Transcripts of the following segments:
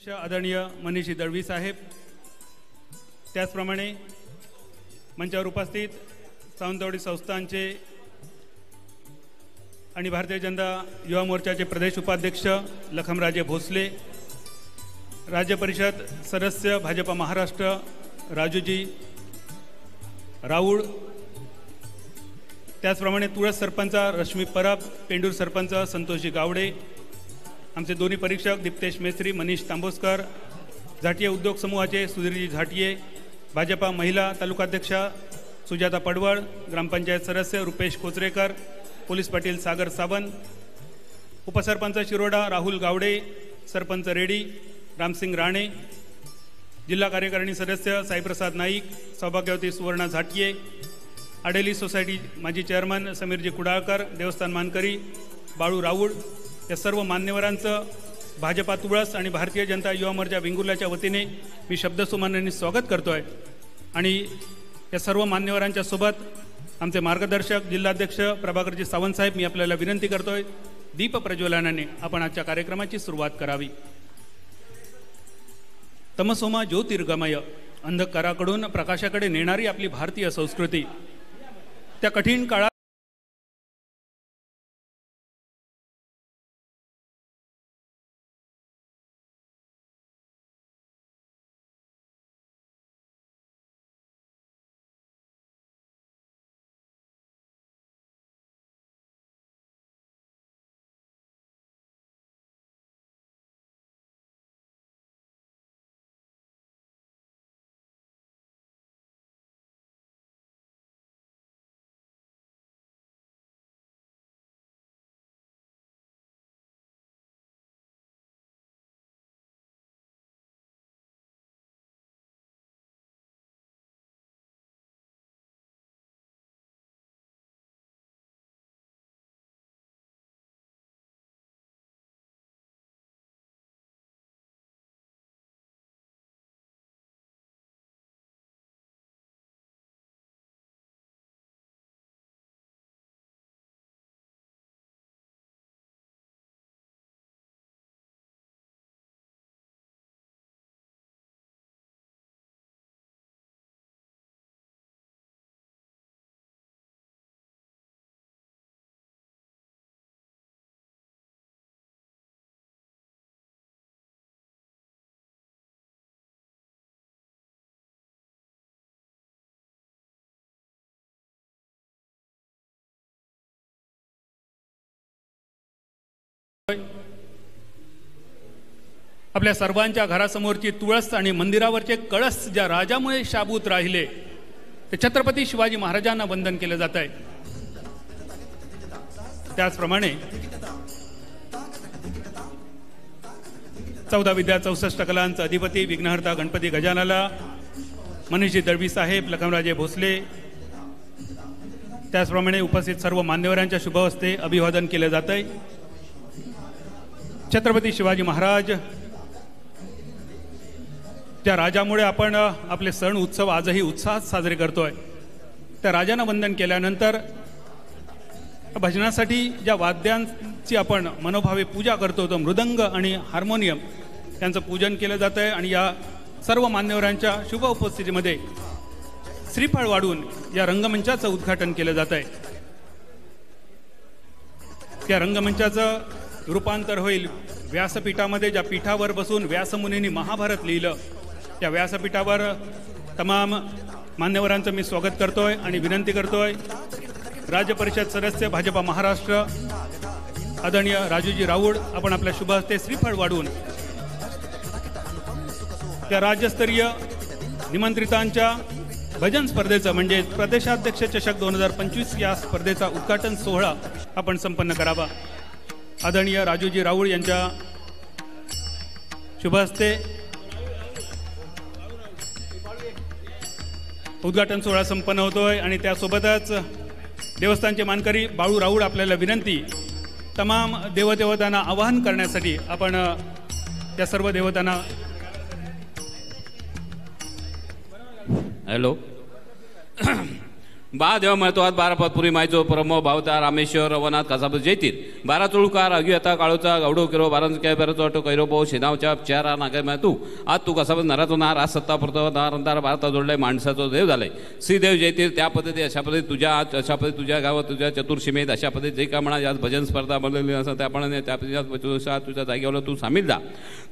आदरणीय मनीष दळवी साहेब, त्याचप्रमाणे मंचावर उपस्थित सावंतवाडी संस्थानचे आणि भारतीय जनता युवा मोर्चाचे प्रदेश उपाध्यक्ष लखमराजे भोसले, राज्य परिषद सदस्य भाजपा महाराष्ट्र राजूजी राऊळ, त्याचप्रमाणे तुळस सरपंच रश्मी परब, पेंडूर सरपंच संतोषजी गावडे, आमचे दोन्ही परीक्षक दीप्तेश मेस्त्री, मनीष तांबोस्कर, झाटिये उद्योग समूहाचे सुधीरजी झाटिये, भाजपा महिला तालुकाध्यक्षा सुजाता पडवळ, ग्रामपंचायत सदस्य रुपेश कोचरेकर, पोलीस पाटील सागर सावंत, उपसरपंच शिरोडा राहुल गावडे, सरपंच रेडी रामसिंग राणे, जिल्हा कार्यकारिणी सदस्य साईप्रसाद नाईक, सौभाग्यवती सुवर्णा झाटिये, आडेली सोसायटी माजी चेअरमन समीरजी कुडाळकर, देवस्थान मानकरी बाळू राऊळ, या सर्व मान्यवरांचं भाजपा तुळस आणि भारतीय जनता युवा मोर्चा वेंगुर्ल्याच्या वतीने मी शब्दसुमनांनी स्वागत करतो आहे. आणि या सर्व मान्यवरांच्या सोबत आमचे मार्गदर्शक जिल्हाध्यक्ष प्रभाकरजी सावंत साहेब, मी आपल्याला विनंती करतोय दीप प्रज्वलनाने आपण आजच्या कार्यक्रमाची सुरुवात करावी. तमसोमा ज्योतिर्गमय, अंधकाराकडून प्रकाशाकडे नेणारी आपली भारतीय संस्कृती त्या कठीण काळात आपल्या सर्वांच्या घरासमोरची तुळस आणि मंदिरावरचे कळस ज्या राजामुळे शाबूत राहिले ते छत्रपती शिवाजी महाराजांना वंदन केलं जात आहे. त्याचप्रमाणे 14 विद्या 64 कलांचा अधिपती विघ्नहर्ता गणपती गजाननाला मनीष दळवी साहेब, लखमराजे भोसले, त्याचप्रमाणे उपस्थित सर्व मान्यवरांच्या शुभहस्ते अभिवादन केले जात आहे. छत्रपती शिवाजी महाराज त्या राजामुळे आपण आपले सण उत्सव आजही उत्साहात साजरे करतोय. त्या राजांना वंदन केल्यानंतर भजनासाठी ज्या वाद्यांची आपण मनोभावे पूजा करतो तो मृदंग आणि हार्मोनियम यांचं पूजन केलं जात आहे. आणि या सर्व मान्यवरांच्या शुभ उपस्थितीमध्ये श्रीफळ वाढून या रंगमंचाचं उद्घाटन केलं जात आहे. त्या रंगमंचाचं रूपांतर होईल व्यासपीठामध्ये, ज्या पीठावर बसून व्यासमुनींनी महाभारत लिहिलं त्या व्यासपीठावर तमाम मान्यवरांचं मी स्वागत करतोय आणि विनंती करतोय राज्य परिषद सदस्य भाजपा महाराष्ट्र आदरणीय राजूजी राऊळ, आपण आपल्या शुभ हस्ते श्रीफळ वाढून त्या राज्यस्तरीय निमंत्रितांच्या भजन स्पर्धेचं म्हणजे प्रदेशाध्यक्ष चषक 2025 या स्पर्धेचा उद्घाटन सोहळा आपण संपन्न करावा. आदरणीय राजूजी राऊळ यांच्या शुभ हस्ते उद्घाटन सोहळा संपन्न होतोय. आणि त्यासोबतच देवस्थानचे मानकरी बाळू राऊळ, आपल्याला विनंती तमाम देवदेवतांना आवाहन करण्यासाठी आपण त्या सर्व देवतांना. हॅलो बा देव महत्वात 12 पदपुरी मायचो प्रमो भावता रामेश्वर रवनाथ कसाब जैतीत 12 चोळुकार अगियता काळूचा गवडो किरो 12 काय बरं वाटो कैरो भाऊ शेनावच्या चार नागे मा तू कसाब नराचो नार आज सत्ता पुरतो नारंदार भारता जोडलाय माणसाचो देव झालाय श्री देव जैतीत त्या पद्धती अशा पद्धती तुझ्या अशा पद्धती तुझ्या गावात तुझ्या चतुर्शीमेत अशा पद्धती जे का म्हणा आज भजन स्पर्धा बनलेली असं त्या पण त्या तुझ्या जागेवर तू सामील जा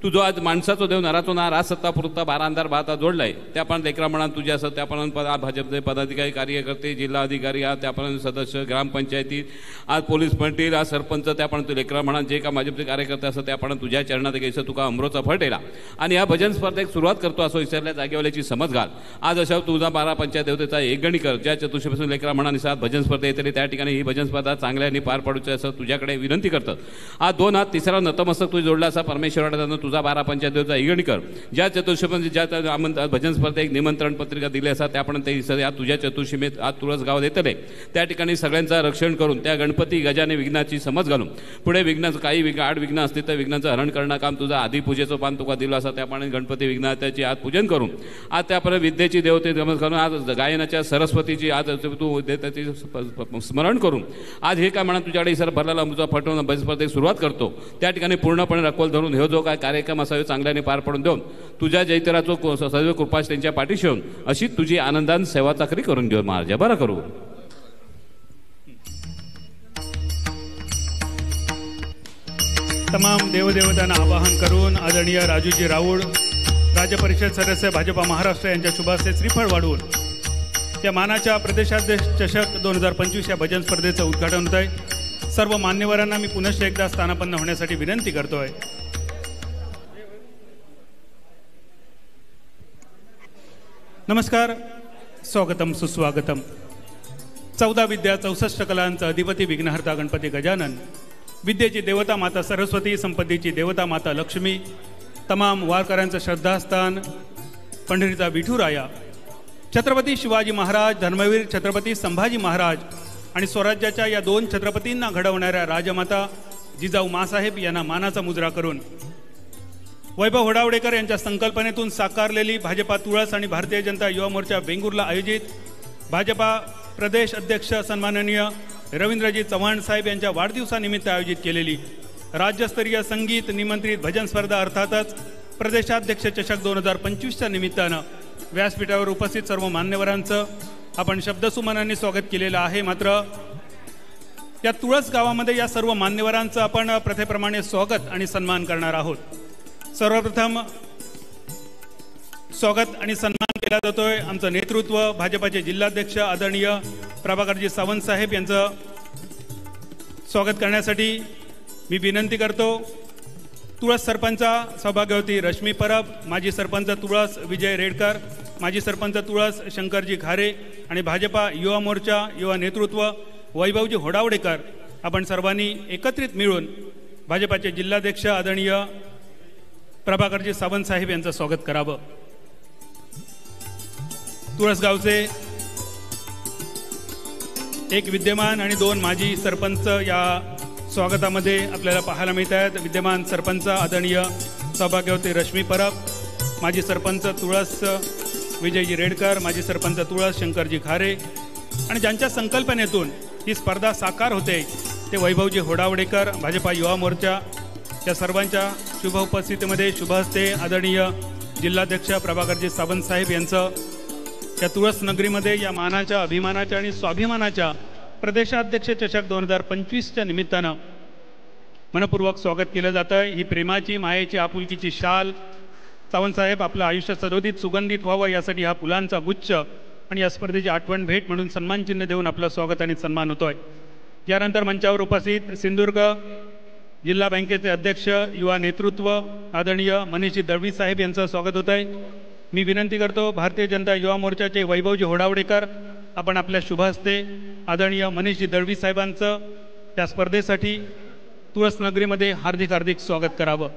तुझो आज माणसाचो देव नराचो नार आज सत्ता पुरता 12 अंधार भारता जोडलाय त्या पण लेकरा म्हणा तुझ्या असं त्या पण भाजपचे पदाधिकारी कार्यकर्ते जिल्हा अधिकारी आज त्यापर्यंत सदस्य ग्रामपंचायती आज पोलीस म्हणतील आज सरपंच त्यापर्यंत लेकरा म्हणा जे का भाजपचे कार्यकर्ते असं त्यापर्यंत तुझ्या चरणात घ्यायचं तुका अमृतचा फट येला आणि या भजन स्पर्धेक सुरुवात करतो असो विसरल्या जागेवाल्याची समज घाल आज अशा तुझा 12 पंचायत देवतेचा एक गणी कर ज्या चतुर्शीपासून लेकरा म्हणा निसाद भजन स्पर्धा येतली त्या ठिकाणी ही भजन स्पर्धा चांगल्याने पार पाडूची असं तुझ्याकडे विनंती करतात आज 2 हात तिसरा नतमस्तक तू जोडला असा परमेश्वरानं तुझा 12 पंचायत देवचा एक गणी कर ज्या चतुर्शीपासून ज्या भजन स्पर्धेक निमंत्रण पत्रिका दिली असा त्यापर्यंत तुझ्या चतुर्शीमेत आज तुळस गाव देतले त्या ठिकाणी सगळ्यांचं रक्षण करून त्या गणपती गजाने विघ्नाची समज घालून पुढे विघ्नाचं काही आड विघ्न असतील तर विघ्नाचं हरण करणं काम तुझा आधी पूजेचं पान तुका दिलं असा त्याप्रमाणे गणपती विघ्नाची आज पूजन करून आज त्यापर्यंत विद्येची देवते समज करून आज गायनाच्या सरस्वतीची आज तू त्याची स्मरण करून आज हे काय म्हणा तुझ्याकडे सर भरलेला अमृतचा फटवून भजन स्पर्धेक सुरुवात करतो त्या ठिकाणी पूर्णपणे रखवल धरून हे जो काय कार्यक्रम असावे चांगल्याने पार पडून देऊन तुझ्या जैतराचो सर्व कृपाश त्यांच्या पाठीशी येऊन अशी तुझी आनंदान सेवा चाकरी करून घेऊन महाराज बरं करू तमाम देवदेवतांना आवाहन करून आदरणीय राजूजी राऊळ राज्य परिषद सदस्य भाजपा महाराष्ट्र यांच्या शुभास्ते श्रीफळ वाढवून त्या मानाच्या प्रदेशाध्यक्ष चषक 2025 या भजन स्पर्धेचं उद्घाटन होत आहे सर्व मान्यवरांना मी पुनश्च एकदा स्थानापन्न होण्यासाठी विनंती करतोय नमस्कार स्वागतम सुस्वागतम 14 विद्या 64 कलांचा अधिपती विघ्नहर्ता गणपती गजानन विद्येची देवता माता सरस्वती संपत्तीची देवता माता लक्ष्मी तमाम वारकऱ्यांचं श्रद्धास्थान पंढरीचा विठुराया छत्रपती शिवाजी महाराज धर्मवीर छत्रपती संभाजी महाराज आणि स्वराज्याच्या या 2 छत्रपतींना घडवणाऱ्या राजमाता जिजाऊ मासाहेब यांना मानाचा मुजरा करून वैभव होडावडेकर यांच्या संकल्पनेतून साकारलेली भाजपा तुळस आणि भारतीय जनता युवा मोर्चा वेंगुर्ला आयोजित भाजपा प्रदेश अध्यक्ष सन्माननीय रवींद्रजी चव्हाण साहेब यांच्या वाढदिवसानिमित्त आयोजित केलेली राज्यस्तरीय संगीत निमंत्रित भजन स्पर्धा अर्थातच प्रदेशाध्यक्ष चषक 2025च्या निमित्तानं व्यासपीठावर उपस्थित सर्व मान्यवरांचं आपण शब्दसुमनांनी स्वागत केलेलं आहे मात्र या तुळस गावामध्ये या सर्व मान्यवरांचं आपण प्रथेप्रमाणे स्वागत आणि सन्मान करणार आहोत सर्वप्रथम स्वागत आणि सन्मान केला जातोय आमचं नेतृत्व भाजपाचे जिल्हाध्यक्ष आदरणीय प्रभाकरजी सावंत साहेब यांचं स्वागत करण्यासाठी मी विनंती करतो तुळस सरपंचा सौभाग्यवती रश्मी परब माजी सरपंच तुळस विजय रेडकर माजी सरपंच तुळस शंकरजी घारे आणि भाजपा युवा मोर्चा युवा नेतृत्व वैभवजी होडावडेकर आपण सर्वांनी एकत्रित मिळून भाजपाचे जिल्हाध्यक्ष आदरणीय प्रभाकरजी सावंत साहेब यांचं स्वागत करावं तुळसगावचे एक विद्यमान आणि 2 माजी सरपंच या स्वागतामध्ये आपल्याला पाहायला मिळत आहेत विद्यमान सरपंच आदरणीय सौभाग्यवती रश्मी परब माजी सरपंच तुळस विजयजी रेडकर माजी सरपंच तुळस शंकरजी खारे आणि ज्यांच्या संकल्पनेतून ही स्पर्धा साकार होते ते वैभवजी होडावडेकर भाजपा युवा मोर्चा या सर्वांच्या शुभ उपस्थितीमध्ये शुभहस्ते आदरणीय जिल्हाध्यक्ष प्रभाकरजी सावंत साहेब यांचं या तुळस नगरीमध्ये या मानाच्या अभिमानाच्या आणि स्वाभिमानाच्या प्रदेशाध्यक्ष चषक 2025च्या निमित्तानं मनपूर्वक स्वागत केलं जातं ही प्रेमाची मायेची आपुलकीची शाल सावंतसाहेब आपलं आयुष्य सदोदित सुगंधित व्हावं यासाठी हा फुलांचा गुच्छ आणि या स्पर्धेची आठवण भेट म्हणून सन्मानचिन्ह देऊन आपलं स्वागत आणि सन्मान होतोय यानंतर मंचावर उपस्थित सिंधुदुर्ग जिल्हा बँकेचे अध्यक्ष युवा नेतृत्व आदरणीय मनीषजी दळवी साहेब यांचं स्वागत होत आहे मी विनंती करतो भारतीय जनता युवा मोर्चाचे वैभवजी होडावडेकर आपण आपल्या शुभहस्ते आदरणीय मनीषजी दळवी साहेबांचं त्या स्पर्धेसाठी तुळस नगरीमध्ये हार्दिक हार्दिक स्वागत करावं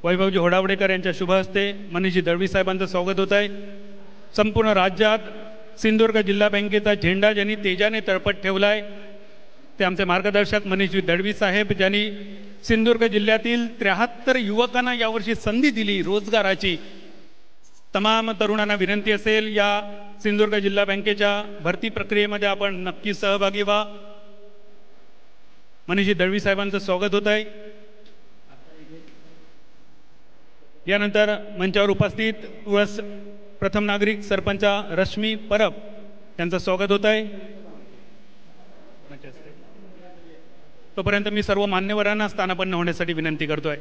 वैभवजी होडावडेकर यांच्या शुभहस्ते मनीषजी दळवी साहेबांचं स्वागत होत आहे संपूर्ण राज्यात सिंधुदुर्ग जिल्हा बँकेचा झेंडा ज्यांनी तेजाने तळपत ठेवला आहे ते आमचे मार्गदर्शक मनीषजी दळवी साहेब ज्यांनी सिंधुदुर्ग जिल्ह्यातील 73 युवकांना यावर्षी संधी दिली रोजगाराची तमाम तरुणांना विनंती असेल या सिंधुदुर्ग जिल्हा बँकेच्या भरती प्रक्रियेमध्ये आपण नक्की सहभागी व्हा. मनीषजी दळवी साहेबांचं स्वागत होत आहे. यानंतर मंचावर उपस्थित तुळस प्रथम नागरिक सरपंच रश्मी परब यांचं स्वागत होत आहे. तोपर्यंत मी सर्व मान्यवरांना स्थानापन्न होण्यासाठी विनंती करतोय.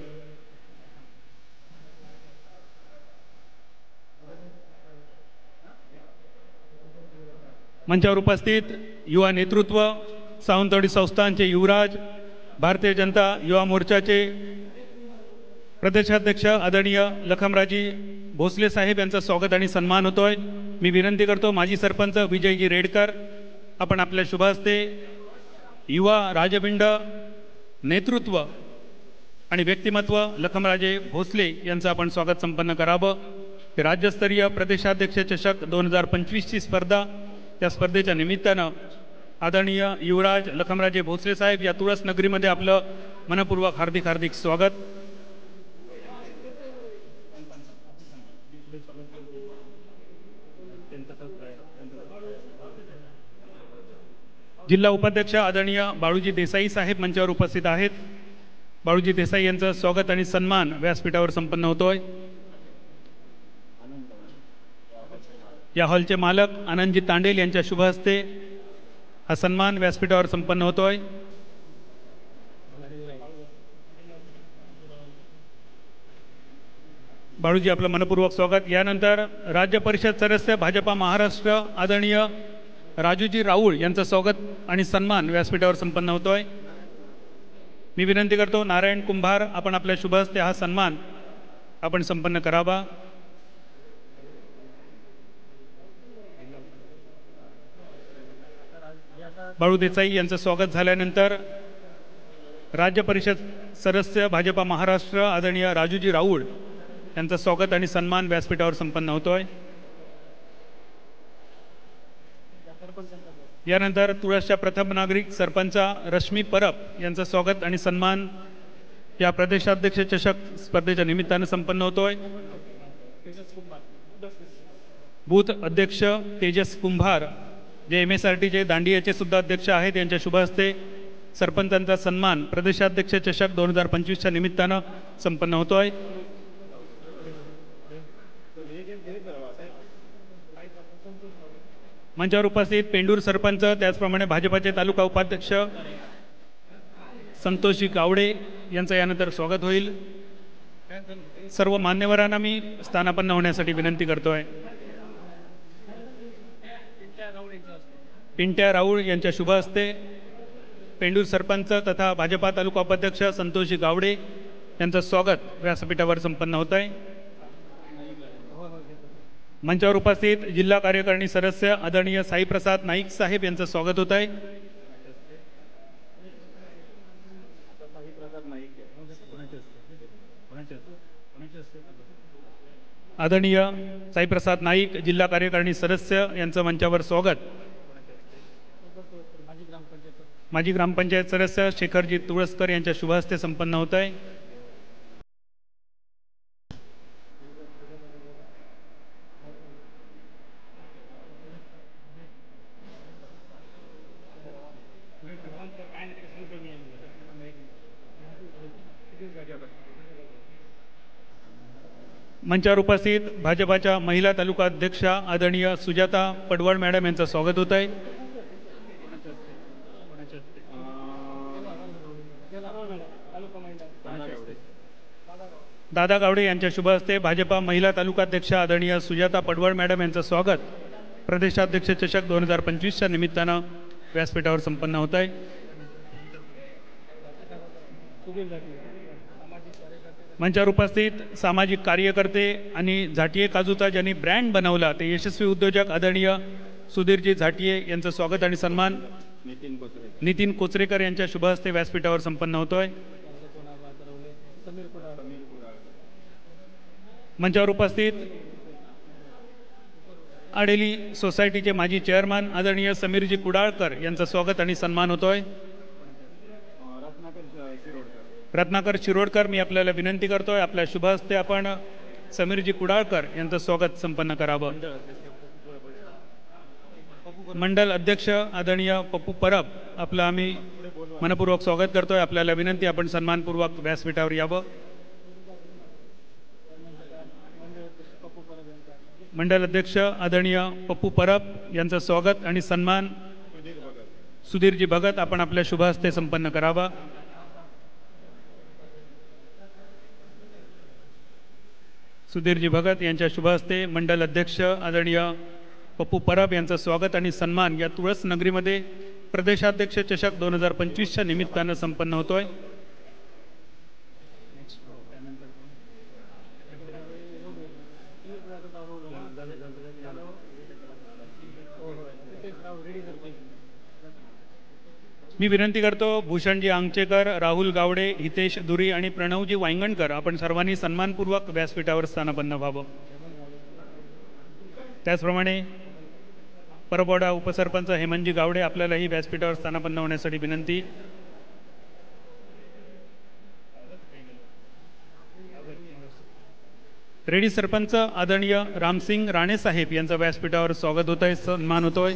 मंचावर उपस्थित युवा नेतृत्व, सावंतवाडी संस्थानचे युवराज, भारतीय जनता युवा मोर्चाचे प्रदेशाध्यक्ष आदरणीय लखमराजी भोसले साहेब यांचं स्वागत आणि सन्मान होतोय. मी विनंती करतो माजी सरपंच विजयजी रेडकर आपण आपल्या शुभ हस्ते युवा राजबिंड नेतृत्व आणि व्यक्तिमत्व लखमराजे भोसले यांचं आपण स्वागत संपन्न करावं. राज्यस्तरीय प्रदेशाध्यक्ष चषक 2025ची स्पर्धा, त्या स्पर्धेच्या निमित्तानं आदरणीय युवराज लखमराजे भोसले साहेब या तुळस नगरीमध्ये आपलं मनपूर्वक हार्दिक हार्दिक स्वागत. जिल्हा उपाध्यक्ष आदरणीय बाळूजी देसाई साहेब मंचावर उपस्थित आहेत. बाळूजी देसाई यांचं स्वागत आणि सन्मान व्यासपीठावर संपन्न होतोय. या हॉलचे मालक आनंदजी तांडेल यांच्या शुभ हस्ते हा सन्मान व्यासपीठावर संपन्न होतोय. बाळूजी आपलं मनपूर्वक स्वागत. यानंतर राज्य परिषद सदस्य भाजपा महाराष्ट्र आदरणीय राजूजी राऊळ यांचं स्वागत आणि सन्मान व्यासपीठावर संपन्न होतोय. मी विनंती करतो नारायण कुंभार आपण आपल्या शुभ हस्ते हा सन्मान आपण संपन्न करावा. बाळू देसाई यांचं स्वागत झाल्यानंतर राज्य परिषद सदस्य भाजपा महाराष्ट्र आदरणीय राजूजी राऊळ यांचं स्वागत आणि सन्मान व्यासपीठावर संपन्न होतोय. यानंतर तुळसच्या प्रथम नागरिक सरपंच रश्मी परब यांचं स्वागत आणि सन्मान या प्रदेशाध्यक्ष चषक स्पर्धेच्या निमित्तानं संपन्न होतोय. बूथ अध्यक्ष तेजस कुंभार जे MSRTचे दांडियाचे सुद्धा अध्यक्ष आहेत यांच्या शुभ हस्ते सरपंचांचा सन्मान प्रदेशाध्यक्ष चषक 2025च्या निमित्तानं संपन्न होतोय. मंचावर उपस्थित पेंडूर सरपंच त्याचप्रमाणे भाजपाचे तालुका उपाध्यक्ष संतोषजी गावडे यांचं यानंतर स्वागत होईल. सर्व मान्यवरांना मी स्थानापन्न होण्यासाठी विनंती करतोय. पिंट्या राऊळ यांच्या शुभ हस्ते पेंडूर सरपंच तथा भाजपा तालुका उपाध्यक्ष संतोषजी गावडे यांचं स्वागत व्यासपीठावर संपन्न होत आहे. मंचावर उपस्थित जिल्हा कार्यकारिणी सदस्य आदरणीय साईप्रसाद नाईक साहेब यांचं स्वागत होत आहे. आदरणीय साईप्रसाद नाईक जिल्हा कार्यकारिणी सदस्य यांचं मंचावर स्वागत. माजी ग्रामपंचायत सदस्य शेखरजी तुळसकर यांच्या शुभ हस्ते संपन्न होत आहे. मंचावर उपस्थित भाजपाच्या महिला तालुका अध्यक्षा आदरणीय सुजाता पडवळ मॅडम यांचं स्वागत होत आहे. दादा गावडे यांच्या शुभ हस्ते भाजपा महिला तालुकाध्यक्ष आदरणीय सुजाता पडवळ मॅडम यांचं स्वागत प्रदेशाध्यक्ष चषक 2025च्या निमित्तानं व्यासपीठावर संपन्न होत आहे. मंचावर उपस्थित सामाजिक कार्यकर्ते आणि झाटिये काजूचा ज्यांनी ब्रँड बनवला ते यशस्वी उद्योजक आदरणीय सुधीरजी झाटिये यांचं स्वागत आणि सन्मान नितीन कोचरेकर यांच्या शुभ हस्ते व्यासपीठावर संपन्न होतोय. मंचावर उपस्थित आडेली सोसायटीचे माजी चेअरमन आदरणीय समीरजी कुडाळकर यांचं स्वागत आणि सन्मान होतोय. रत्नाकर शिरोडकर मी आपल्याला विनंती करतोय आपल्या शुभ हस्ते आपण समीरजी कुडाळकर यांचं स्वागत संपन्न करावं. मंडल अध्यक्ष आदरणीय पप्पू परब आपलं आम्ही मनपूर्वक स्वागत करतोय. आपल्याला विनंती आपण सन्मानपूर्वक व्यासपीठावर यावं. मंडल अध्यक्ष आदरणीय पप्पू परब यांचं स्वागत आणि सन्मान सुधीरजी भगत आपण आपल्या शुभ हस्ते संपन्न करावा. सुधीरजी भगत यांच्या शुभ हस्ते मंडल अध्यक्ष आदरणीय पप्पू परब यांचं स्वागत आणि सन्मान या तुळस नगरीमध्ये प्रदेशाध्यक्ष चषक 2025च्या निमित्तानं संपन्न होतोय. मी विनंती करतो भूषणजी आंगचेकर, राहुल गावडे, हितेश दुरी आणि प्रणवजी वांगणकर आपण सर्वांनी सन्मानपूर्वक व्यासपीठावर स्थानापन्न व्हावं. त्याचप्रमाणे परबवाडा उपसरपंच हेमंतजी गावडे आपल्यालाही व्यासपीठावर स्थानापन्न होण्यासाठी विनंती. रेडी सरपंच आदरणीय रामसिंग राणे साहेब यांचं व्यासपीठावर स्वागत होत आहे, सन्मान होतोय.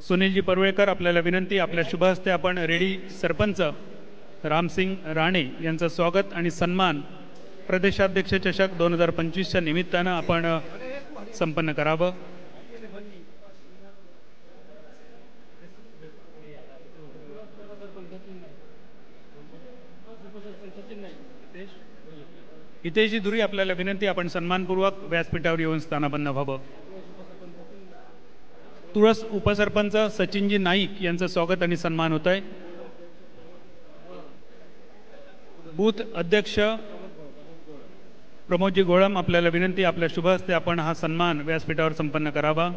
सुनीलजी परुळेकर आपल्याला विनंती आपल्या शुभ हस्ते आपण रेडी सरपंच रामसिंग राणे यांचं स्वागत आणि सन्मान प्रदेशाध्यक्ष चषक 2025च्या निमित्तानं आपण संपन्न करावं. हितेशजी दुरी आपल्याला विनंती आपण सन्मानपूर्वक व्यासपीठावर येऊन स्थानापन्न व्हावं. तुळस उपसरपंच सचिनजी नाईक यांचं स्वागत आणि सन्मान होत आहे. बूथ अध्यक्ष प्रमोदजी गोळम आपल्याला विनंती आपल्या शुभ हस्ते आपण हा सन्मान व्यासपीठावर संपन्न करावा.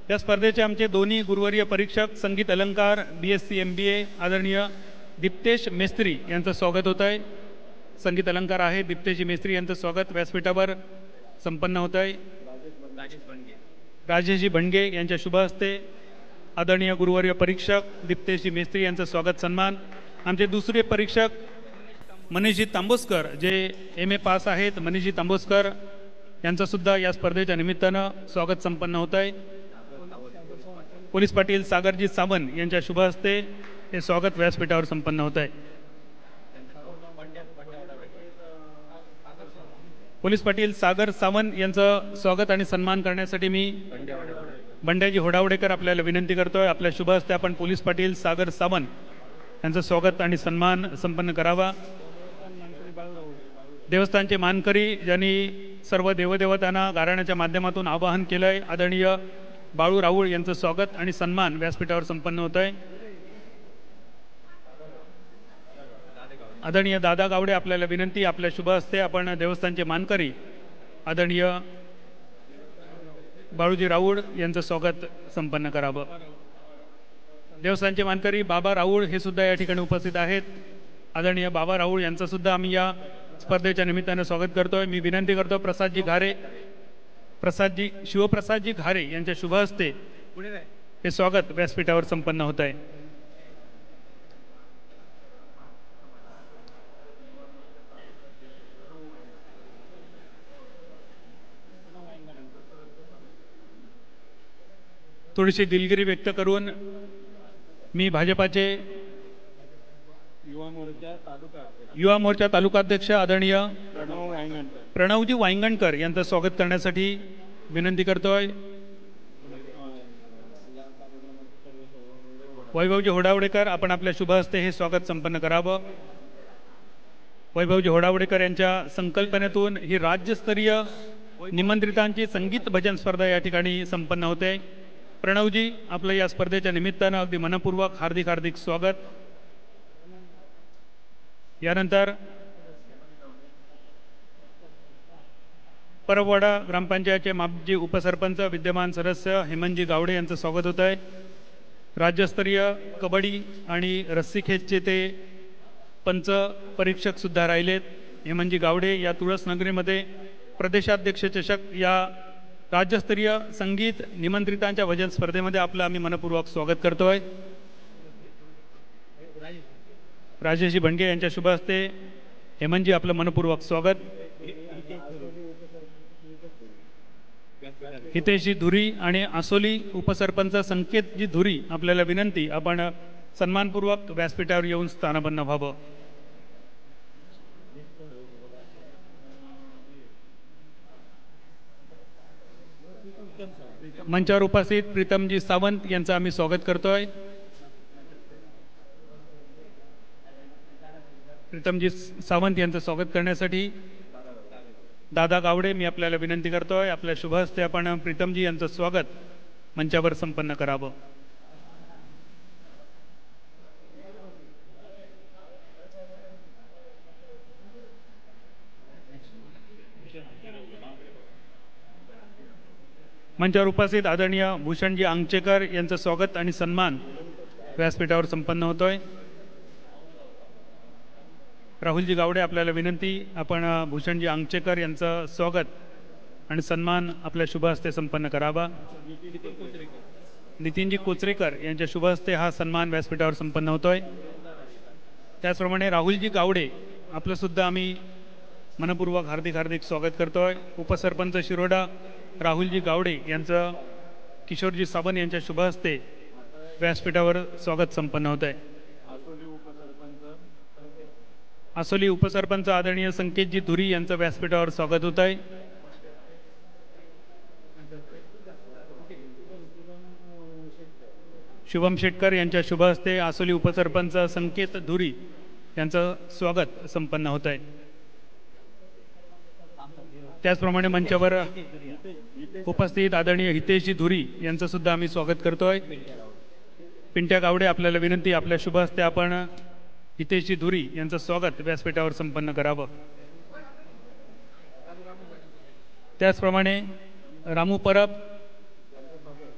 या स्पर्धेचे आमचे दोन्ही गुरुवर्य परीक्षक संगीत अलंकार BSc MBA आदरणीय दीप्तेश मेस्त्री यांचं स्वागत होत आहे. संगीत अलंकार आहे दीप्तेश मेस्त्री यांचं स्वागत व्यासपीठावर संपन्न होत आहे. राजेशजी भंडगे यांच्या शुभ हस्ते आदरणीय गुरुवर्य परीक्षक दीप्तेशजी मेस्त्री यांचं स्वागत सन्मान. आमचे दुसरे परीक्षक मनीषजी तांबोस्कर जे MA पास आहेत, मनीषजी तांबोस्कर यांचं सुद्धा या स्पर्धेच्या निमित्तानं स्वागत संपन्न होत आहे. पोलीस पाटील सागरजी सावंत यांच्या शुभ हस्ते हे स्वागत व्यासपीठावर संपन्न होत आहे. पोलीस पाटील सागर सावंत यांचं स्वागत आणि सन्मान करण्यासाठी मी बंड्याजी होडावडेकर आपल्याला विनंती करतोय. आपल्या शुभ हस्ते आपण पोलीस पाटील सागर सावंत यांचं स्वागत आणि सन्मान संपन्न करावा. देवस्थानचे मानकरी ज्यांनी सर्व देवदेवतांना गाराण्याच्या माध्यमातून आवाहन केलंय आदरणीय बाळू राऊळ यांचं स्वागत आणि सन्मान व्यासपीठावर संपन्न होत आहे. आदरणीय दादा गावडे आपल्याला विनंती आपल्या शुभ हस्ते आपण देवस्थानचे मानकरी आदरणीय बाळूजी राऊळ यांचं स्वागत संपन्न करावं. देवस्थानचे मानकरी बाबा राऊळ हे सुद्धा या ठिकाणी उपस्थित आहेत. आदरणीय बाबा राऊळ यांचं सुद्धा आम्ही या स्पर्धेच्या निमित्तानं स्वागत करतोय. मी विनंती करतो शिवप्रसादजी घारे यांच्या शुभ हस्ते हे स्वागत व्यासपीठावर संपन्न होत आहे. थोडीशी दिलगिरी व्यक्त करून मी भाजपाचे युवा मोर्चा तालुकाध्यक्ष आदरणीय प्रणवजी वांगणकर यांचं स्वागत करण्यासाठी विनंती करतोय. वैभवजी होडावडेकर आपण आपल्या शुभ हस्ते हे स्वागत संपन्न करावं. वैभवजी होडावडेकर यांच्या संकल्पनेतून ही राज्यस्तरीय निमंत्रितांची संगीत भजन स्पर्धा या ठिकाणी संपन्न होते. प्रणवजी आपलं या स्पर्धेच्या निमित्तानं अगदी मनपूर्वक हार्दिक हार्दिक स्वागत. यानंतर परबवाडा ग्रामपंचायतचे माजी उपसरपंच विद्यमान सदस्य हेमंतजी गावडे यांचं स्वागत होत आहे. राज्यस्तरीय कबड्डी आणि रस्सीखेचचे ते पंच परीक्षक सुद्धा राहिलेत. हेमंतजी गावडे या तुळस नगरीमध्ये प्रदेशाध्यक्ष चषक या राज्यस्तरीय संगीत निमंत्रितांच्या भजन स्पर्धेमध्ये आपलं आम्ही मनपूर्वक स्वागत करतोय. राजेशजी भंडगे यांच्या शुभ हस्ते हेमंतजी आपलं मनपूर्वक स्वागत. हितेशजी धुरी आणि आसोली उपसरपंच संकेतजी धुरी आपल्याला विनंती, आपण सन्मानपूर्वक व्यासपीठावर येऊन स्थानापन्न व्हावं. मंचावर उपस्थित प्रीतमजी सावंत यांचं आम्ही स्वागत करतोय. प्रीतमजी सावंत यांचं स्वागत करण्यासाठी दादा गावडे मी आपल्याला विनंती करतोय, आपल्या शुभ हस्ते आपण प्रीतमजी यांचं स्वागत मंचावर संपन्न करावं. मंचावर उपस्थित आदरणीय भूषणजी अंगचेकर यांचं स्वागत आणि सन्मान व्यासपीठावर संपन्न होतोय. राहुलजी गावडे आपल्याला विनंती, आपण भूषणजी अंगचेकर यांचं स्वागत आणि सन्मान आपल्या शुभ हस्ते संपन्न करावा. नितीनजी कोचरेकर यांच्या शुभ हस्ते हा सन्मान व्यासपीठावर संपन्न होतोय. त्याचप्रमाणे राहुलजी गावडे आपलं सुद्धा आम्ही मनपूर्वक हार्दिक स्वागत करतोय. उपसरपंच शिरोडा राहुलजी गावडे यांचं किशोरजी सावंत यांच्या शुभ हस्ते व्यासपीठावर स्वागत संपन्न होत आहे. आसोली उपसरपंच आदरणीय संकेतजी धुरी यांचं व्यासपीठावर स्वागत होत आहे. शुभम शेटकर यांच्या शुभ हस्ते आसोली उपसरपंच संकेत धुरी यांचं स्वागत संपन्न होत आहे. त्याचप्रमाणे मंचावर उपस्थित आदरणीय हितेशजी धुरी यांचं सुद्धा आम्ही स्वागत करतोय. पिंट्या गावडे आपल्याला विनंती, आपल्या शुभ हस्ते आपण हितेशजी धुरी यांचं स्वागत व्यासपीठावर संपन्न करावं. त्याचप्रमाणे रामू परब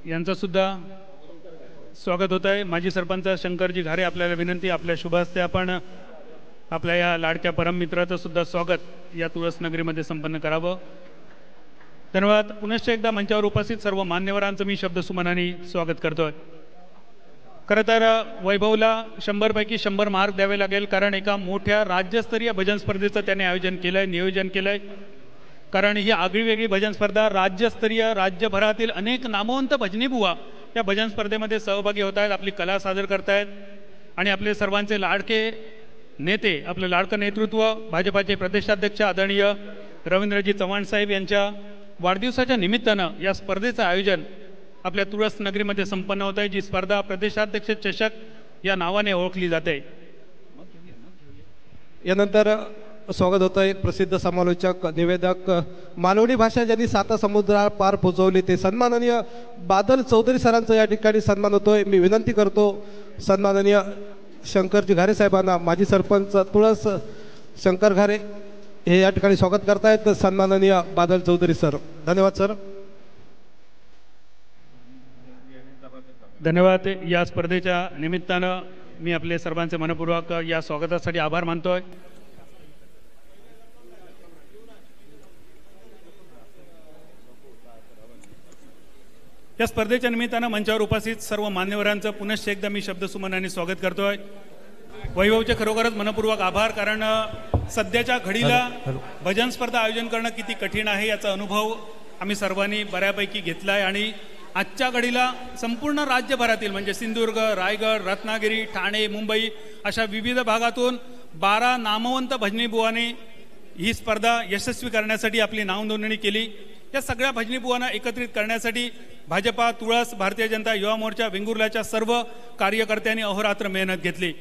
यांचं सुद्धा स्वागत होत आहे. माजी सरपंच शंकरजी घारे आपल्याला विनंती, आपल्या शुभ हस्ते आपण आपल्या या लाडक्या परममित्राचं सुद्धा स्वागत या तुळसनगरीमध्ये संपन्न करावं. धन्यवाद. पुनश्च एकदा मंचावर उपस्थित सर्व मान्यवरांचं मी शब्दसुमनाने स्वागत करतोय. खरं तर वैभवला 100 पैकी 100 मार्क द्यावे लागेल, कारण एका मोठ्या राज्यस्तरीय भजन स्पर्धेचं त्याने आयोजन केलं आहे, नियोजन केलं आहे. कारण ही आगळीवेगळी भजन स्पर्धा राज्यस्तरीय, राज्यभरातील अनेक नामवंत भजनीबुवा या भजन स्पर्धेमध्ये सहभागी होत आहेत, आपली कला सादर करतायत. आणि आपले सर्वांचे लाडके नेते, आपलं लाडकं नेतृत्व भाजपाचे प्रदेशाध्यक्ष आदरणीय रवींद्रजी चव्हाण साहेब यांच्या वाढदिवसाच्या निमित्तानं या स्पर्धेचं आयोजन आपल्या तुळस नगरीमध्ये संपन्न होत आहे. जी स्पर्धा प्रदेशाध्यक्ष चषक या नावाने ओळखली जाते. यानंतर स्वागत होत आहे प्रसिद्ध समालोचक, निवेदक, मालवणी भाषा ज्यांनी 7 समुद्र पार पोहोचवली ते सन्माननीय बादल चौधरी सरांचा या ठिकाणी सन्मान होतोय. मी विनंती करतो सन्माननीय शंकरजी घारे साहेबांना, माजी सरपंच तुळस शंकर घारे हे या ठिकाणी स्वागत करतायत. सन्माननीय बादल चौधरी सर. धन्यवाद सर. धन्यवाद. या स्पर्धेच्या निमित्तानं मी आपले सर्वांचे मनपूर्वक या स्वागतासाठी आभार मानतोय. या स्पर्धेच्या निमित्तानं मंचावर उपस्थित सर्व मान्यवरांचं पुनश्च एकदा मी शब्दसुमनाने स्वागत करतोय. वैभवचे खरोखरच मनपूर्वक आभार, कारण सध्याच्या घडीला भजन स्पर्धा आयोजन करणं किती कठीण आहे याचा अनुभव आम्ही सर्वांनी बऱ्यापैकी घेतला आहे. आणि आजच्या घडीला संपूर्ण राज्यभरातील म्हणजे सिंधुदुर्ग, रायगड, रत्नागिरी, ठाणे, मुंबई अशा विविध भागातून 12 नामवंत भजनीबुवांनी ही स्पर्धा यशस्वी करण्यासाठी आपली नावनोंदणी केली. या सगळ्या भजनीबुवांना एकत्रित करण्यासाठी भाजपा, तुळस, भारतीय जनता युवा मोर्चा, वेंगुर्ल्याच्या सर्व कार्यकर्त्यांनी अहोरात्र मेहनत घेतली.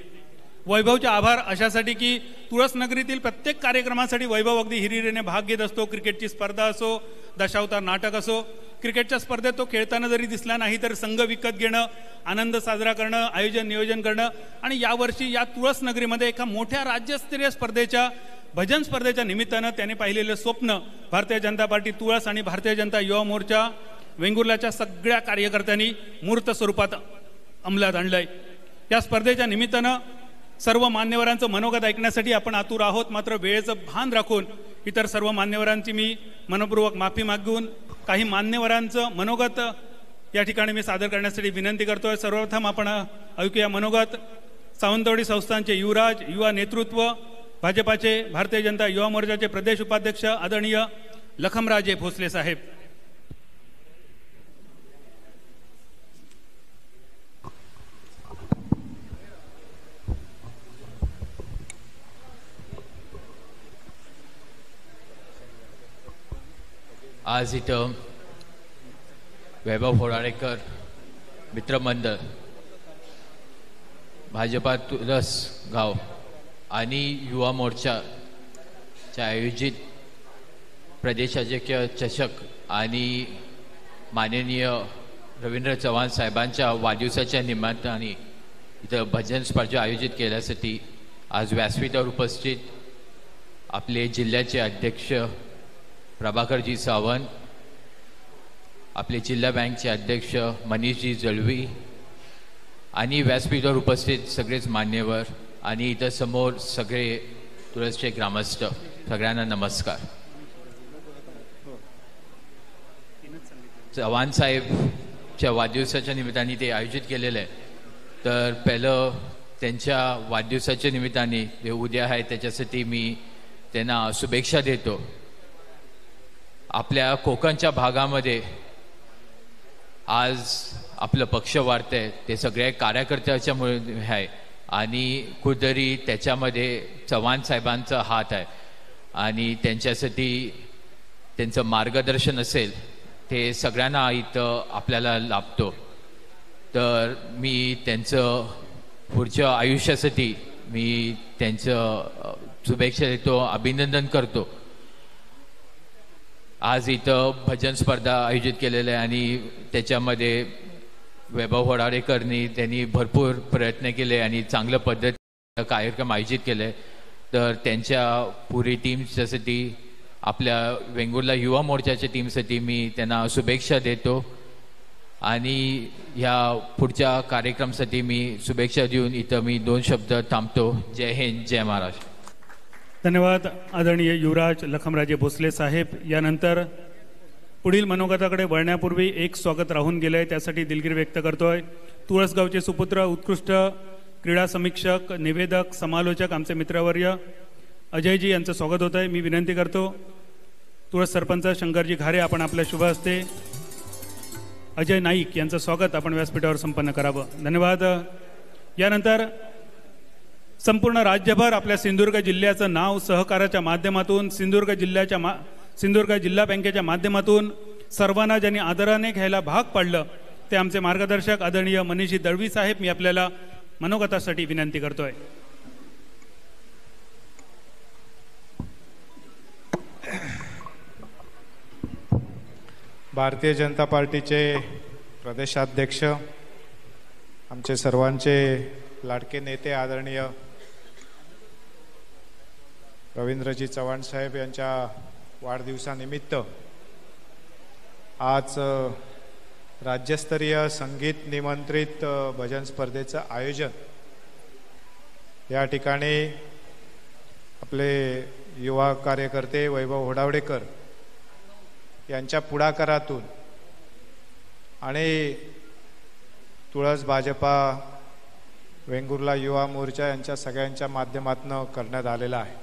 वैभवचे आभार अशासाठी की तुळस नगरीतील प्रत्येक कार्यक्रमासाठी वैभव अगदी हिरिरीने भाग घेत असतो. क्रिकेटची स्पर्धा असो, दशावतार नाटक असो, क्रिकेटच्या स्पर्धेत तो खेळताना जरी दिसला नाही तर संघ विकत घेणं, आनंद साजरा करणं, आयोजन नियोजन करणं. आणि यावर्षी या तुळस नगरीमध्ये एका मोठ्या राज्यस्तरीय स्पर्धेच्या भजन स्पर्धेच्या निमित्तानं त्याने पाहिलेलं स्वप्न भारतीय जनता पार्टी तुळस आणि भारतीय जनता युवा मोर्चा वेंगुर्ल्याच्या सगळ्या कार्यकर्त्यांनी मूर्त स्वरूपात अंमलात आणलंय. या स्पर्धेच्या निमित्तानं सर्व मान्यवरांचं मनोगत ऐकण्यासाठी आपण आतुर आहोत. मात्र वेळेचं भान राखून इतर सर्व मान्यवरांची मी मनपूर्वक माफी मागून काही मान्यवरांचं मनोगत या ठिकाणी मी सादर करण्यासाठी विनंती करतोय. सर्वप्रथम आपण ऐकूया मनोगत सावंतवाडी संस्थानचे युवराज, युवा नेतृत्व भाजपाचे भारतीय जनता युवा मोर्चाचे प्रदेश उपाध्यक्ष आदरणीय लखमराजे भोसले साहेब. आज इथं वैभव होडाळेकर मित्रमंडळ, भाजपा तुळस गाव आणि युवा मोर्चाच्या आयोजित प्रदेशाध्यक्ष चषक आणि माननीय रवींद्र चव्हाण साहेबांच्या वाढदिवसाच्या निमित्ताने इथं भजन स्पर्धा आयोजित केल्यासाठी आज व्यासपीठावर उपस्थित आपले जिल्ह्याचे अध्यक्ष प्रभाकरजी सावंत, आपले जिल्हा बँकचे अध्यक्ष मनीषजी जळवी आणि व्यासपीठावर उपस्थित सगळेच मान्यवर आणि इथं समोर सगळे तुळसचे ग्रामस्थ, सगळ्यांना नमस्कार. चव्हाण साहेबच्या वाढदिवसाच्या निमित्ताने ते आयोजित केलेलं आहे. तर पहिलं त्यांच्या वाढदिवसाच्या निमित्ताने जे उद्या आहे त्याच्यासाठी मी त्यांना शुभेच्छा देतो. आपल्या कोकणच्या भागामध्ये आज आपलं पक्ष वाढतंय ते सगळ्या कार्यकर्त्याच्यामुळे आहे आणि कुठेतरी त्याच्यामध्ये चव्हाण साहेबांचा हात आहे आणि त्यांच्यासाठी त्यांचं मार्गदर्शन असेल ते सगळ्यांना इथं आपल्याला लाभतो. तर मी त्यांचं पुढच्या आयुष्यासाठी मी त्यांचं शुभेच्छा देतो, अभिनंदन करतो. आज इथं भजन स्पर्धा आयोजित केलेलं आहे आणि त्याच्यामध्ये वैभव होडाळेकरनी त्यांनी भरपूर प्रयत्न केले आणि चांगल्या पद्धतीने कार्यक्रम आयोजित केले. तर त्यांच्या पुरी टीमसाठी, आपल्या वेंगुर्ला युवा मोर्चाच्या टीमसाठी मी त्यांना शुभेच्छा देतो आणि ह्या पुढच्या कार्यक्रमासाठी मी शुभेच्छा देऊन इथं मी 2 शब्द थांबतो. जय हिंद, जय महाराष्ट्र. धन्यवाद आदरणीय युवराज लखमराजे भोसले साहेब. यानंतर पुढील मनोगताकडे वळण्यापूर्वी एक स्वागत राहून गेलंय, त्यासाठी दिलगिरी व्यक्त करतोय. तुळसगावचे सुपुत्र, उत्कृष्ट क्रीडा समीक्षक, निवेदक, समालोचक आमचे मित्रवर्य अजयजी यांचं स्वागत होत आहे. मी विनंती करतो तुळस सरपंच शंकरजी घारे आपण आपल्या शुभ हस्ते अजय नाईक यांचं स्वागत आपण व्यासपीठावर संपन्न करावं. धन्यवाद. यानंतर संपूर्ण राज्यभर आपल्या सिंधुदुर्ग जिल्ह्याचं नाव सहकाराच्या माध्यमातून, सिंधुदुर्ग जिल्हा बँकेच्या माध्यमातून सर्वांना ज्यांनी आदराने घ्यायला भाग पाडलं ते आमचे मार्गदर्शक आदरणीय मनीषजी दळवी साहेब. मी आपल्याला मनोगतासाठी विनंती करतोय. भारतीय जनता पार्टीचे प्रदेशाध्यक्ष, आमचे सर्वांचे लाडके नेते आदरणीय रवींद्रजी चव्हाण साहेब यांच्या वाढदिवसानिमित्त आज राज्यस्तरीय संगीत निमंत्रित भजन स्पर्धेचं आयोजन या ठिकाणी आपले युवा कार्यकर्ते वैभव होडावडेकर यांच्या पुढाकारातून आणि तुळस भाजपा वेंगुर्ला युवा मोर्चा यांच्या सगळ्यांच्या माध्यमातून करण्यात आलेला आहे.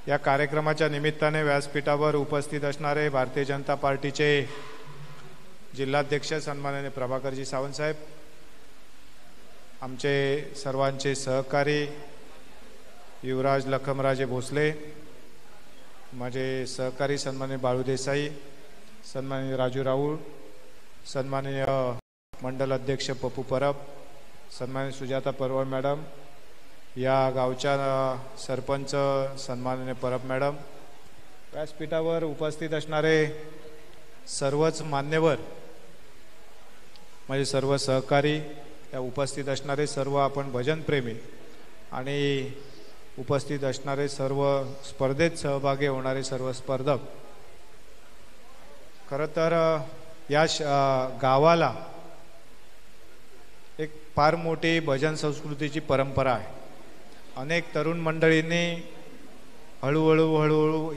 या कार्यक्रमाच्या निमित्ताने व्यासपीठावर उपस्थित असणारे भारतीय जनता पार्टीचे जिल्हाध्यक्ष सन्माननीय प्रभाकरजी सावंत साहेब, आमचे सर्वांचे सहकारी युवराज लखमराजे भोसले, माझे सहकारी सन्माननीय बाळू देसाई, सन्माननीय राजू राऊळ, सन्माननीय मंडल अध्यक्ष पप्पू परब, सन्माननीय सुजाता परवळ मॅडम, या गावच्या सरपंच सन्माननीय परब मॅडम, व्यासपीठावर उपस्थित असणारे सर्वच मान्यवर, माझे सर्व सहकारी, या उपस्थित असणारे सर्व आपण भजनप्रेमी आणि उपस्थित असणारे सर्व स्पर्धेत सहभागी होणारे सर्व स्पर्धक. खरं तर या गावाला एक फार मोठी भजन संस्कृतीची परंपरा आहे. अनेक तरुण मंडळींनी हळूहळू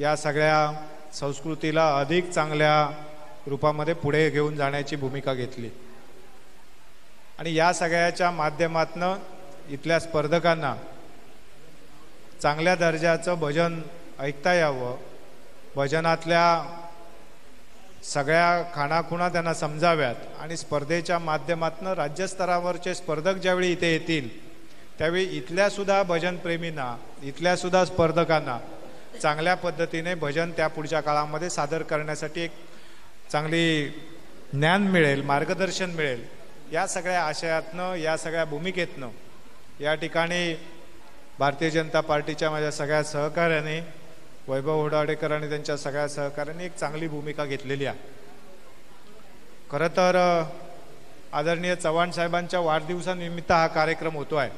या सगळ्या संस्कृतीला अधिक चांगल्या रूपामध्ये पुढे घेऊन जाण्याची भूमिका घेतली आणि या सगळ्याच्या माध्यमातून इथल्या स्पर्धकांना चांगल्या दर्जाचं भजन ऐकता यावं, भजनातल्या सगळ्या खाणाखुणा त्यांना समजाव्यात आणि स्पर्धेच्या माध्यमातून राज्यस्तरावरचे स्पर्धक ज्यावेळी इथे येतील त्यावेळी इथल्यासुद्धा भजनप्रेमींना, इथल्यासुद्धा स्पर्धकांना चांगल्या पद्धतीने भजन त्या पुढच्या काळामध्ये सादर करण्यासाठी एक चांगली ज्ञान मिळेल, मार्गदर्शन मिळेल, या सगळ्या आशयातनं, या सगळ्या भूमिकेतनं या ठिकाणी भारतीय जनता पार्टीच्या माझ्या सगळ्या सहकार्याने, वैभव होडाडेकर आणि त्यांच्या सगळ्या सहकार्यांनी एक चांगली भूमिका घेतलेली आहे. खरं तर आदरणीय चव्हाण साहेबांच्या वाढदिवसानिमित्त हा कार्यक्रम होतो आहे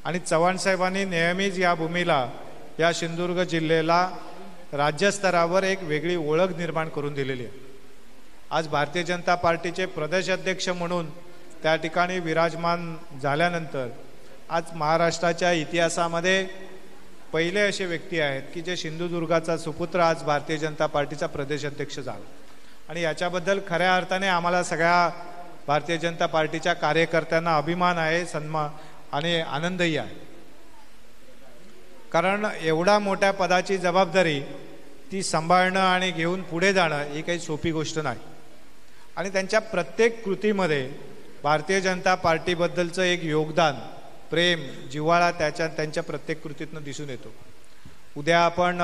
आणि चव्हाण साहेबांनी नेहमीच या भूमीला, या सिंधुदुर्ग जिल्ह्याला राज्यस्तरावर एक वेगळी ओळख निर्माण करून दिलेली आहे. आज भारतीय जनता पार्टीचे प्रदेश अध्यक्ष म्हणून त्या ठिकाणी विराजमान झाल्यानंतर आज महाराष्ट्राच्या इतिहासामध्ये पहिले असे व्यक्ती आहेत की जे सिंधुदुर्गाचा सुपुत्र आज भारतीय जनता पार्टीचा प्रदेश अध्यक्ष झाला आणि याच्याबद्दल खऱ्या अर्थाने आम्हाला सगळ्या भारतीय जनता पार्टीच्या कार्यकर्त्यांना अभिमान आहे, सन्मान आणि आनंदही आहे. कारण एवढा मोठ्या पदाची जबाबदारी ती सांभाळणं आणि घेऊन पुढे जाणं ही काही सोपी गोष्ट नाही आणि त्यांच्या प्रत्येक कृतीमध्ये भारतीय जनता पार्टीबद्दलचं एक योगदान, प्रेम, जिव्हाळा त्यांच्या प्रत्येक कृतीतनं दिसून येतो. उद्या आपण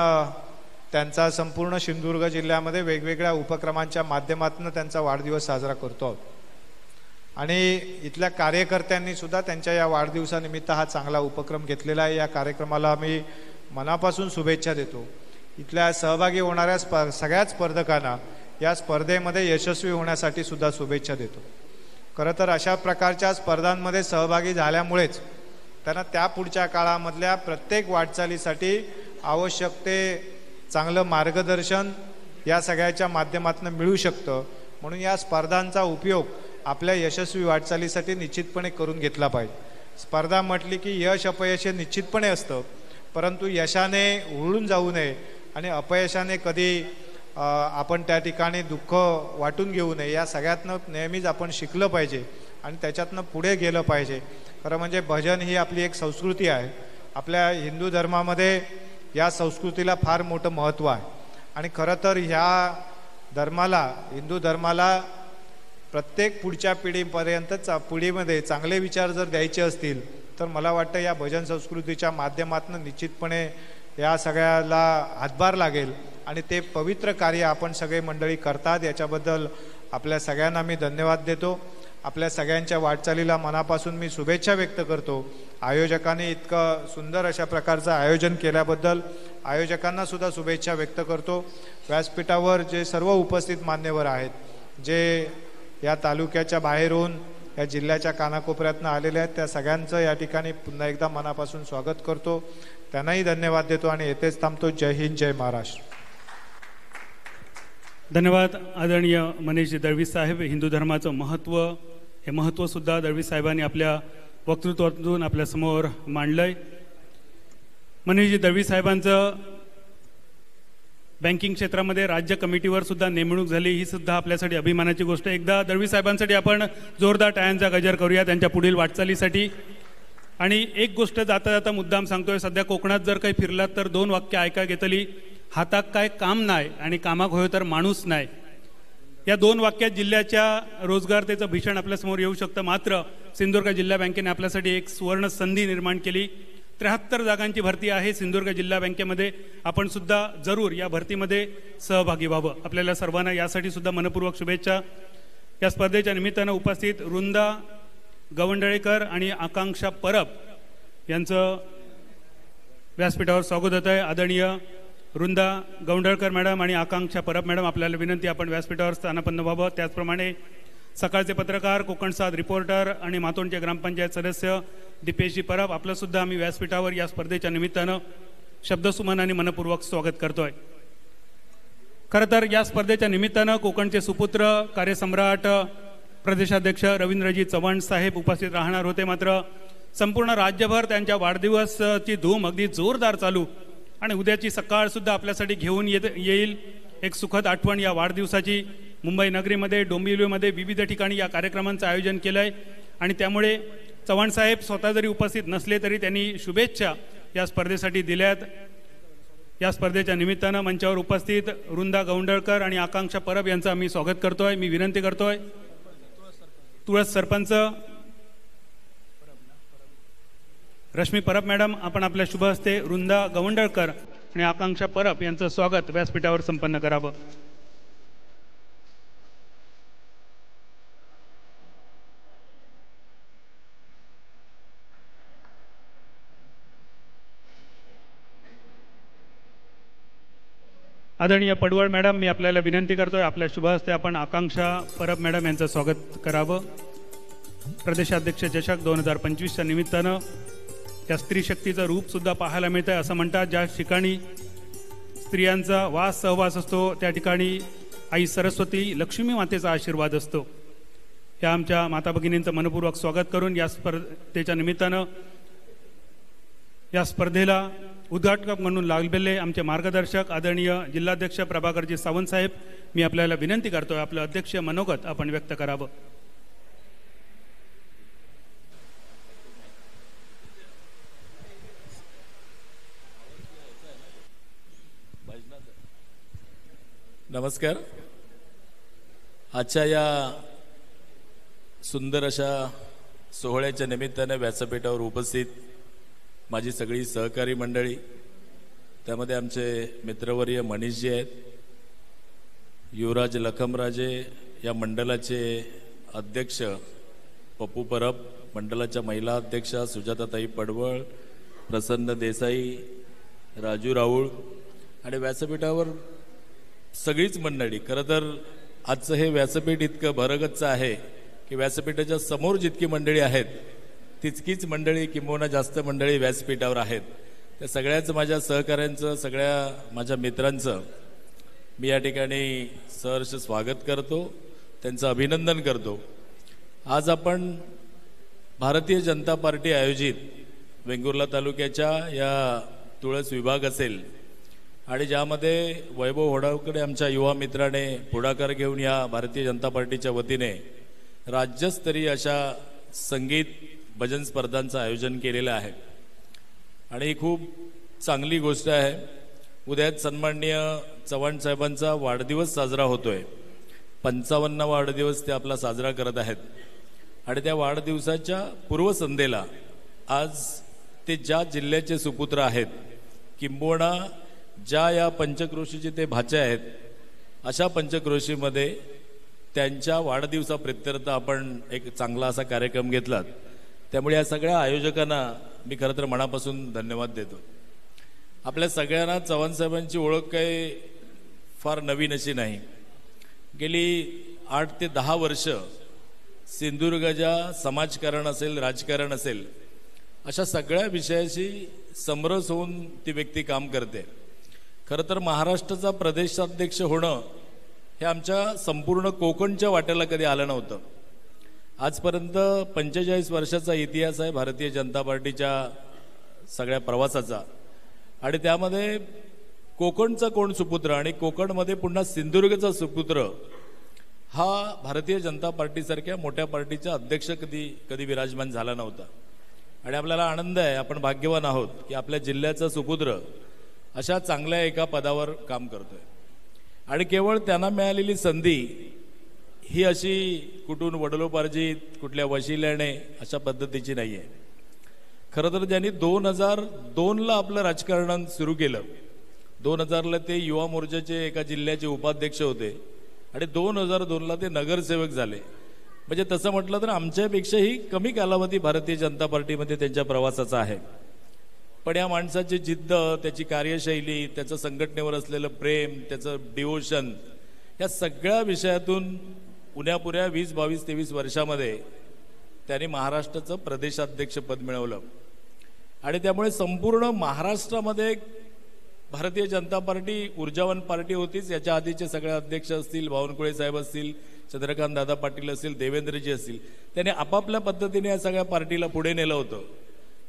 त्यांचा संपूर्ण सिंधुदुर्ग जिल्ह्यामध्ये वेगवेगळ्या उपक्रमांच्या माध्यमातून त्यांचा वाढदिवस साजरा करतो आहोत आणि इथल्या कार्यकर्त्यांनी सुद्धा त्यांच्या या वाढदिवसानिमित्त हा चांगला उपक्रम घेतलेला आहे. या कार्यक्रमाला मी मनापासून शुभेच्छा देतो. इथल्या सहभागी होणाऱ्या सगळ्याच स्पर्धकांना या स्पर्धेमध्ये यशस्वी होण्यासाठी सुद्धा शुभेच्छा देतो. खरं तर अशा प्रकारच्या स्पर्धांमध्ये सहभागी झाल्यामुळेच त्यांना त्या पुढच्या काळामधल्या प्रत्येक वाटचालीसाठी आवश्यक ते चांगलं मार्गदर्शन या सगळ्याच्या माध्यमातून मिळू शकतं. म्हणून या स्पर्धांचा उपयोग आपल्या यशस्वी वाटचालीसाठी निश्चितपणे करून घेतला पाहिजे. स्पर्धा म्हटली की यश अपयश हे निश्चितपणे असतं, परंतु यशाने उडून जाऊ नये आणि अपयशाने कधी आपण त्या ठिकाणी दुःख वाटून घेऊ नये. या सगळ्यातनं नेहमीच आपण शिकलं पाहिजे आणि त्याच्यातनं पुढे गेलं पाहिजे. खरं म्हणजे भजन ही आपली एक संस्कृती आहे. आपल्या हिंदू धर्मामध्ये या संस्कृतीला फार मोठं महत्त्व आहे आणि खरं तर ह्या धर्माला, हिंदू धर्माला प्रत्येक पुढच्या पिढीमध्ये चांगले विचार जर द्यायचे असतील तर मला वाटतं या भजन संस्कृतीच्या माध्यमातून निश्चितपणे या सगळ्याला हातभार लागेल आणि ते पवित्र कार्य आपण सगळे मंडळी करतात. याच्याबद्दल आपल्या सगळ्यांना मी धन्यवाद देतो. आपल्या सगळ्यांच्या वाटचालीला मनापासून मी शुभेच्छा व्यक्त करतो. आयोजकांनी इतकं सुंदर अशा प्रकारचं आयोजन केल्याबद्दल आयोजकांना सुद्धा शुभेच्छा व्यक्त करतो. व्यासपीठावर जे सर्व उपस्थित मान्यवर आहेत, जे या तालुक्याच्या बाहेरून, या जिल्ह्याच्या कानाकोपऱ्यातनं आलेले आहेत, त्या सगळ्यांचं या ठिकाणी पुन्हा एकदा मनापासून स्वागत करतो. त्यांनाही धन्यवाद देतो आणि येथेच थांबतो. जय हिंद, जय महाराष्ट्र. धन्यवाद आदरणीय मनीष दळवी साहेब. हिंदू धर्माचं महत्त्व, हे महत्त्वसुद्धा दळवी साहेबांनी आपल्या वक्तृत्वातून आपल्यासमोर मांडलं आहे. मनीष दळवी साहेबांचं बँकिंग क्षेत्रामध्ये राज्य कमिटीवर सुद्धा नेमणूक झाली, ही सुद्धा आपल्यासाठी अभिमानाची गोष्ट. एकदा दळवी साहेबांसाठी आपण जोरदार टाळ्यांचा गजर करूया त्यांच्या पुढील वाटचालीसाठी. आणि एक गोष्ट जाता जाता मुद्दाम सांगतोय, सध्या कोकणात जर काही फिरलात तर 2 वाक्य ऐका घेतली. हाताक काय काम नाही आणि कामाक होय तर माणूस नाही. या 2 वाक्यात जिल्ह्याच्या रोजगारतेचं भीषण आपल्यासमोर येऊ शकतं. मात्र सिंधुदुर्ग जिल्हा बँकेने आपल्यासाठी एक सुवर्ण संधी निर्माण केली. 73 जागांची भरती आहे सिंधुदुर्ग जिल्हा बँकेमध्ये. आपण सुद्धा जरूर या भरतीमध्ये सहभागी व्हावं. आपल्याला सर्वांना यासाठी सुद्धा मनपूर्वक शुभेच्छा. या स्पर्धेच्या निमित्तानं उपस्थित वृंदा गवंडळेकर आणि आकांक्षा परब यांचं व्यासपीठावर स्वागत होत आहे. आदरणीय वृंदा गवंडळकर मॅडम आणि आकांक्षा परब मॅडम, आपल्याला विनंती, आपण व्यासपीठावर स्थानापन्न व्हावं. त्याचप्रमाणे सकाळचे पत्रकार, कोकणसाद रिपोर्टर आणि मातोंडचे ग्रामपंचायत सदस्य दीपेशजी परब, आपलं सुद्धा आम्ही व्यासपीठावर या स्पर्धेच्या निमित्तानं शब्दसुमन आणि मनपूर्वक स्वागत करतोय. खरं तर या स्पर्धेच्या निमित्तानं कोकणचे सुपुत्र, कार्यसम्राट, प्रदेशाध्यक्ष रवींद्रजी चव्हाण साहेब उपस्थित राहणार होते. मात्र संपूर्ण राज्यभर त्यांच्या वाढदिवसाची धूम अगदी जोरदार चालू आणि उद्याची सकाळ सुद्धा आपल्यासाठी घेऊन येईल एक सुखद आठवण या वाढदिवसाची. मुंबई नगरीमध्ये, डोंबिवलीमध्ये विविध ठिकाणी या कार्यक्रमांचं आयोजन केलं आहे आणि त्यामुळे चव्हाण साहेब स्वतः जरी उपस्थित नसले तरी त्यांनी शुभेच्छा या स्पर्धेसाठी दिल्यात. या स्पर्धेच्या निमित्तानं मंचावर उपस्थित वृंदा गौंडळकर आणि आकांक्षा परब यांचं आम्ही स्वागत करतोय. मी विनंती करतोय तुळस सरपंच रश्मी परब मॅडम, आपण आपल्या शुभ हस्ते वृंदा गौंडळकर आणि आकांक्षा परब यांचं स्वागत व्यासपीठावर संपन्न करावं. आदरणीय पडवळ मॅडम, मी आपल्याला विनंती करतोय आपल्या शुभ हस्ते आपण आकांक्षा परब मॅडम यांचं स्वागत करावं. प्रदेशाध्यक्ष चषक 2025च्या निमित्तानं त्या स्त्री शक्तीचं रूपसुद्धा पाहायला मिळतं आहे. असं म्हणतात ज्या ठिकाणी स्त्रियांचा वास सहवास असतो त्या ठिकाणी आई सरस्वती लक्ष्मी मातेचा आशीर्वाद असतो. या आमच्या माता भगिनींचं मनपूर्वक स्वागत करून या स्पर्धेच्या निमित्तानं या स्पर्धेला उद्घाटक म्हणून लागलेले आमचे मार्गदर्शक आदरणीय जिल्हाध्यक्ष प्रभाकरजी सावंत साहेब, मी आपल्याला विनंती करतोय आपलं अध्यक्षीय मनोगत आपण व्यक्त करावं. नमस्कार. आजच्या या सुंदर अशा सोहळ्याच्या निमित्ताने व्यासपीठावर उपस्थित माझी सगळी सहकारी मंडळी, त्यामध्ये आमचे मित्रवर्य मनीषजी आहेत, युवराज लखमराजे या मंडळाचे अध्यक्ष पप्पू परब, मंडळाच्या महिला अध्यक्षा सुजाताताई पडवळ, प्रसन्न देसाई, राजू राऊळ आणि व्यासपीठावर सगळीच मंडळी. खरं तर आजचं हे व्यासपीठ इतकं भरगच्च आहे की व्यासपीठाच्या समोर जितकी मंडळी आहेत तितकीच मंडळी किंबहुना जास्त मंडळी व्यासपीठावर आहेत. त्या सगळ्याच माझ्या सहकाऱ्यांचं, सगळ्या माझ्या मित्रांचं मी या ठिकाणी सहर्ष स्वागत करतो, त्यांचं अभिनंदन करतो. आज आपण भारतीय जनता पार्टी आयोजित वेंगुर्ला तालुक्याच्या या तुळस विभाग असेल आणि ज्यामध्ये वैभव होडावकडे आमच्या युवा मित्राने पुढाकार घेऊन या भारतीय जनता पार्टीच्या वतीने राज्यस्तरीय अशा संगीत भजन स्पर्धांचं आयोजन केलेलं आहे आणि ही खूप चांगली गोष्ट आहे. उद्याच सन्माननीय चव्हाण साहेबांचा वाढदिवस साजरा होतोय. 55वा वाढदिवस ते आपला साजरा करत आहेत आणि त्या वाढदिवसाच्या पूर्वसंध्येला आज ते ज्या जिल्ह्याचे सुपुत्र आहेत किंबहुना ज्या या पंचक्रोशीचे ते भाचे आहेत अशा पंचक्रोशीमध्ये त्यांच्या वाढदिवसाप्रित्यर्थ आपण एक चांगला असा कार्यक्रम घेतलात. त्यामुळे या सगळ्या आयोजकांना मी खरं तर मनापासून धन्यवाद देतो. आपल्या सगळ्यांना चव्हाण साहेबांची ओळख काही फार नवीन अशी नाही. गेली 8 ते 10 वर्ष सिंधुदुर्गच्या समाजकारण असेल, राजकारण असेल, अशा सगळ्या विषयाशी समरस होऊन ती व्यक्ती काम करते. खरं तर महाराष्ट्राचा प्रदेशाध्यक्ष होणं हे आमच्या संपूर्ण कोकणच्या वाट्याला कधी आलं नव्हतं. आजपर्यंत 45 वर्षाचा इतिहास आहे भारतीय जनता पार्टीच्या सगळ्या प्रवासाचा आणि त्यामध्ये कोकणचा कोण सुपुत्र आणि कोकणमध्ये पुन्हा सिंधुदुर्गचा सुपुत्र हा भारतीय जनता पार्टीसारख्या मोठ्या पार्टीचा अध्यक्ष कधी विराजमान झाला नव्हता. आणि आपल्याला आनंद आहे, आपण भाग्यवान आहोत की आपल्या जिल्ह्याचा सुपुत्र अशा चांगल्या एका पदावर काम करतोय. आणि केवळ त्यांना मिळालेली संधी ही अशी कुठून वडलोपार्जित कुठल्या वशिल्याने अशा पद्धतीची नाही आहे. खरं तर त्यांनी 2002ला आपलं राजकारण सुरू केलं. 2000ला ते युवा मोर्चाचे एका जिल्ह्याचे उपाध्यक्ष होते आणि 2002ला ते नगरसेवक झाले. म्हणजे तसं म्हटलं तर आमच्यापेक्षाही कमी कालावधी भारतीय जनता पार्टीमध्ये त्यांच्या प्रवासाचा आहे. पण या माणसाची जिद्द, त्याची कार्यशैली, त्याचं संघटनेवर असलेलं प्रेम, त्याचं डिवोशन, या सगळ्या विषयातून उन्यापुऱ्या 20, 22, 23 वर्षामध्ये त्यांनी महाराष्ट्राचं प्रदेशाध्यक्षपद मिळवलं. आणि त्यामुळे संपूर्ण महाराष्ट्रामध्ये भारतीय जनता पार्टी ऊर्जावान पार्टी होतीच. याच्या आधीचे सगळे अध्यक्ष असतील, बावनकुळे साहेब असतील, चंद्रकांत दादा पाटील असतील, देवेंद्रजी असतील, त्यांनी आपापल्या पद्धतीने या सगळ्या पार्टीला पुढे नेलं होतं.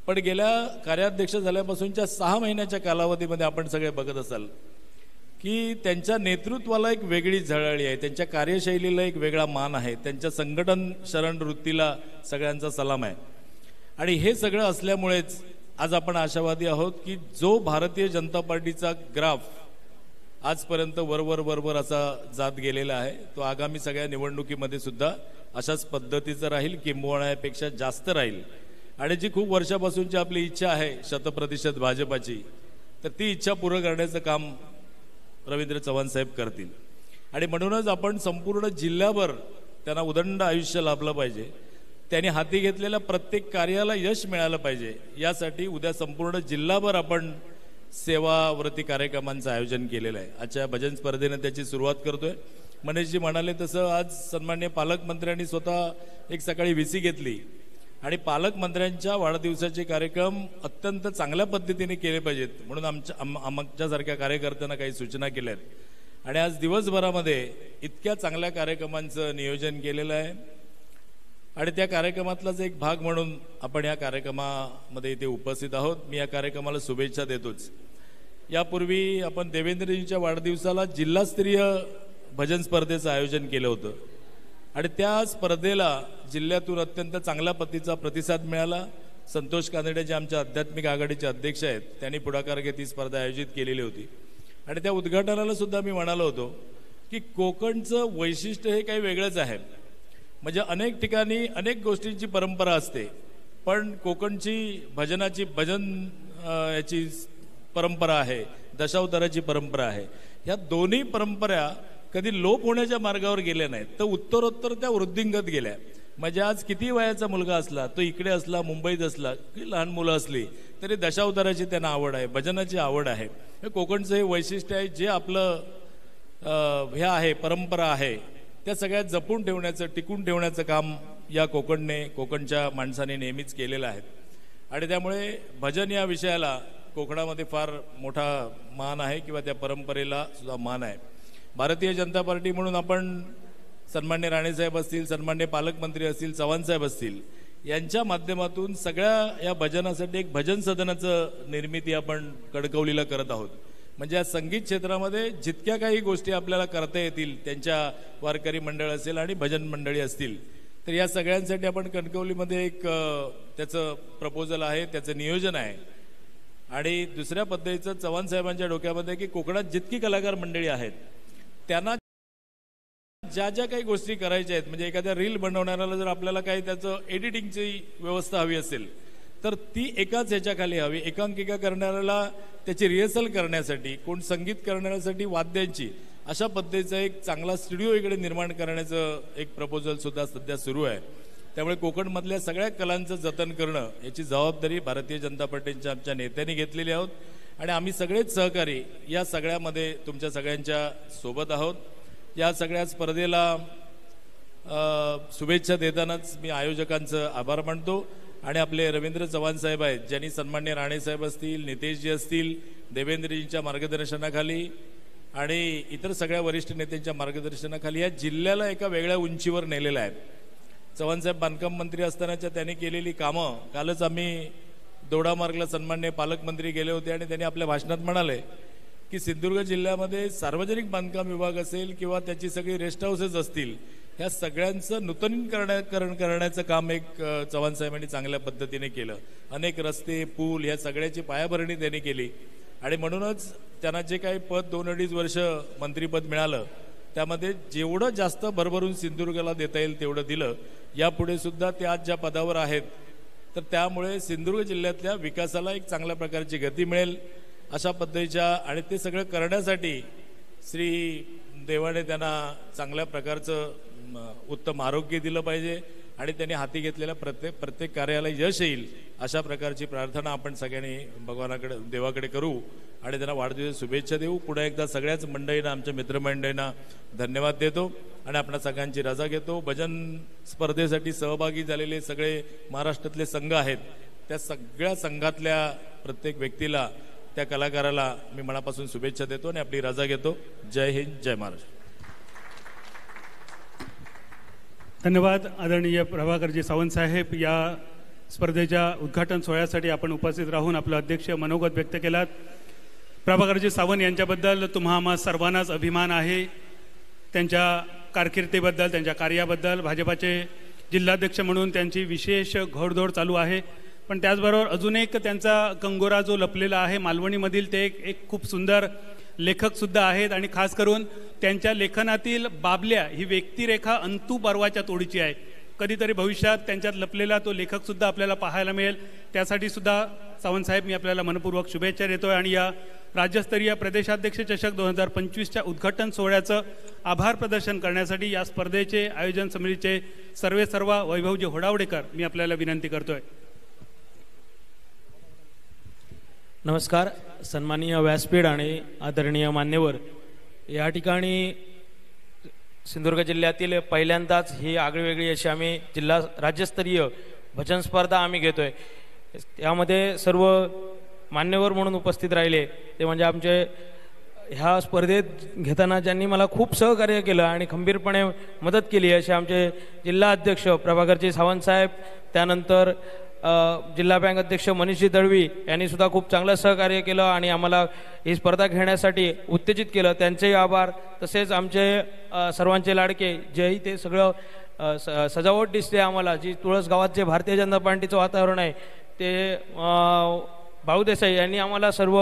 पण गेल्या कार्याध्यक्ष झाल्यापासूनच्या 6 महिन्याच्या कालावधीमध्ये आपण सगळे बघत असाल की त्यांच्या नेतृत्वाला एक वेगळी झळाळी आहे, त्यांच्या कार्यशैलीला एक वेगळा मान आहे, त्यांच्या संघटन शरण वृत्तीला सगळ्यांचा सलाम आहे. आणि हे सगळं असल्यामुळेच आज आपण आशावादी आहोत की जो भारतीय जनता पार्टीचा ग्राफ आजपर्यंत वरवर असा जात गेलेला आहे तो आगामी सगळ्या निवडणुकीमध्ये सुद्धा अशाच पद्धतीचा राहील, किंबहुना यापेक्षा जास्त राहील. आणि जी खूप वर्षापासूनची आपली इच्छा आहे 100% भाजपाची, तर ती इच्छा पूर्ण करण्याचं काम रवींद्र चव्हाण साहेब करतील. आणि म्हणूनच आपण संपूर्ण जिल्ह्याभर त्यांना उदंड आयुष्य लाभलं पाहिजे, त्यांनी हाती घेतलेल्या प्रत्येक कार्याला यश मिळालं पाहिजे, यासाठी उद्या संपूर्ण जिल्हाभर आपण सेवाव्रती कार्यक्रमांचं आयोजन केलेलं आहे. आजच्या भजन स्पर्धेने त्याची सुरुवात करतोय. मनीषजी म्हणाले तसं आज सन्माननीय पालकमंत्र्यांनी स्वतः एक सकाळी व्हीसी घेतली आणि पालकमंत्र्यांच्या वाढदिवसाचे कार्यक्रम अत्यंत चांगल्या पद्धतीने केले पाहिजेत म्हणून आमच्यासारख्या कार्यकर्त्यांना काही सूचना केल्या आहेत. आणि आज दिवसभरामध्ये इतक्या चांगल्या कार्यक्रमांचं नियोजन केलेलं आहे. आणि त्या कार्यक्रमातलाच एक भाग म्हणून आपण या कार्यक्रमामध्ये इथे उपस्थित आहोत. मी या कार्यक्रमाला शुभेच्छा देतोच. यापूर्वी आपण देवेंद्रजींच्या वाढदिवसाला जिल्हास्तरीय भजन स्पर्धेचं आयोजन केलं होतं आणि त्या स्पर्धेला जिल्ह्यातून अत्यंत चांगल्या पद्धतीचा प्रतिसाद मिळाला. संतोष कानडे जे आमच्या आध्यात्मिक आघाडीचे अध्यक्ष आहेत त्यांनी पुढाकार घेत ही स्पर्धा आयोजित केलेली होती. आणि त्या उद्घाटनाला सुद्धा मी म्हणालो होतो की कोकणचं वैशिष्ट्य हे काही वेगळंच आहे. म्हणजे अनेक ठिकाणी अनेक गोष्टींची परंपरा असते, पण कोकणची भजन याची परंपरा आहे, दशावताराची परंपरा आहे. ह्या दोन्ही परंपरा कधी लोप होण्याच्या मार्गावर गेल्या नाहीत, तर उत्तरोत्तर त्या वृद्धिंगत गेल्या. म्हणजे आज किती वयाचा मुलगा असला, तो इकडे असला, मुंबईत असला, की लहान मुलं असली तरी दशावताराची त्यांना आवड आहे, भजनाची आवड आहे. हे कोकणचं हे वैशिष्ट्य आहे, जे आपलं हे आहे, परंपरा आहे, त्या सगळ्या जपून ठेवण्याचं, टिकून ठेवण्याचं काम या कोकणच्या माणसाने नेहमीच केलेलं आहे. आणि त्यामुळे भजन या विषयाला कोकणामध्ये फार मोठा मान आहे किंवा त्या परंपरेला सुद्धा मान आहे. भारतीय जनता पार्टी म्हणून आपण सन्मान्य राणेसाहेब असतील, सन्मान्य पालकमंत्री असतील, चव्हाणसाहेब असतील, यांच्या माध्यमातून सगळ्या या भजनासाठी एक भजन सदनाचं निर्मिती आपण कणकवलीला करत आहोत. म्हणजे या संगीत क्षेत्रामध्ये जितक्या काही गोष्टी आपल्याला करता येतील, त्यांच्या वारकरी मंडळ असेल आणि भजन मंडळी असतील, तर या सगळ्यांसाठी आपण कणकवलीमध्ये एक त्याचं प्रपोजल आहे, त्याचं नियोजन आहे. आणि दुसऱ्या पद्धतीचं चव्हाण साहेबांच्या डोक्यामध्ये की कोकणात जितकी कलाकार मंडळी आहेत त्यांना ज्या ज्या काही गोष्टी करायच्या आहेत, म्हणजे एखाद्या रील बनवणाऱ्याला जर आपल्याला काही त्याचं एडिटिंगची व्यवस्था हवी असेल तर ती एकाच ह्याच्याखाली हवी. एकांकिका करणाऱ्याला त्याची रिहर्सल करण्यासाठी, कोण संगीत करण्यासाठी वाद्यांची, अशा पद्धतीचा एक चांगला स्टुडिओ इकडे निर्माण करण्याचं एक प्रपोजल सुद्धा सध्या सुरू आहे. त्यामुळे कोकणमधल्या सगळ्या कलांचं जतन करणं याची जबाबदारी भारतीय जनता पार्टीच्या आमच्या नेत्यांनी घेतलेली आहोत. आणि आम्ही सगळेच सहकारी या सगळ्यामध्ये तुमच्या सगळ्यांच्या सोबत आहोत. या सगळ्या स्पर्धेला शुभेच्छा देतानाच मी आयोजकांचं आभार मानतो. आणि आपले रवींद्र चव्हाण साहेब आहेत, ज्यांनी सन्मान्य राणेसाहेब असतील, नितेशजी असतील, देवेंद्रजींच्या मार्गदर्शनाखाली आणि इतर सगळ्या वरिष्ठ नेत्यांच्या मार्गदर्शनाखाली या जिल्ह्याला एका वेगळ्या उंचीवर नेलेलं आहे. चव्हाणसाहेब बांधकाम मंत्री असतानाच्या त्यांनी केलेली कामं, कालच आम्ही दोडामार्गला सन्मान्य पालकमंत्री गेले होते आणि त्यांनी आपल्या भाषणात म्हणाले की सिंधुदुर्ग जिल्ह्यामध्ये सार्वजनिक बांधकाम विभाग असेल किंवा त्याची सगळी रेस्ट हाऊसेस असतील, ह्या सगळ्यांचं नूतनीकरण करण्याचं काम एक चव्हाण साहेबांनी चांगल्या पद्धतीने केलं. अनेक रस्ते, पूल ह्या सगळ्याची पायाभरणी त्यांनी केली. आणि म्हणूनच त्यांना जे काही पद 2-2.5 वर्ष मंत्रीपद मिळालं त्यामध्ये जेवढं जास्त भरभरून सिंधुदुर्गाला देता येईल तेवढं दिलं. यापुढे सुद्धा ते आज ज्या पदावर आहेत तर त्यामुळे सिंधुदुर्ग जिल्ह्यातल्या विकासाला एक चांगल्या प्रकारची गती मिळेल अशा पद्धतीच्या. आणि ते सगळं करण्यासाठी श्री देवाने त्यांना चांगल्या प्रकारचं उत्तम आरोग्य दिलं पाहिजे आणि त्यांनी हाती घेतलेल्या प्रत्येक कार्याला यश येईल अशा प्रकारची प्रार्थना आपण सगळ्यांनी भगवानाकडे, देवाकडे करू आणि त्यांना वाढदिवस शुभेच्छा देऊ. पुन्हा एकदा सगळ्याच मंडळींना, आमच्या मित्रमंडळींना धन्यवाद देतो आणि आपल्या सगळ्यांची रजा घेतो. भजन स्पर्धेसाठी सहभागी झालेले सगळे महाराष्ट्रातले संघ आहेत, त्या सगळ्या संघातल्या प्रत्येक व्यक्तीला, त्या कलाकाराला मी मनापासून शुभेच्छा देतो आणि आपली रजा घेतो. जय हिंद, जय महाराष्ट्र. धन्यवाद आदरणीय प्रभाकरजी सावंत साहेब. या स्पर्धेच्या उद्घाटन सोहळ्यासाठी आपण उपस्थित राहून आपलं अध्यक्ष मनोगत व्यक्त केलात. प्रभाकरजी सावंत यांच्याबद्दल तुम्हा आम्हा सर्वांनाच अभिमान आहे. त्यांच्या कारकिर्दीबद्दल, त्यांच्या कार्याबद्दल, भाजपाचे जिल्हाध्यक्ष म्हणून त्यांची विशेष घोडदौड चालू आहे. पण त्याचबरोबर अजून एक त्यांचा कंगोरा जो लपलेला आहे मालवणीमधील, ते एक खूप सुंदर लेखकसुद्धा आहेत आणि खास करून त्यांच्या लेखनातील बाबल्या ही व्यक्तिरेखा अंतू पर्वाच्या तोडीची आहे. कधीतरी भविष्यात त्यांच्यात लपलेला तो लेखकसुद्धा आपल्याला पाहायला मिळेल. त्यासाठी सुद्धा सावंतसाहेब मी आपल्याला मनपूर्वक शुभेच्छा देतो आहे आणि या राज्यस्तरीय प्रदेशाध्यक्ष चषक 2025च्या उद्घाटन सोहळ्याचं आभार प्रदर्शन करण्यासाठी या स्पर्धेचे आयोजन समितीचे सर्व वैभवजी होडावडेकर मी आपल्याला विनंती करतोय. नमस्कार. सन्माननीय व्यासपीठ आणि आदरणीय मान्यवर, या ठिकाणी सिंधुदुर्ग जिल्ह्यातील पहिल्यांदाच ही आगळीवेगळी अशी आम्ही राज्यस्तरीय भजन स्पर्धा आम्ही घेतोय. त्यामध्ये सर्व मान्यवर म्हणून उपस्थित राहिले ते म्हणजे आमचे ह्या स्पर्धेत घेताना ज्यांनी मला खूप सहकार्य केलं आणि खंबीरपणे मदत केली असे आमचे जिल्हा अध्यक्ष प्रभाकरजी सावंतसाहेब, त्यानंतर जिल्हा बँक अध्यक्ष मनीषजी दळवी यांनी सुद्धा खूप चांगलं सहकार्य केलं आणि आम्हाला ही स्पर्धा घेण्यासाठी उत्तेजित केलं. त्यांचेही आभार. तसेच आमचे सर्वांचे लाडके जे इथे सगळं सजावट दिसते आम्हाला, जी तुळस गावात जे भारतीय जनता पार्टीचं वातावरण आहे ते भाऊ देसाई यांनी आम्हाला सर्व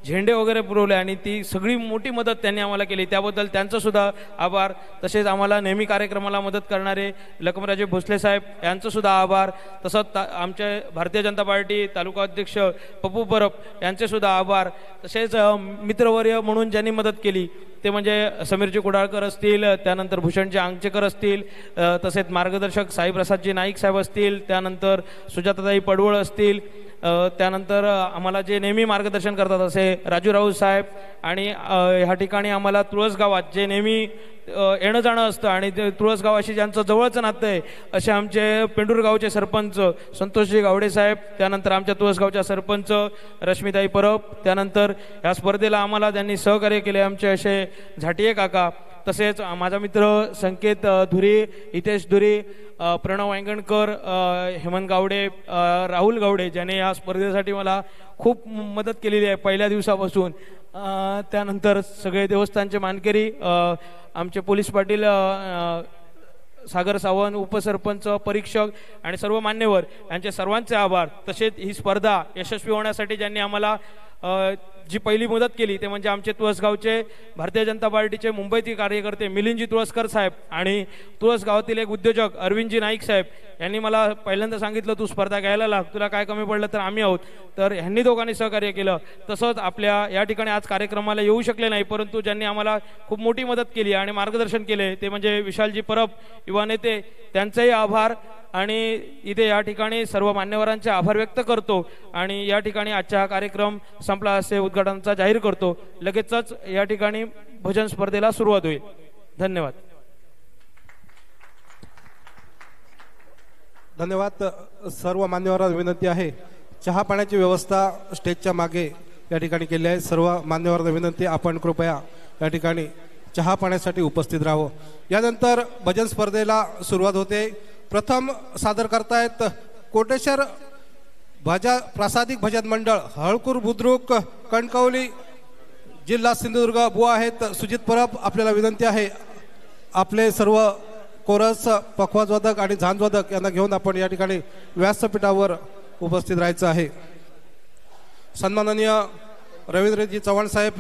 झेंडे वगैरे पुरवले आणि ती सगळी मोठी मदत त्यांनी आम्हाला केली, त्याबद्दल त्यांचं सुद्धा आभार. तसेच आम्हाला नेहमी कार्यक्रमाला मदत करणारे लखमराजे भोसले साहेब यांचं सुद्धा आभार. तसंच आमचे भारतीय जनता पार्टी तालुका अध्यक्ष पप्पू परब यांचे सुद्धा आभार. तसेच मित्रवर्य म्हणून ज्यांनी मदत केली ते म्हणजे समीरजी कुडाळकर असतील, त्यानंतर भूषणजी आंगचेकर असतील, तसेच मार्गदर्शक साईप्रसादजी नाईक साहेब असतील, त्यानंतर सुजाताताई पडवळ असतील, त्यानंतर आम्हाला जे नेहमी मार्गदर्शन करतात असे राजू राऊत साहेब, आणि ह्या ठिकाणी आम्हाला तुळस गावात जे नेहमी येणं जाणं असतं आणि ते तुळस गावाशी ज्यांचं जवळचं नातं आहे असे आमचे पेंडूर गावचे सरपंच संतोषजी गावडे साहेब, त्यानंतर आमच्या तुळस गावच्या सरपंच रश्मीताई परब, त्यानंतर या स्पर्धेला आम्हाला ज्यांनी सहकार्य केले आमचे असे झाटिये काका, तसेच माझा मित्र संकेत धुरी, हितेश धुरी, प्रणव वांगणकर, हेमंत गावडे, राहुल गावडे ज्याने या स्पर्धेसाठी मला खूप मदत केलेली आहे पहिल्या दिवसापासून. त्यानंतर सगळे देवस्थानचे मानकरी, आमचे पोलीस पाटील सागर सावंत, उपसरपंच, परीक्षक आणि सर्व मान्यवर यांचे सर्वांचे आभार. तसेच ही स्पर्धा यशस्वी होण्यासाठी ज्यांनी आम्हाला जी पहिली मदत केली ते म्हणजे आमचे तुळसगावचे भारतीय जनता पार्टीचे मुंबईतील कार्यकर्ते मिलिंदजी तुळसकर साहेब आणि तुळसगावातील एक उद्योजक अरविंदजी नाईक साहेब यांनी मला पहिल्यांदा सांगितलं तू स्पर्धा घ्यायला लाग, तुला काय कमी पडलं तर आम्ही आहोत. तर ह्यांनी दोघांनी सहकार्य केलं. तसंच आपल्या या ठिकाणी आज कार्यक्रमाला येऊ शकले नाही, परंतु ज्यांनी आम्हाला खूप मोठी मदत केली आणि मार्गदर्शन केले ते म्हणजे विशालजी परब युवा नेते, त्यांचेही आभार. आणि इथे या ठिकाणी सर्व मान्यवरांचे आभार व्यक्त करतो आणि या ठिकाणी आजचा हा कार्यक्रम संपला असे उद्घाटनाचा जाहीर करतो. लगेचच या ठिकाणी भजन स्पर्धेला सुरुवात होईल. धन्यवाद. धन्यवाद. सर्व मान्यवरांना विनंती आहे, चहा पाण्याची व्यवस्था स्टेजच्या मागे या ठिकाणी केली आहे. सर्व मान्यवरांना विनंती आपण कृपया या ठिकाणी चहा पाण्यासाठी उपस्थित राहावं. यानंतर भजन स्पर्धेला सुरुवात होते. प्रथम सादर करतायत कोटेश्वर प्रासादिक भजन मंडळ हळकूर बुद्रुक कणकवली जिल्हा सिंधुदुर्ग बुवा आहेत सुजित परब. आपल्याला विनंती आहे आपले सर्व कोरस, पखवाजवादक आणि झांजवादक यांना घेऊन आपण या ठिकाणी व्यासपीठावर उपस्थित राहायचं आहे. सन्माननीय रवींद्रजी चव्हाण साहेब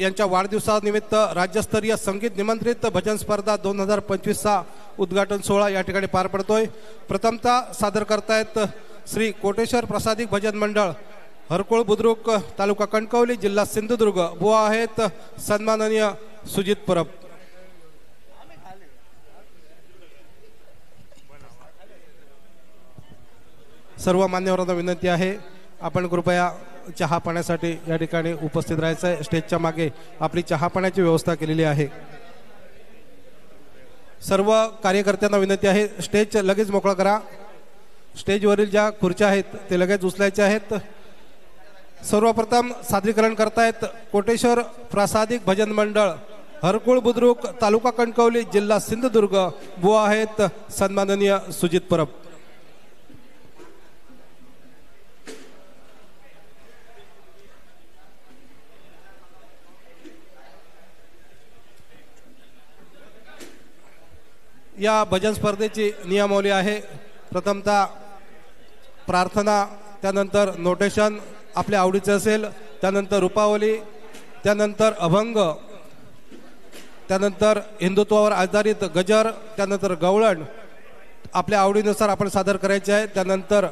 यांच्या वाढदिवसानिमित्त राज्यस्तरीय संगीत निमंत्रित भजन स्पर्धा 2025चा उद्घाटन सोहळा या ठिकाणी पार पडतोय. प्रथमतः सादर करतायत श्री कोटेश्वर प्रसादिक भजन मंडळ हरकुळ बुद्रुक तालुका कणकवली जिल्हा सिंधुदुर्ग बुवा आहेत सन्माननीय सुजित परब. सर्व मान्यवरांना विनंती आहे आपण कृपया चहा पाण्यासाठी या ठिकाणी उपस्थित राहायचं आहे. स्टेजच्या मागे आपली चहा पाण्याची व्यवस्था केलेली आहे. सर्व कार्यकर्त्यांना विनंती आहे स्टेज लगेच मोकळा करा. स्टेजवरील ज्या खुर्च्या आहेत ते लगेच उचलायच्या आहेत. सर्वप्रथम सादरीकरण करतायत कोटेश्वर प्रासादिक भजन मंडळ हरकुळ बुद्रुक तालुका कणकवली जिल्हा सिंधुदुर्ग बुवा आहेत सन्माननीय सुजित परब. या भजन स्पर्धेची नियमावली आहे. प्रथमतः प्रार्थना, त्यानंतर नोटेशन आपल्या आवडीचे असेल, त्यानंतर रूपावली, त्यानंतर अभंग, त्यानंतर हिंदुत्वावर आधारित गजर, त्यानंतर गवळण आपल्या आवडीनुसार आपण सादर करायचे आहे. त्यानंतर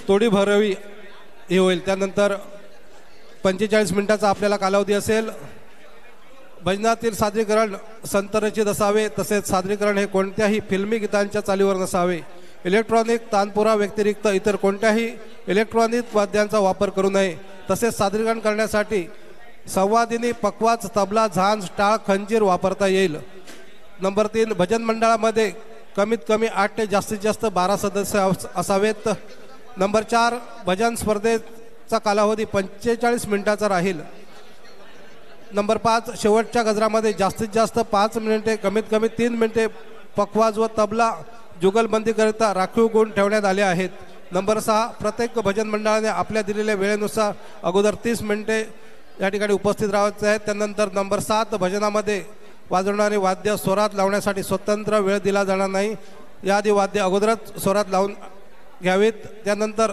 तोडी भरवी हे होईल. त्यानंतर 45 मिनिटाचा आपल्याला कालावधी असेल. भजनातील सादरीकरण संतरचित असावे, तसेच सादरीकरण हे कोणत्याही फिल्मी गीतांच्या चालीवर नसावे. इलेक्ट्रॉनिक तानपुरा व्यतिरिक्त इतर कोणत्याही इलेक्ट्रॉनिक वाद्यांचा वापर करू नये. तसेच सादरीकरण करण्यासाठी संवादिनी, पकवाज, तबला, झांज, टाळ, खंजीर वापरता येईल. नंबर 3, भजन मंडळामध्ये कमीत कमी 8 ते जास्तीत जास्त 12 सदस्य असावेत. नंबर 4, भजन स्पर्धेचा कालावधी 45 मिनिटाचा राहील. नंबर 5, शेवटच्या गजरामध्ये जास्तीत जास्त 5 मिनिटे, कमीत कमी 3 मिनिटे पकवाज व तबला जुगलबंदीकरिता राखीव गुण ठेवण्यात आले आहेत. नंबर 6, प्रत्येक भजन मंडळाने आपल्या दिलेल्या वेळेनुसार अगोदर 30 मिनिटे या ठिकाणी उपस्थित राहायचे आहेत. त्यानंतर नंबर 7, भजनामध्ये वाजवणारे वाद्य स्वरात लावण्यासाठी स्वतंत्र वेळ दिला जाणार नाही. याआधी वाद्य अगोदरच स्वरात लावून घ्यावीत. त्यानंतर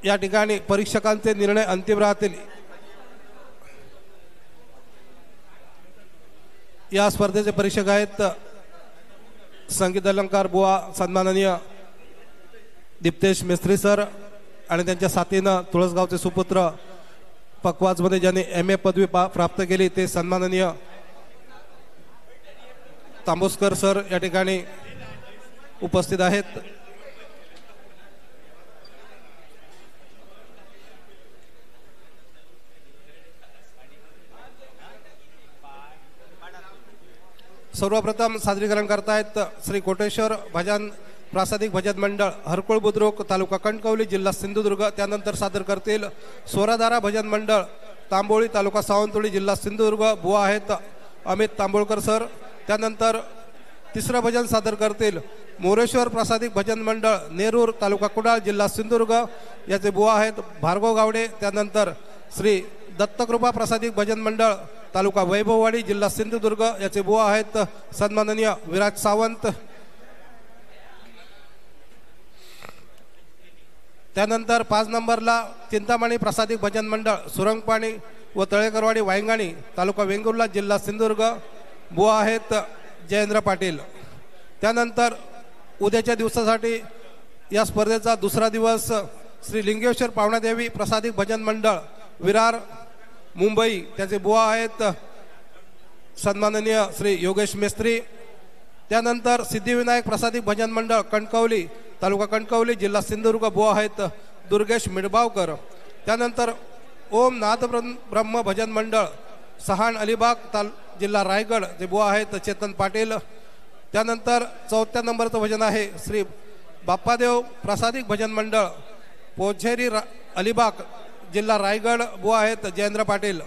या ठिकाणी परीक्षकांचे निर्णय अंतिम राहतील. या स्पर्धेचे परीक्षक आहेत संगीत अलंकार बुवा सन्माननीय दिप्तेश मेस्त्री सर आणि त्यांच्या साथीनं तुळसगावचे सुपुत्र पकवाजमध्ये ज्यांनी MA पदवी प्राप्त केली ते सन्माननीय तांबोस्कर सर या ठिकाणी उपस्थित आहेत. सर्वप्रथम सादरीकरण करतायत श्री कोटेश्वर भजन प्रासादिक भजन मंडळ हरकुळ बुद्रुक तालुका कणकवली जिल्हा सिंधुदुर्ग. त्यानंतर सादर करतील स्वरधारा भजन मंडळ तांबोळी तालुका सावंतवाडी जिल्हा सिंधुदुर्ग. बुवा आहेत अमित तांबोळकर सर. त्यानंतर तिसरं भजन सादर करतील मोरेश्वर प्रासादिक भजन मंडळ नेरूर तालुका कुडाळ जिल्हा सिंधुदुर्ग. याचे बुवा आहेत भार्गव गावडे. त्यानंतर श्री दत्तकृपा प्रासादिक भजन मंडळ तालुका वैभववाडी जिल्हा सिंधुदुर्ग. याचे बुवा आहेत सन्माननीय विराज सावंत. त्यानंतर 5 नंबरला चिंतामणी प्रासादिक भजन मंडळ सुरंगपाणी व तळेकरवाडी वायंगाणी तालुका वेंगुर्ला जिल्हा सिंधुदुर्ग. बुवा आहेत जयेंद्र पाटील. त्यानंतर उद्याच्या दिवसासाठी या स्पर्धेचा दुसरा दिवस श्री लिंगेश्वर पावणादेवी प्रासादिक भजन मंडळ विरार मुंबई. त्याचे बुवा आहेत सन्माननीय श्री योगेश मेस्त्री. त्यानंतर सिद्धिविनायक प्रसादिक भजन मंडळ कणकवली तालुका कणकवली जिल्हा सिंधुदुर्ग. बुवा आहेत दुर्गेश मिडबावकर. त्यानंतर ओम नाथ ब्रह्म भजन मंडळ सहाण अलिबाग जिल्हा रायगड. जे बुवा आहेत चेतन पाटील. त्यानंतर 4थ्या नंबरचं भजन आहे श्री बाप्पादेव प्रसादिक भजन मंडळ पोझेरी अलिबाग जिल्हा रायगड. बुवा आहेत जयेंद्र पाटील.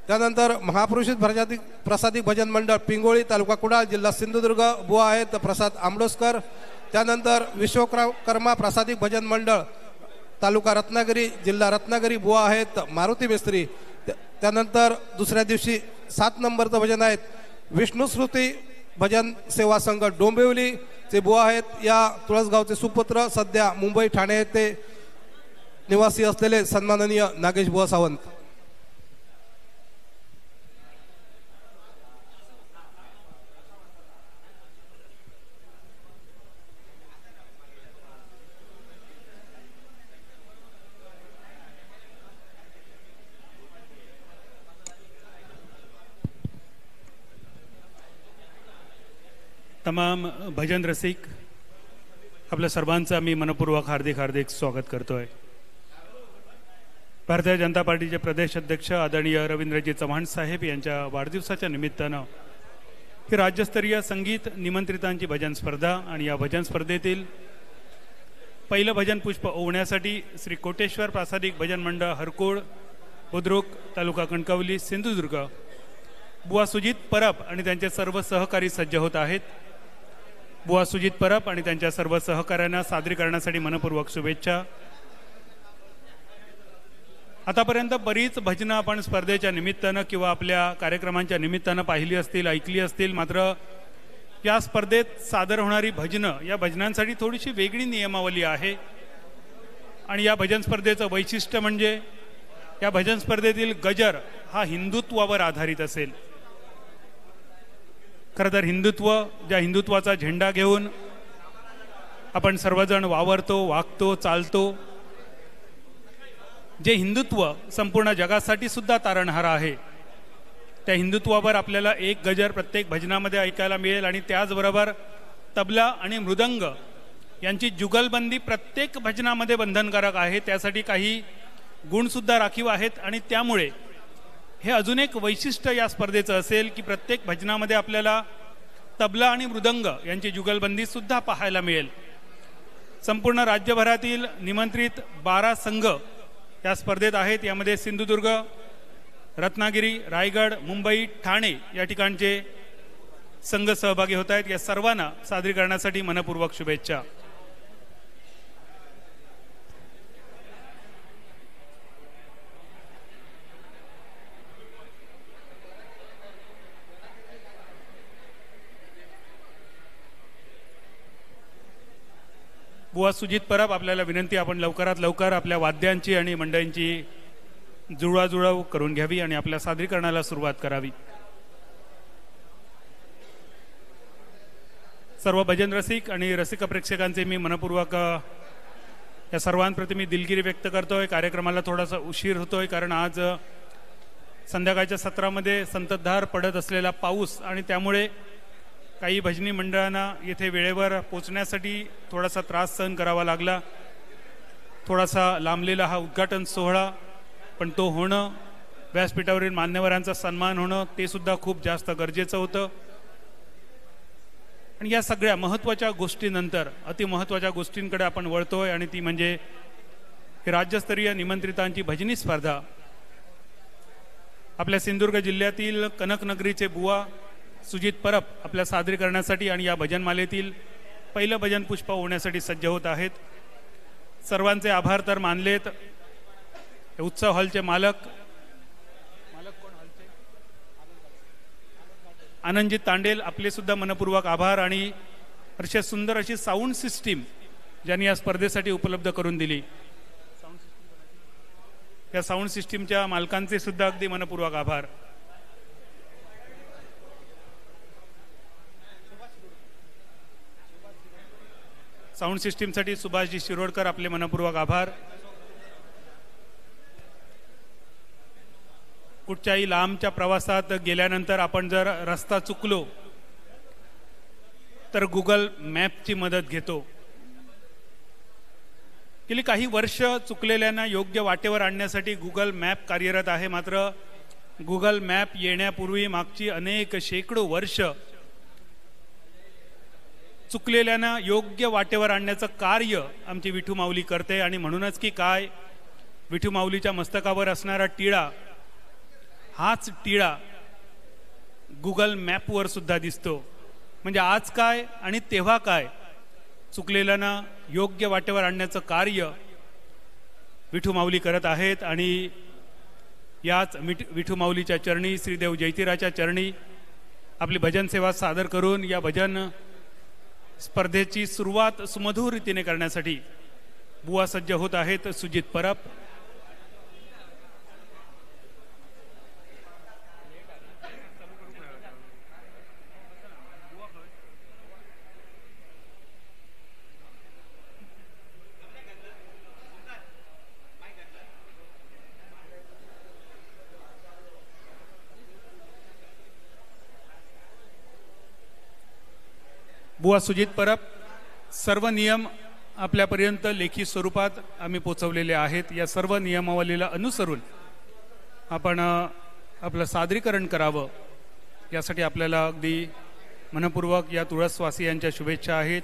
त्यानंतर महापुरुषित प्रसादिक भजन मंडळ पिंगोळी तालुका कुडाळ जिल्हा सिंधुदुर्ग. बुवा आहेत प्रसाद आंबडोस्कर. त्यानंतर विश्वकर्मा प्रसादिक भजन मंडळ तालुका रत्नागिरी जिल्हा रत्नागिरी. बुवा आहेत मारुती मिस्त्री. त्यानंतर दुसऱ्या दिवशी 7 नंबरचं भजन आहेत विष्णुश्रुती भजन सेवा संघ डोंबिवली. चे बुवा आहेत या तुळसगावचे सुपुत्र सध्या मुंबई ठाणे येथे निवासी असलेले सन्माननीय नागेश बुवा सावंत. तमाम भजन रसिक आपल्या सर्वांचा मी मनपूर्वक हार्दिक स्वागत करतोय. भारतीय जनता पार्टीचे प्रदेश अध्यक्ष आदरणीय रवींद्रजी चव्हाण साहेब यांच्या वाढदिवसाच्या निमित्तानं ही राज्यस्तरीय संगीत निमंत्रितांची भजन स्पर्धा आणि या भजन स्पर्धेतील पहिलं भजन पुष्प ओवण्यासाठी श्री कोटेश्वर प्रासादिक भजन मंडळ हरकुळ बुद्रुक तालुका कणकवली सिंधुदुर्ग बुवा सुजित परब आणि त्यांचे सर्व सहकारी सज्ज होत आहेत. बुवा सुजित परब आणि त्यांच्या सर्व सहकाऱ्यांना सादरीकरणासाठी मनपूर्वक शुभेच्छा. आतापर्यंत बरीच भजनं आपण स्पर्धेच्या निमित्तानं किंवा आपल्या कार्यक्रमांच्या निमित्तानं पाहिली असतील, ऐकली असतील. मात्र या स्पर्धेत सादर होणारी भजनं या भजनांसाठी थोडीशी वेगळी नियमावली आहे. आणि या भजन स्पर्धेचं वैशिष्ट्य म्हणजे या भजन स्पर्धेतील गजर हा हिंदुत्वावर आधारित असेल. खरं तर ज्या हिंदुत्वाचा झेंडा घेऊन आपण सर्वजण वावरतो, वागतो, चालतो, जे हिंदुत्व संपूर्ण जगासाठी सुद्धा तारणहार आहे, त्या हिंदुत्वावर आपल्याला एक गजर प्रत्येक भजनामध्ये ऐकायला मिळेल. आणि त्याचबरोबर तबला आणि मृदंग यांची जुगलबंदी प्रत्येक भजनामध्ये बंधनकारक आहे. त्यासाठी काही गुणसुद्धा राखीव आहेत आणि त्यामुळे हे अजून एक वैशिष्ट्य या स्पर्धेचं असेल की प्रत्येक भजनामध्ये आपल्याला तबला आणि मृदंग यांची जुगलबंदीसुद्धा पाहायला मिळेल. संपूर्ण राज्यभरातील निमंत्रित 12 संघ या स्पर्धेत आहेत. यामध्ये सिंधुदुर्ग, रत्नागिरी, रायगड, मुंबई, ठाणे या ठिकाणचे संघ सहभागी होत आहेत. या सर्वांना सादरीकरणासाठी मनपूर्वक शुभेच्छा. बुवा सुजित परब, आपल्याला विनंती, आपण लवकरात लवकर आपल्या वाद्यांची आणि मंडळींची जुळवाजुळव करून घ्यावी आणि आपल्या सादरीकरणाला सुरुवात करावी. सर्व भजन रसिक आणि रसिक प्रेक्षकांचे मी मनपूर्वक या सर्वांप्रती मी दिलगिरी व्यक्त करतोय. कार्यक्रमाला थोडासा उशीर होतोय कारण आज संध्याकाळच्या सत्रामध्ये संततधार पडत असलेला पाऊस आणि त्यामुळे काही भजनी मंडळांना येथे वेळेवर पोचण्यासाठी थोडासा त्रास सहन करावा लागला. थोडासा लांबलेला हा उद्घाटन सोहळा, पण तो होणं, व्यासपीठावरील मान्यवरांचा सन्मान होणं, ते सुद्धा खूप जास्त गरजेचं होतं. आणि या सगळ्या महत्त्वाच्या गोष्टीनंतर अतिमहत्त्वाच्या गोष्टींकडे आपण वळतोय आणि ती म्हणजे राज्यस्तरीय निमंत्रितांची भजनी स्पर्धा. आपल्या सिंधुदुर्ग जिल्ह्यातील कनकनगरीचे बुवा सुजित परब आपल्या सादरीकरणासाठी आणि या भजनमालेतील पहिलं भजन पुष्प होण्यासाठी सज्ज होत आहेत. सर्वांचे आभार तर मानलेत. उत्सव हॉलचे मालक कोण हॉलचे? आनंदजी तांडेल, आपले सुद्धा मनपूर्वक आभार. आणि अतिशय सुंदर अशी साऊंड सिस्टीम ज्यांनी या स्पर्धेसाठी उपलब्ध करून दिली, या साऊंड सिस्टीमच्या मालकांचे सुद्धा अगदी मनपूर्वक आभार. साऊंड सिस्टीमसाठी सुभाषजी शिरोडकर, आपले मनपूर्वक आभार. कुठच्याही लांबच्या प्रवासात गेल्यानंतर आपण जर रस्ता चुकलो तर गुगल मॅपची मदत घेतो. गेली काही वर्ष चुकलेल्यांना योग्य वाटेवर आणण्यासाठी गुगल मॅप कार्यरत आहे. मात्र गुगल मॅप येण्यापूर्वी मागची अनेक शेकडो वर्ष चुकलेल्यांना योग्य वाटेवर आणण्याचं कार्य आमची विठू माऊली करते. आणि म्हणूनच की काय, विठू माऊलीच्या मस्तकावर असणारा टिळा, हाच टिळा गुगल मॅपवर सुद्धा दिसतो. म्हणजे आज काय आणि तेव्हा काय, चुकलेल्यांना योग्य वाटेवर आणण्याचं कार्य विठू माऊली करत आहेत. आणि याच विठू माऊलीच्या चरणी, श्रीदेव जयतीराच्या चरणी आपली भजन सेवा सादर करून या भजन स्पर्धेची सुरुवात सुमधुर रीतीने करण्यासाठी बुवा सज्ज होत आहेत. सुजित परब, बुवा सुजित परब, सर्व नियम आपल्यापर्यंत लेखी स्वरूपात आम्ही पोचवलेले आहेत. या सर्व नियमावलीला अनुसरून आपण आपलं सादरीकरण करावं यासाठी आपल्याला अगदी मनपूर्वक या तुळसवासियांच्या शुभेच्छा आहेत.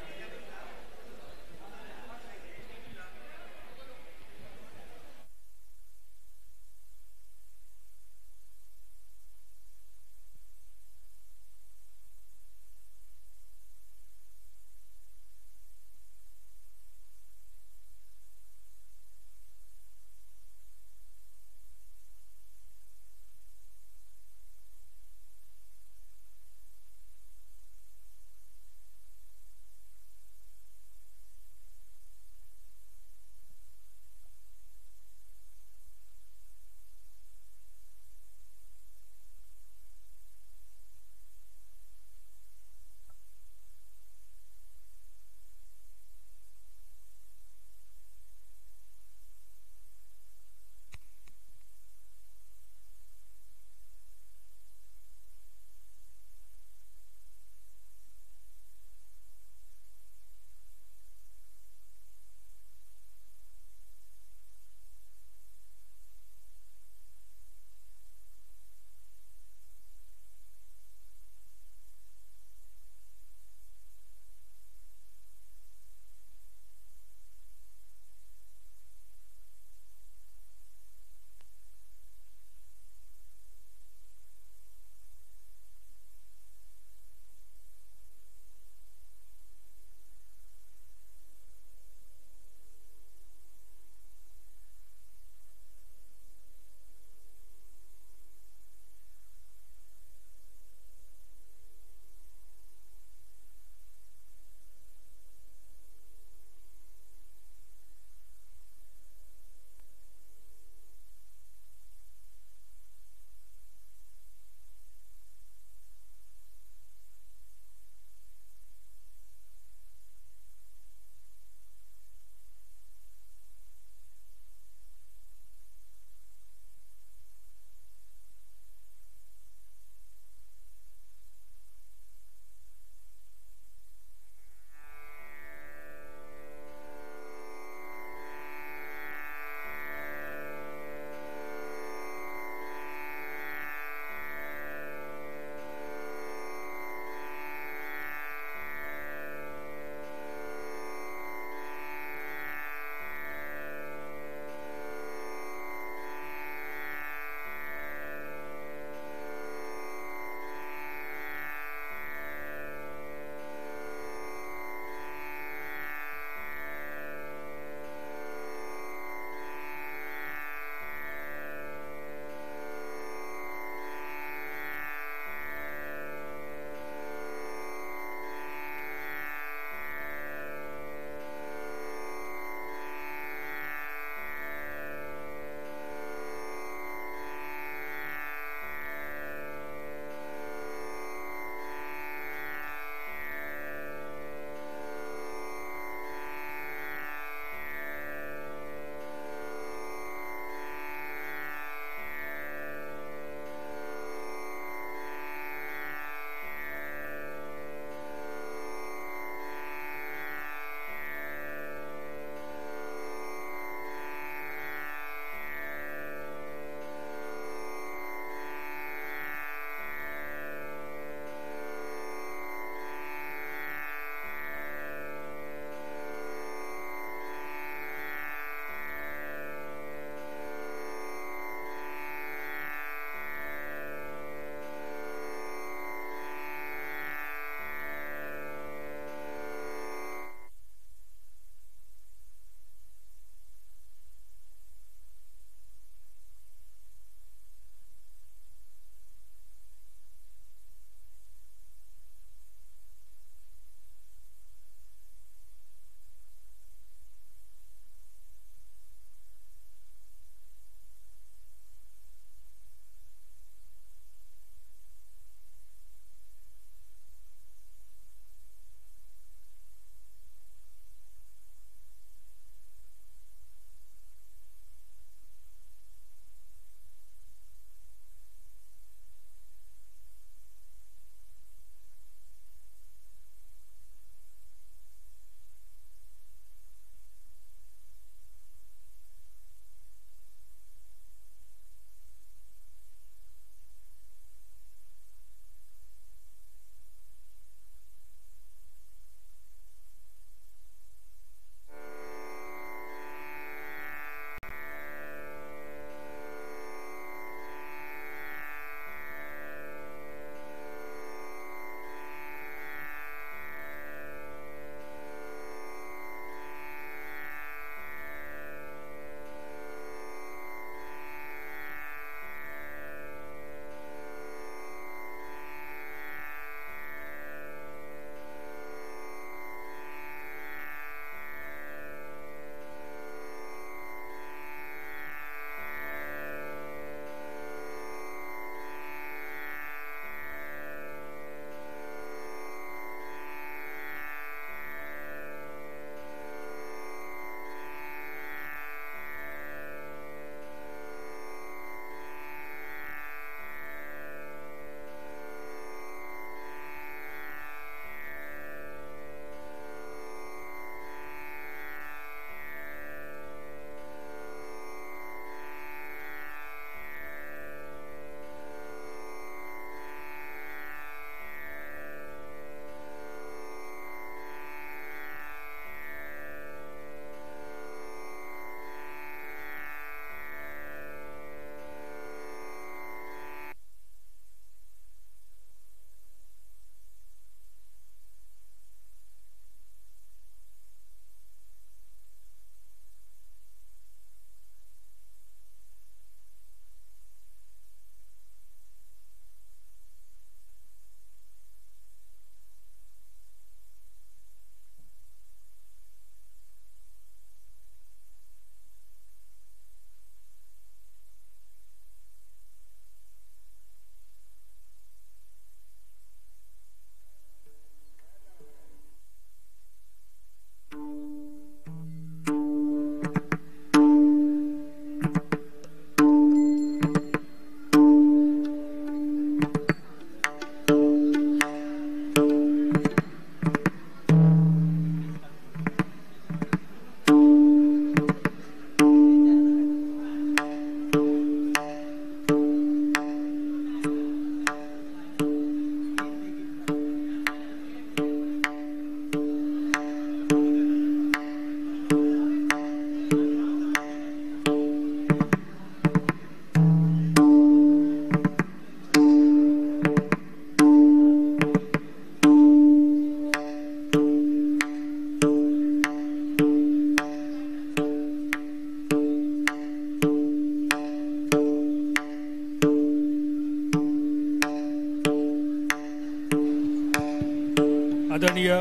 आदरणीय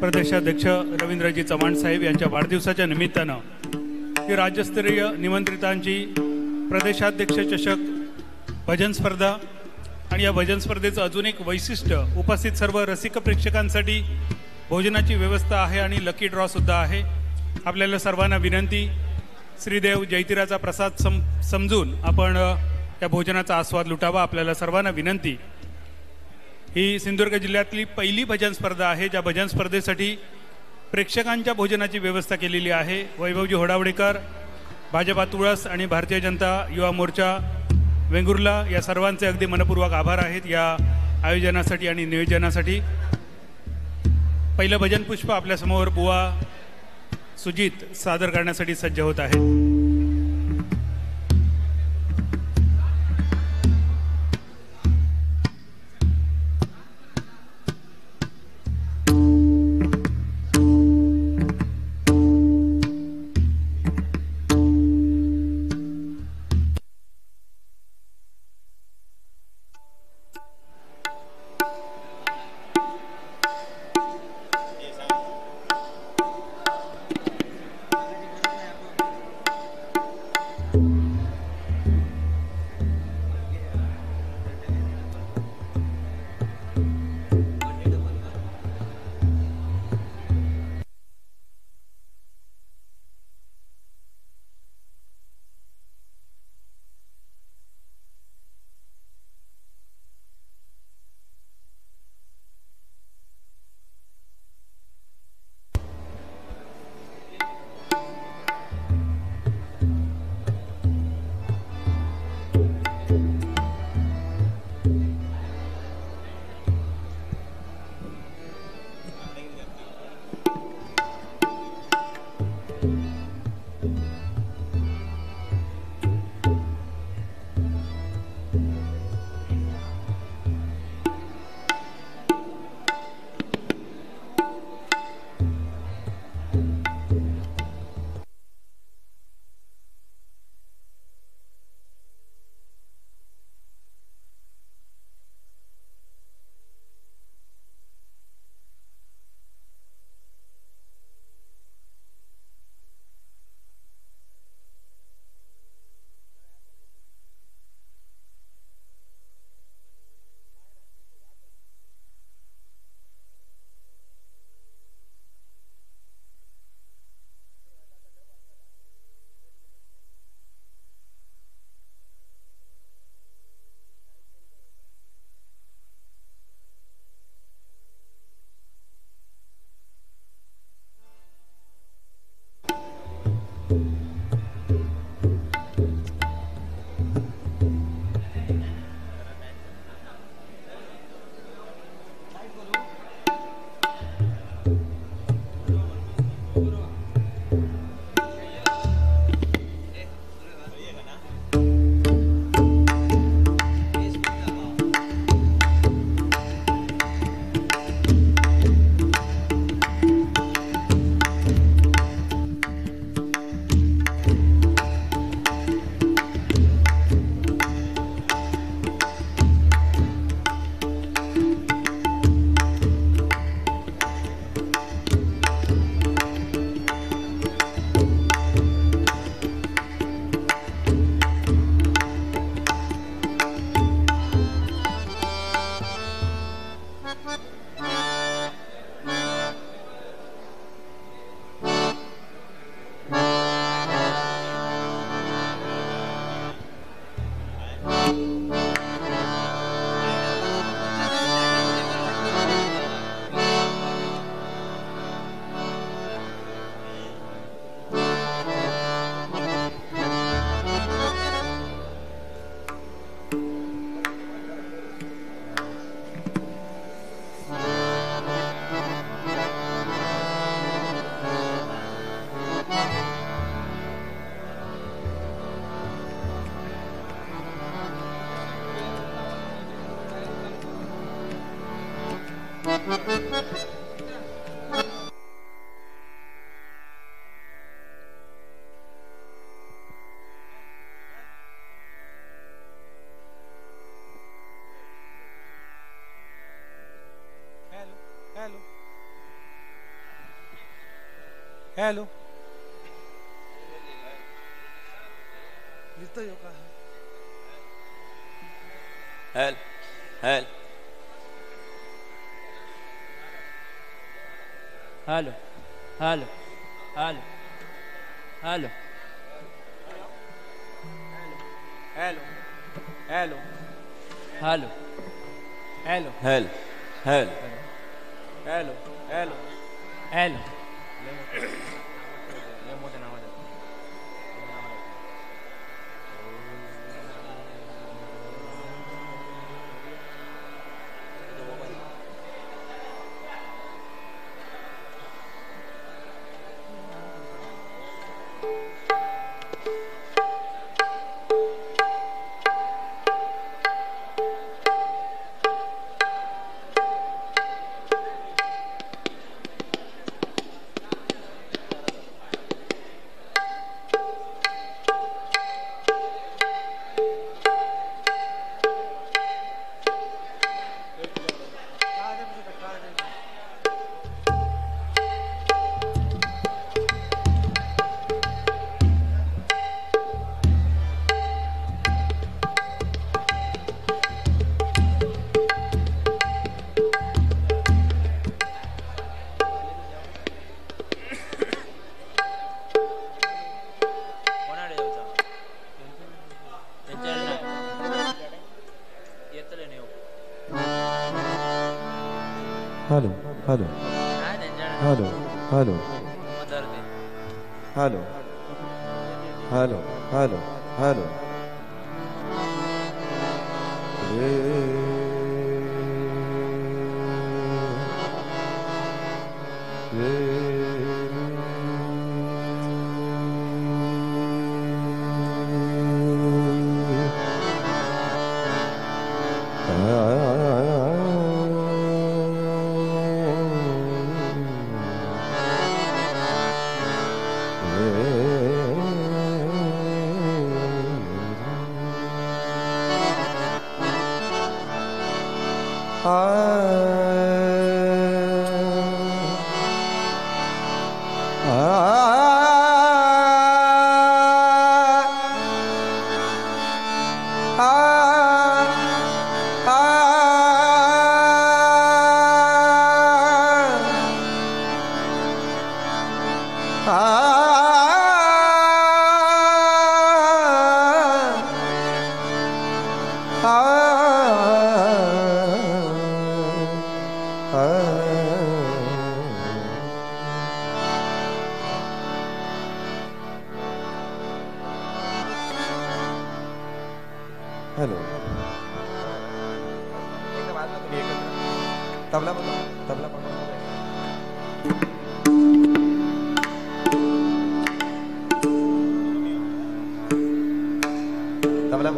प्रदेशाध्यक्ष रवींद्रजी चव्हाण साहेब यांच्या वाढदिवसाच्या निमित्तानं ही राज्यस्तरीय निमंत्रितांची प्रदेशाध्यक्ष चषक भजन स्पर्धा आणि या भजन स्पर्धेचं अजून एक वैशिष्ट्य उपस्थित सर्व रसिक प्रेक्षकांसाठी भोजनाची व्यवस्था आहे आणि लकी ड्रॉ सुद्धा आहे. आपल्याला सर्वांना विनंती, श्रीदेव जयतीराचा प्रसाद समजून आपण या भोजनाचा आस्वाद लुटावा. आपल्याला सर्वांना विनंती. ही सिंधुदुर्ग जिल्ह्यातली पहिली भजन स्पर्धा आहे ज्या भजन स्पर्धेसाठी प्रेक्षकांच्या भोजनाची व्यवस्था केलेली आहे. वैभवजी होडावडेकर, भाजपा तुळस आणि भारतीय जनता युवा मोर्चा वेंगुर्ला या सर्वांचे अगदी मनपूर्वक आभार आहेत या आयोजनासाठी आणि नियोजनासाठी. पहिलं भजन पुष्प आपल्यासमोर बुवा सुजित सादर करण्यासाठी सज्ज होत आहेत. Hello. हॅलो हेल हेल hello hello hello hello hello hello hello hello हेल हेल hello hello hello hello hello hello hello hello hello hello hello hello तबला तबला तबला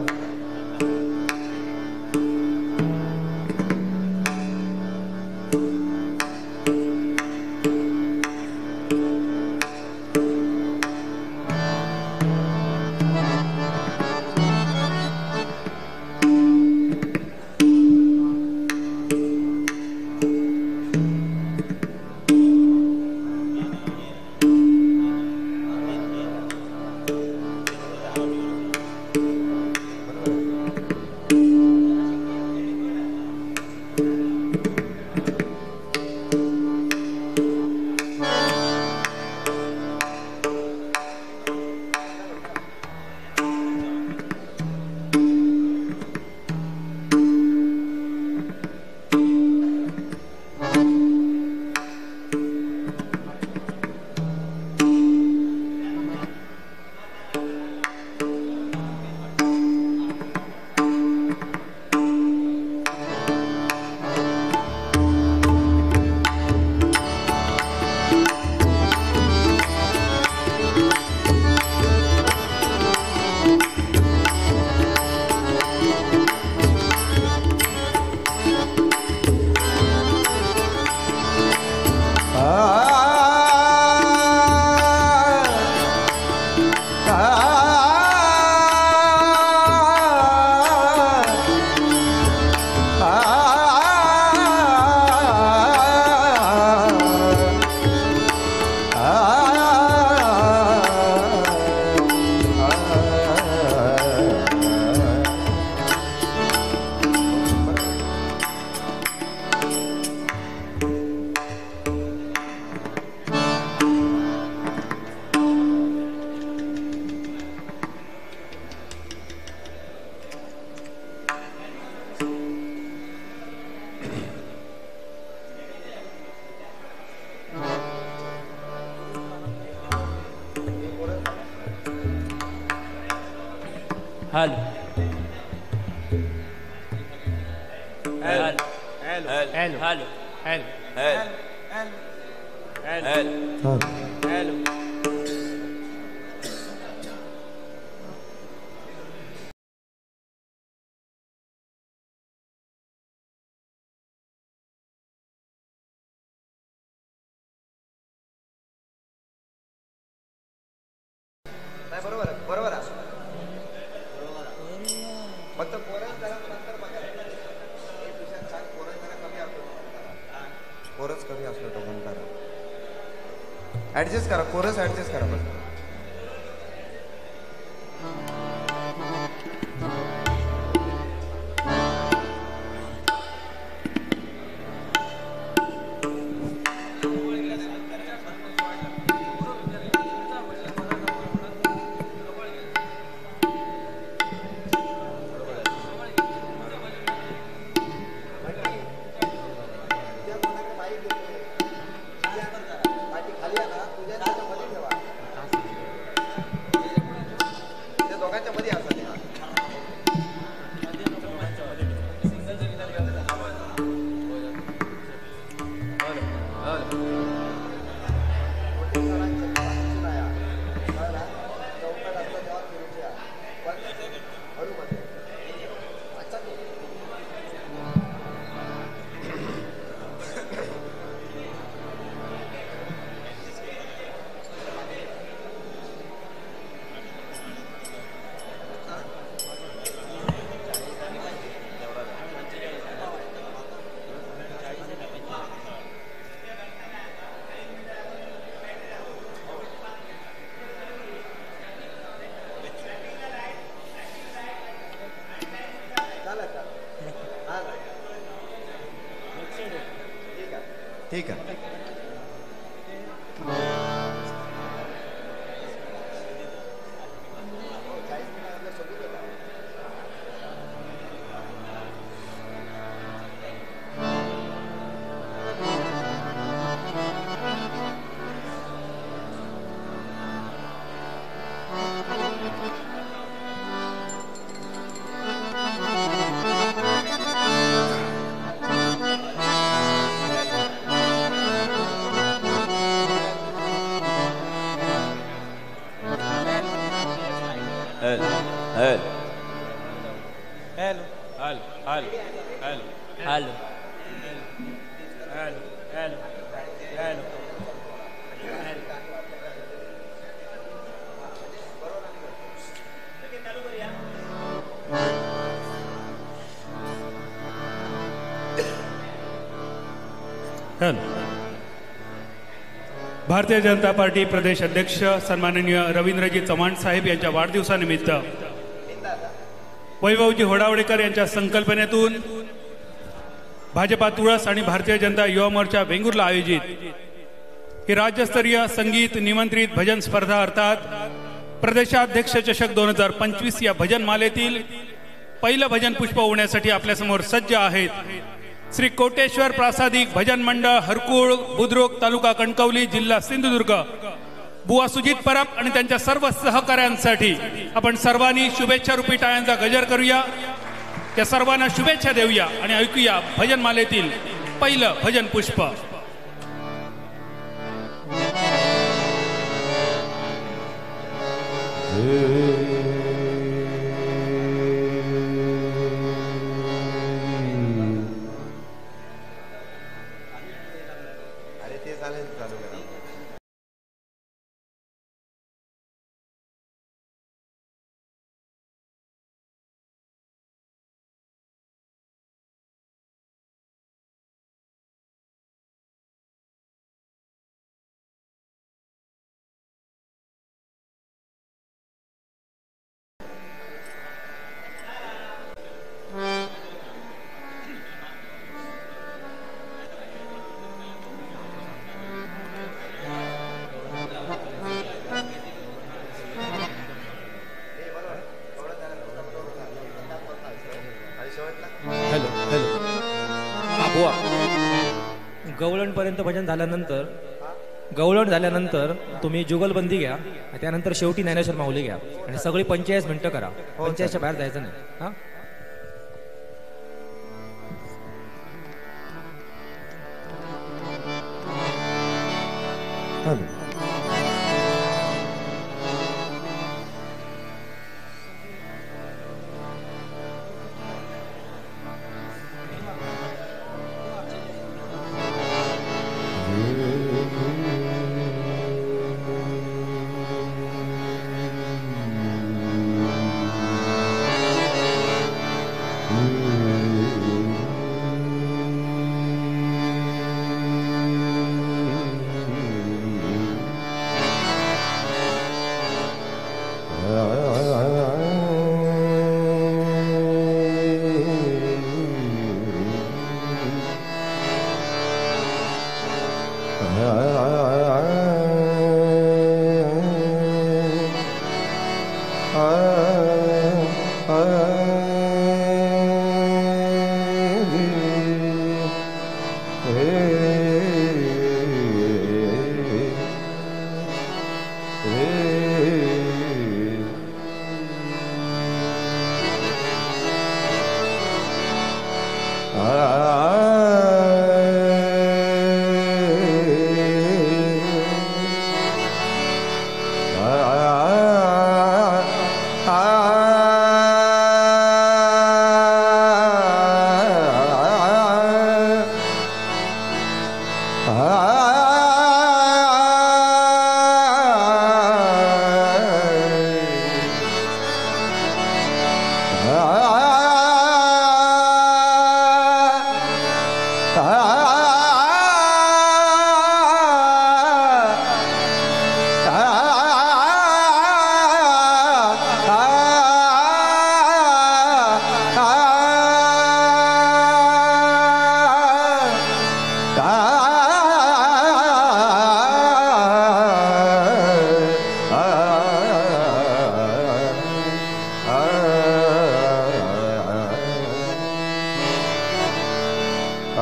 hello hello hello hello hello hello नाही बरोबर आहे बरोबर आहे फक्त पोरच जरा नंतर बघा एक विषयात छान पोरच जरा कमी असतो कोरस कमी असलो तो म्हणताना ऍडजस्ट करा कोरस ऍडजस्ट करा बस ठीक आहे भारतीय जनता पार्टी प्रदेश अध्यक्ष सन्माननीय रवींद्रजी चव्हाण साहेब यांच्या वाढदिवसानिमित्त वैभवजी होडावडेकर यांच्या संकल्पनेतून भाजपा तुळस आणि भारतीय जनता युवा मोर्चा वेंगुर्ला आयोजित ही राज्यस्तरीय संगीत निमंत्रित भजन स्पर्धा अर्थात प्रदेशाध्यक्ष चषक 2025 या भजन मालेतील पहिलं भजन पुष्प होण्यासाठी आपल्यासमोर सज्ज आहेत श्री कोटेश्वर प्रासादिक भजन मंडळ हरकुळ बुद्रुक तालुका कणकवली जिल्हा सिंधुदुर्ग बुवा सुजित परब आणि त्यांच्या सर्व सहकाऱ्यांसाठी आपण सर्वांनी शुभेच्छा रूपी टाळ्यांचा गजर करूया त्या सर्वांना शुभेच्छा देऊया आणि ऐकूया भजन मालेतील पहिलं भजन पुष्प गवळणपर्यंत भजन झाल्यानंतर गवळण झाल्यानंतर तुम्ही जुगलबंदी घ्या, त्यानंतर शेवटी ज्ञानेश्वर माऊली घ्या आणि सगळी 45 मिनिटं करा. 45च्या बाहेर जायचं नाही. हां,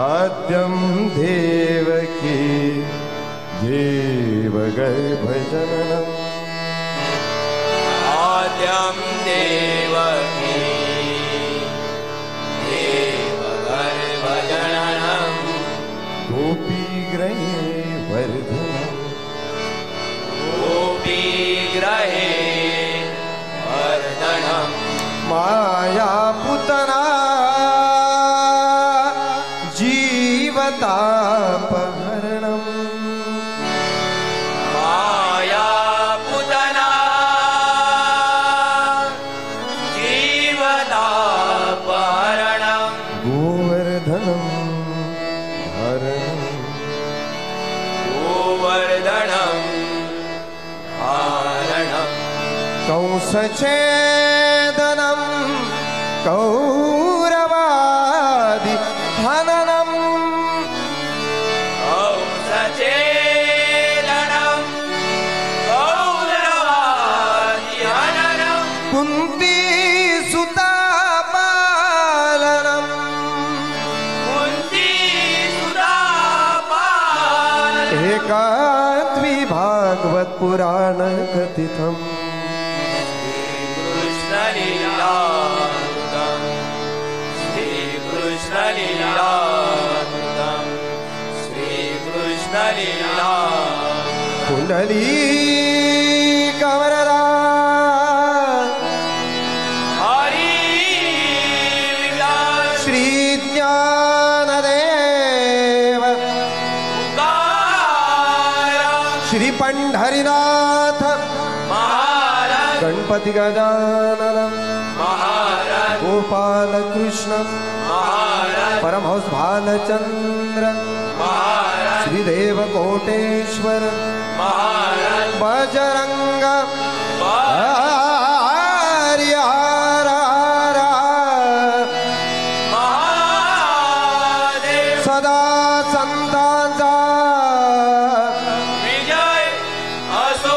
आद्यं देवकी देवगर्भजननम् आद्यं देवकी देवगर्भजननम् गोपीग्रहे वर्धनम् गोपीग्रहे वर्धनम् मायापुतना जीवतापहरणम् मायापुतना जीवतापहरणम् गोवर्धनम् हरणम् गोवर्धनम् हरणम् कंसछेदनं कौरवादि हननम् कंसछेदनं कौरवादि हननम् कुन्तीसुतापालनम् कुन्तीसुतापालनम् एकाद्वि भागवत पुराण कथितम् श्रीकृष्णलीलामृतम् श्रीकृष्णलीलामृतम् श्रीकृष्णलीलामृतम् कुण्डलीकवरदा हरिविलास श्रीज्ञानदेव श्री पंढरीनाथ महाराज गणपति गजानन महाराज गोपाल कृष्ण महाराज परमहंस भालचंद्र महाराज श्रीदेव कोटेश्वर महाराज बजरंग हरिहरा महादेव सदा संतांचा विजय असो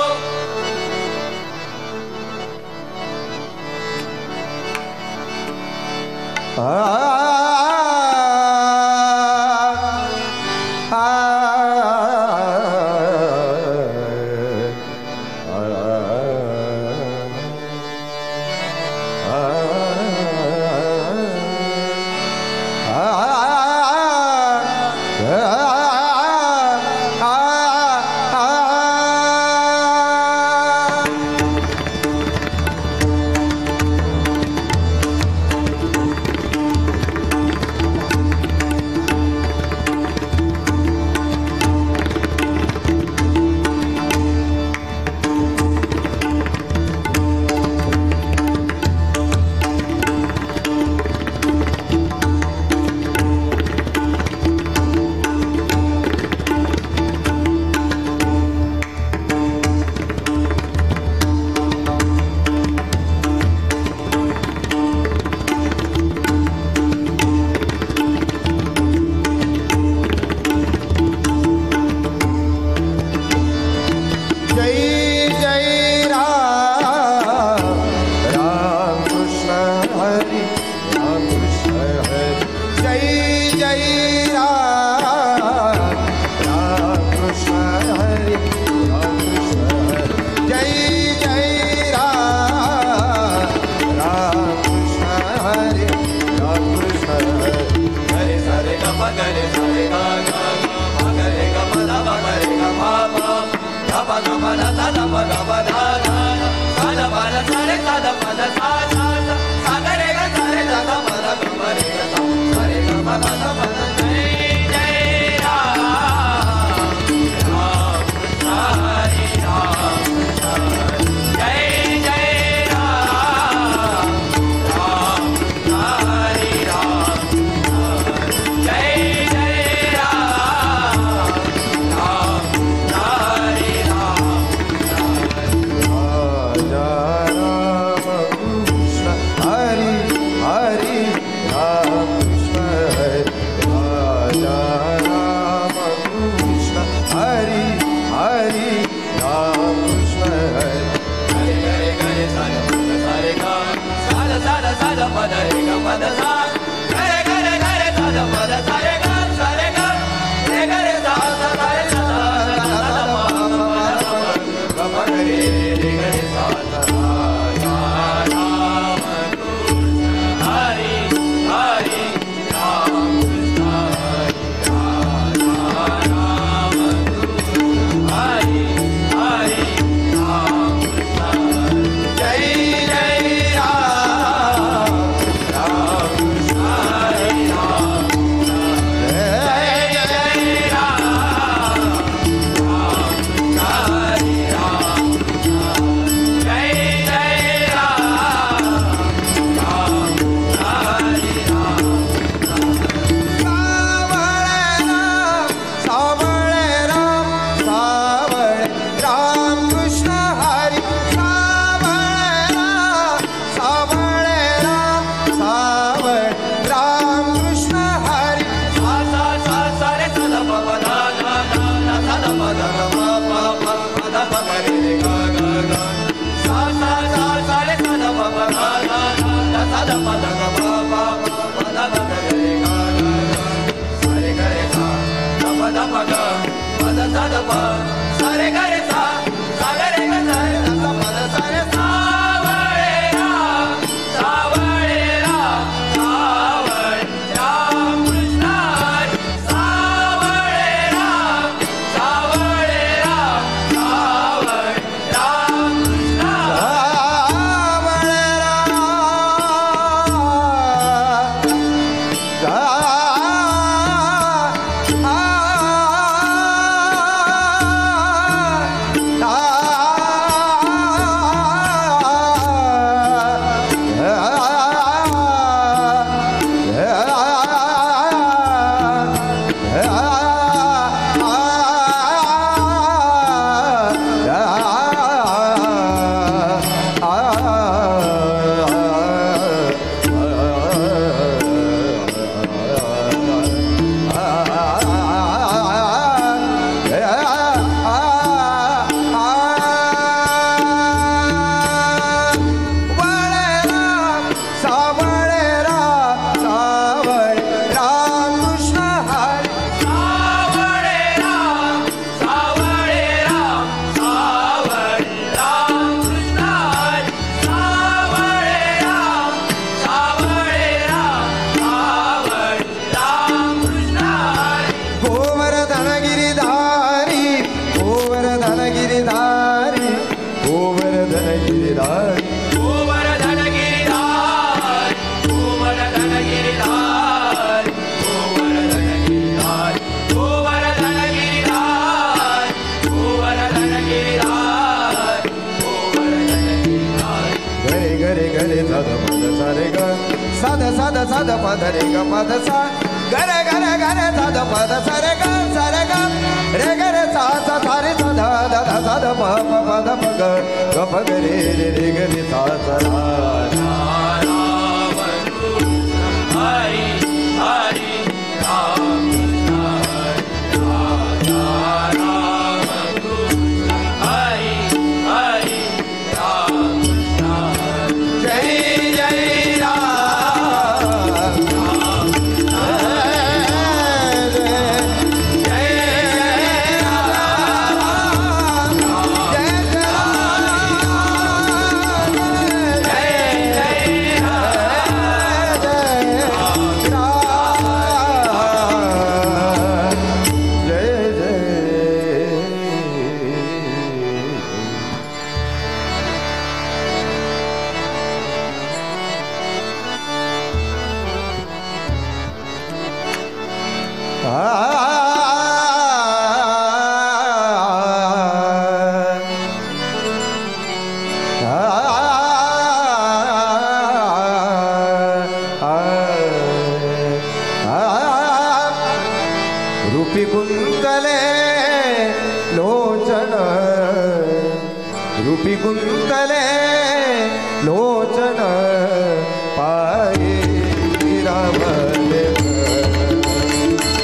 सा प ग प ध ध सा ध प ध सा रे सा ध प ध सा सा सा सा ग रे ग सा रे सा ध प ध ग म रे ग सा रे ग प ध ध प ध जय जय राम राम हरि राम जय जय राम राम हरि राम जय जय राम राम हरि राम राजा राम कृष्ण हरि हरि राम कृष्ण हरि राजा राम कृष्ण हरि हरि राम कृष्ण हरि गरे गरे गरे सा ध प ध सा रे ग सा ध प ध रे ग प ध सा गरे गरे गरे सा ध प ध सा रे ग रे ग रे सा सा सा रे सा सा सा ध प प ग प ग रे रे ग रे सा सा राम कृष्ण हरि हरि राम कृष्ण हरि राम कृष्ण हरि हरि राम कृष्ण जय जय राम राम कृष्ण हरि राम जय जय राम राम कृष्ण हरि राम जय जय राम राम हरि राम सावळे राम सावळे राम कृष्ण हरी सावळे राम सावळे राम कृष्ण हरी सा सा सा सा रे सा ध प प ध ध ध सा ध प ध ग प प प ध प ग रे रे ग ग ग सा सा सा सा रे सा ध प प ध ध ध सा ध प ध ग प प प ध प ग रे रे ग ग ग सा रे ग रे सा ध प ग प ध सा ध प सा रे ग रे सा सा ग रे ग सा रे सा प ध सा रे सावळे राम सावळे राम सावळे राम कृष्ण हरी सावळे राम सावळे राम सावळे राम कृष्ण साध साध साध पद रे ग पद सा ग रे ग रे ग रे साध पद सा रे ग रे ग रे सा सा सा रे सा ध ध ध सा ध प प प ध प ग प ग रे रे रे ग रे सा सा रा हरि हरि राम हरि हरि राम जय जय राम जय जय रूपी गुंतले लोचन पाये रामदेव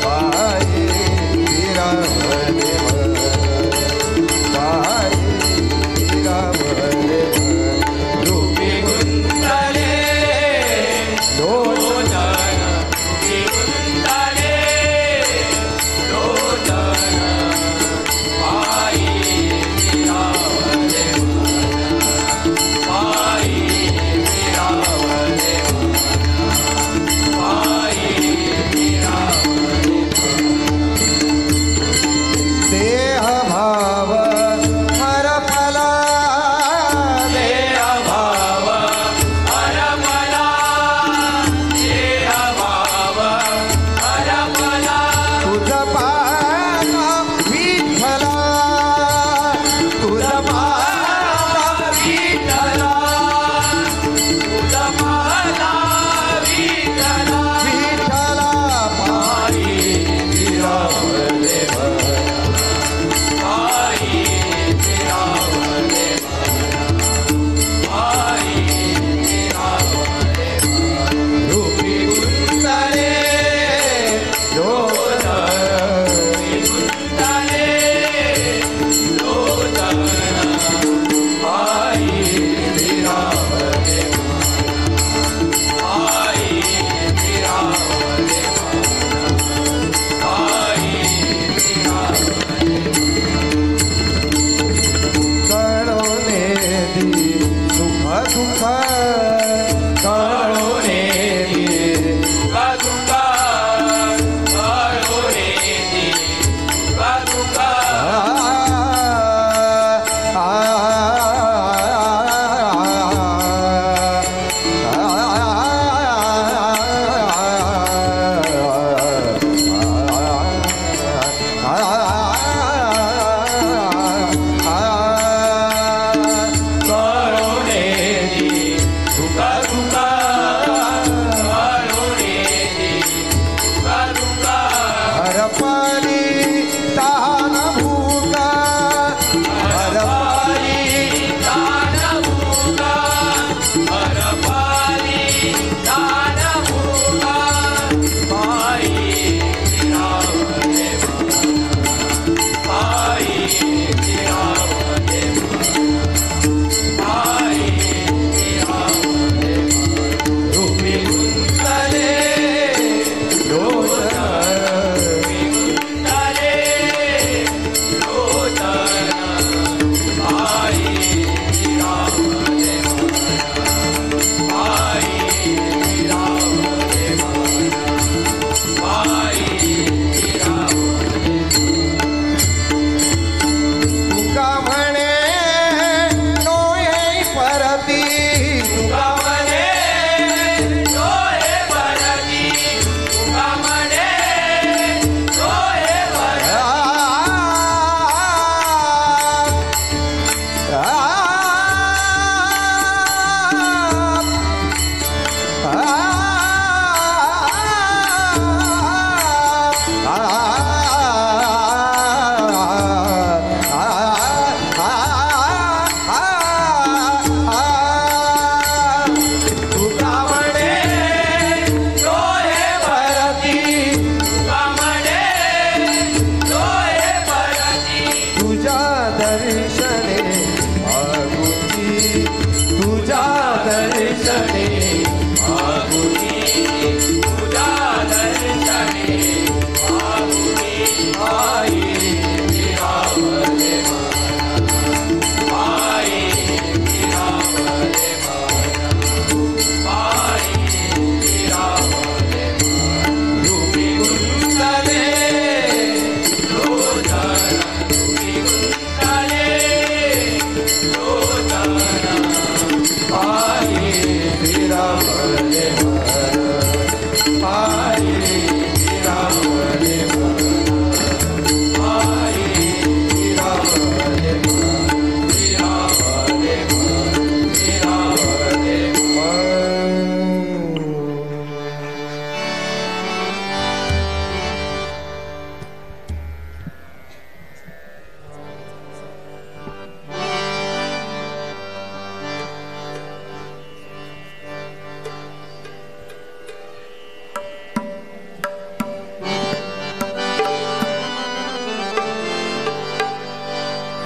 पाये रामदेव पाये रामदेव रूपी गुंतले लोचन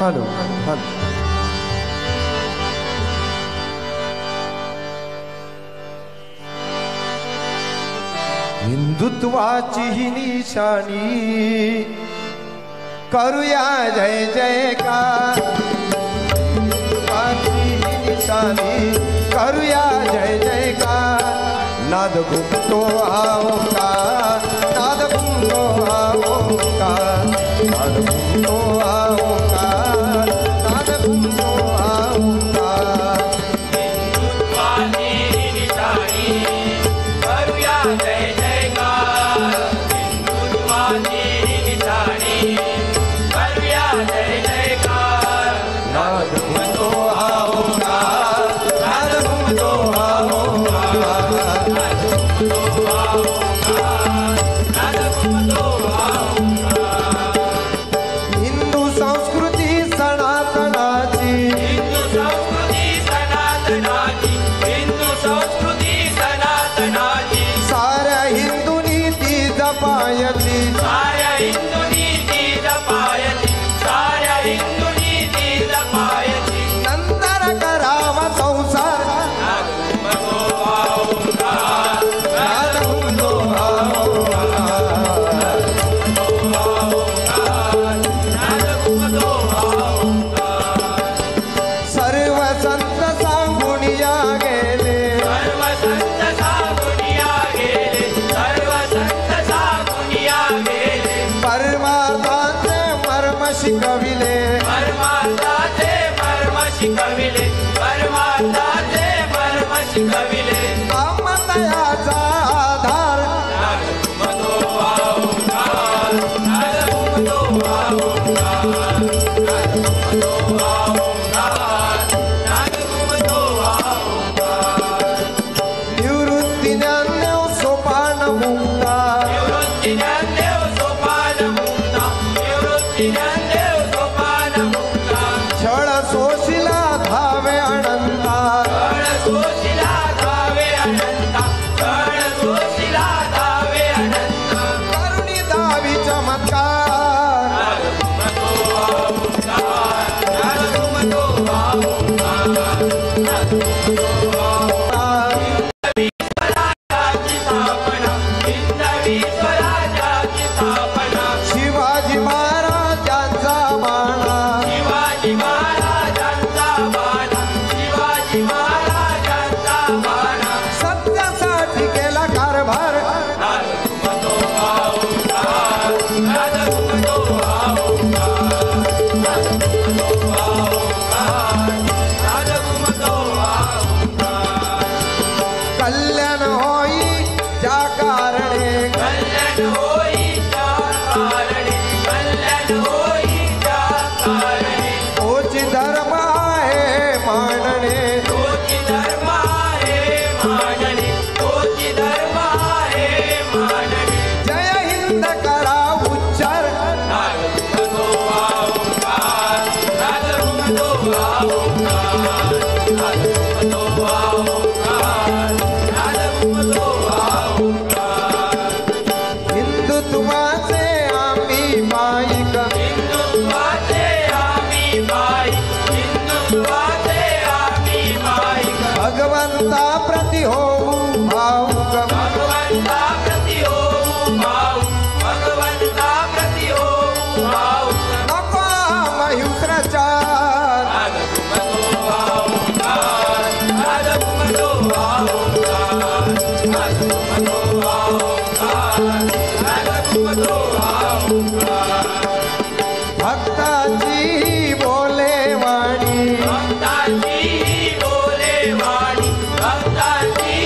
हॅलो हॅलो हिंदुत्वाची ही निशाणी करूया जय जयकार हिंदुत्वाची ही निशानी करूया जय जयकार नाद घुमतो हा ओंकार नाद घुमतो हा ओंकार नाद घुमतो हा ओंकार नाद घुमतो हा ओंकार हिंदुत्वाची ही निशाणी करूया जय जयकार हिंदुत्वाची ही निशाणी करूया जय जयकार नाद घुमतो हा ओंकार नाद घुमतो हा ओंकार हिंदू संस्कृती सनातनाची हिंदू संस्कृती सनातनाची हिंदू संस्कृती सनातनाची साऱ्या हिंदूंनी ती जपायची साऱ्या हिंदूंनी ती जपायची साऱ्या हिंदूंनी ती जपायची नंतर करावा संसार नाद घुमतो हा ओंकार सर्व संत सांगून या गेले सर्व संत सांगून या गेले सर्व संत सांगून या गेले परमार्थाचे मर्म शिकविले परमार्थाचे मर्म शिकविले परमार्थाचे मर्म शिकविले आत्मदयाचा आधार नाद घुमतो हा ओंकार नाद घुमतो हा ओंकार नाद घुमतो हा ओंकार नाद घुमतो हा ओंकार निवृत्ती ज्ञानदेव सोपान मुक्ता निवृत्ती ज्ञानदेव सोपान मुक्ता निवृत्ती ज्ञानदेव सोपान मुक्ता छळ सोशिला धावे अनंता कळ सोशिला धावे अनंता कळ सोशिला धावे अनंता करुणी दावी चमत्कार नाद घुमतो हा ओंकार नाद घुमतो हा ओंकार नाद घुमतो हा ओंकार स्वराज्याची स्थापना हिंदवी स्वराज्याची स्थापना शिवाजी महाराजांचा माना शिवाजी महाराजांचा बाणा शिवाजी महाराजांचा बाणा सत्यासाठी केला कारभार नाद घुमतो हा ओंकार नाद घुमतो हा ओंकार नाद घुमतो हा ओंकार नाद घुमतो हा ओंकार कल्याण होई ज्या कारणे कल्याण होई त्या कारणे कल्याण होई त्या कारणे तोची धर्म आहे मानणे तोची धर्म आहे मानणे तोची धर्म आहे मानणे जय हिंद करा उच्चार नाद घुमतो हा ओंकार नाद घुमतो हा ओंकार नाद घुमतो हा ओंकार नाद घुमतो हा ओंकार हिंदुत्वाचे आम्ही माईक हिंदुत्वाचे आम्ही माई हिंदुत्वाचे आम्ही माईक भगवंता प्रति होऊ भाऊक भगवंता प्रति होऊ भाऊ भगवंता प्रति होऊ भाऊ नको महिंद्राचार नाद घुमतो हा ओंकार नाद घुमतो हा ओंकार नाद घुमतो हा ओंकार नाद घुमतो हा ओंकार भक्ताची बोले वाणी भक्ताची बोले वाणी भक्ताची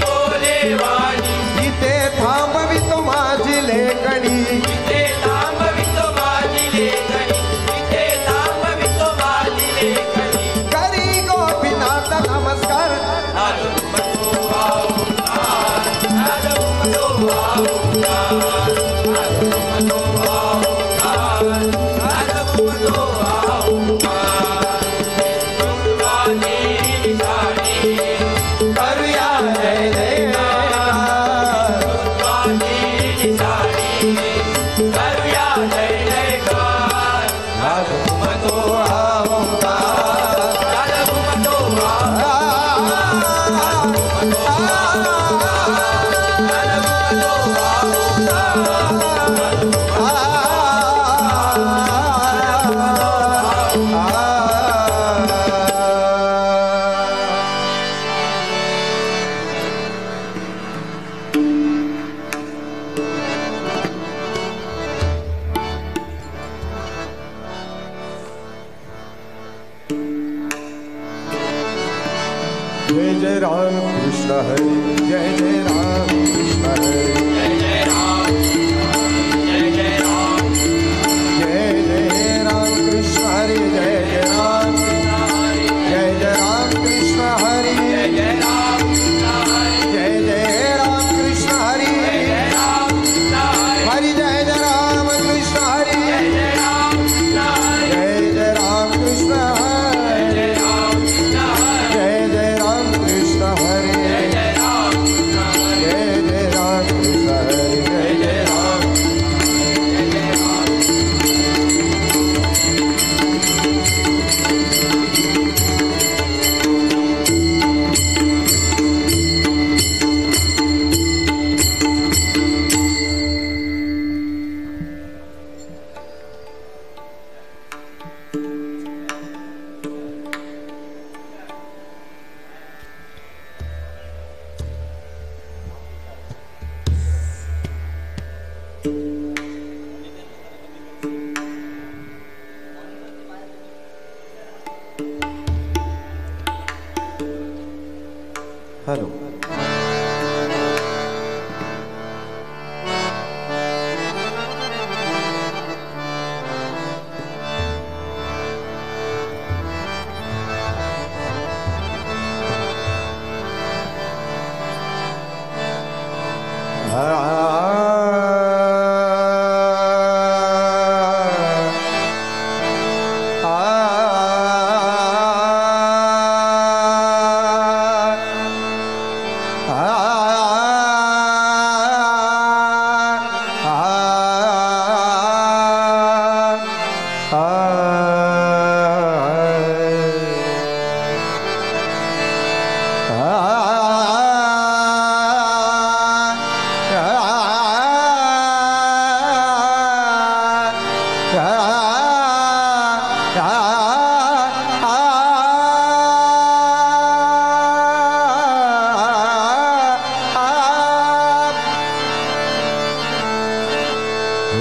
बोले वाणी इथे थांबवितो माझी लेखणी इथे थांबवितो माझी लेखणी इथे थांबवितो माझी लेखणी करी गोपीनाथ नमस्कार नाद घुमतो हा ओंकार नाद घुमतो हा ओंकार नाद घुमतो हा ओंकार नाद घुमतो हा जय जय राम कृष्ण हरी जय जय राम कृष्ण हरी जय जय राम जय जय राम जय जय राम कृष्ण हरी जय जय राम जय जय राम कृष्ण हरी जय जय राम जय जय राम कृष्ण हरी हरि जय जय राम कृष्ण हरी जय जय राम जय जय राम कृष्ण हरी जय जय राम कृष्ण हरी जय जय राम जय जय राम कृष्ण हरी जय जय राम हॅलो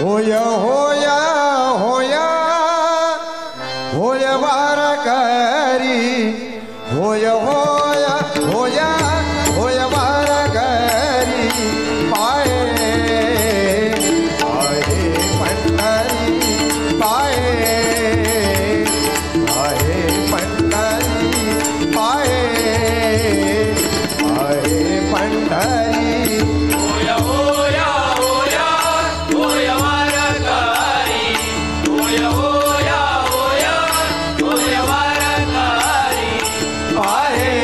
होया होया होया होय वारकरी होय होया होया होय वारकरी पाये पाये पंढरी पाये पाये पंढरी पाये पाये पंढरी होया होया होया होया वारकरी होया होया होया होया वारकरी पाये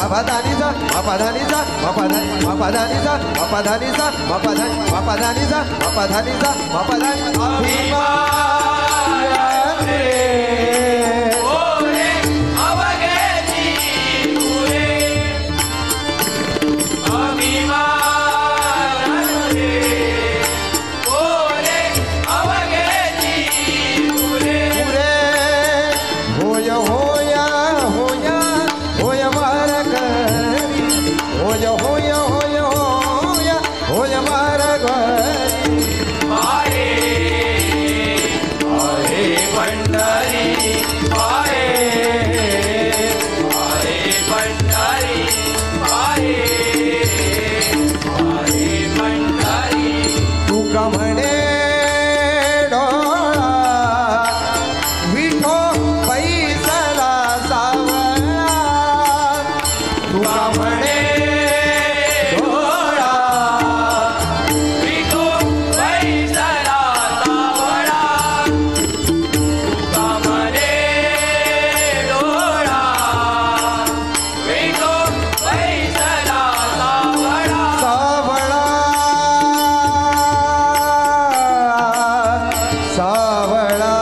धनी सा मा धनी सा मा धनी मा धनी सा मा धनी सा मा धनी सा मा धनी सा मा धनी अभिमान रे ओरे अवगे जीवरे अभिमान रे ओरे अवगे जीवरे होय होया होया होय मार करी होय होय होय होया होय मार करी पाये पाये पंढरी पाये पाये पंढरी पाये पाये पंढरी तुका म्हणे डोळा विठो पैसला सावळा तुका म्हणे डोळा विठो पैसला सावळा तुका म्हणे डोळा विठो पैसला सावळा सावळा सावळा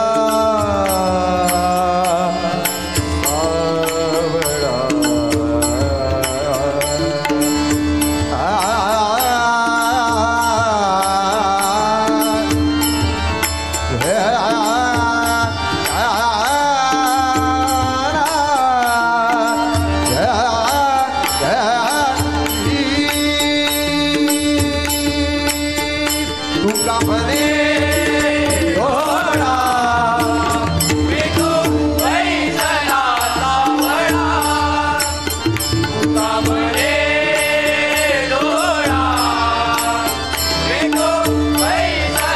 तुका म्हणे डोळा विठो पैसला सावळा तुका म्हणे डोळा विठो पैसला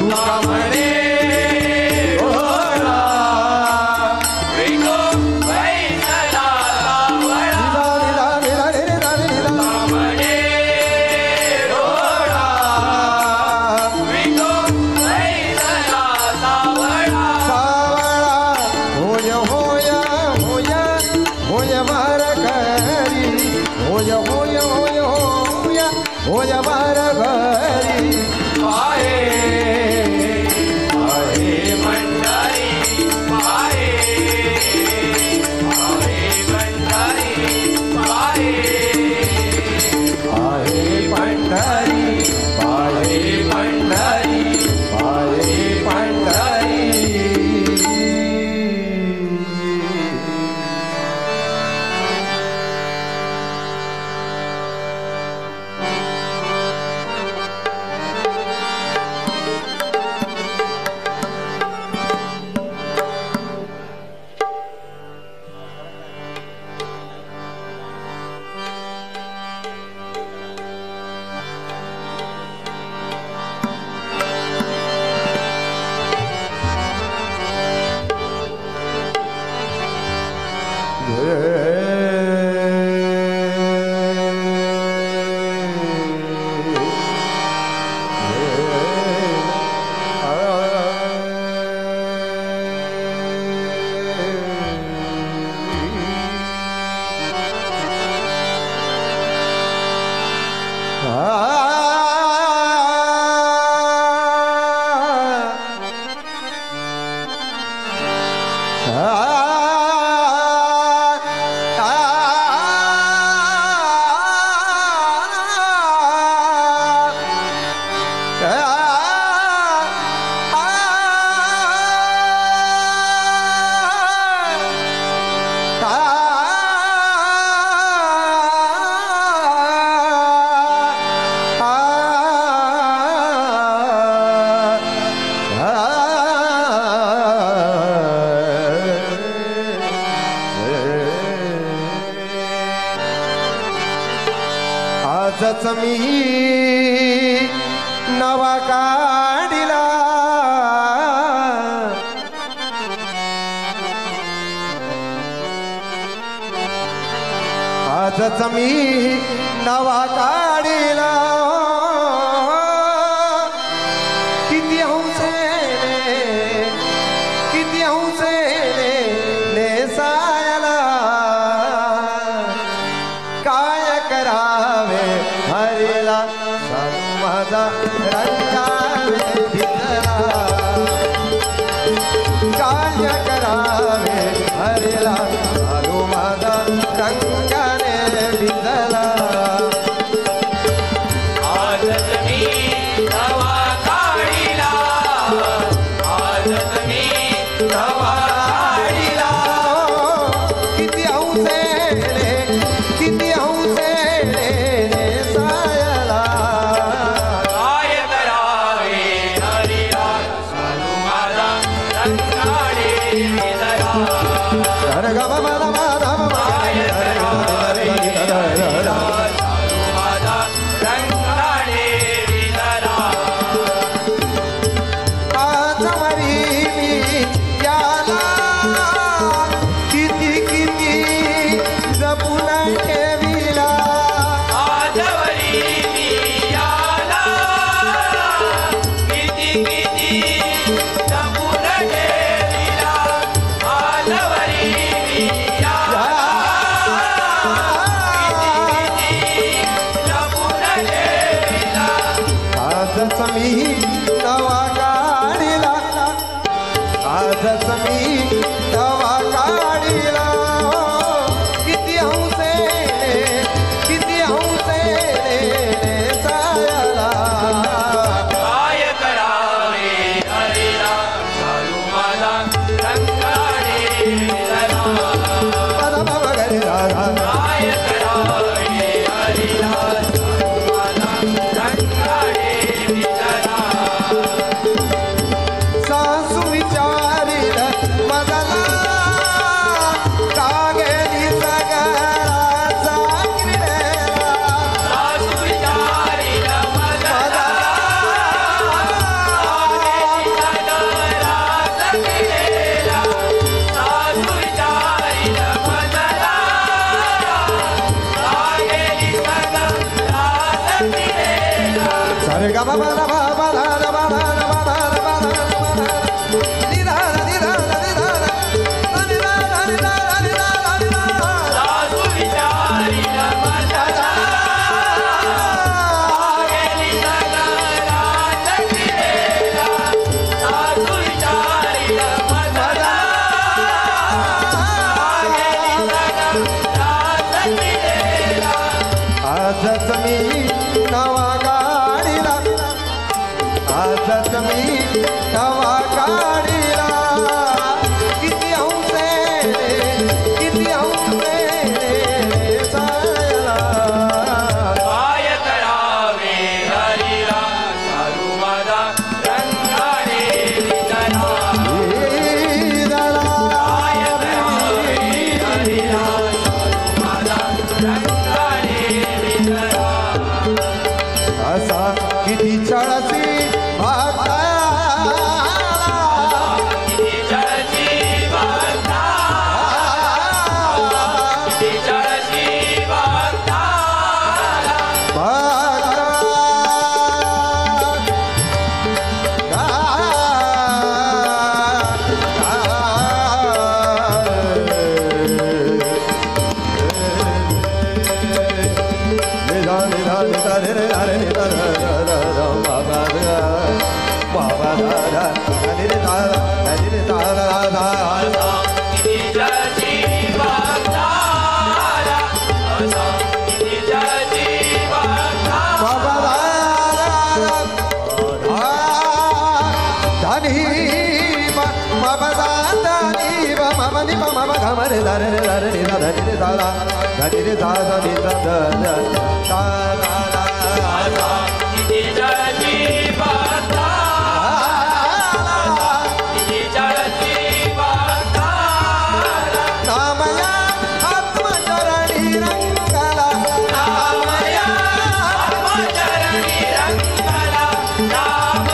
तुका म्हणे डोळा विठो पैसला सावळा तुका म्हणे डोळा विठो पैसला सावळा सावळा होय होय होय होय मार करी होय होय होय होय होय मार करी पाये पाये पंढरी पाये पाये पंढरी पाये पाये पंढरी पाये पंढरी पाये पंढरी आजच मी काढिला आजच मी नवा काढिला किती हौसेने नेसायला काय करावे हरिला माझा रंगावे भिजला काय करावे हरिला चालू माझा रंगाने भिजला आजच मी नवा काढिला आजच मी नवा काढिला किती हौसेने नेसायला काय करावे हरिला चालू माझा रंगाने भिजला आजच मी नवा काढिला किती हौसेने नेसायला काय करावे हरिला चालू माझा रंगाने भिजला काय करावे हरिला चालू माझा रंगाने भिजला सासू विचारिल मजला कागेली सगळाचा क्रीडेला सासू विचारिल मजला कागेली सगळाचा क्रीडेला सासू विचारिल मजला कागेली सगळाचा क्रीडेला सारे गा बाबा सासू विचारिल मजला कागेली सगळाचा क्रीडेला सासू विचारिल मजला कागेली सगळाचा क्रीडेला आजच मी नवा काढिला आजच मी नवा काढिला किती हौसेने नेसायला काय करावे हरिला चालू माझा रंगाने भिजला काय करावे हरिला चालू माझा रंगाने भिजला असा किती चळसी किती जळसी बघता किती जळसी बघता किती जळसी बघता किती जळसी बघता किती जळसी बघता किती जळसी बघता नामया आत्मचरणी रंगला नामया आत्मचरणी रंगला नाम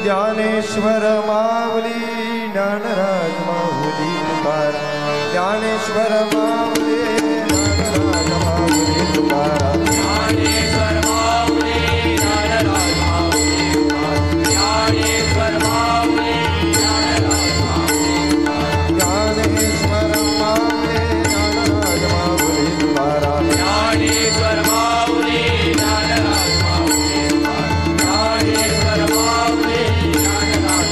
ज्ञानेश्वर माऊली ज्ञानराज माऊली तुकाराम ज्ञानेश्वर माऊली ज्ञानराज माऊली तुकाराम ज्ञानेश्वर माऊली ज्ञानराज माऊली तुकाराम ज्ञानेश्वर माऊली ज्ञानराज माऊली ज्ञानेश्वर माऊली ज्ञानराज माऊली तुकाराम ज्ञानेश्वर माऊली ज्ञानराज माऊली ज्ञानेश्वर माऊली ज्ञानराज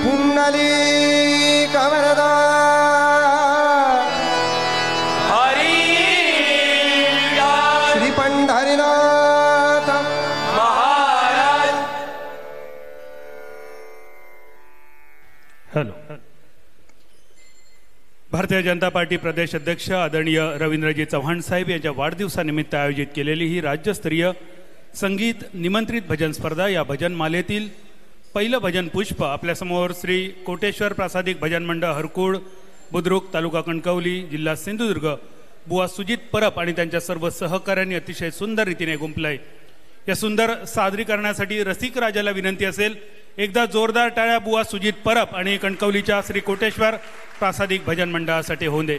पुंडली कमरदा हरी श्री पंढरीनाथ महाराज. हॅलो. भारतीय जनता पार्टी प्रदेश अध्यक्ष आदरणीय रवींद्रजी चव्हाण साहेब यांच्या वाढदिवसानिमित्त आयोजित केलेली ही राज्यस्तरीय संगीत निमंत्रित भजन स्पर्धा, या भजन मालेतील पहिलं भजन पुष्प आपल्यासमोर श्री कोटेश्वर प्रासादिक भजन मंडळ हरकुळ बुद्रुक तालुका कणकवली जिल्हा सिंधुदुर्ग बुवा सुजित परब आणि त्यांच्या सर्व सहकाऱ्यांनी अतिशय सुंदर रीतीने गुंफलंय. या सुंदर सादरीकरणासाठी रसिक राजाला विनंती असेल, एकदा जोरदार टाळ्या बुवा सुजित परब आणि कणकवलीच्या श्री कोटेश्वर प्रासादिक भजन मंडळासाठी होऊन दे.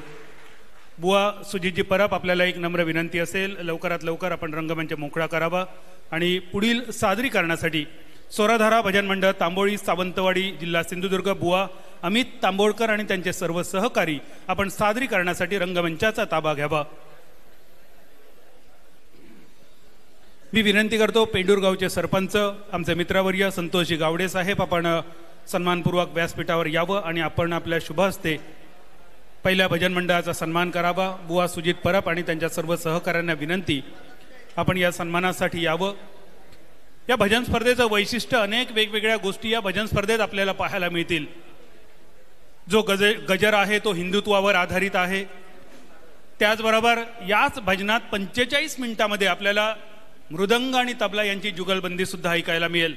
बुवा सुजितजी परब, आपल्याला एक नम्र विनंती असेल, लवकरात लवकर आपण रंगमंच मोकळा करावा आणि पुढील सादरीकरणासाठी स्वरधारा भजन मंडळ तांबोळी सावंतवाडी जिल्हा सिंधुदुर्ग बुवा अमित तांबोळकर आणि त्यांचे सर्व सहकारी आपण सादरीकरणासाठी रंगमंचाचा ताबा घ्यावा. मी विनंती करतो पेंडूर गावचे सरपंच आमचे मित्रवर्य संतोषजी गावडे साहेब आपण सन्मानपूर्वक व्यासपीठावर यावं आणि आपण आपल्या शुभ हस्ते पहिल्या भजन मंडळाचा सन्मान करावा. बुवा सुजित परब आणि त्यांच्या सर्व सहकाऱ्यांना विनंती, आपण या सन्मानासाठी यावं. या भजन स्पर्धेचं वैशिष्ट्य, अनेक वेगवेगळ्या गोष्टी या भजन स्पर्धेत आपल्याला पाहायला मिळतील. जो गजर आहे तो हिंदुत्वावर आधारित आहे. त्याचबरोबर याच भजनात 45 मिनिटामध्ये आपल्याला मृदंग आणि तबला यांची जुगलबंदी सुद्धा ऐकायला मिळेल.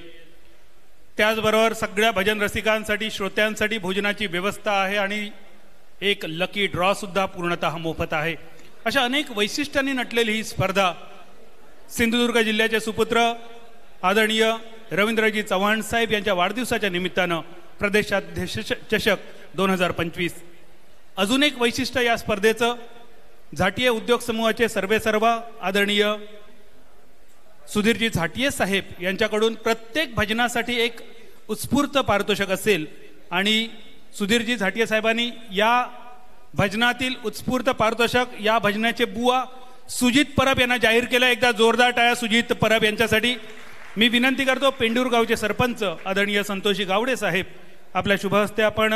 त्याचबरोबर सगळ्या भजन रसिकांसाठी श्रोत्यांसाठी भोजनाची व्यवस्था आहे आणि एक लकी ड्रॉ सुद्धा पूर्णतः मोफत आहे. अशा अनेक वैशिष्ट्यांनी नटलेली ही स्पर्धा सिंधुदुर्ग जिल्ह्याचे सुपुत्र आदरणीय रवींद्रजी चव्हाण साहेब यांच्या वाढदिवसाच्या निमित्तानं प्रदेशाध्यक्ष चषक 2025. अजून एक वैशिष्ट्य या स्पर्धेचं, झाटिये उद्योग समूहाचे सर्वेसर्वा आदरणीय सुधीरजी झाटिये साहेब यांच्याकडून प्रत्येक भजनासाठी एक उत्स्फूर्त पारितोषिक असेल आणि सुधीरजी झाटिये साहेबांनी या भजनातील उत्स्फूर्त पारितोषिक या भजनाचे बुवा सुजित परब यांना जाहीर केलं. एकदा जोरदार टाळ्या सुजित परब यांच्यासाठी. मी विनंती करतो पेंडूर गावचे सरपंच आदरणीय संतोषजी गावडे साहेब आपल्या शुभ हस्ते आपण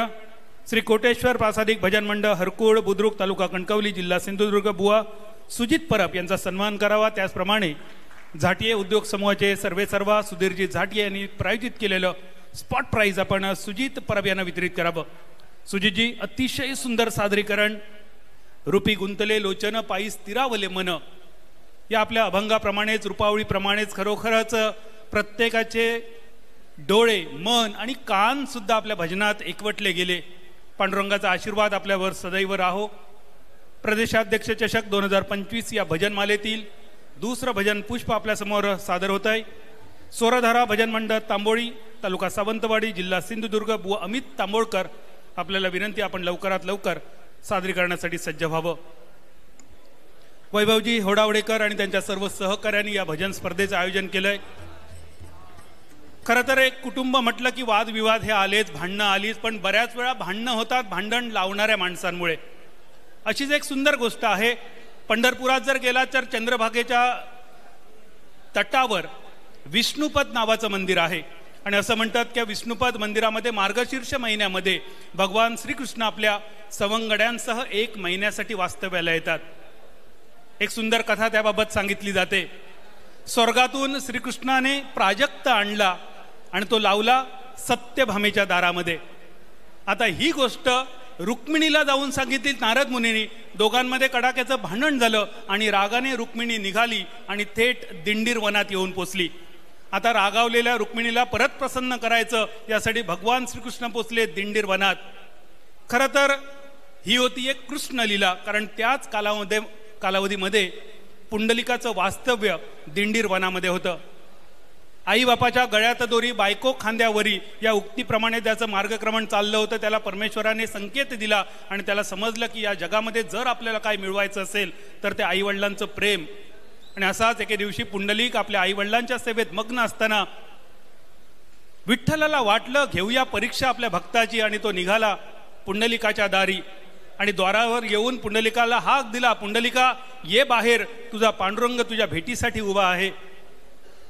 श्री कोटेश्वर प्रासादिक भजन मंडळ हरकुळ बुद्रुक तालुका कणकवली जिल्हा सिंधुदुर्ग बुवा सुजित परब यांचा सन्मान करावा. त्याचप्रमाणे झाटिये उद्योग समूहाचे सर्वेसर्वा सुधीरजी झाटिये यांनी प्रायोजित केलेलं स्पॉट प्राइज आपण सुजित परब यांना वितरित करावं. सुजितजी, अतिशय सुंदर सादरीकरण. रूपी गुंतले लोचन पायी स्थिरावले मन, या आपल्या अभंगाप्रमाणेच रूपावळीप्रमाणेच खरोखरच प्रत्येकाचे डोळे मन आणि कान सुद्धा आपल्या भजनात एकवटले गेले. पांडुरंगाचा आशीर्वाद आपल्यावर सदैव राहो. प्रदेशाध्यक्ष चषक 2025 या भजनमालेतील दुसरं भजन पुष्प आपल्यासमोर सादर होत आहे. स्वरधारा भजन मंडळ तांबोळी तालुका सावंतवाडी जिल्हा सिंधुदुर्ग बुवा अमित तांबोळकर, आपल्याला विनंती आपण लवकरात लवकर सादरीकरणासाठी सज्ज व्हावं. वैभवजी होडावडेकर आणि त्यांच्या सर्व सहकाऱ्यांनी या भजन स्पर्धेचं आयोजन केलंय. खरं तर एक कुटुंब म्हटलं की वादविवाद हे आलेच, भांडणं आलीच, पण बऱ्याच वेळा भांडणं होतात भांडण लावणाऱ्या माणसांमुळे. अशीच एक सुंदर गोष्ट आहे. पंढरपुरात जर गेला तर चंद्रभागेच्या तटावर विष्णुपद नावाचं मंदिर आहे आणि असं म्हणतात की विष्णुपद मंदिरामध्ये मार्गशीर्ष महिन्यामध्ये भगवान श्रीकृष्ण आपल्या सवंगड्यांसह 1 महिन्यासाठी वास्तव्याला येतात. एक सुंदर कथा त्याबाबत सांगितली जाते. स्वर्गातून श्रीकृष्णाने प्राजक्त आणला आणि तो लावला सत्यभामेच्या दारामध्ये. आता ही गोष्ट रुक्मिणीला जाऊन सांगितली नारद मुनींनी. दोघांमध्ये कडाक्याचं भांडण झालं आणि रागाने रुक्मिणी निघाली आणि थेट दिंडीर वनात येऊन पोचली. आता रागावलेल्या रुक्मिणीला परत प्रसन्न करायचं यासाठी भगवान श्रीकृष्ण पोचले दिंडीर वनात. खरं तर ही होती एक कृष्ण लीला, कारण त्याच कालावधीमध्ये पुंडलिकाचं वास्तव्य दिंडीर वनामध्ये होतं. आई बापाच्या गळ्यात दोरी बायको खांद्यावरी या उक्तीप्रमाणे त्याचं मार्गक्रमण चाललं होतं. त्याला परमेश्वराने संकेत दिला आणि त्याला समजलं की या जगामध्ये जर आपल्याला काय मिळवायचं असेल तर ते आईवडिलांचं प्रेम. आणि असाच एके दिवशी पुंडलिक आपल्या आईवडिलांच्या सेवेत मग्न असताना विठ्ठलाला वाटलं घेऊया परीक्षा आपल्या भक्ताची, आणि तो निघाला पुंडलिकाच्या दारी. आणि द्वारावर येऊन पुंडलिकाला हाक दिला, पुंडलिका ये बाहेर, तुझा पांडुरंग तुझ्या भेटीसाठी उभा आहे.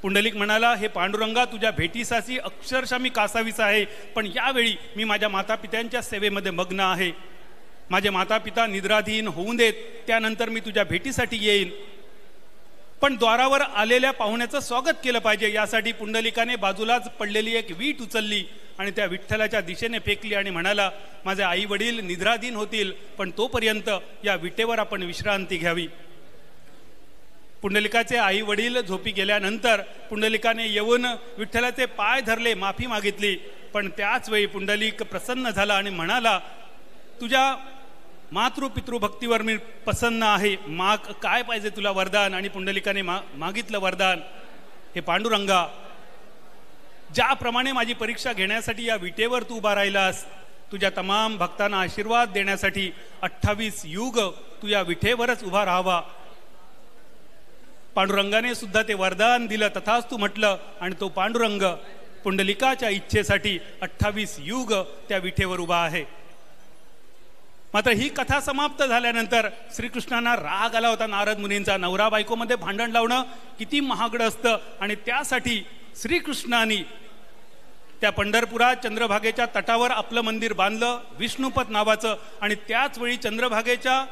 पुंडलिक म्हणाला, हे पांडुरंगा तुझ्या भेटीसाठी अक्षरशः मी कासावीस आहे, पण यावेळी मी माझ्या मातापित्यांच्या सेवेमध्ये मग्न आहे. माझे मातापिता निद्राधीन होऊन देत, त्यानंतर मी तुझ्या भेटीसाठी येईन. पण द्वारावर आलेल्या पाहुण्याचं स्वागत केलं पाहिजे, यासाठी पुंडलिकाने बाजूलाच पडलेली एक वीट उचलली आणि त्या विठ्ठलाच्या दिशेने फेकली आणि म्हणाला, माझे आई वडील निद्राधीन होतील, पण तोपर्यंत या विटेवर आपण विश्रांती घ्यावी. पुंडलिकाचे आई वडील झोपी गेल्यानंतर पुंडलिकाने येऊन विठ्ठलाचे पाय धरले, माफी मागितली. पण त्याच वेळी पुंडलिक प्रसन्न झाला आणि म्हणाला, तुझ्या मातृपितृभक्तीवर मी प्रसन्न आहे, माग काय पाहिजे तुला वरदान. आणि पुंडलिकाने मागितलं वरदान, हे पांडुरंगा, ज्याप्रमाणे माझी परीक्षा घेण्यासाठी या विटेवर तू उभा राहिलास, तुझ्या तमाम भक्तांना आशीर्वाद देण्यासाठी 28 युग तू या विटेवरच उभा राहावा. पांडुरंगाने सुद्धा ते वरदान दिलं, तथाच तू म्हटलं, आणि तो पांडुरंग पुंडलिकाच्या इच्छेसाठी 28 युग त्या विटेवर उभा आहे. मात्र ही कथा समाप्त झाल्यानंतर श्रीकृष्णांना राग आला होता नारद मुनींचा. नवरा बायकोमध्ये भांडण लावणं किती महागडं असतं, आणि त्यासाठी श्रीकृष्णांनी त्या पंढरपुरात चंद्रभागेच्या तटावर आपलं मंदिर बांधलं, विष्णुपद नावाचं. आणि त्याच वेळी चंद्रभागेच्या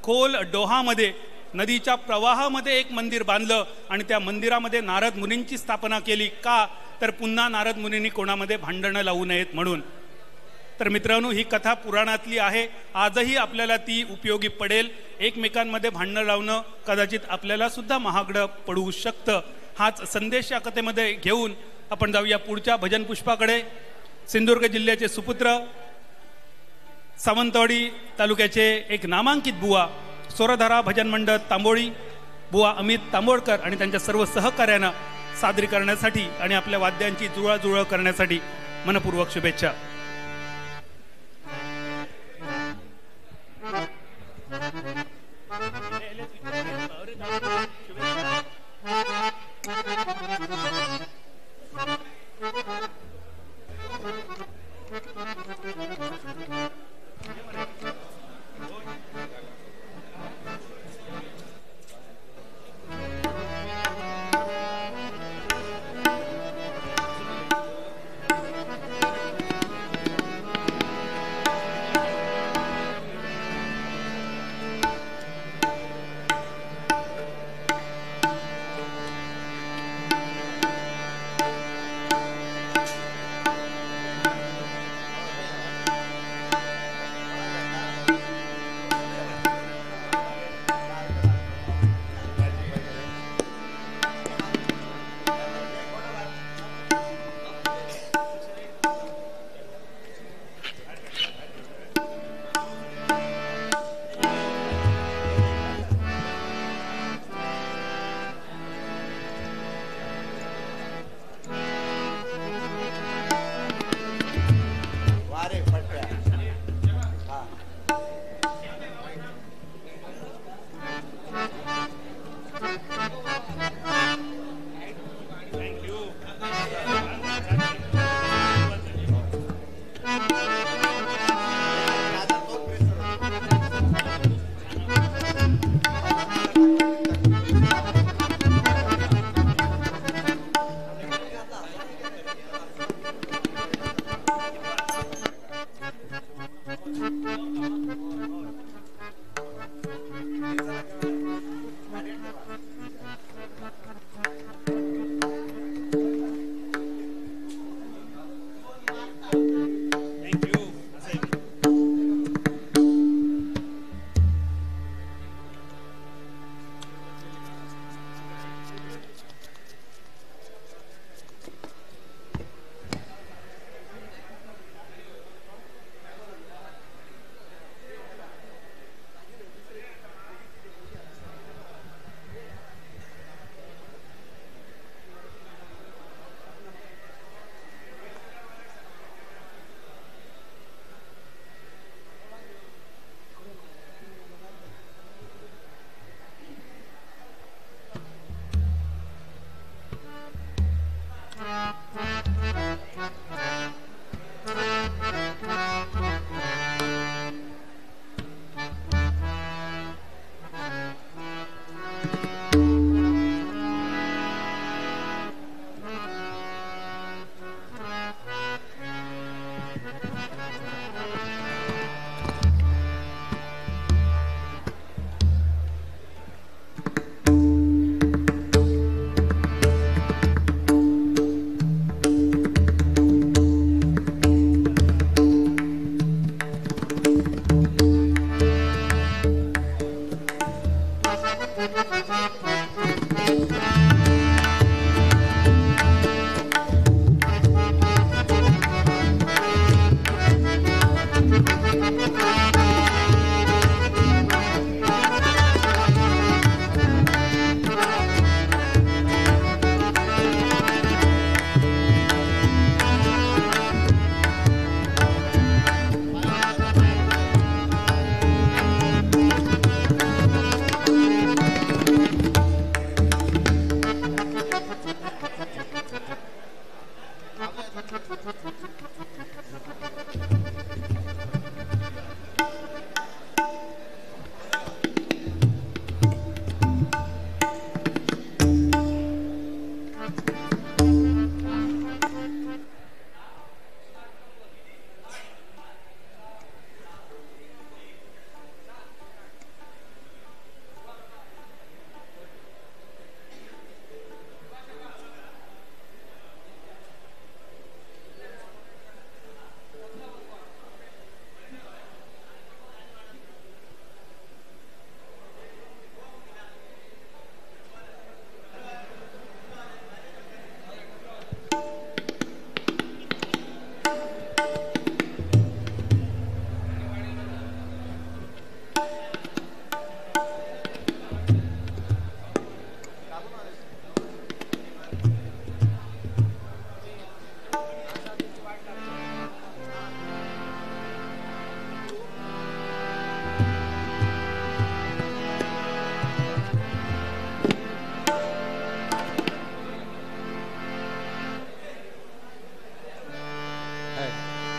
खोल डोहामध्ये नदीच्या प्रवाहामध्ये एक मंदिर बांधलं आणि त्या मंदिरामध्ये नारद मुनींची स्थापना केली. का तर पुन्हा नारद मुनींनी कोणामध्ये भांडणं लावू नयेत म्हणून. तर मित्रांनो, ही कथा पुराणातली आहे, आजही आपल्याला ती उपयोगी पडेल. एकमेकांमध्ये भांडणं लावणं कदाचित आपल्याला सुद्धा महागडं पडू शकतं. हाच संदेश या कथेमध्ये घेऊन आपण जाऊया पुढच्या भजन पुष्पाकडे. सिंधुदुर्ग जिल्ह्याचे सुपुत्र, सावंतवाडी तालुक्याचे एक नामांकित बुवा, स्वरधारा भजन मंडळ तांबोळी, बुवा अमित तांबोळकर आणि त्यांच्या सर्व सहकार्यांना सादरीकरणासाठी आणि आपल्या वाद्यांची जुळवाजुळव करण्यासाठी मनपूर्वक शुभेच्छा.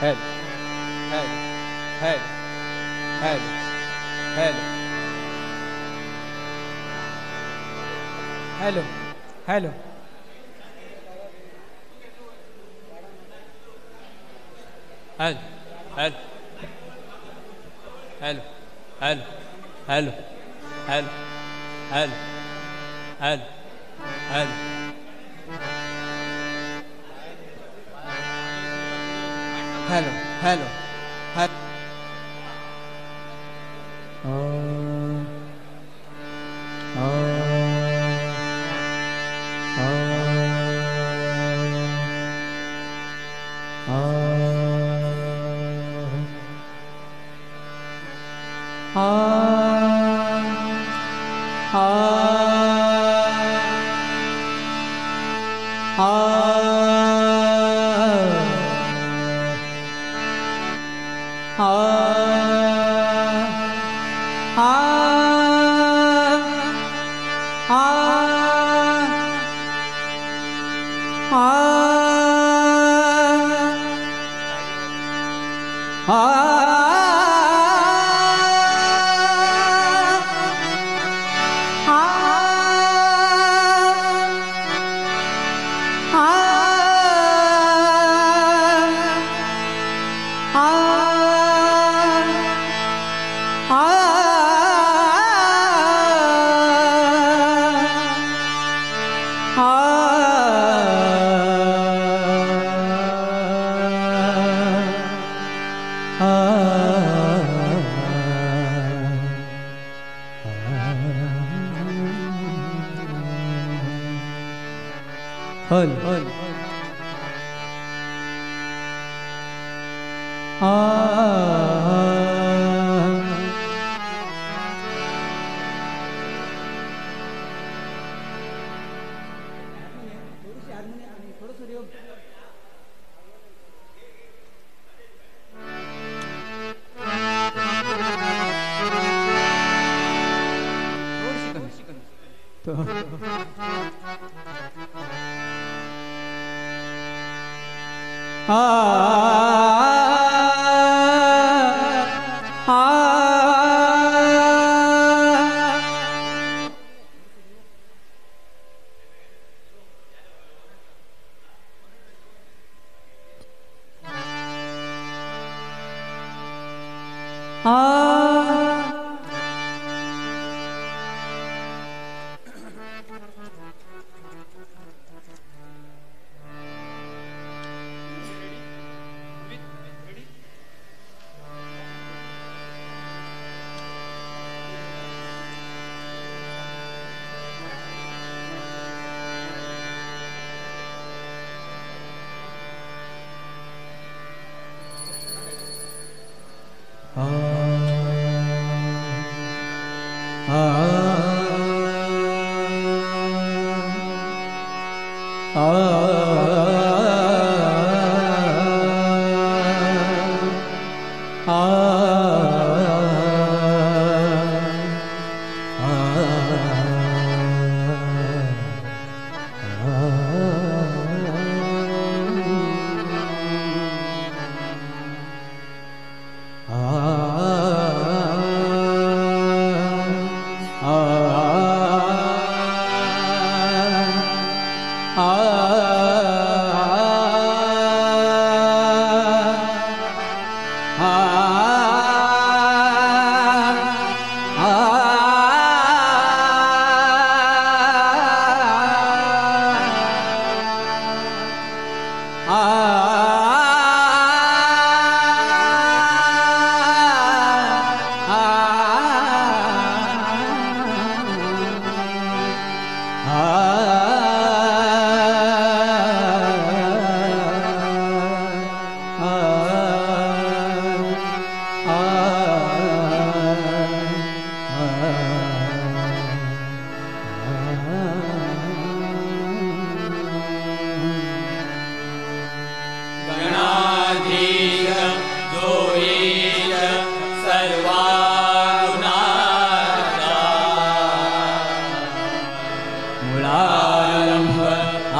हेल हेल हेल हेल हेल हेलो हेलो हेल हेल हेल हेल हेल हेल हेल हेल हेल हेलो हेलो हेल हल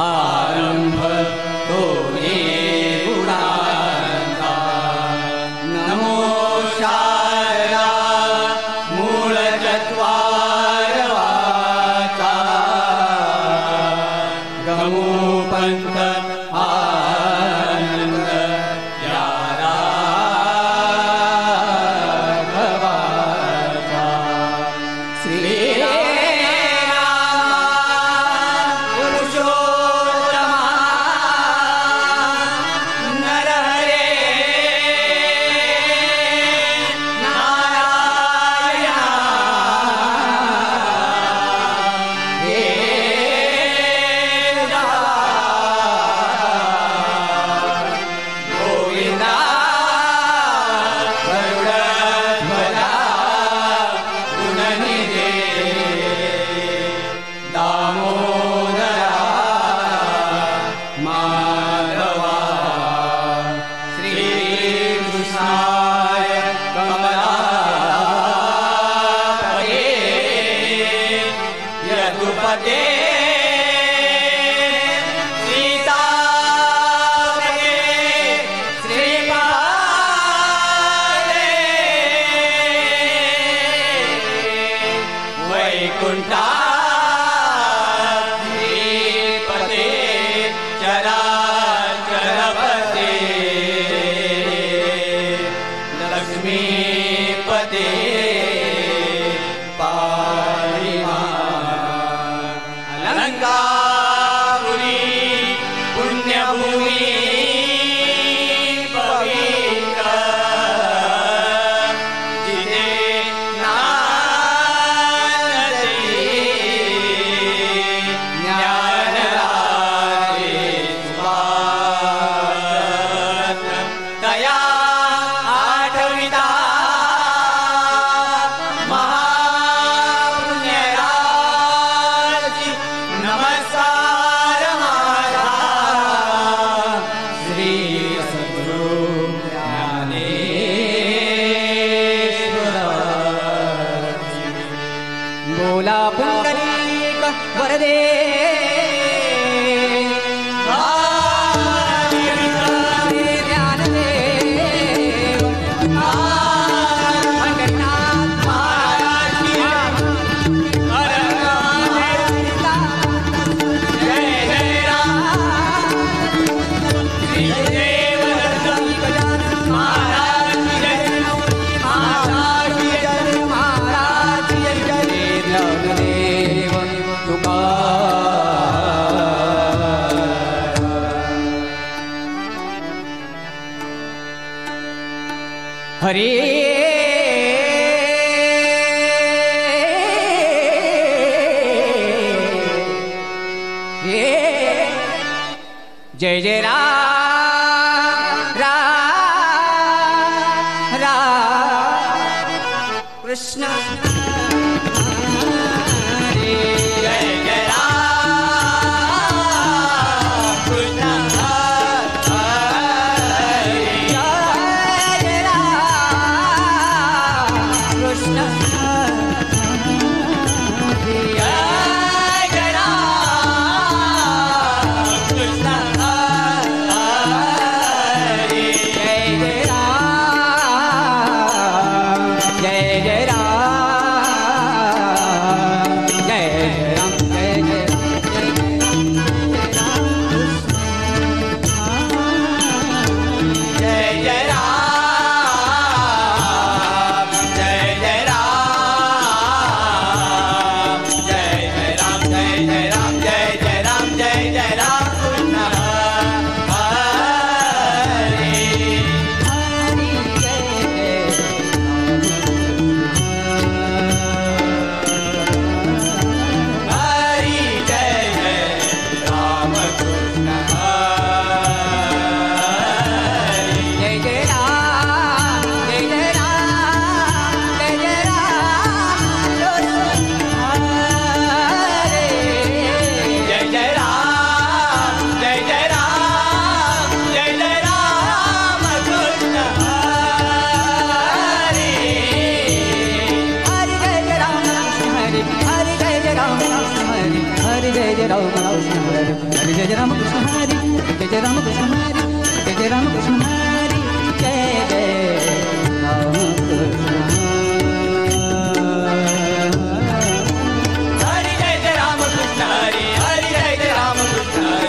आरंभ तो गुणांचा गमू पंथ आनंद या राघवाचा श्री हरे जय जय राम राम राम कृष्ण हरि जय जय राम कृष्ण हरि हरि जय जय राम कृष्ण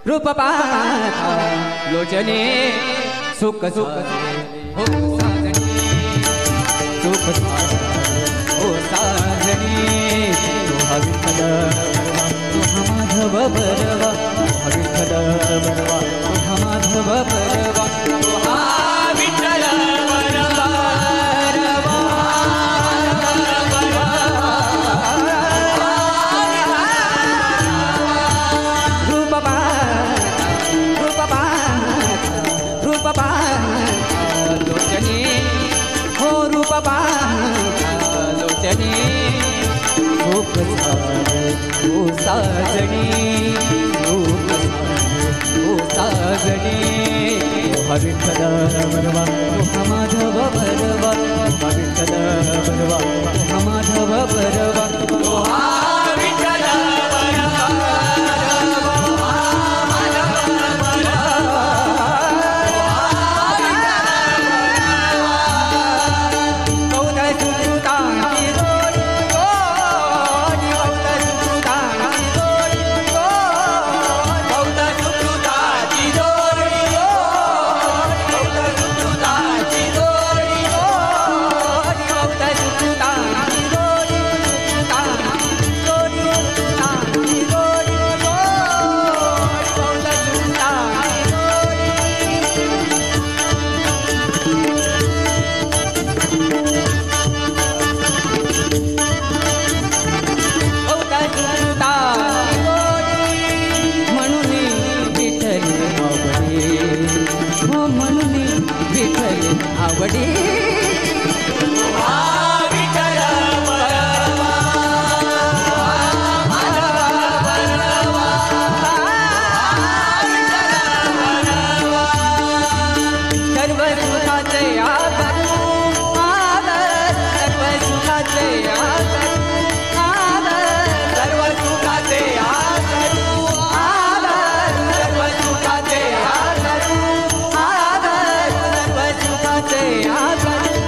रूप पाहता लोचने सुख सुख हो साजनी सुख हो साजनी तुहा विठ्ठल तुहा माधव बरवा तुहा विठ्ठल बरवा तुहा माधव बरवा तुहा विठ्ठल बरवा लोचने हो रूप लोचने रूप हो साजनी रूप हो साजनी विठ्ठल बरवा तुहा माधव बरवा विठ्ठल बरवा तुहा माधव बरवा तुहा विठ्ठल आवडी सर्व सुखाचे आदर सर्व सुखाचे आदर सर्व सुखाचे आदर सर्व सुखाचे आदर सर्व सुखाचे आदर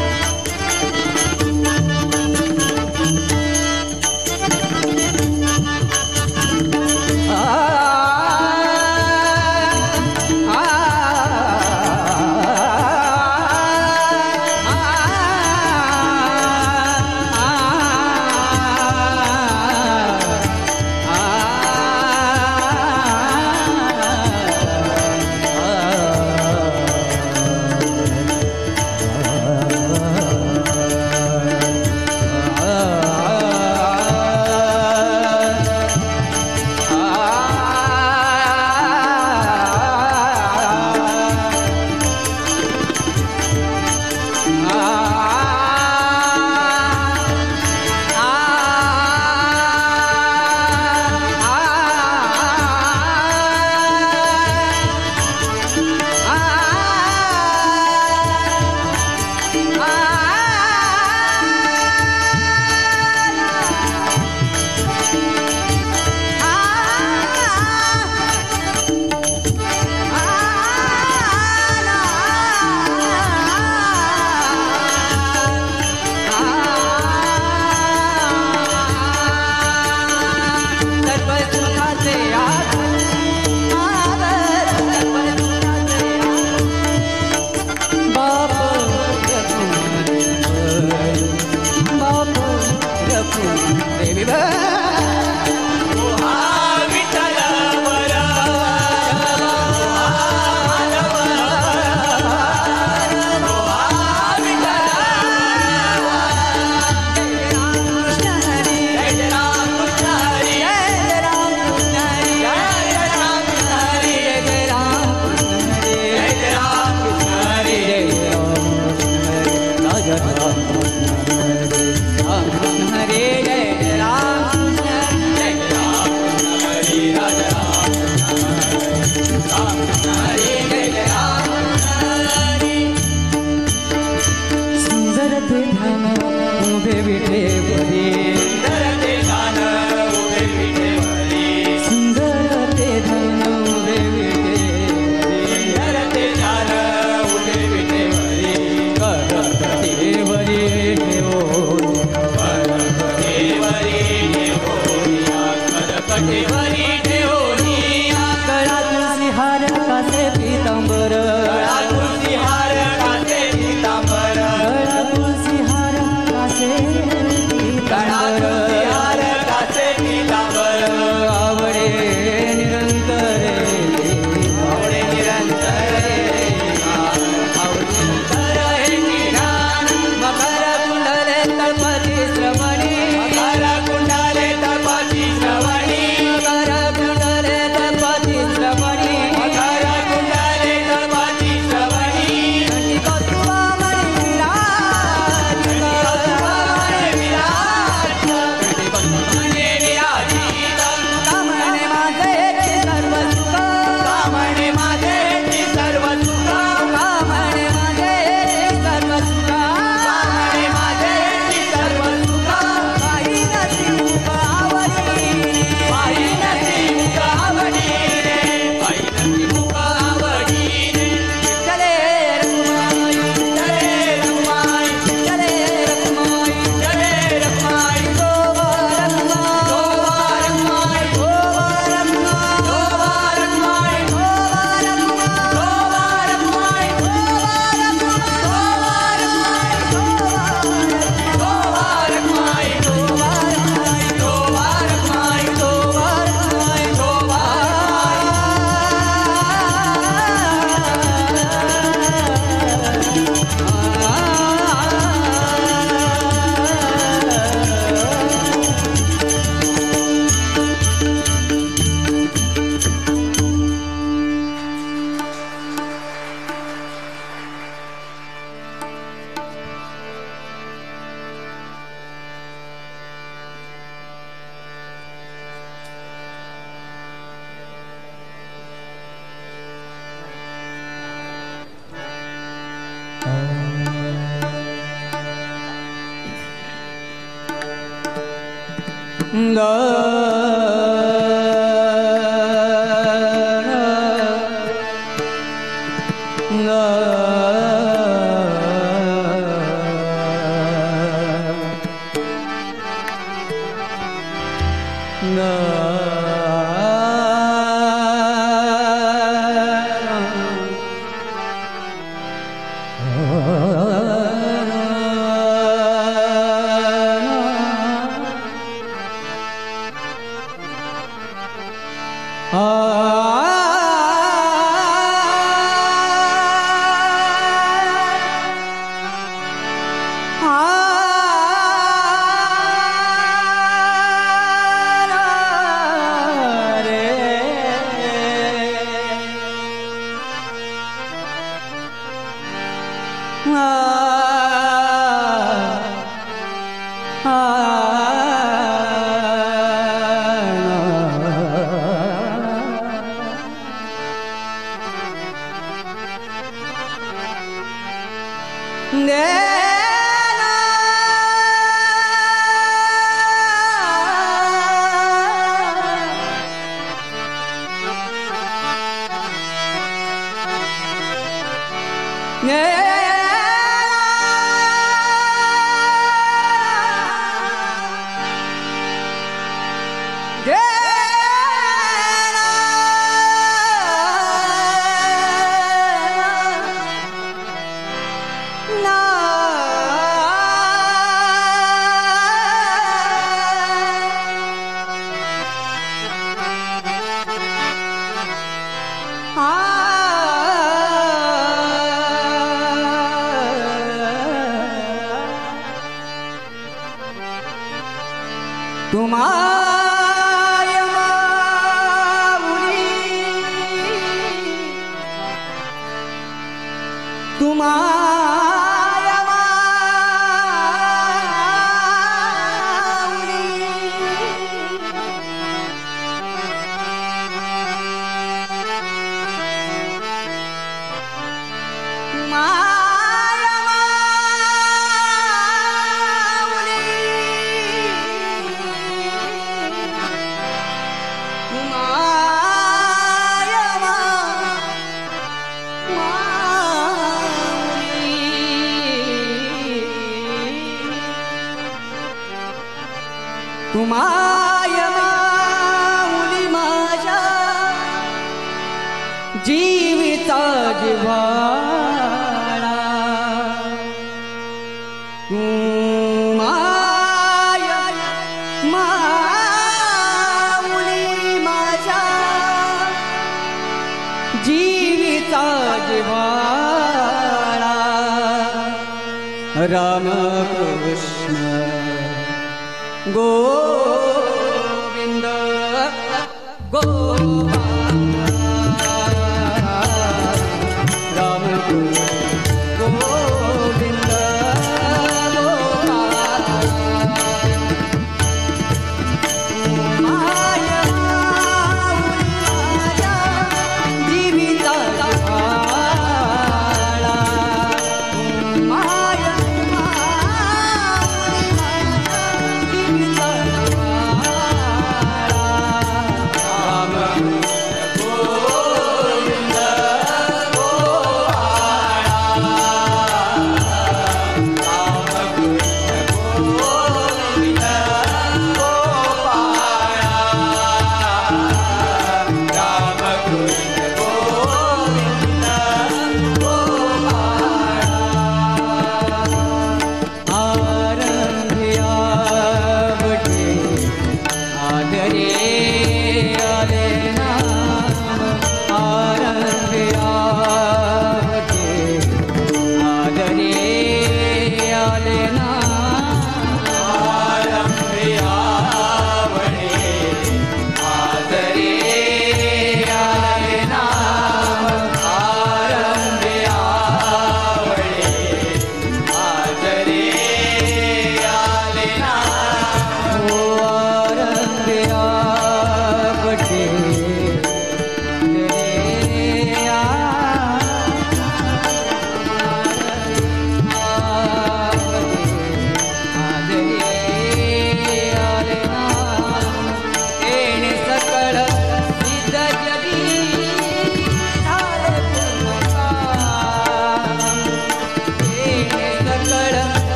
गोविंद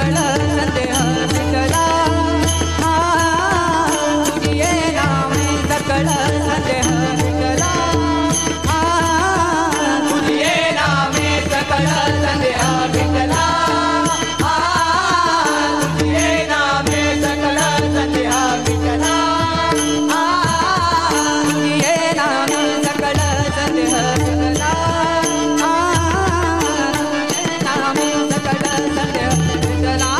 सकळ संदेह मिटला तुझे नामे सकळ संदेह मिटला तुझे नामे सकळ संदेह मिटला तुझे नामे सकळ संदेह मिटला तुझे नामे सकळ संदेह मिटला नामे सकळ संदेह मिटला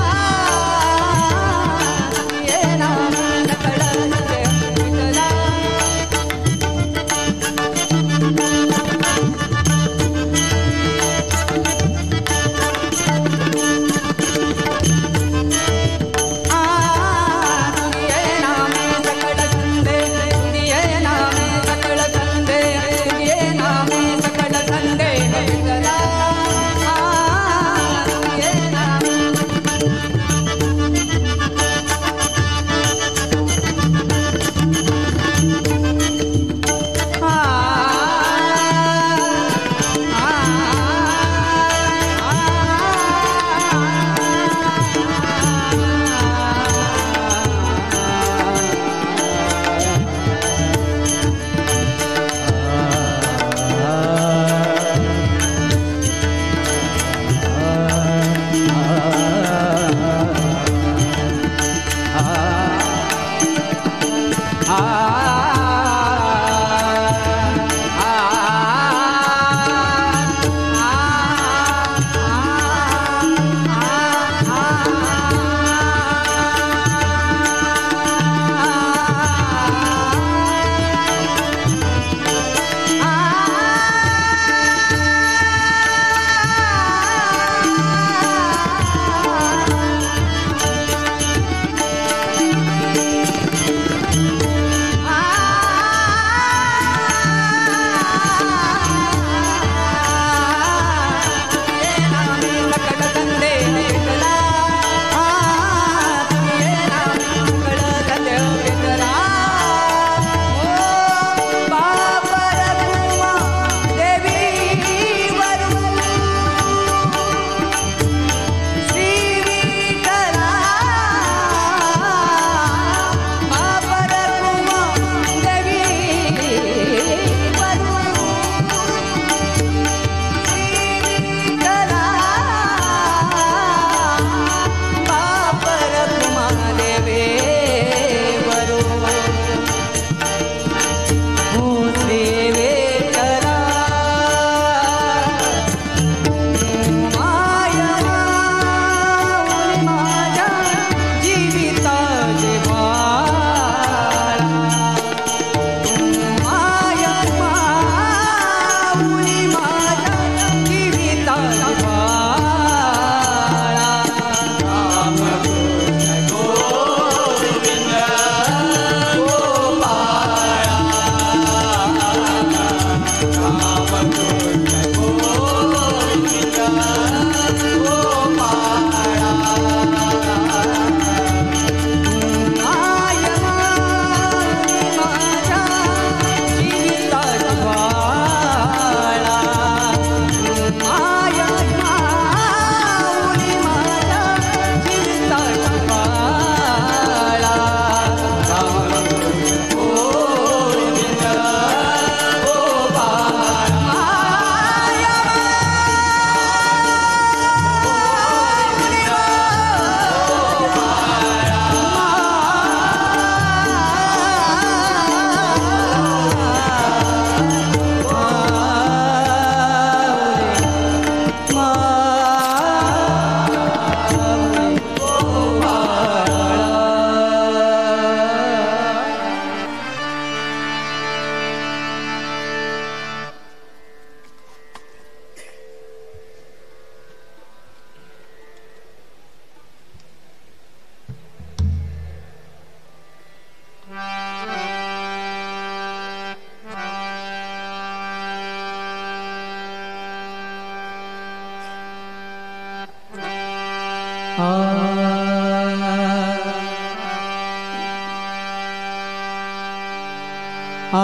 ये नामे सकळ संदेह मिटला तुझे नामे सकळ संदेह तुझे नामे सकळ संदेह तुझे नामे सकळ संदेह मिटला तुझे नामे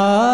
आ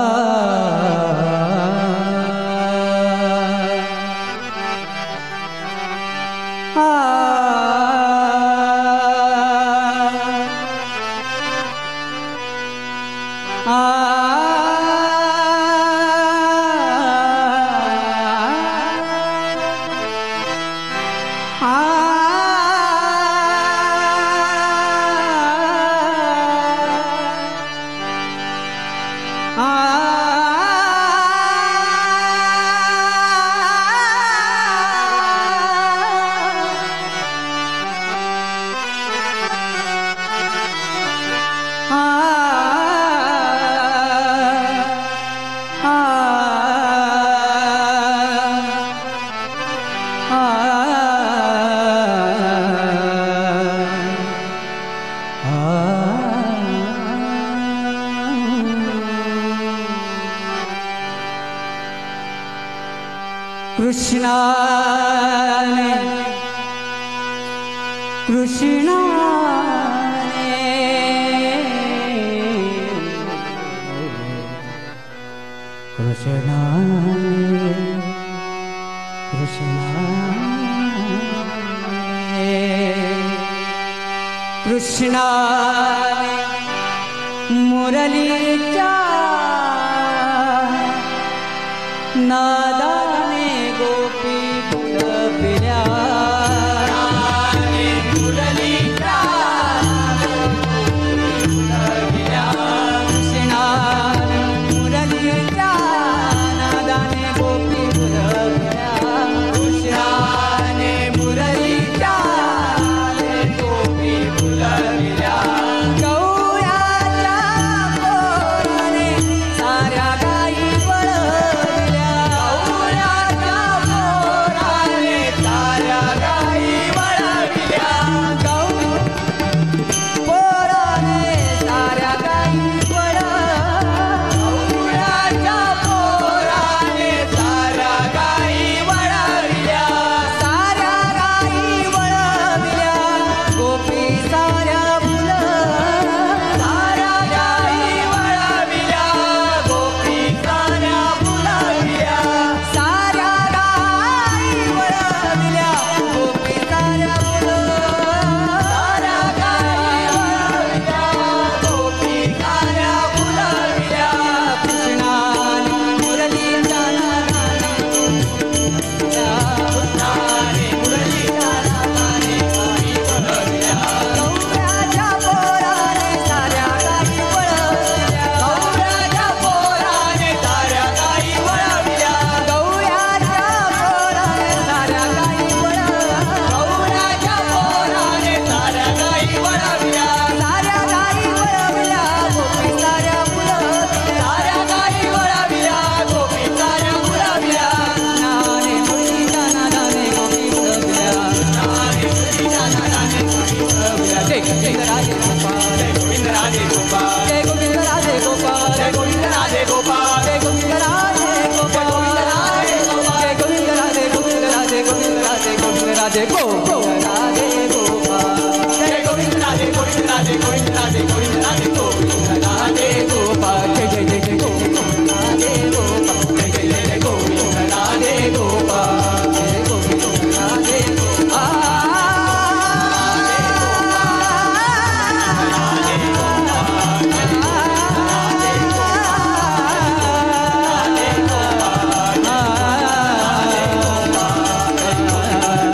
कृष्णाने कृष्णाने कृष्णाने कृष्णाने कृष्णाने मुरलीच्या नादाने गोपी फुलविल्या मुरलीच्या कृष्णाने मुरलीच्या नादाने गोपी फुलविल्या कृष्णाने मुरलीच्या गोपी फुलविल्या गौऱ्याच्या पोराने साऱ्या गाई वळविल्या गौऱ्याच्या पोराने साऱ्या गाई वळविल्या पोराने साऱ्या गाई गौऱ्याच्या पोराने साऱ्या गाई वळविल्या साऱ्या गाई वळविल्या गोपी साऱ्या फुलं साऱ्या गाई वळविल्या गोपी साऱ्या फुलविल्या साऱ्या गाई वळविल्या गोपी साऱ्या फुलं साऱ्या गाई वळविल्या गोपी साऱ्या फुलविल्या कृष्णाने मुरलीच्या नादाने कृष्णाने मुरलीच्या नादाने गोपी फुलविल्या गौऱ्याच्या पोराने साऱ्या गाई वळविल्या गौऱ्याच्या पोराने साऱ्या गाई वळविल्या गौऱ्याच्या पोराने साऱ्या गाई वळविल्या गौऱ्याच्या पोराने साऱ्या गाई वळविल्या साऱ्या गाई वळविल्या गोपी साऱ्या फुलविल्या साऱ्या गाई वळविल्या गोपी साऱ्या फुलविल्या कृष्णाने मुरलीच्या नादाने गोपी फुलविल्या कृष्णाने मुरलीच्या नादाने गोपी फुलविल्या जय गोविंद राधे गोपाल जय गोविंद राधे गोपाल जय गोविंद राधे गोपाल जय गोविंद राधे गोपाल जय गोविंद राधे गोपाल जय गोविंद राधे गोविंद राधे गोविंद राधे गोविंद राधे गोविंद राधे गोपाल जय गोविंद राधे गोविंद राधे गोविंद राधे गोविंद राधे गोविंद राधे गोपाल जय जय जय जय गोविंद राधे गोपाल जय जय जय जय गोविंद राधे गोपाल जय गोविंद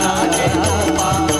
राधे गोपाल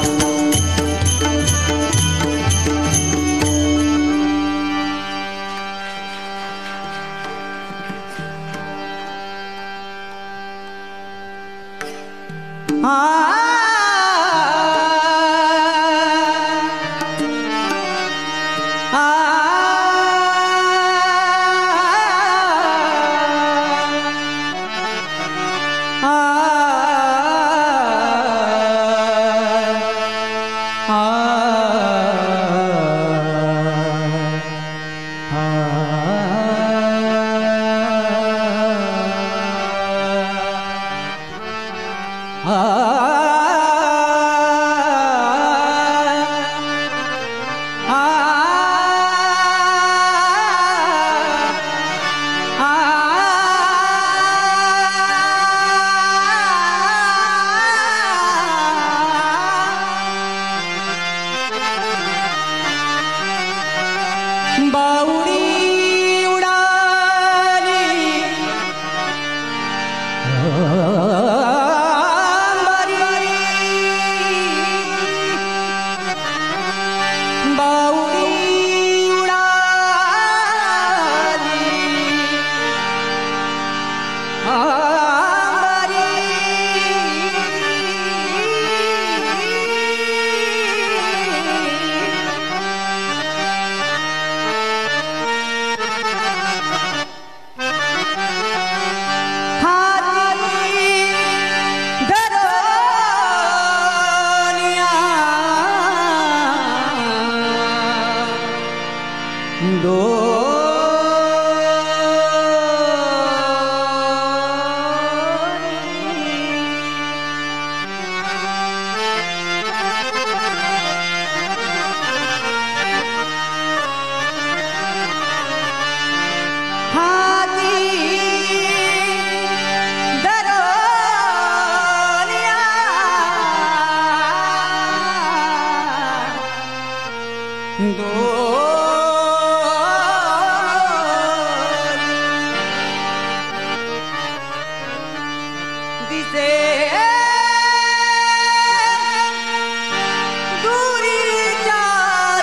दिसे दुरीच्या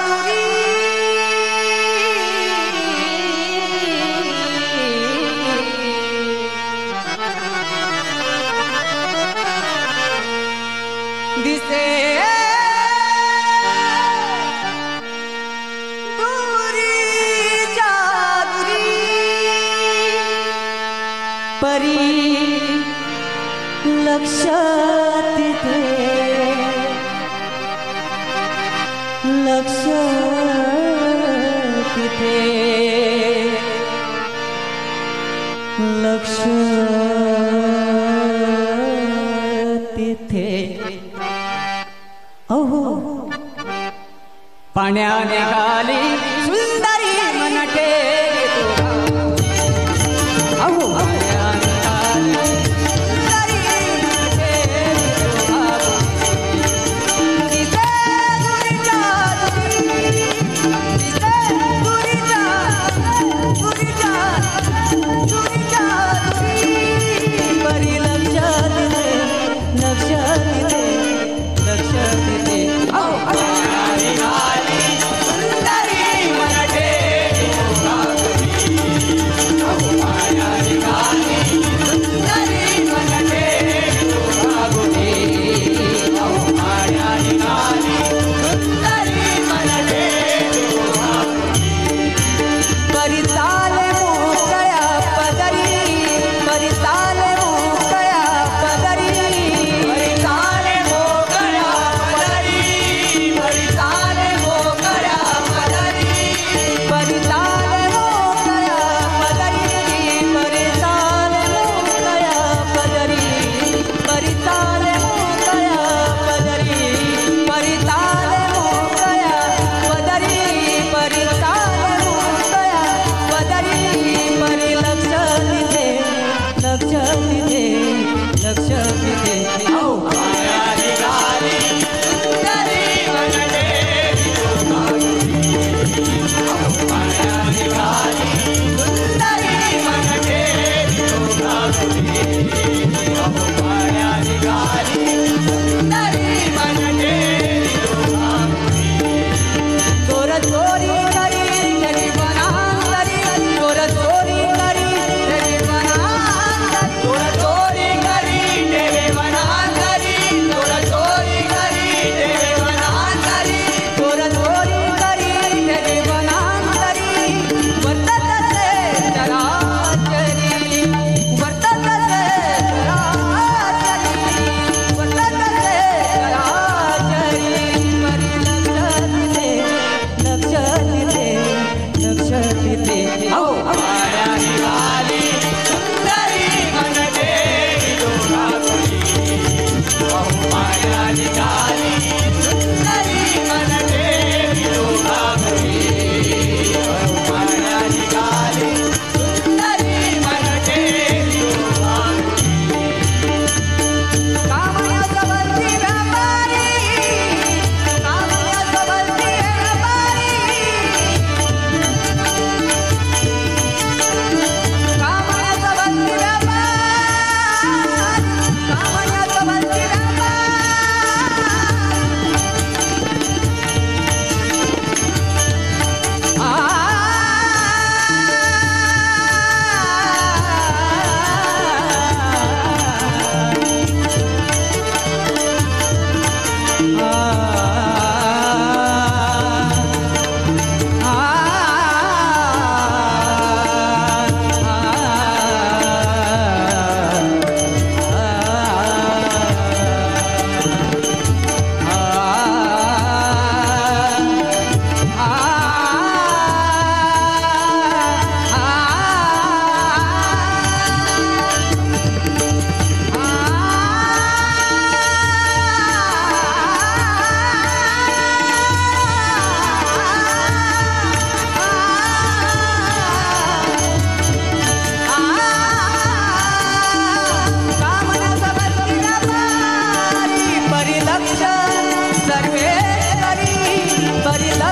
दुरी दिसे दुरीच्या दुरी परी लक्ष तिथे लक्ष तिथे लक्ष तिथे अहो पाण्याने गाली सुंदरी मनटे अहो पाण्याने गाली सुंदरी मनटे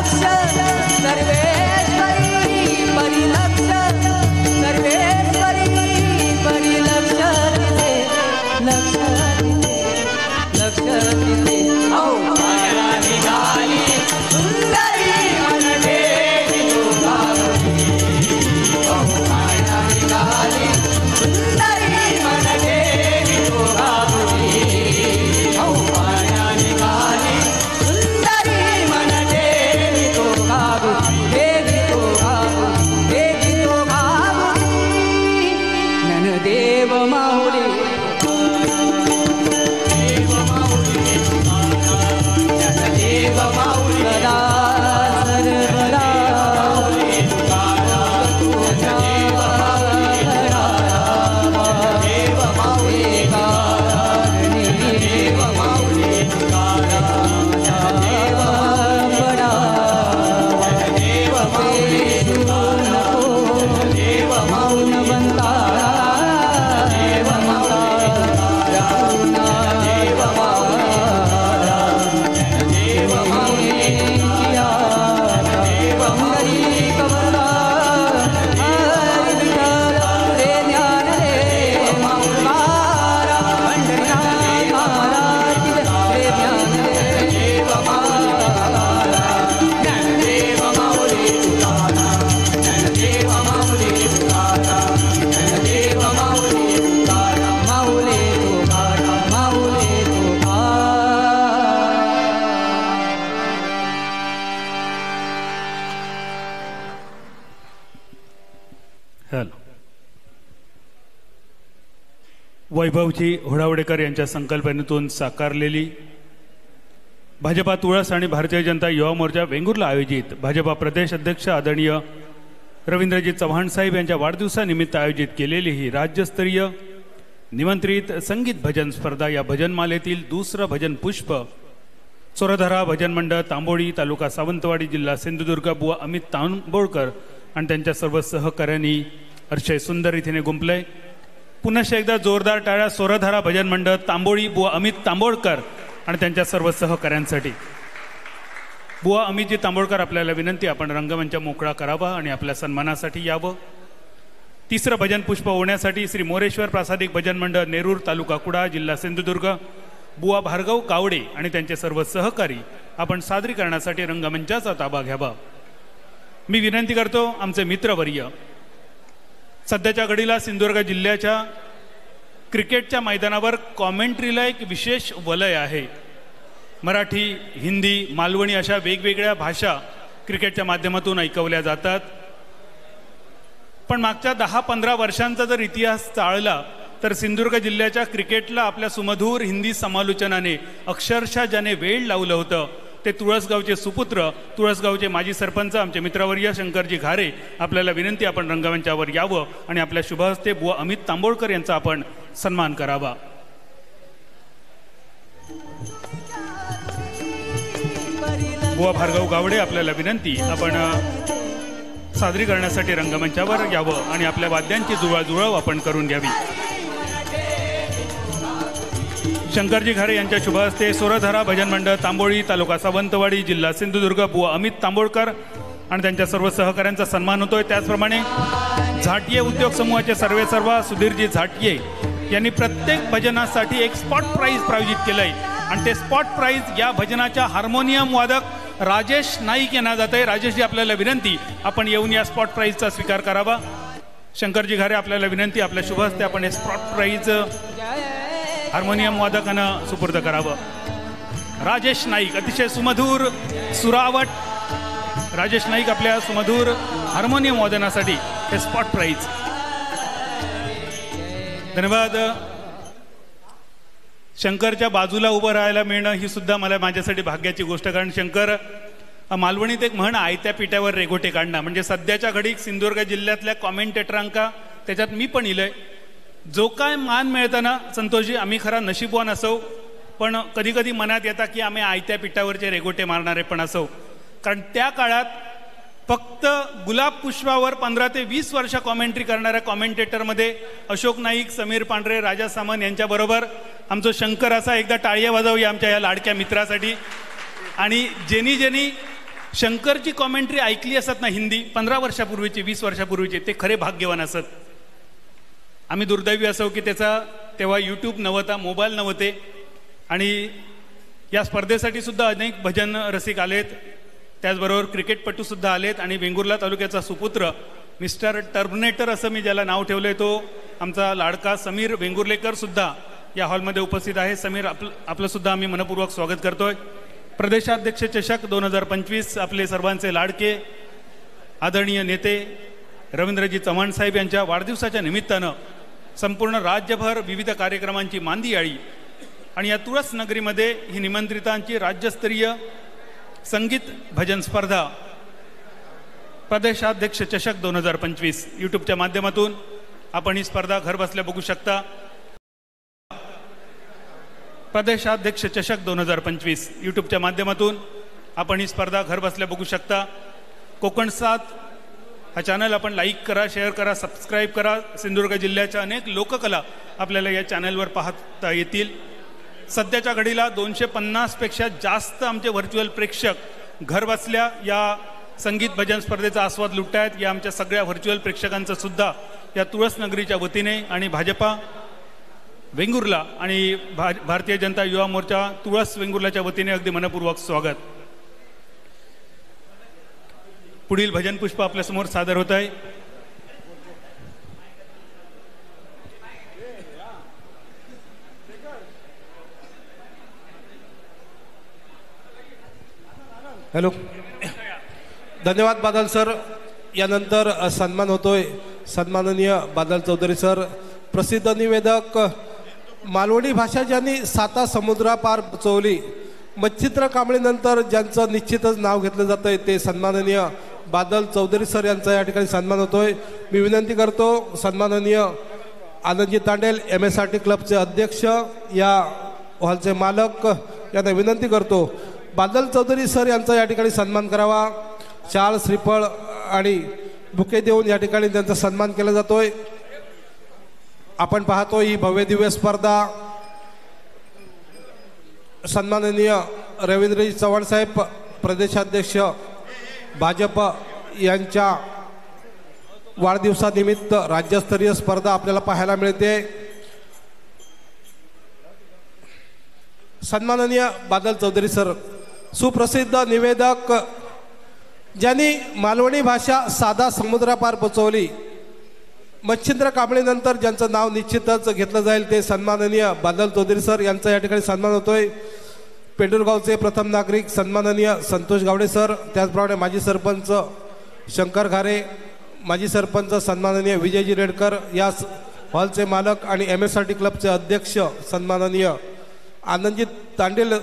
परिलक्ष सर्वेश्वरी परिलक्ष सर्वेश्वरी परिलक्ष तिथे लक्ष तिथे लक्ष तिथे औ माया निघाली सुंदरी मन देवी तुझावरी औ माया निघाली सुंदरी मन देवी तुझावरी औ माया निघाली सुंदरी मन देवी तुझावरी देवी तुझावरी देवी तुझावरी ज्ञानदेव माऊली देव माऊली सदा सर्वदा देव माऊली देव माऊली देव बडा देव माऊली नको देव माऊली बनता देव माऊली देव वैभवजी होडावडेकर यांच्या संकल्पनेतून साकारलेली भाजपा तुळस आणि भारतीय जनता युवा मोर्चा वेंगुर्ला आयोजित भाजपा प्रदेश अध्यक्ष आदरणीय रवींद्रजी चव्हाण साहेब यांच्या वाढदिवसानिमित्त आयोजित केलेली ही राज्यस्तरीय निमंत्रित संगीत भजन स्पर्धा या भजनमालेतील दुसरं भजन पुष्प चोरधरा भजन मंडळ तांबोळी तालुका सावंतवाडी जिल्हा सिंधुदुर्ग बुवा अमित तांबोळकर आणि त्यांच्या सर्व सहकाऱ्यांनी अतिशय सुंदर रीतीने गुंपलंय. पुन्हा एकदा जोरदार टाळ्या सोरधारा भजन मंडळ तांबोळी बुवा अमित तांबोळकर आणि त्यांच्या सर्व सहकाऱ्यांसाठी. बुवा अमितजी तांबोळकर आपल्याला विनंती आपण रंगमंच मोकळा करावा आणि आपल्या सन्मानासाठी यावं. तिसरं भजन पुष्प होण्यासाठी श्री मोरेश्वर प्रासादिक भजन मंडळ नेरूर तालुका कुडा जिल्हा सिंधुदुर्ग बुवा भार्गव कावडे आणि त्यांचे सर्व सहकारी आपण सादरीकरणासाठी रंगमंचाचा ताबा घ्यावा. मी विनंती करतो आमचे मित्रवर्य सध्याच्या घडीला सिंधुदुर्ग जिल्ह्याच्या क्रिकेटच्या मैदानावर कॉमेंट्रीला एक विशेष वलय आहे. मराठी हिंदी मालवणी अशा वेगवेगळ्या भाषा क्रिकेटच्या माध्यमातून ऐकवल्या जातात. पण मागच्या 10-15 वर्षांचा जर इतिहास चाळला तर सिंधुदुर्ग जिल्ह्याच्या क्रिकेटला आपल्या सुमधूर हिंदी समालोचनाने अक्षरशः ज्याने वेळ लावलं होतं ते तुळसगावचे सुपुत्र तुळसगावचे माजी सरपंच आमचे मित्रवर्य शंकरजी घारे. आपल्याला विनंती आपण रंगमंचावर यावं आणि आपल्या शुभहस्ते बुवा अमित तांबोळकर यांचा आपण सन्मान करावा. बुवा भार्गव गावडे आपल्याला विनंती आपण सादरीकरणासाठी रंगमंचावर यावं आणि आपल्या वाद्यांची जुळवाजुळव आपण करून घ्यावी. शंकरजी घारे यांच्या शुभहस्ते सोरधरा भजन मंडळ तांबोळी तालुका सावंतवाडी जिल्हा सिंधुदुर्ग बुवा अमित तांबोळकर आणि त्यांच्या सर्व सहकाऱ्यांचा सन्मान होतोय. त्याचप्रमाणे झाटिये उद्योग समूहाचे सर्वेसर्वा सुधीरजी झाटिये यांनी प्रत्येक भजनासाठी एक स्पॉट प्राइज प्रायोजित केलंय आणि ते स्पॉट प्राइज या भजनाच्या हार्मोनियम वादक राजेश नाईक यांना जात आहे. राजेशजी आपल्याला विनंती आपण येऊन या स्पॉट प्राइजचा स्वीकार करावा. शंकरजी घारे आपल्याला विनंती आपल्या शुभहस्ते आपण हे स्पॉट प्राइज हार्मोनियम वादकांना सुपूर्द करावं. राजेश नाईक अतिशय सुमधूर सुरावट राजेश नाईक आपल्या सुमधूर हार्मोनियम वादनासाठी हे स्पॉट प्राइज. धन्यवाद. शंकरच्या बाजूला उभं राहायला मिळणं ही सुद्धा मला माझ्यासाठी भाग्याची गोष्ट. कारण शंकर मालवणीत एक म्हण आयत्या पिठ्यावर रेघोटे काढणं म्हणजे सध्याच्या घडीत सिंधुदुर्ग जिल्ह्यातल्या कॉमेंटेटरांका त्याच्यात मी पण इलंय. जो काय मान मिळताना संतोषजी आम्ही खरा नशीबवान असो पण कधी कधी मनात येतात की आम्ही आयत्या पिठावरचे रेघोटे मारणारे पण असो. कारण त्या काळात फक्त गुलाब पुष्पावर 15 ते 20 वर्ष कॉमेंट्री करणाऱ्या कॉमेंटेटरमध्ये अशोक नाईक समीर पांढरे राजा सामंत यांच्याबरोबर आमचं शंकर असा एकदा टाळ्या वाजवूया आमच्या या लाडक्या मित्रासाठी. आणि ज्यांनी शंकरची कॉमेंट्री ऐकली असत ना हिंदी 15 वर्षापूर्वीची 20 वर्षापूर्वीची, ते खरे भाग्यवान असत. आम्ही दुर्दैवी असो की त्याचा तेव्हा यूट्यूब नव्हता, मोबाईल नव्हते आणि या स्पर्धेसाठी सुद्धा अनेक भजन रसिक आलेत, त्याचबरोबर क्रिकेटपटूसुद्धा आलेत आणि वेंगुर्ला तालुक्याचा सुपुत्र मिस्टर टर्मिनेटर असं मी ज्याला नाव ठेवलं आहे तो आमचा लाडका समीर वेंगुर्लेकर सुद्धा या हॉलमध्ये उपस्थित आहे. समीर आपलं सुद्धा आम्ही मनपूर्वक स्वागत करतोय. प्रदेशाध्यक्ष चषक 2025 आपले सर्वांचे लाडके आदरणीय नेते रवींद्रजी चव्हाण साहेब यांच्या वाढदिवसाच्या निमित्तानं संपूर्ण राज्यभर विविध कार्यक्रमांची मांदी आळी आणि या तुळस नगरीमध्ये ही निमंत्रितांची राज्यस्तरीय संगीत भजन स्पर्धा प्रदेशाध्यक्ष चषक 2025 यूट्यूबच्या माध्यमातून आपण ही स्पर्धा घर बसल्या बघू शकता. प्रदेशाध्यक्ष चषक 2025 यूट्यूबच्या माध्यमातून आपण ही स्पर्धा घर बसल्या बघू शकता. कोकण 7 हा चॅनल आपण लाईक करा, शेअर करा, सबस्क्राईब करा. सिंधुदुर्ग जिल्ह्याच्या अनेक लोककला आपल्याला या चॅनलवर पाहता येतील. सध्याच्या घडीला 250 पेक्षा जास्त आमचे व्हर्च्युअल प्रेक्षक घर बसल्या या संगीत भजन स्पर्धेचा आस्वाद लुटतायत. या आमच्या सगळ्या व्हर्च्युअल प्रेक्षकांचं सुद्धा या तुळस नगरीच्या वतीने आणि भाजपा वेंगुर्ला आणि भारतीय जनता युवा मोर्चा तुळस वेंगुर्लाच्या वतीने अगदी मनपूर्वक स्वागत. पुढील भजन पुष्प आपल्यासमोर सादर होत आहे. हॅलो, धन्यवाद बादल सर. यानंतर सन्मान होतोय सन्माननीय बादल चौधरी सर, प्रसिद्ध निवेदक, मालवणी भाषा ज्यांनी 7 समुद्रापार पोचवली, मच्छिंद्र कांबळेनंतर ज्यांचं निश्चितच नाव घेतलं जातं आहे ते सन्माननीय बादल चौधरी सर यांचा या ठिकाणी सन्मान होतोय. मी विनंती करतो सन्माननीय आनंदजी तांडेल MSRT क्लबचे अध्यक्ष, या हॉलचे मालक यांना विनंती करतो बादल चौधरी सर यांचा या ठिकाणी सन्मान करावा. शाल, श्रीफळ आणि बुके देऊन या ठिकाणी त्यांचा सन्मान केला जातोय. आपण पाहतो ही भव्य दिव्य स्पर्धा सन्माननीय रवींद्रजी चव्हाण साहेब प्रदेशाध्यक्ष भाजप यांच्या वाढदिवसानिमित्त राज्यस्तरीय स्पर्धा आपल्याला पाहायला मिळते. सन्माननीय बादल चौधरी सर, सुप्रसिद्ध निवेदक, ज्यांनी मालवणी भाषा 7 समुद्रापार पोचवली, मच्छिंद्र कांबळेनंतर ज्यांचं नाव निश्चितच घेतलं जाईल ते सन्माननीय बादल चौधरी सर यांचा या ठिकाणी सन्मान होतोय. पेंडुरगावचे प्रथम नागरिक सन्माननीय संतोष गावडे सर, त्याचप्रमाणे माजी सरपंच शंकर घारे, माजी सरपंच सन्माननीय विजयजी रेडकर, या हॉलचे मालक आणि MSRT क्लबचे अध्यक्ष सन्माननीय आनंदजी तांडेल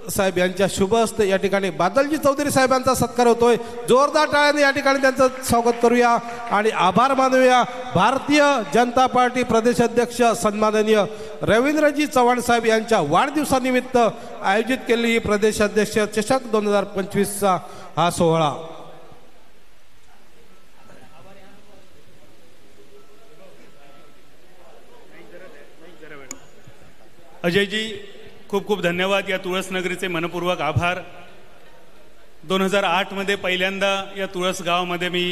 साहेब यांच्या शुभ हस्ते या ठिकाणी बादलजी चौधरी साहेबांचा सत्कार होतोय. जोरदार टाळ्याने या ठिकाणी त्यांचं स्वागत करूया आणि आभार मानूया. भारतीय जनता पार्टी प्रदेशाध्यक्ष सन्माननीय रवींद्रजी चव्हाण साहेब यांच्या वाढदिवसानिमित्त आयोजित केलेली ही प्रदेशाध्यक्ष चषक 2025चा हा सोहळा. अजयजी खूप खूप धन्यवाद. या तुळस नगरीचे मनपूर्वक आभार. 2008 मध्ये पहिल्यांदा या तुळस गावामध्ये मी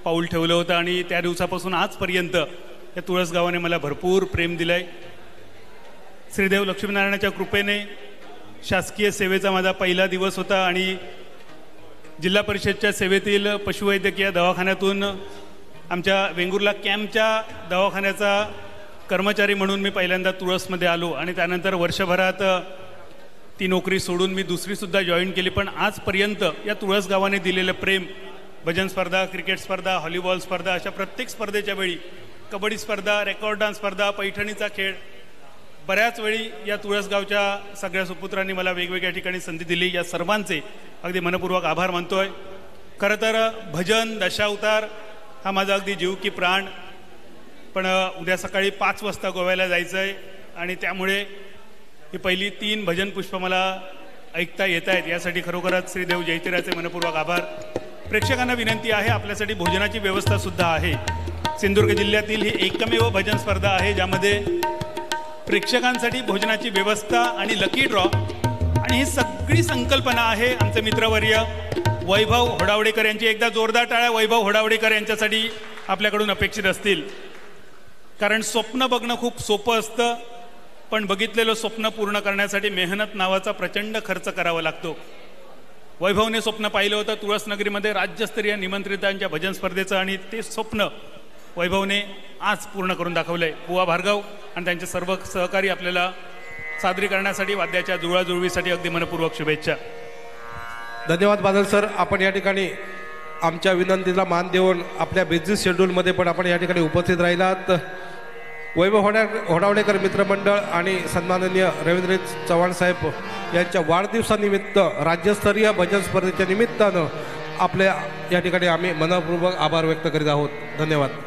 पाऊल ठेवलं होतं आणि त्या दिवसापासून आजपर्यंत या तुळस गावाने मला भरपूर प्रेम दिलं आहे. श्रीदेव लक्ष्मीनारायणाच्या कृपेने शासकीय सेवेचा माझा पहिला दिवस होता आणि जिल्हा परिषदच्या सेवेतील पशुवैद्यकीय दवाखान्यातून आमच्या वेंगुर्ला कॅम्पच्या दवाखान्याचा कर्मचारी म्हणून मी पहिल्यांदा तुळसमध्ये आलो आणि त्यानंतर वर्षभरात ती नोकरी सोडून मी दुसरीसुद्धा जॉईन केली. पण आजपर्यंत या तुळस गावाने दिलेलं प्रेम, भजन स्पर्धा, क्रिकेट स्पर्धा, व्हॉलीबॉल स्पर्धा, अशा प्रत्येक स्पर्धेच्या वेळी, कबड्डी स्पर्धा, रेकॉर्ड डान्स स्पर्धा, पैठणीचा खेळ, बऱ्याच वेळी या तुळसगावच्या सगळ्या सुपुत्रांनी मला वेगवेगळ्या ठिकाणी संधी दिली. या सर्वांचे अगदी मनपूर्वक आभार मानतोय. खरं तर भजन, दशावतार हा माझा अगदी जीव की प्राण. पण उद्या सकाळी 5 वाजता गोव्याला जायचं आहे आणि त्यामुळे ही पहिली 3 भजन पुष्प मला ऐकता येत आहेत. यासाठी खरोखरच श्रीदेव जयतीराचे मनपूर्वक आभार. प्रेक्षकांना विनंती आहे, आपल्यासाठी भोजनाची व्यवस्थासुद्धा आहे. सिंधुदुर्ग जिल्ह्यातील ही एकमेव भजन स्पर्धा आहे ज्यामध्ये प्रेक्षकांसाठी भोजनाची व्यवस्था आणि लकी ड्रॉ आणि ही सगळी संकल्पना आहे आमचे मित्रवर्य वैभव होडावडेकर यांची एकदा जोरदार टाळ्या वैभव होडावडेकर यांच्यासाठी आपल्याकडून अपेक्षित असतील. कारण स्वप्न बघणं खूप सोपं असतं, पण बघितलेलं स्वप्न पूर्ण करण्यासाठी मेहनत नावाचा प्रचंड खर्च करावा लागतो. वैभवने स्वप्न पाहिलं होतं तुळसनगरीमध्ये राज्यस्तरीय निमंत्रितांच्या भजन स्पर्धेचं, आणि ते स्वप्न वैभवने आज पूर्ण करून दाखवलं आहे. बुवा भार्गव आणि त्यांचे सर्व सहकारी आपल्याला सादरीकरणासाठी वाद्याच्या जुळवाजुळवीसाठी अगदी मनपूर्वक शुभेच्छा. धन्यवाद बादल सर. आपण या ठिकाणी आमच्या विनंतीला मान देऊन आपल्या बिझी शेड्यूलमध्ये पण आपण या ठिकाणी उपस्थित राहिलात. वैभव होडावडेकर मित्रमंडळ आणि सन्माननीय रवींद्र चव्हाण साहेब यांच्या वाढदिवसानिमित्त राज्यस्तरीय भजन स्पर्धेच्या निमित्तानं आपल्या या ठिकाणी आम्ही मनपूर्वक आभार व्यक्त करीत आहोत. धन्यवाद.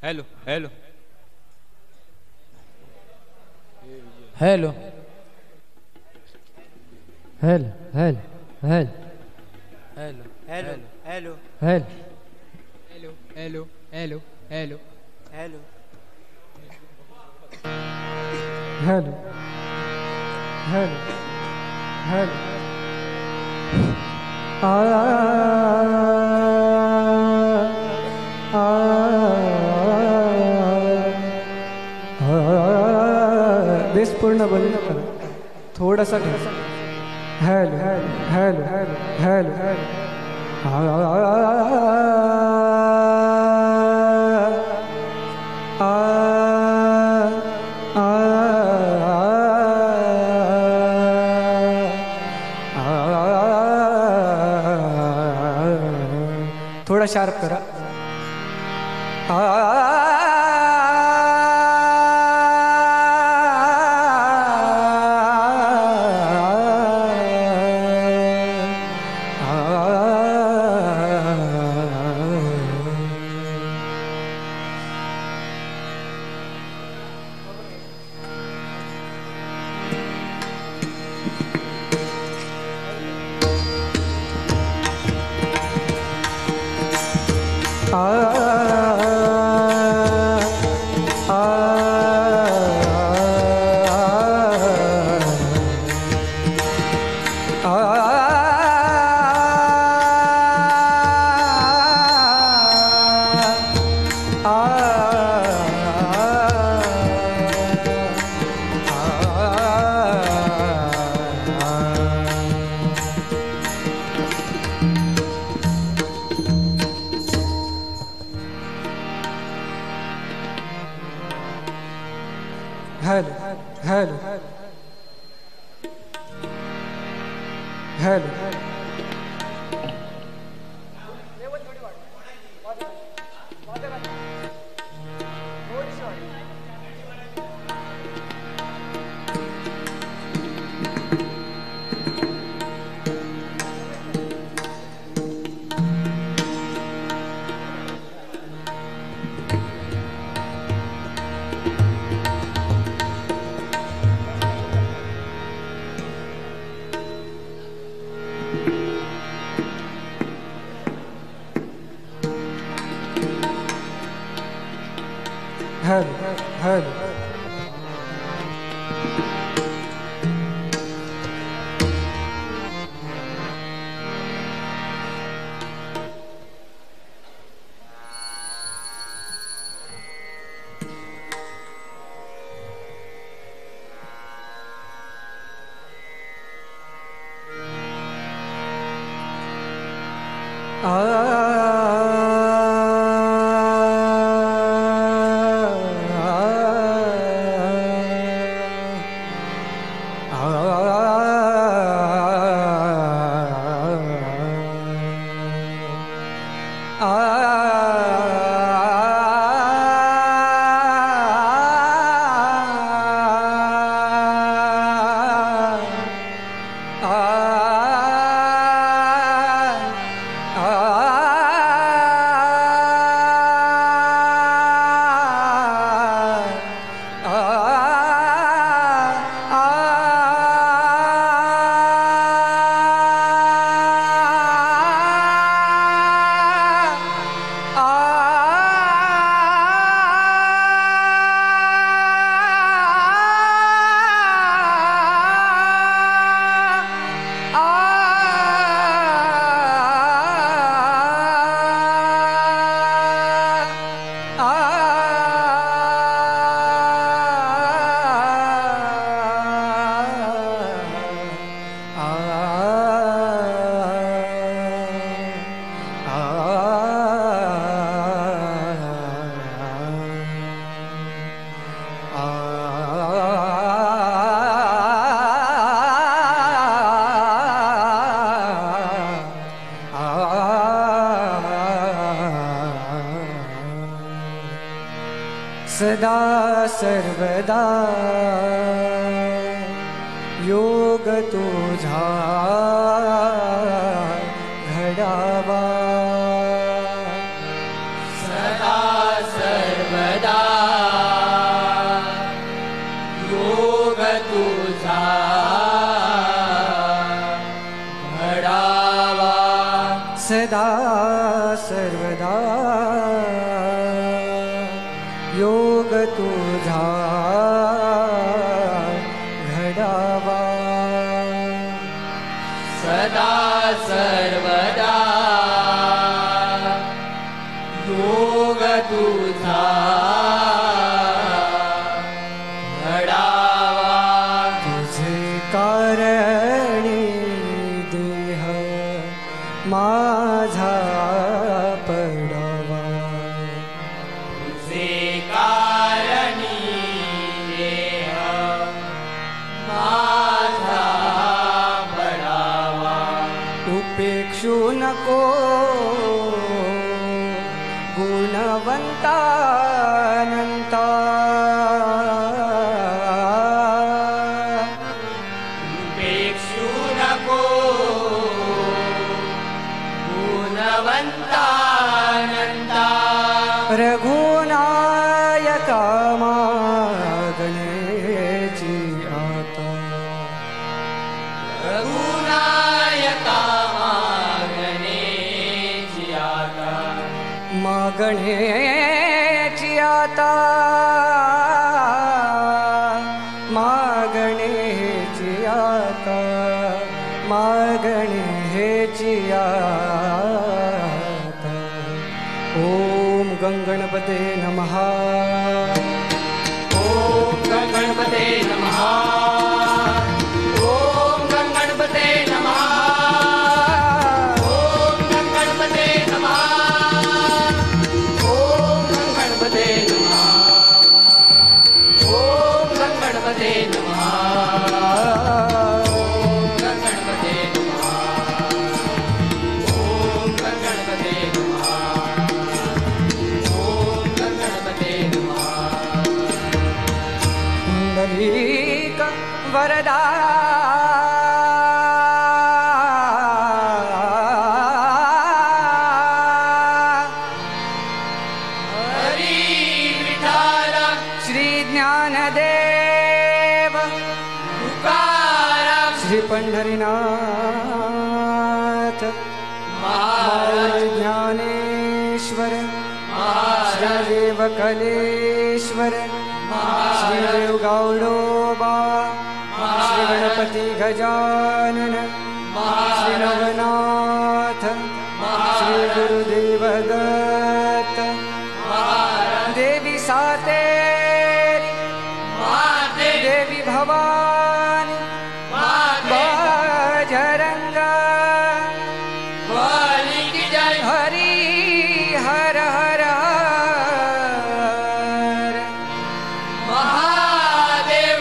Hello hello hello hello hello hello hello hello hello hello hello hello hello hello hello hello hello hello base पूर्ण बंद करा थोडासा ठेवा हॅलो हॅलो हॅलो थोड़ा शार्प करा hello hello hello hello hello सदा सर्वदा योग तुझा घडावा सदा सर्व सदा सर्वदा योग तुझा घडावा सदा सर्वदा योग तुझा घडावा तुझे कारणी देह माझा पडावा तुझे कारणी देह माझा पडावा उपेक्षू नको गुणवंता अनंता उपेक्षू नको गुणवंता अनंता रघुनायका मागण्याची आता रघुनायका मागण्याची आता मागण्याची आता मागण्याची आता मागण्याची आता ओम गंगणपते नमः ओम गणपते नमः ओम गणपते नमः ओम गणपते नमः ओम गणपते नमः ओम गणपते नमः ओम गणपते नमः ओम गणपते नमः ओम गणपते नमः पुंडलीक वरदा हरी विठाल श्री ज्ञानदेव तुकाराम श्री पंढरीनाथ माऊली ज्ञानेश्वर श्रीदेव कलेश्वर श्रीदेव गावडोबा श्री गणपती गजानन श्री नवनाथ श्री गुरुदेव दत्त देवी सातेरी देवी भवानी बजरंग वाली की जय हरी हर हर हर महादेव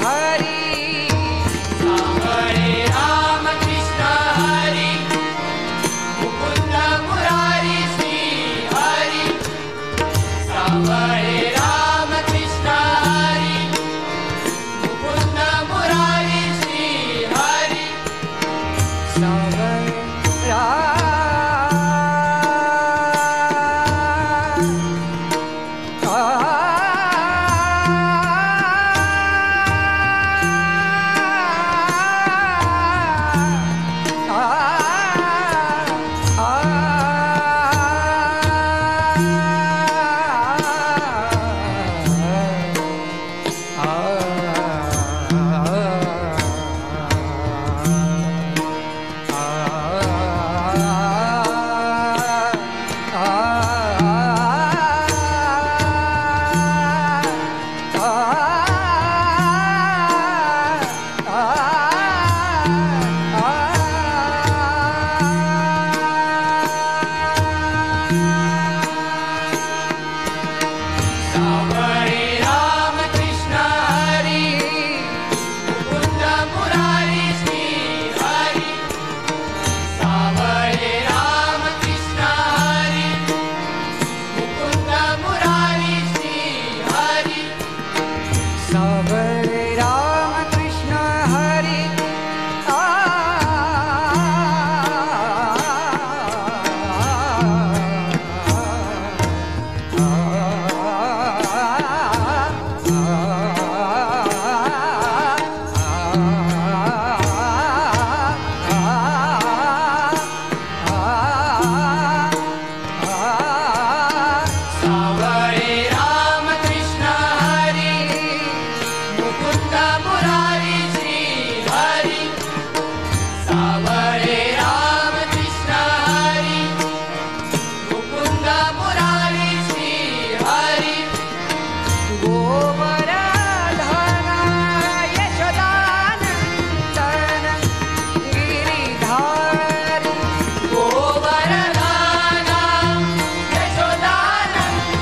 हरी सावळे राम कृष्ण हरी मुकुंद मुरारी श्री हरी सावळे राम कृष्ण हरी मुकुंद मुरारी श्री हरी सावळे सावळे राम कृष्ण हरी मुकुंद मुरारी श्री हरी सावळे राम कृष्ण हरी मुकुंद मुरारी श्री हरी सावळे राम कृष्ण हरी सावळे राम कृष्ण हरी मुकुंद मुरारी श्री हरी सावळे राम कृष्ण हरी मुकुंद मुरारी श्री हरी गोवर्धन यशोदानंदन गिरिधारी गोवर्धन यशोदानंदन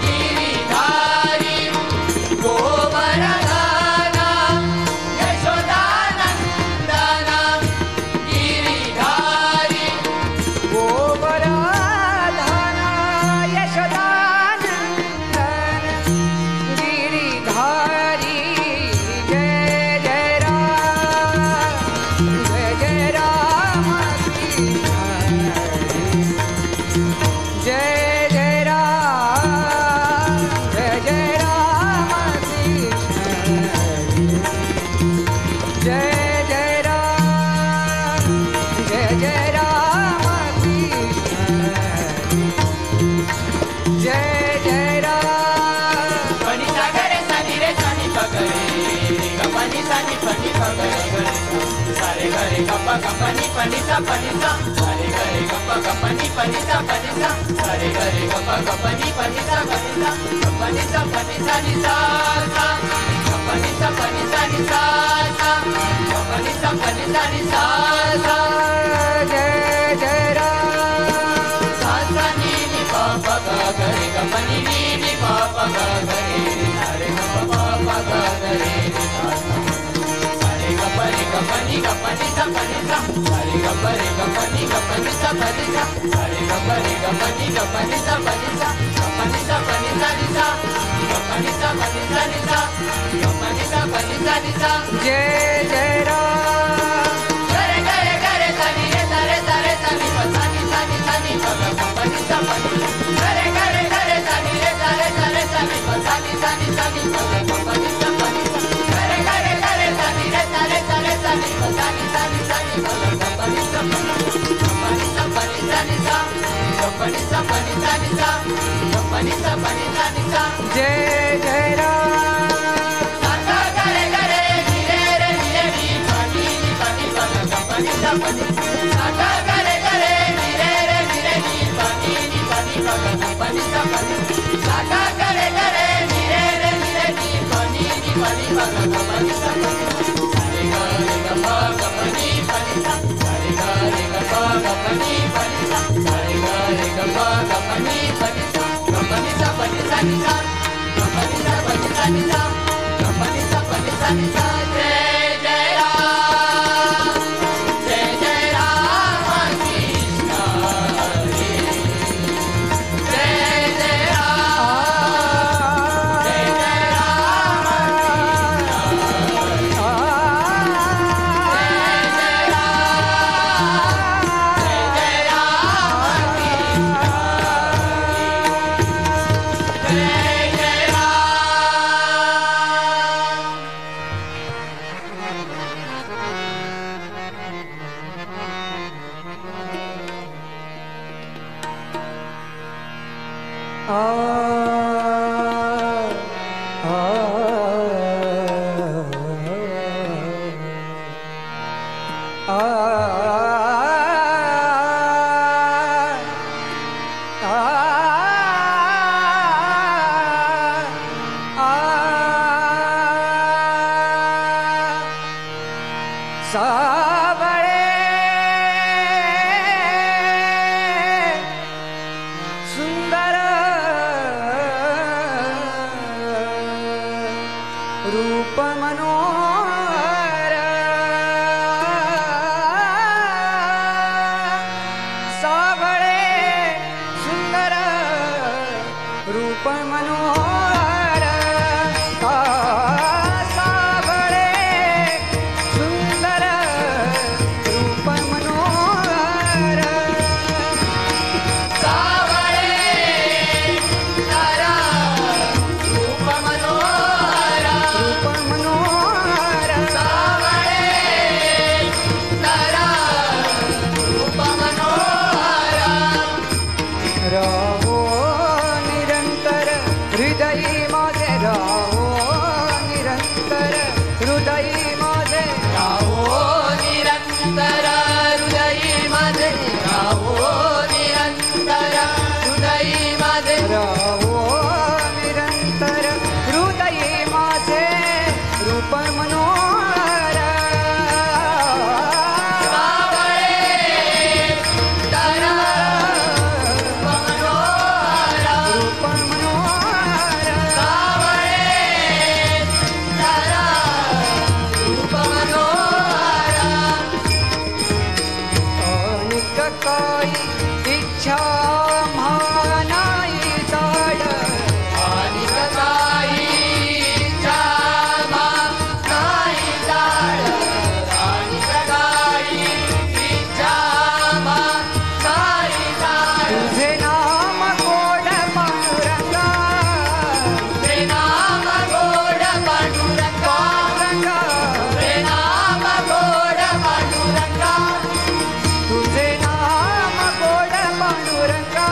गिरिधारी गोवर्धन यशोदानंदन गिरिधारी गोवर्धन यशोदानंदन गिरिधारी जय जय राम जय जय राम जय जय राम जय जय राम जय जय राम जय जय राम जय जय राम पनी सागरे सानी रे सानी पगरे गा पनी सानी पनी पगरे गरे सारे गरे गप्पा गप्पनी पनी सा सारे गरे गप्पा गप्पनी पनी सा सारे गरे गप्पा गप्पनी पनी सा गप्पनी सा पनी सा नि सा सा गप्पनी सा पनी सा नि सा सा गप्पनी सा पनी सा नि सा सा जय जय राम सा सा नि पा पा गा गरे गप्पनी नि पा पा गा गरे सारे गप्पा पा गा गरे सारे गप्पनी गप्पनी गप्पनी सा पनी सा सारे गप्पनी गप्पनी गप्पनी सा पनी सा सारे गप्पनी गप्पनी गप्पनी सा पनी सा गप्पनी सा पनी सा नि सा गप्पनी सा पनी सा नि सा गप्पनी सा पनी सा नि सा जय जय राम गरे गरे गरे सानी रे सारे सारे सानी पसानी सानी सानी पगा गप्पनी सा पनी गरे गरे गरे सानी रे सारे सारे सानी पसानी सानी सानी पगा गप्पनी सा पनी गरे गरे गरे सानी रे सारे सारे सानी पसानी सानी सानी पगा गप्पनी सा पनी गप्पनी सा पनी सानी सा गप्पनी सा पनी सानी सा गप्पनी सा पनी सानी सा जय जय राम साता गरे गरे नीरे रे नीरे नी पानी पगा गप्पनी सा पनी साता गरे गरे नीरे रे नीरे नी पानी पगा गप्पनी सा पनी साता गरे गरे नीरे रे नीरे नी पानी पगा गप्पनी सा पनी सारे गरे गप्पा गप्पनी पनी सा सारे गरे गप्पा गप्पनी पनी सा सारे गरे गप्पा गप्पनी पनी सा गप्पनी सा पनी सा नि सा गप्पनी सा पनी सा नि सा गप्पनी सावळे सुंदर रूप मनोहर सावळे सुंदर रूप मनोहर सावळे सुंदर रूप मनोहर सावळे तारा रूप मनोहर सावळे तारा रूप मनोहर राहो निरंतर हृदयी माझे राहो निरंतर हृदयी माझे राहो निरंतर हृदयी माझे राहो निरंतर हृदयी माझे राहो निरंतर हृदयी माझे रूप मनोहर सावळे तारा रूप मनोहर सावळे तारा रूप मनोहर अनेक काही इच्छा मानाई जाड अनेक काही इच्छा मानाई जाड अनेक काही इच्छा मानाई जाड तुझे नाम गोड पांडुरंगा तुझे नाम गोड पांडुरंगा तुझे नाम गोड पांडुरंगा तुझे नाम गोड पांडुरंगा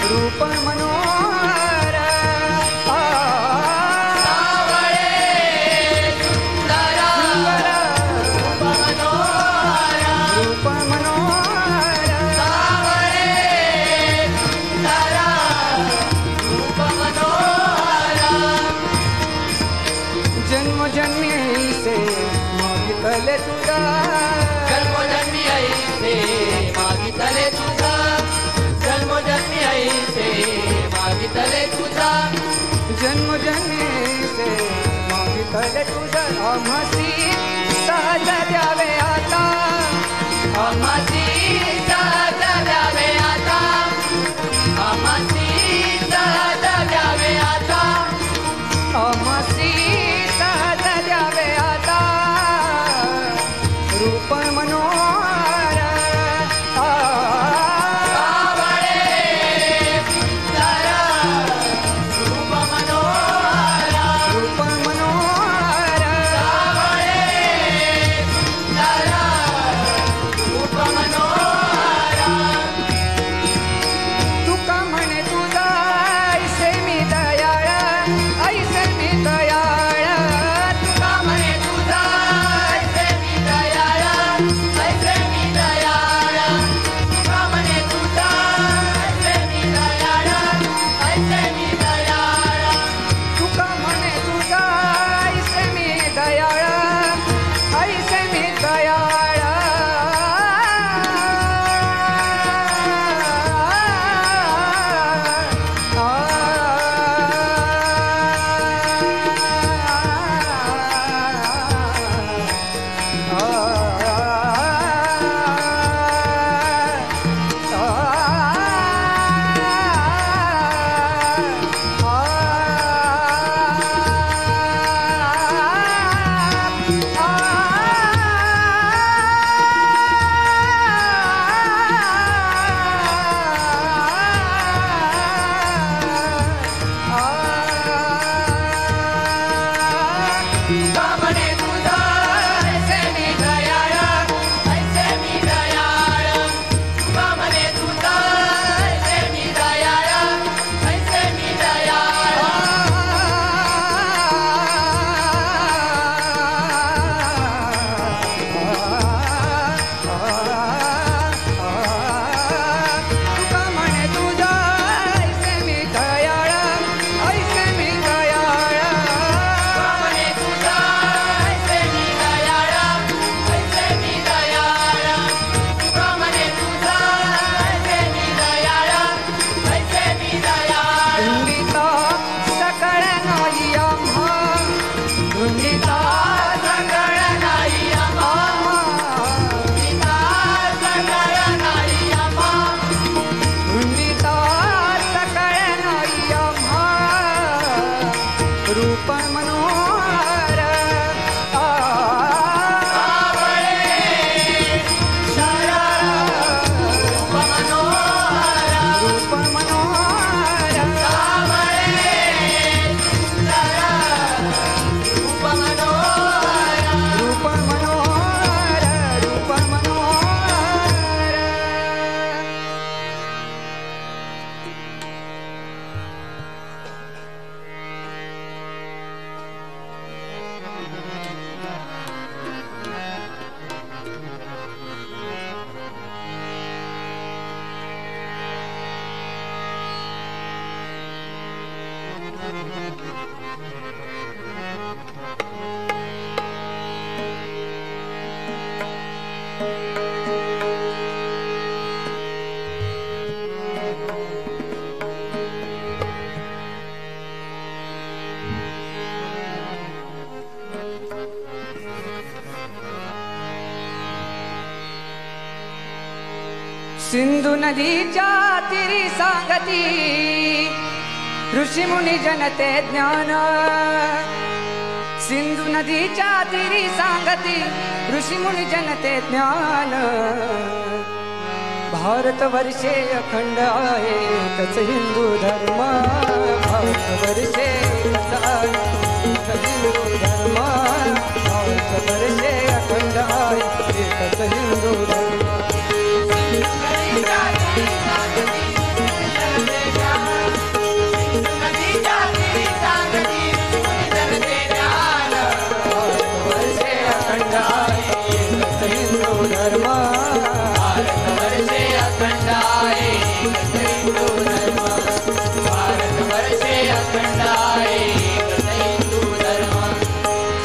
रूप मनोहर सावळे सुंदर रूप मनोहर सावळे सुंदर रूप मनोहर जन्मजन्मी से मागितले तुझा जन्मजन्मी से मागितले तुझा जन्मजन्मी से मागितले तुझा जन्मजन्मी से मागितले तुझा आम्हासी सहज द्यावे आता आम्हासी सहज द्यावे आता आम्हासी सहज द्यावे आता आम्हासी सहज द्यावे आता रूप मनोहर सावळे तारा रूप मनोहर सावळे तारा रूप मनोहर रूप मनोहर सिंधु नदीच्या तीरी सांगती ऋषीमुनी जनते ज्ञान सिंधु नदीच्या तीरी सांगती ऋषीमुनी जनते ज्ञान भारत वर्षे अखंड आहे एकच हिंदू धर्म भारत वर्षे एकच हिंदू धर्म भारत वर्षे अखंड आहे एकच हिंदू धर्म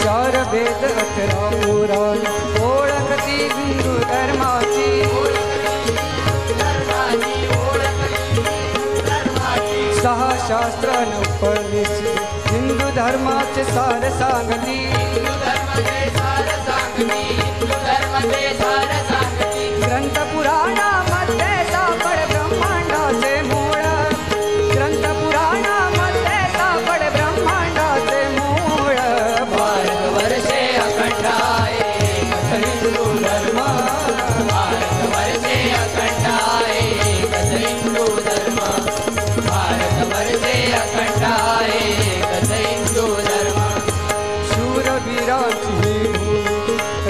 चार वेद 18 पुराण ओळखती हिंदू धर्माची सहा शास्त्र 19 हिंदू धर्माचे सार सांगती ग्रंथ पुराणामध्ये सापड ब्रह्मांडाचे मूळ ग्रंथ पुराणामध्ये सापड ब्रह्मांडाचे मूळ भारत वर्षे अखंड आहे हिंदू धर्म भारत वर्षे अखंड आहे हिंदू धर्म भारत वर्षे अखंड आहे हिंदू धर्म शूरवीरांची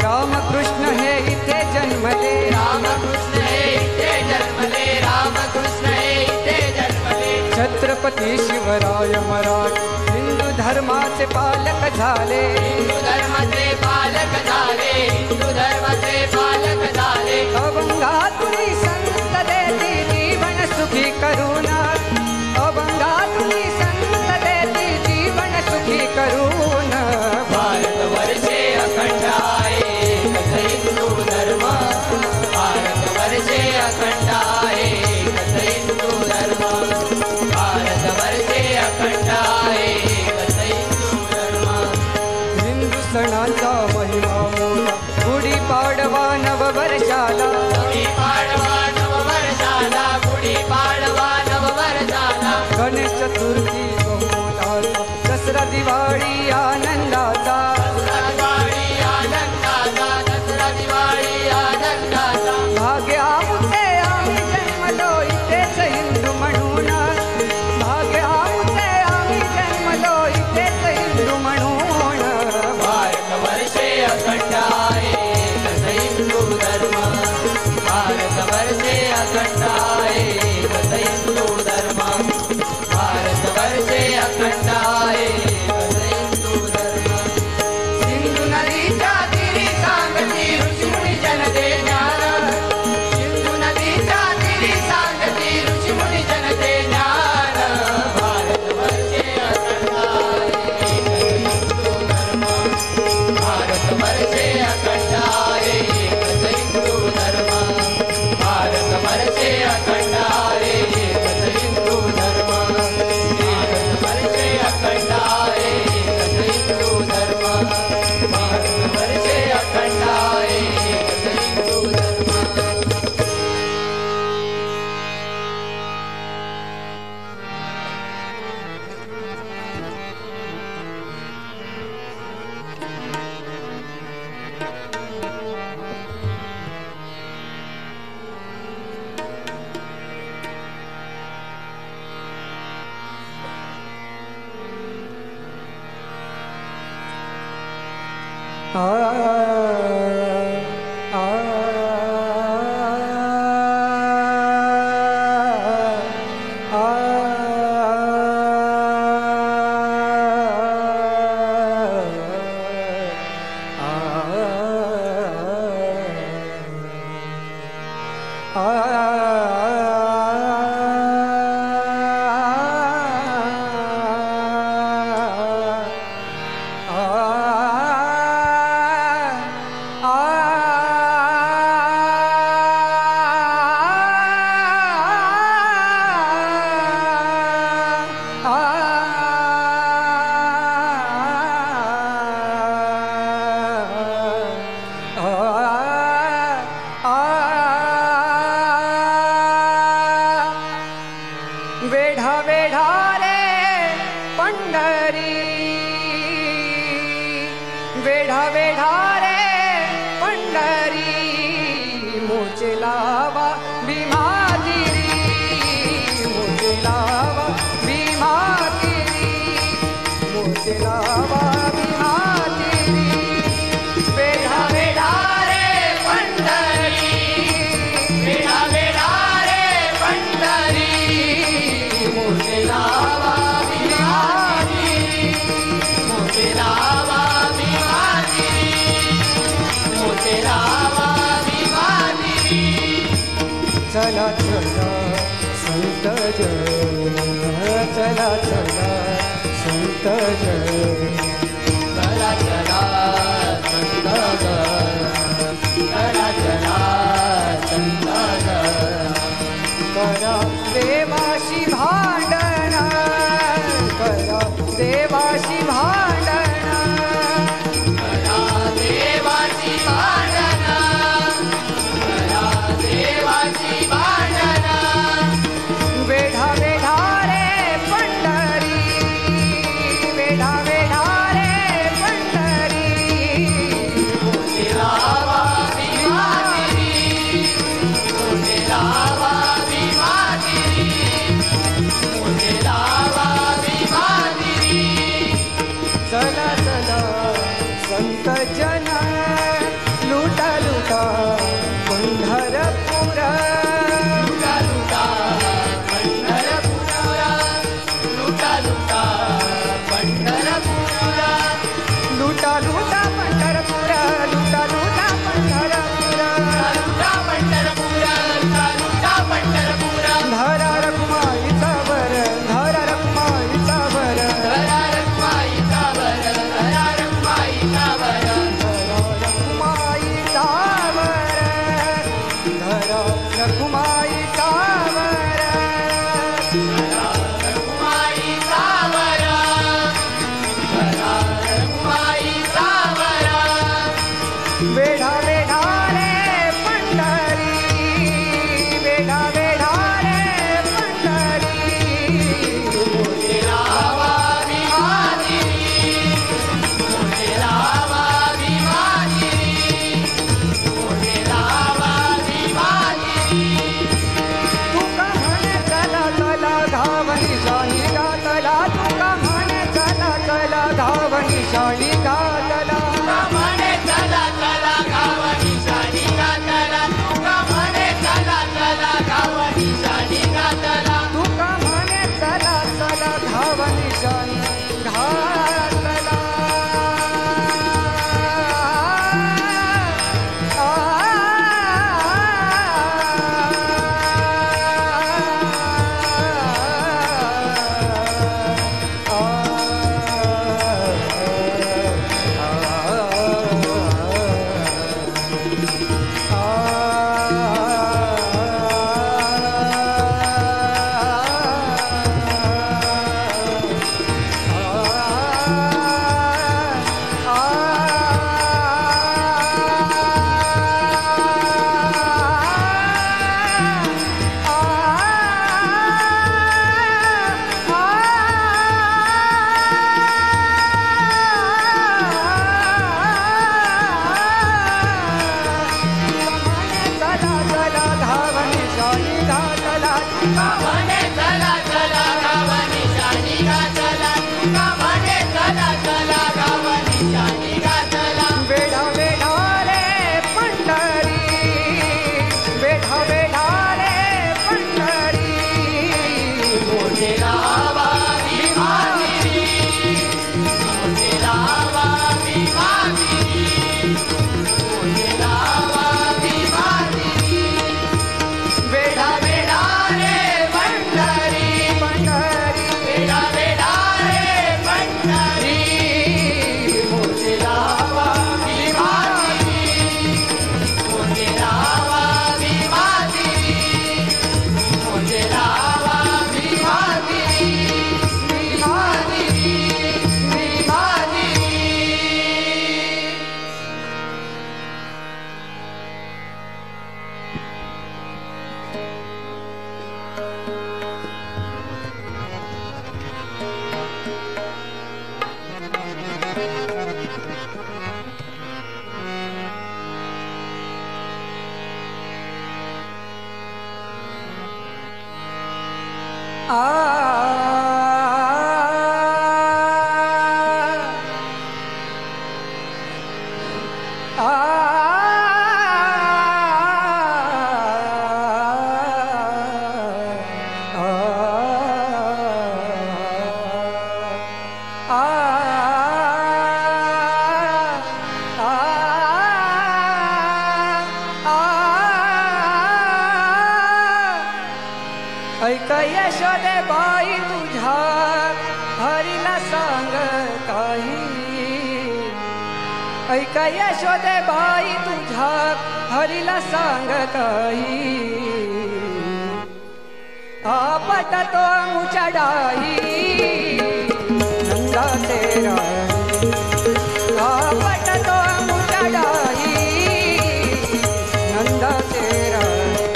रामकृष्ण हे इथे जन्मले रामकृष्ण हे इथे जन्मले रामकृष्ण हे इथे जन्मले छत्रपती शिवराय मराठे हिंदू धर्माचे पालक झाले हिंदू धर्माचे पालक झाले हिंदू धर्माचे पालक झाले अभंगातून संत देती जीवन सुखी करून अभंगातून संत देती जीवन सुखी करून भारत वर्षे अखंड आहे हिंदू धर्म भारत वर्षे अखंड आहे हिंदू धर्म भारत वर्षे अखंड आहे हिंदू धर्म हिंदू सणांचा महिमा मोठा गुढी पाडवा नववर्षाला गुढी पाडवा नववर्षाला गुढी पाडवा नववर्षाला गणेश चतुर्थी बहुमोलाचा दसरा दिवाळी आनंदाचा भाग्य आमुचे आम्ही जन्मलो इथेच हिंदू म्हणून भाग्य आमुचे आम्ही जन्मलो इथेच हिंदू म्हणून भारत वर्षे वेढा वेढा रे पंढरी वेढा वेढा रे पंढरी मोचे लावा भीमागिरी मोचे लावा भीमागिरी मोचे लावा भीमागिरी वेढा वेढा रे पंढरी वेढा वेढा रे पंढरी मोचे लावा भीमागिरी मोचे लावा भीमागिरी मोचे लावा भीमागिरी चला चला संत जन चला चला संत जन चला चला संत जन चला चला संत जन करा देवाशी भांडण करा देवाशी भांडण करा देवाशी भांडण करा देवाशी भांडण वेढा वेढा रे पंढरी वेढा वेढा रे पंढरी मोचे लावा भीमागिरी मोचे लावा भीमागिरी मोचे लावा भीमागिरी चला चला संत जन लुटा लुटा पंढरपूर लुटा लुटा पंढरपूर लुटा लुटा पंढरपूर लुटा लुटा पंढरपूर लुटा लुटा पंढरपूर लुटा पंढरपूर लुटा लुटा पंढरपूर धरा रखुमाईचा वर धरा रखुमाईचा वर धरा रखुमाईचा वर धरा रखुमाईचा वर रखुमाईचा वर धरा रखुमाईचा वर धरा रखुमाईचा वर धरा रखुमाईचा वर वेढा वेढा रे पंढरी वेढा वेढा रे पंढरी मोचे लावा भीमागिरी मोचे लावा भीमागिरी मोचे लावा भीमागिरी तुका म्हणे चला चला धावनी शाही गातला तुका म्हणे चला चला धावनी शाही गातला तुका म्हणे चला चला धावनी शाही गातला तुका म्हणे चला चला धावनी शाही गातला तुका म्हणे चला चला धावनी शाही घातला ऐक यशोदे बाई तुझ्या हरीला सांग काही ऐक यशोदे बाई तुझ्या हरीला सांग काही आपट तो मुचडाई नंदाचे राणी आपट तो मुचडाई नंदाचे राणी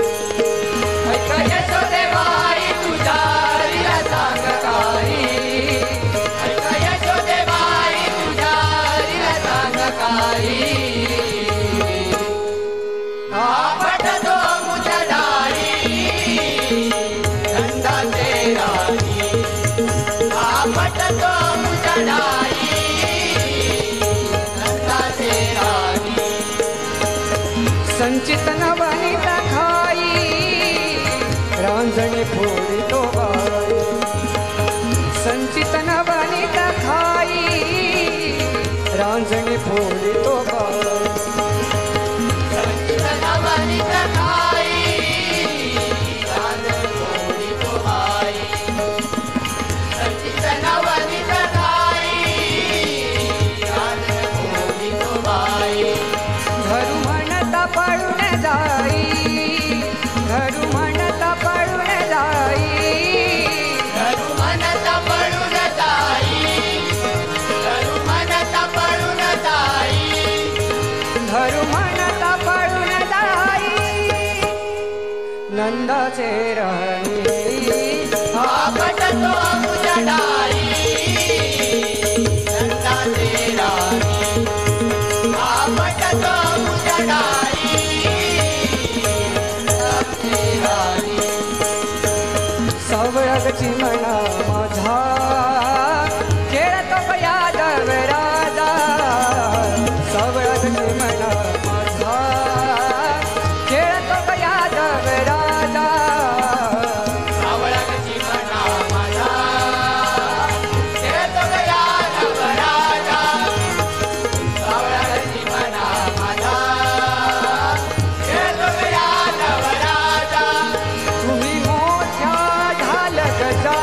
ऐक यशोदे बाई तुझ्या हरीला सांग काही ऐक यशोदे बाई तुझ्या हरीला सांग काही आपट तो मुचडाई नंदाचे राणी आपट तो मुचडाई नंदाचे राणी संचित नवनीता खाई रांजणे फोडी तो बाई संचित नवनीता खाई रांजणे फोडी तो बाई संचित नवनीता खाई रांजणे फोडी तो बाई संचित नवनीता खाई रांजणे फोडी तो बाई घरू म्हणता पळून जाई घरू म्हणता पळून जाई घरू म्हणता पळून जाई घरू म्हणता पळून जाई घरू म्हणता पळून जाई नंदाचे राणी आपट तो मुजडाई नंदाचे राणी आपट तो मुजडाई सवळगची म्हणा माझा खेळतो यादव राजा सवळगची म्हणा माझा खेळतो यादव राजा सवळगची म्हणा माझा खेळतो यादव राजा सवळगची म्हणा माझा खेळतो यादव राजा तुम्ही मोठ्या झाल गजा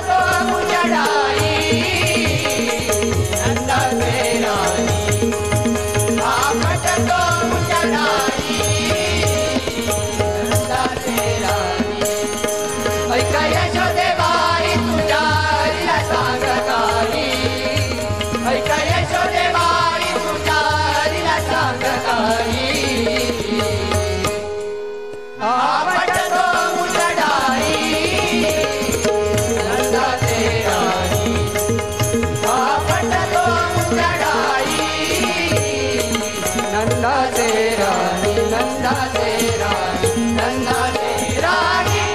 तो मुजडाई नंदाचे राणी आपट तो मुजडाई नंदाचे राणी ऐका यशोदे बाई तुझ्या हरीला सांगताई ऐका यशोदे बाई तुझ्या हरीला सांगताई आपट तो मुजडाई नंदाचे राणी आपट तो मुजडाई नंदाचे राणी नंदाचे राणी नंदाचे राणी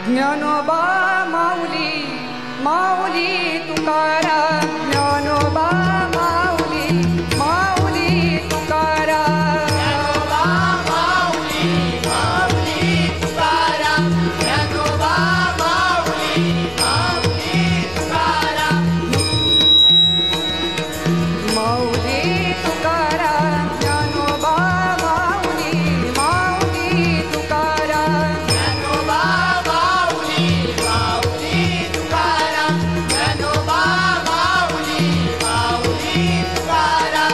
ज्ञानोबा माऊली माऊली तुकाराम ज्ञानोबा माऊली माऊली तुकाराम ज्ञानोबा माऊली माऊली तुकाराम ज्ञानोबा माऊली माऊली तुकाराम माऊली तुकाराम ज्ञानोबा माऊली माऊली तुकाराम ज्ञानोबा माऊली माऊली तुकाराम ज्ञानोबा माऊली माऊली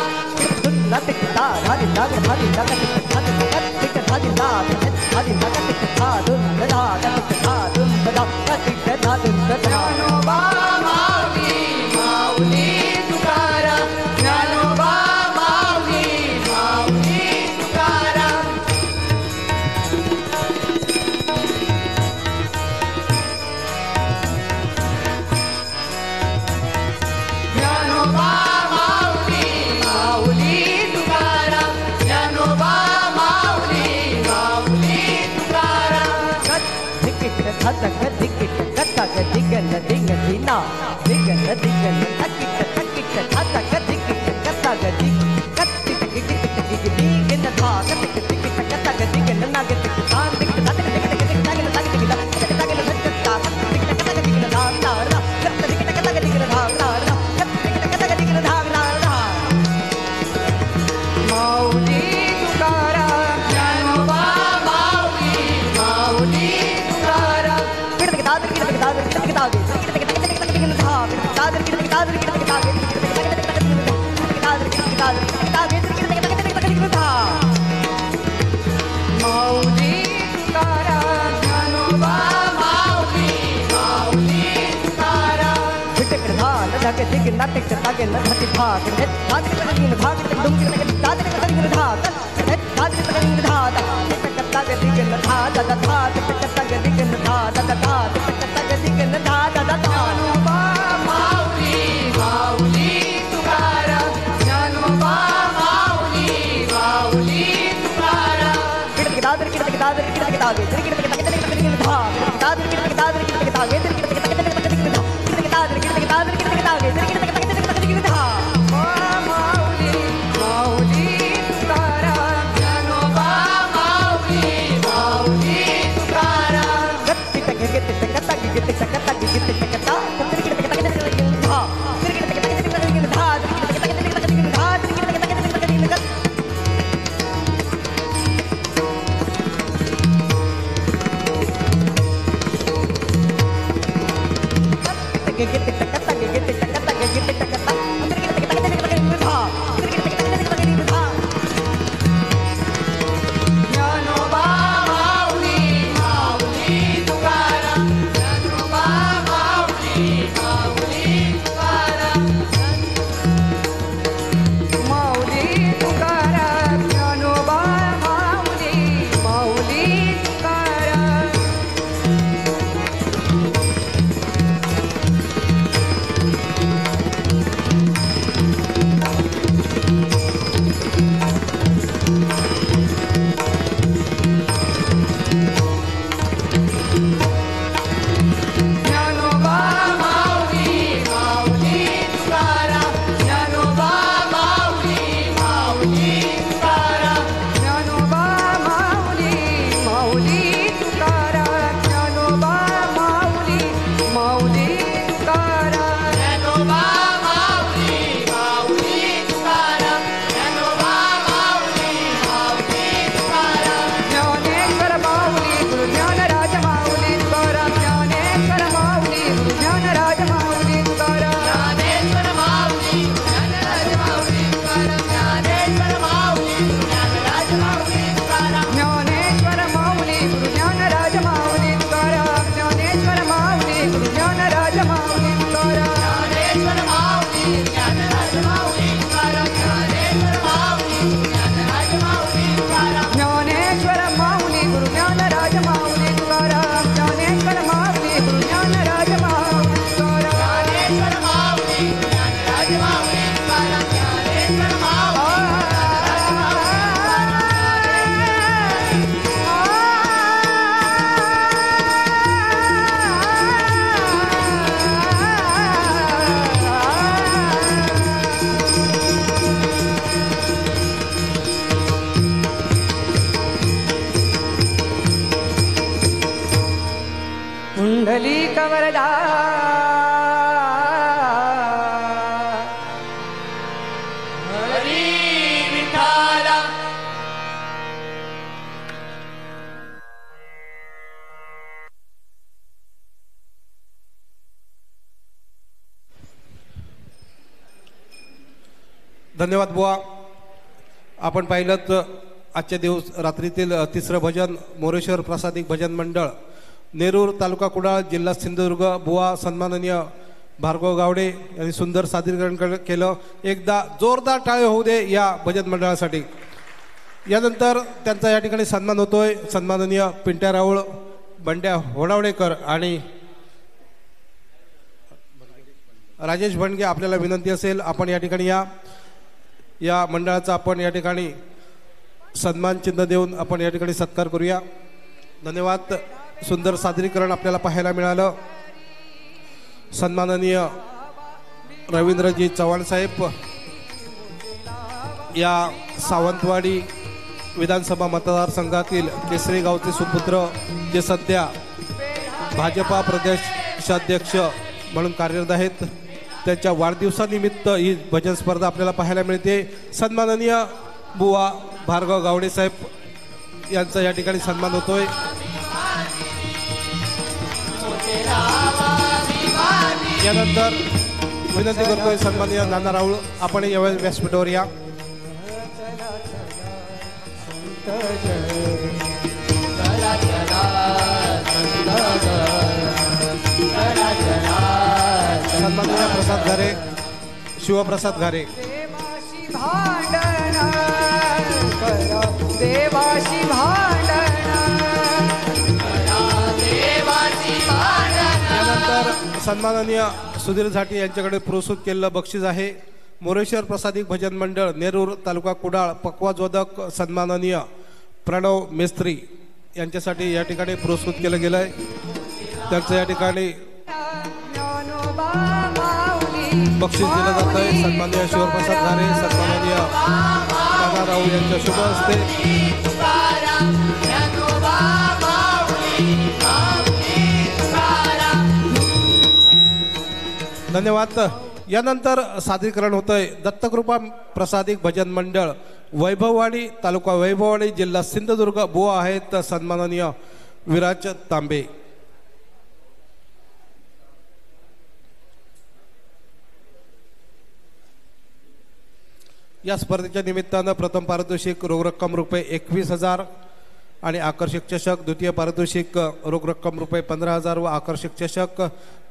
तुकाराम ज्ञानोबा माऊली माऊली तुकाराम ज्ञानोबा माऊली माऊली तुकाराम ज्ञानोबा माऊली माऊली तुकाराम ज्ञानोबा माऊली माऊली तुकाराम माऊली तुकाराम ज्ञानोबा माऊली माऊली तुकाराम माऊली तुकाराम ज्ञानोबा माऊली माऊली ज्ञानोबा माऊली माऊली तुकाराम ज्ञानोबा माऊली माऊली माऊली माऊली तुकाराम ज्ञानोबा माऊली माऊली तुकाराम ज्ञानोबा माऊली माऊली तुकाराम ज्ञानोबा माऊली माऊली तुकाराम माऊली तुकाराम ज्ञानोबा माऊली माऊली तुकाराम पुंडलिक वरदा हरी विठाला धन्यवाद बुवा. आपण पाहिलं तर आजच्या दिवस रात्रीतील तिसरं भजन मोरेश्वर प्रसादिक भजन मंडळ नेरूर तालुका कुडाळ जिल्हा सिंधुदुर्ग बुवा सन्माननीय भार्गव गावडे यांनी सुंदर सादरीकरण केलं. एकदा जोरदार टाळे होऊ दे या भजन मंडळासाठी. यानंतर त्यांचा या ठिकाणी सन्मान होतोय. सन्माननीय पिंट्या राऊळ बंड्या होडावडेकर आणि राजेश भंडगे. आपल्याला विनंती असेल आपण या ठिकाणी या मंडळाचा आपण या ठिकाणी सन्मान चिन्ह देऊन आपण या ठिकाणी सत्कार करूया. धन्यवाद. सुंदर सादरीकरण आपल्याला पाहायला मिळालं. सन्माननीय रवींद्रजी चव्हाण साहेब या सावंतवाडी विधानसभा मतदारसंघातील केसरी गावचे सुपुत्र जे सध्या भाजपा प्रदेशाध्यक्ष म्हणून कार्यरत आहेत. त्यांच्या वाढदिवसानिमित्त ही भजन स्पर्धा आपल्याला पाहायला मिळते. सन्माननीय बुवा भार्गव गावडे साहेब यांचा या ठिकाणी सन्मान होतोय. यानंतर विनंती करतोय सन्माननीय नाना राऊळ आपण यावेळी व्यासपीठावर या. सन्माननीय प्रसाद घारे शिवप्रसाद घारे. देवाशी भांडण करा देवाशी भांडण देवाशी भांडण. यानंतर सन्माननीय सुधीर झाटी यांच्याकडे पुरस्कृत केलेलं बक्षीस आहे. मोरेश्वर प्रसादिक भजन मंडळ नेरूर तालुका कुडाळ पक्वाजोदक सन्माननीय प्रणव मेस्त्री यांच्यासाठी या ठिकाणी पुरस्कृत केलं गेलं आहे. त्यांचं या ठिकाणी बक्षीस दिलं जात आहे. सन्माननीय शिवप्रसाद घारे सन्माननीय नाना राऊळ यांच्या शुभ हस्ते. धन्यवाद. यानंतर सादरीकरण होतंय दत्तकृपा प्रसादिक भजन मंडळ वैभववाडी तालुका वैभववाडी जिल्हा सिंधुदुर्ग बुवा आहेत सन्माननीय विराज तांबे. या स्पर्धेच्या निमित्तानं प्रथम पारितोषिक रोख रक्कम रुपये 21,000 आणि आकर्षक चषक. द्वितीय पारितोषिक रोख रक्कम रुपये 15,000 व आकर्षक चषक.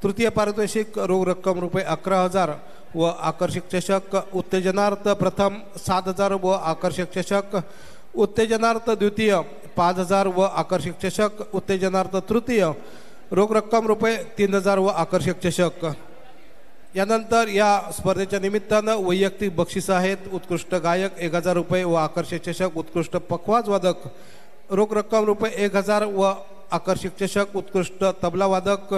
तृतीय पारितोषिक रोख रक्कम रुपये 11,000 व आकर्षक चषक. उत्तेजनार्थ प्रथम 7,000 व आकर्षक चषक. उत्तेजनार्थ द्वितीय 5,000 व आकर्षक चषक. उत्तेजनार्थ तृतीय रोख रक्कम रुपये 3,000 व आकर्षक चषक. यानंतर या स्पर्धेच्या निमित्तानं वैयक्तिक बक्षिसं आहेत. उत्कृष्ट गायक 1,000 रुपये व आकर्षक चषक. उत्कृष्ट पखवाज वादक रोख रक्कम रुपये 1,000 व आकर्षक चषक. उत्कृष्ट तबला वादक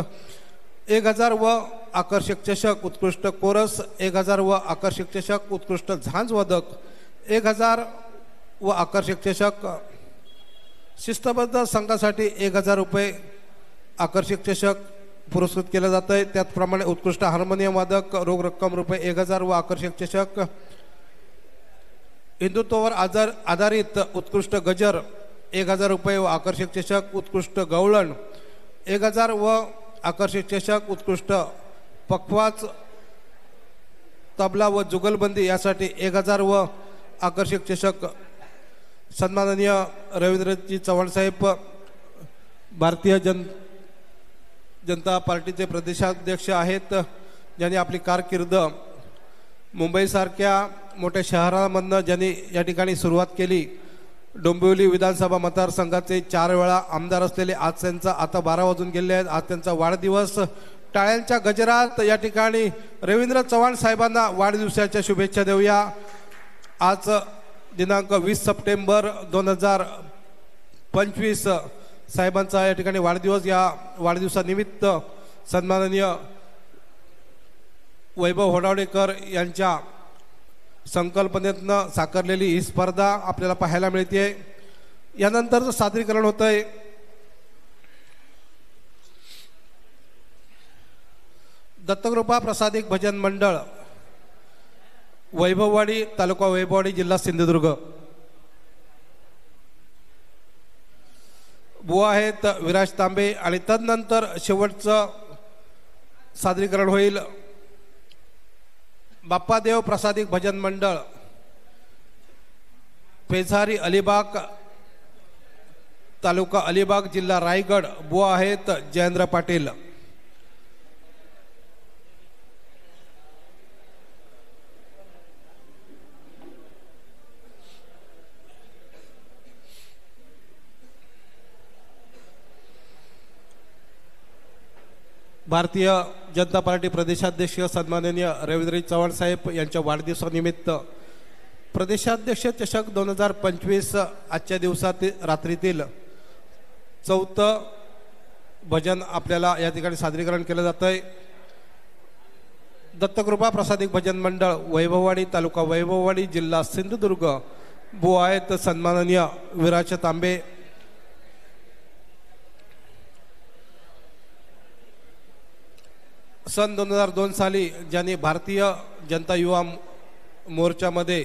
1,000 व आकर्षक चषक. उत्कृष्ट कोरस 1,000 व आकर्षक चषक. उत्कृष्ट झांज वादक 1,000 व आकर्षक चषक. शिस्तबद्ध संघासाठी 1,000 रुपये आकर्षक चषक पुरस्कृत केलं जात आहे. त्याचप्रमाणे उत्कृष्ट हार्मोनियम वादक रोख रक्कम रुपये 1,000 व आकर्षक चषक. हिंदुत्वावर आधारित उत्कृष्ट गजर 1,000 रुपये व आकर्षक चषक. उत्कृष्ट गवळण 1,000 व आकर्षक चषक. उत्कृष्ट पखवाज तबला व जुगलबंदी यासाठी 1,000 व आकर्षक चषक. सन्माननीय रवींद्रजी चव्हाण साहेब भारतीय जनता पार्टीचे प्रदेशाध्यक्ष आहेत. ज्यांनी आपली कारकीर्द मुंबईसारख्या मोठ्या शहरामधनं ज्यांनी या ठिकाणी सुरुवात केली. डोंबिवली विधानसभा मतदारसंघाचे 4 वेळा आमदार असलेले आज त्यांचा आता 12 वाजून गेले आहेत. आज त्यांचा वाढदिवस. टाळ्यांच्या गजरात या ठिकाणी रवींद्र चव्हाण साहेबांना वाढदिवसाच्या शुभेच्छा देऊया. आज दिनांक 20 सप्टेंबर 2025 साहेबांचा या ठिकाणी वाढदिवस. या वाढदिवसानिमित्त सन्माननीय वैभव होडावडेकर यांच्या संकल्पनेतनं साकारलेली ही स्पर्धा आपल्याला पाहायला मिळते. यानंतरचं सादरीकरण होतंय दत्तकृपा प्रसादिक भजन मंडळ वैभववाडी तालुका वैभववाडी जिल्हा सिंधुदुर्ग बुवा आहेत विराज तांबे आणि तदनंतर शेवटचं सादरीकरण होईल बाप्पादेव प्रसादिक भजन मंडळ पेझारी अलिबाग तालुका अलिबाग जिल्हा रायगड बुवा आहेत जयेंद्र पाटील. भारतीय जनता पार्टी प्रदेशाध्यक्ष सन्माननीय रवींद्रजी चव्हाण साहेब यांच्या वाढदिवसानिमित्त प्रदेशाध्यक्ष चषक 2025 आजच्या दिवसात रात्रीतील 4थं भजन आपल्याला या ठिकाणी सादरीकरण केलं जात आहे. दत्तकृपा प्रसादिक भजन मंडळ वैभववाडी तालुका वैभववाडी जिल्हा सिंधुदुर्ग बुवा आहेत सन्माननीय विराज तांबे. सन 2002 साली ज्यांनी भारतीय जनता युवा मोर्चामध्ये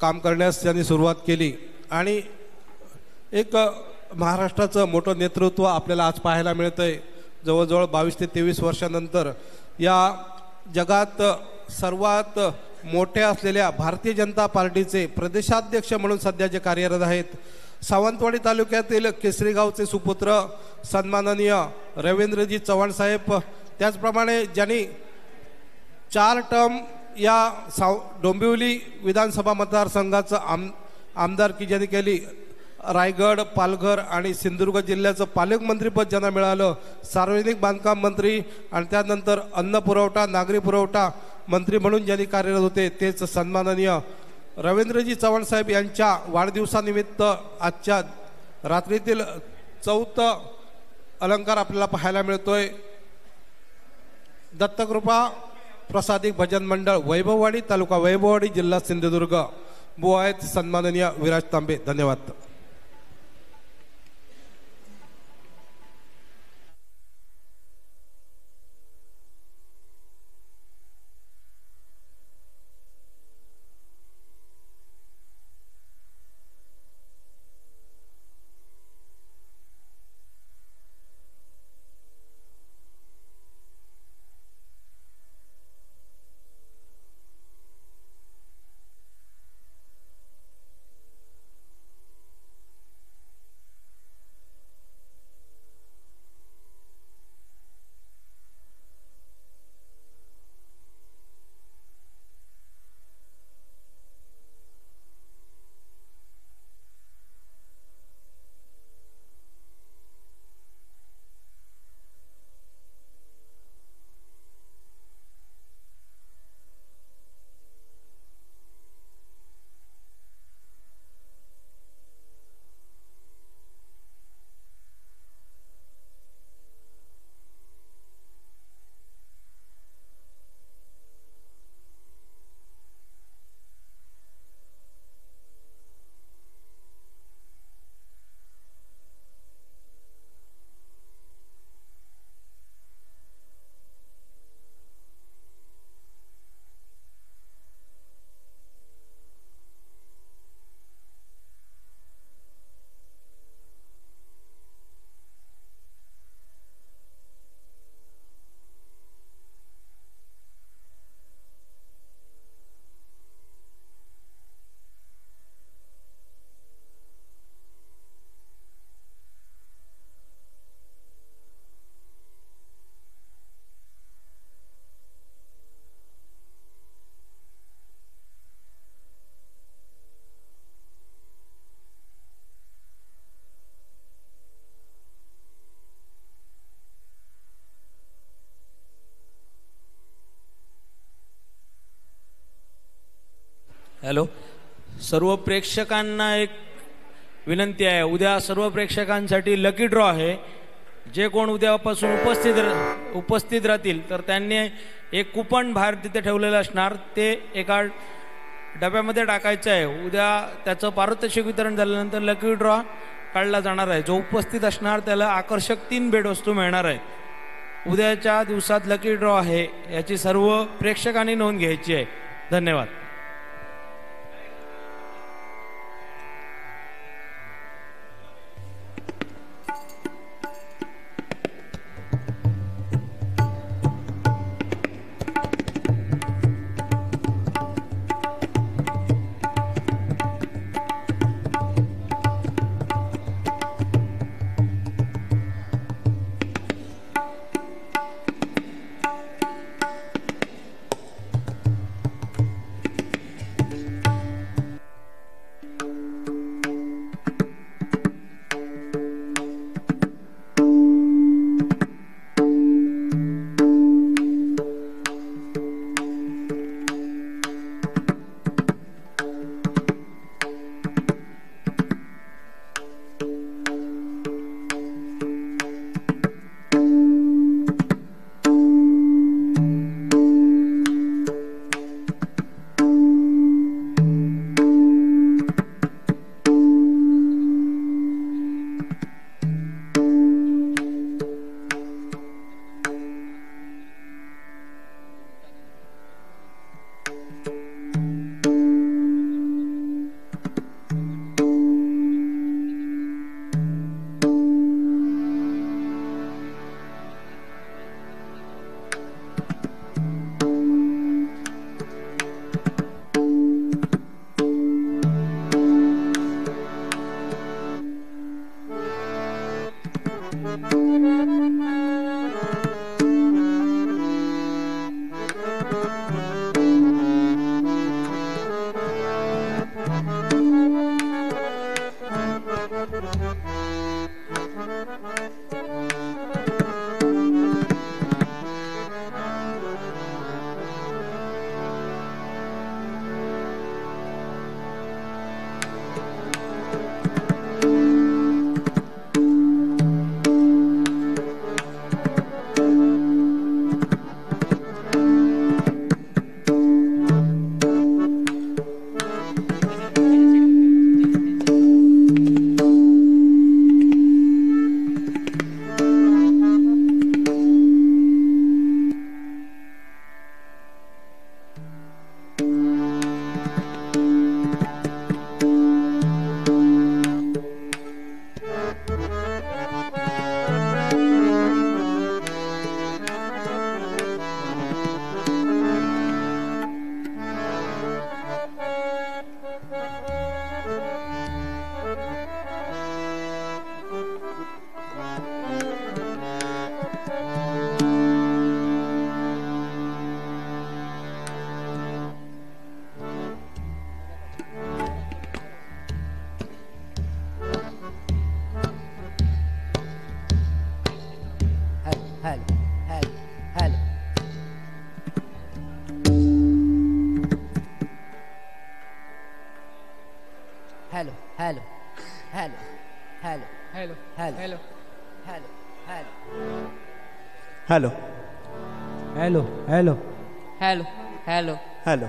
काम करण्यास त्यांनी सुरुवात केली आणि एक महाराष्ट्राचं मोठं नेतृत्व आपल्याला आज पाहायला मिळतं आहे. जवळजवळ 22 ते 23 वर्षानंतर या जगात सर्वात मोठ्या असलेल्या भारतीय जनता पार्टीचे प्रदेशाध्यक्ष म्हणून सध्या जे कार्यरत आहेत सावंतवाडी तालुक्यातील केसरी गावचे सुपुत्र सन्माननीय रवींद्रजी चव्हाण साहेब, त्याचप्रमाणे ज्यांनी 4 टर्म या डोंबिवली विधानसभा मतदारसंघाचं आमदारकी ज्यांनी केली, रायगड, पालघर आणि सिंधुदुर्ग जिल्ह्याचं पालकमंत्रीपद ज्यांना मिळालं, सार्वजनिक बांधकाम मंत्री आणि त्यानंतर अन्न पुरवठा नागरी पुरवठा मंत्री म्हणून ज्यांनी कार्यरत होते, तेच सन्माननीय रवींद्रजी चव्हाण साहेब यांच्या वाढदिवसानिमित्त आजच्या रात्रीतील 4थं अलंकार आपल्याला पाहायला मिळतोय. दत्तकृपा प्रसादिक भजन मंडळ वैभववाडी तालुका वैभववाडी जिल्हा सिंधुदुर्ग बुवा आहेत सन्माननीय विराज तांबे. धन्यवाद. हॅलो, सर्व प्रेक्षकांना एक विनंती आहे. उद्या सर्व प्रेक्षकांसाठी लकी ड्रॉ आहे. जे कोण उद्यापासून उपस्थित राहतील तर त्यांनी एक कुपन बाहेर तिथे ठेवलेलं असणार, ते एका डब्यामध्ये टाकायचं आहे. उद्या त्याचं पारितोषिक वितरण झाल्यानंतर लकी ड्रॉ काढला जाणार आहे. जो उपस्थित असणार त्याला आकर्षक 3 भेटवस्तू मिळणार आहेत. उद्याच्या दिवसात लकी ड्रॉ आहे, याची सर्व प्रेक्षकांनी नोंद घ्यायची आहे. धन्यवाद. Hello hello hello hello hello hello hello hello hello hello hello hello hello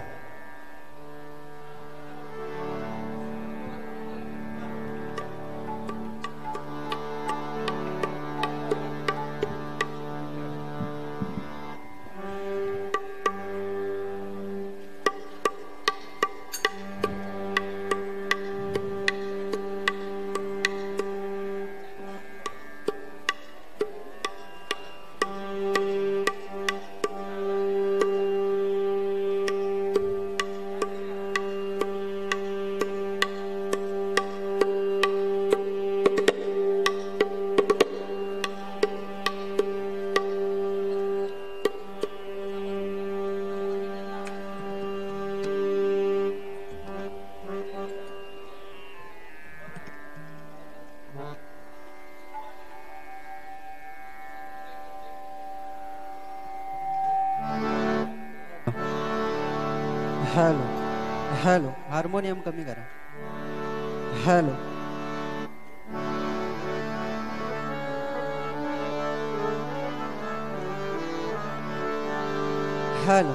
hello hello harmonium कमी करा हॅलो हॅलो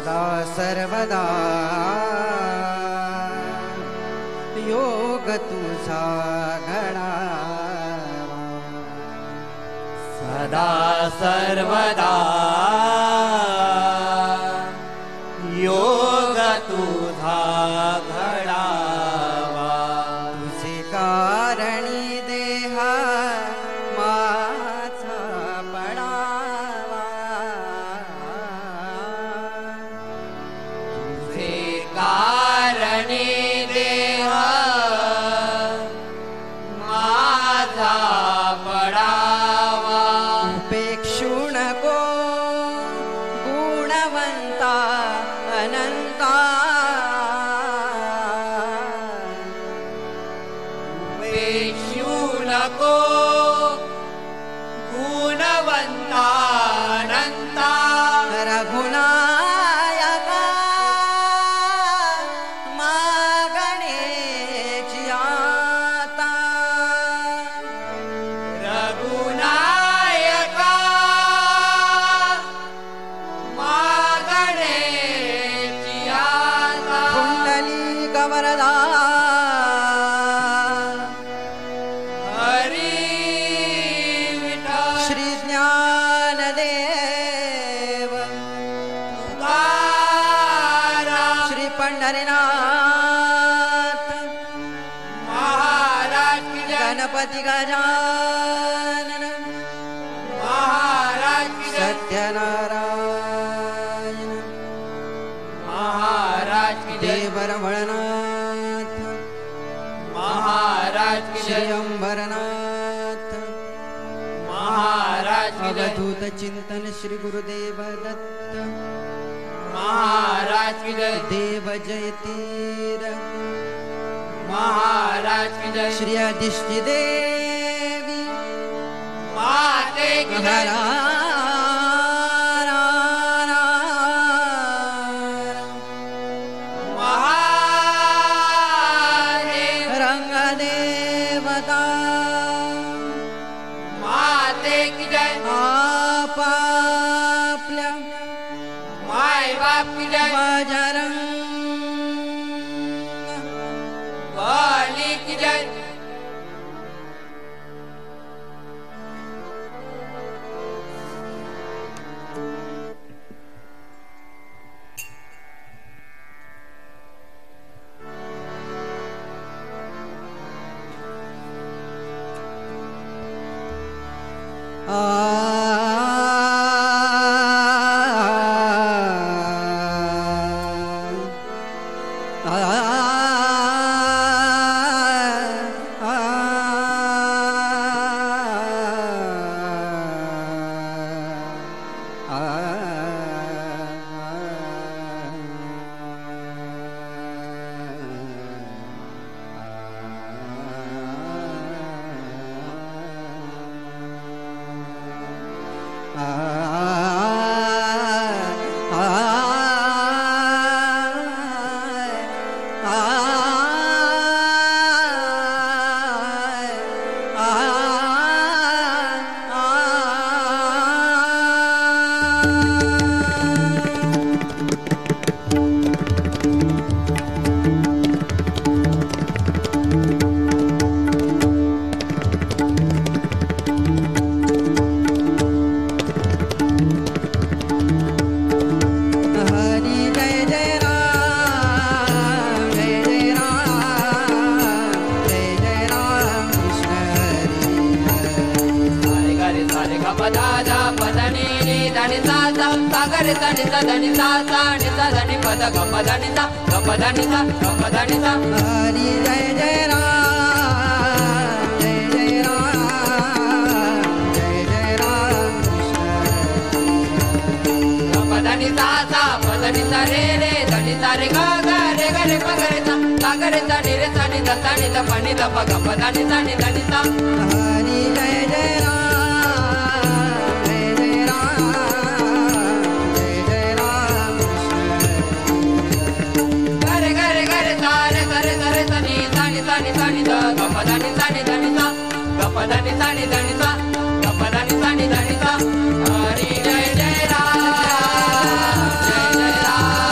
सदा सर्वदा योग तुझा घडावा सदा सर्वदा योग तुझा घडावा तुझे कारणी देहा माझा पडावा तुझे कारणी देह माझा पडावा उपेक्षू नको गुणवंता अनंता उपेक्षू नको गुणवंता अनंता रघुनायका मागणेची आता रघुनायका मागणेची आता कुंडली कवरदा हरी विठ्ठल श्री ज्ञानदेव तुकाराम श्री पंढरीनाथ महाराज की जय गणपती गजानन महाराज की जय सत्यनारायण महाराज की जय देवरमणनाथ महाराज की श्री जय अंबरनाथ महाराज की जय अवधूत चिंतन श्री गुरुदेव दत्त महाराज की जय देव जयतीर महाराज की जय श्री अधिष्ठी देवी माते की जय महादेव रंगदेवता माते की जय आपापल्या माय बाप की जय बजरंग बली की जय हरी जय जय राम जय जय राम जय जय राम पदनी सा सा पदनी सा रे रे धनी सा रे गा गा रे गा रे प गा रे सा गा गा रे सा नी रे सा नी दा सा नी दा प नी दा प गा प दा नी सा नी दा नी सा हरी जय जय राम जय जय राम जय जय राम गा रे सा रे सा रे सा रे सा नी सा नी सा नी सा नी दा गा प दा नी सा नी दा नी सा गा प दा नी सा नी दा नी सा गा प दा नी सा नी दा नी सा हरी जय जय राम जय जय राम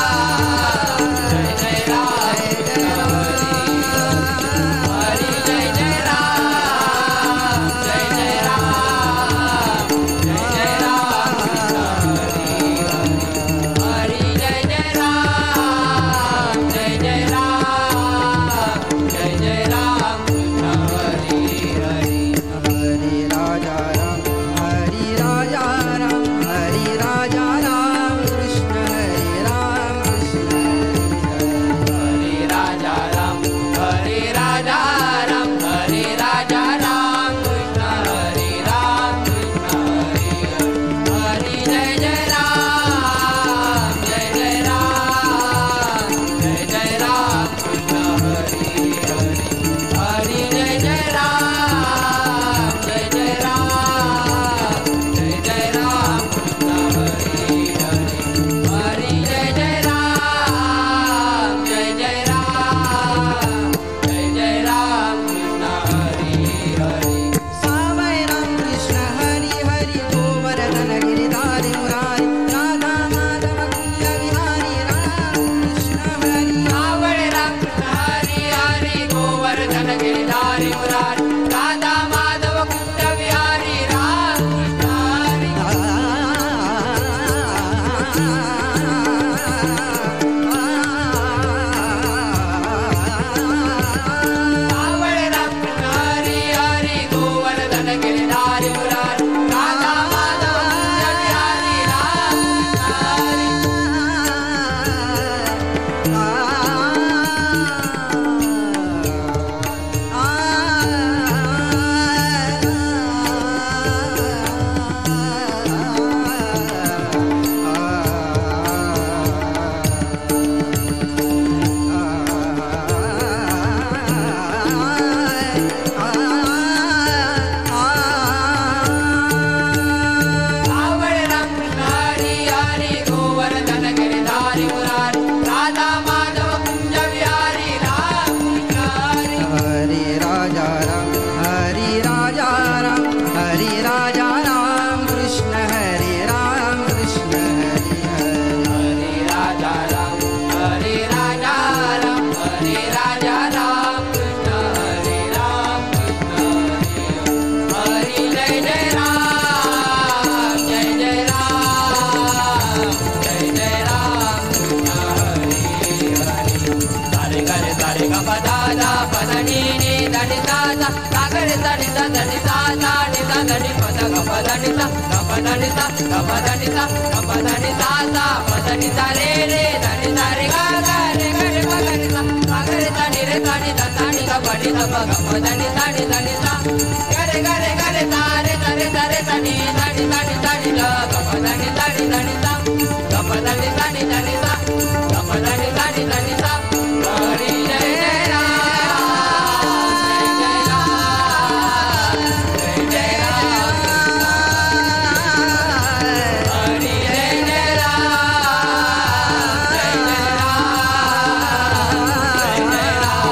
नी नी धनी सा सा सागरे धनी सा धनी सा सा नी सा धनी पद गप धनी सा गप धनी सा गप धनी सा गप धनी सा सा पद नी सा रे रे धनी सा रे गा गा रे गा रे गा गा रे सा सागरे धनी रे धनी सा धनी गप नी सा गप धनी सा नी धनी सा गा रे गा रे गा रे सा रे सा रे सा रे धनी धनी धनी धनी ला गप धनी धनी धनी सा गप धनी धनी धनी सा गप धनी धनी धनी सा हरि जय जय राम जय जय राम हरि जय जय राम जय जय राम जय जय राम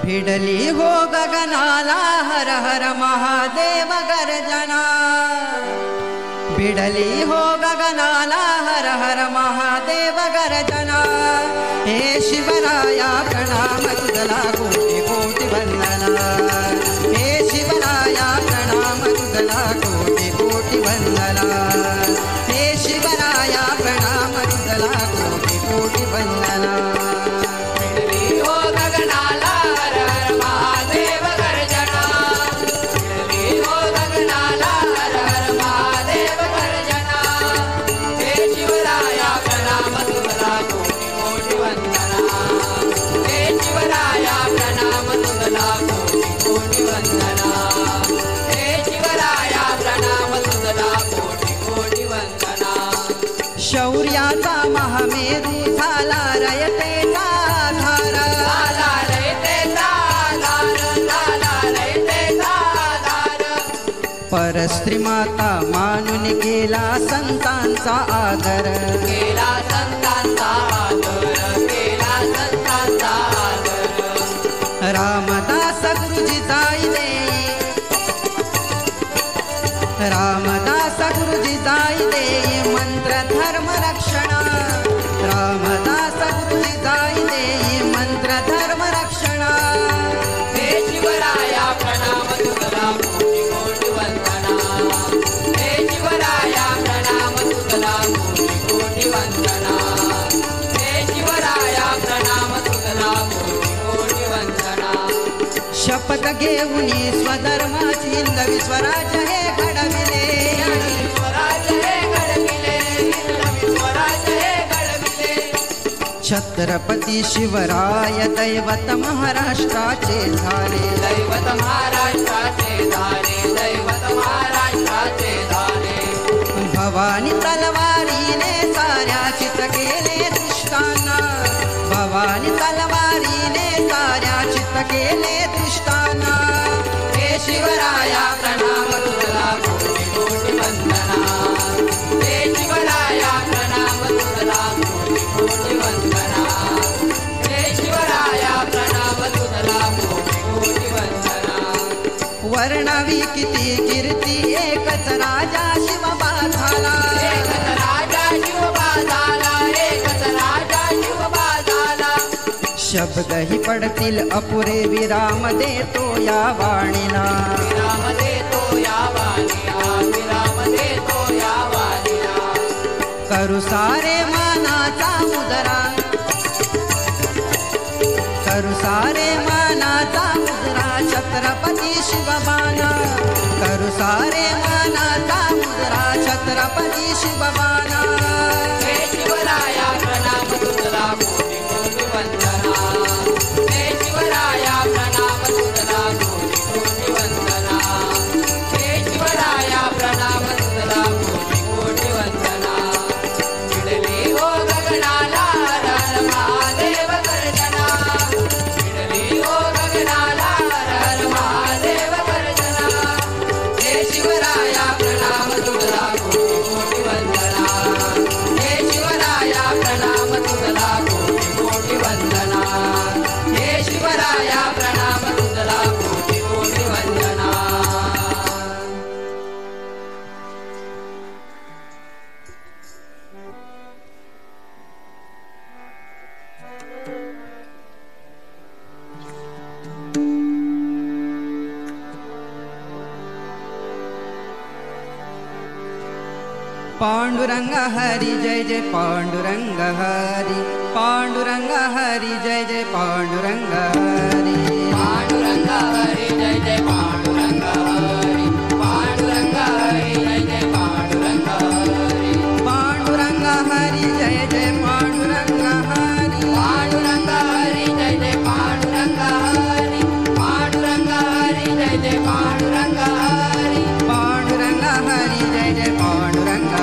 भिडली हो गगनाला हर हर महादेव गर्जना भिडली हो गगनाला हर हर महादेव गर्जना हे शिवराया प्रणाम तुझला कोटी कोटी वंदना हे शिवराया प्रणाम तुझला कोटी कोटी वंदना हे शिवराया प्रणाम तुझला कोटी कोटी वंदना शौर्याचा महामेरू झाला रयतेचा आधार झाला रयतेचा आधार परस्त्री माता मानून केला संतांचा आदर केला संतांचा आदर केला संतांचा आदर रामदास गुरुजी जाई देई रामदास गुरुजी जाई देई मंत्र धर्म रक्षणा रामदास गुरुजी जाई देई मंत्र धर्म रक्षणा हे शिवराया प्रणाम तुझला कोटी कोटी वंदना हे शिवराया प्रणाम तुझला कोटी कोटी वंदना हे शिवराया प्रणाम तुझला कोटी कोटी वंदना शपथ घेऊनी स्वधर्माची हिंदवी स्वराज्य हे घडविले छत्रपती शिवराय दैवत महाराष्ट्राचे झाले दैवत महाराष्ट्राचे झाले दैवत महाराष्ट्राचे झाले भवानी तलवारीने साऱ्या चित केले दुष्टांना भवानी तलवारीने साऱ्या चित केले दुष्टांना हे शिवराया प्रणाम तुझला कोटी कोटी वंदना हे शिवराया प्रणाम तुझला कोटी कोटी वंदना हे शिवराया प्रणाम तुझला कोटी कोटी वंदना वर्णवी किती कीर्ती एकच राजा शिवबा झाला एकच राजा शिवबा झाला एकच राजा शिवबा झाला शब्द ही पडतील अपुरे विराम देतो या वाणीला विराम देतो या वाणीला विराम देतो या वाणीला करू सारे मानाचा मुजरा करू सारे मानाचा मुजरा छत्रपती शिवबाना करू सारे मानाचा मुजरा छत्रपती शिवबाना हे शिवराया प्रणाम तुझला कोटी कोटी वंदना हे शिवराया प्रणाम तुझला कोटी कोटी वंदना हे शिवराया प्रणाम तुझला कोटी कोटी वंदना भिडली हो गगनाला हर हर महादेव गर्जना भिडली हो गगनाला हर हर महादेव गर्जना हे शिवराया प्रणाम तुझला कोटी कोटी वंदना हे शिवराया प्रणाम तुझला कोटी कोटी वंदना हे शिवराया प्रणाम तुझला कोटी कोटी वंदना पांडुरंग हरी जय जय पांडुरंग हरी पांडुरंग हरी जय जय पांडुरंग हरी पांडुरंग हरी जय जय पांडुरंग हरी पांडुरंग हरी जय जय पांडुरंग हरी पांडुरंग हरी जय जय पांडुरंग हरी पांडुरंग हरी जय जय पांडुरंग हरी पांडुरंग हरी जय जय पांडुरंग हरी पांडुरंग हरी जय जय पांडुरंग हरी पांडुरंग पांडुरंगा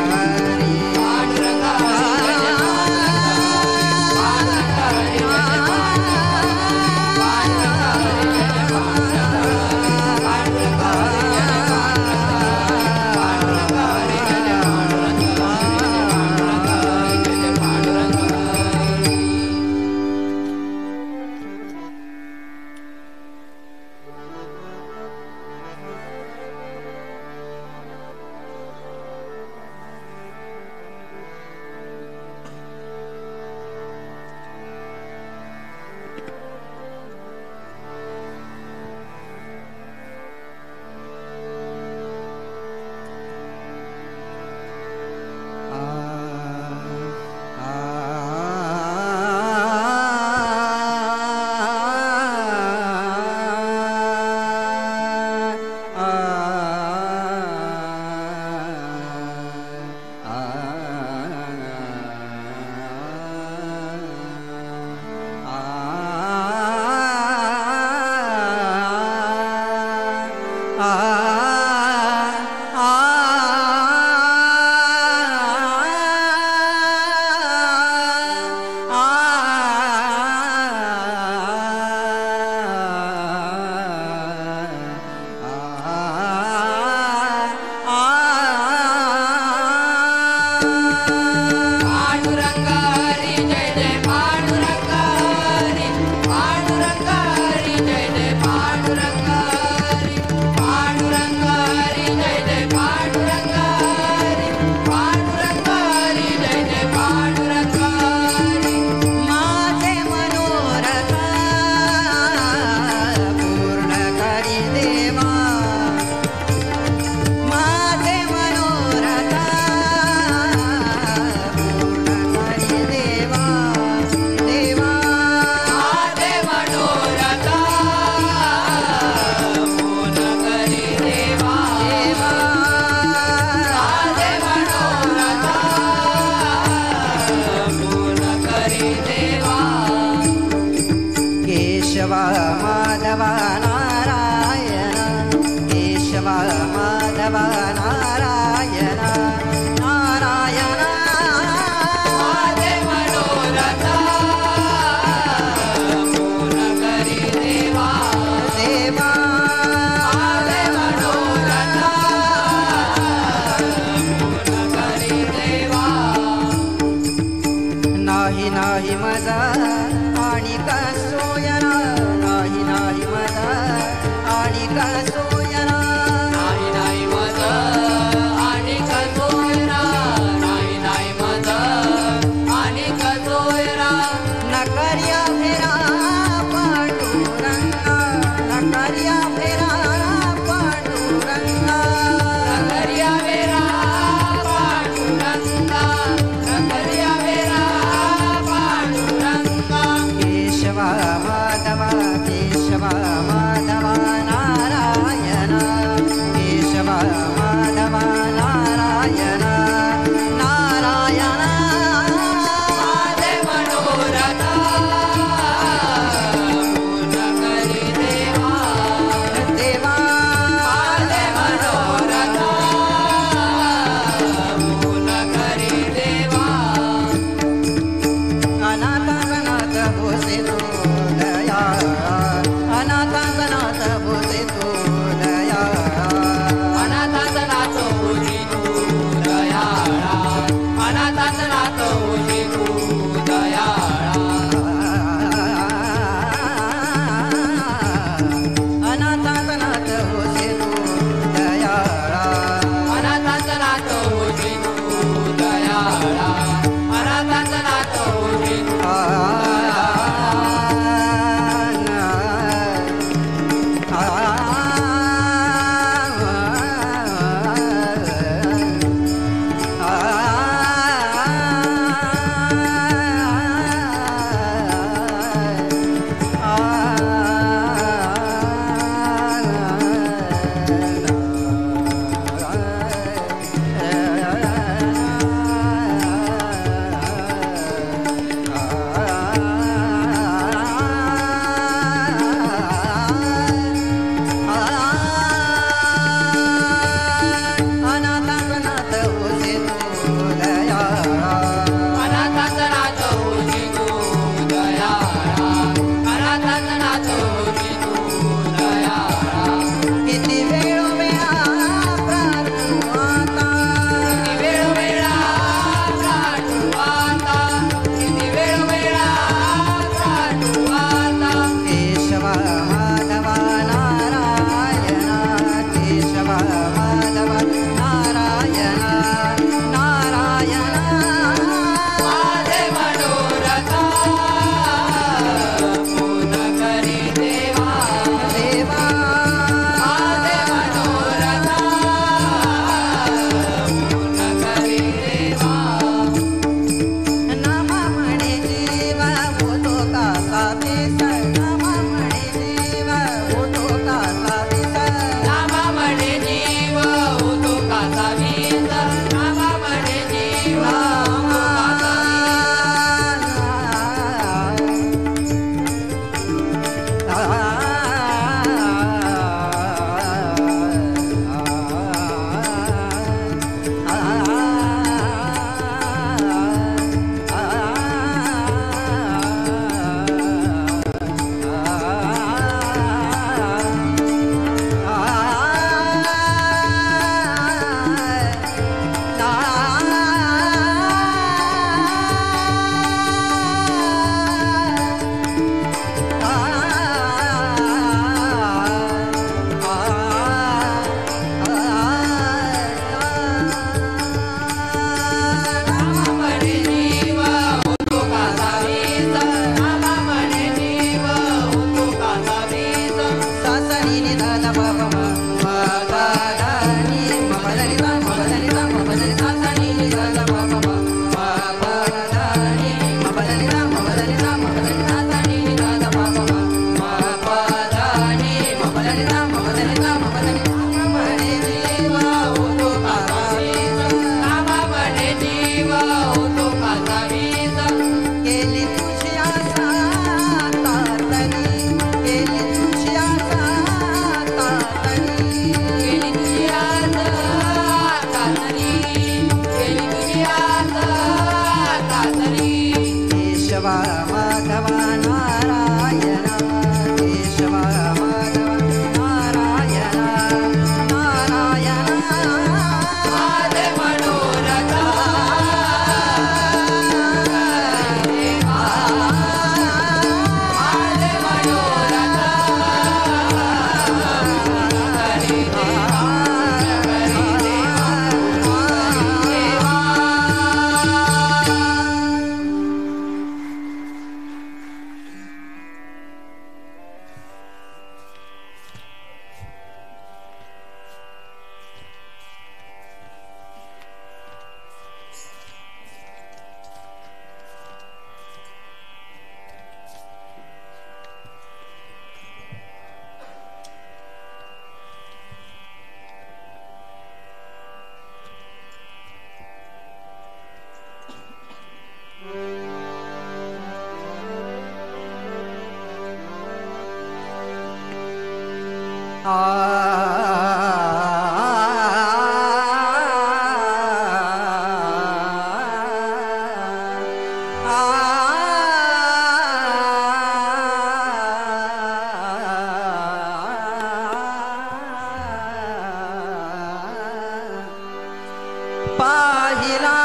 पाहिला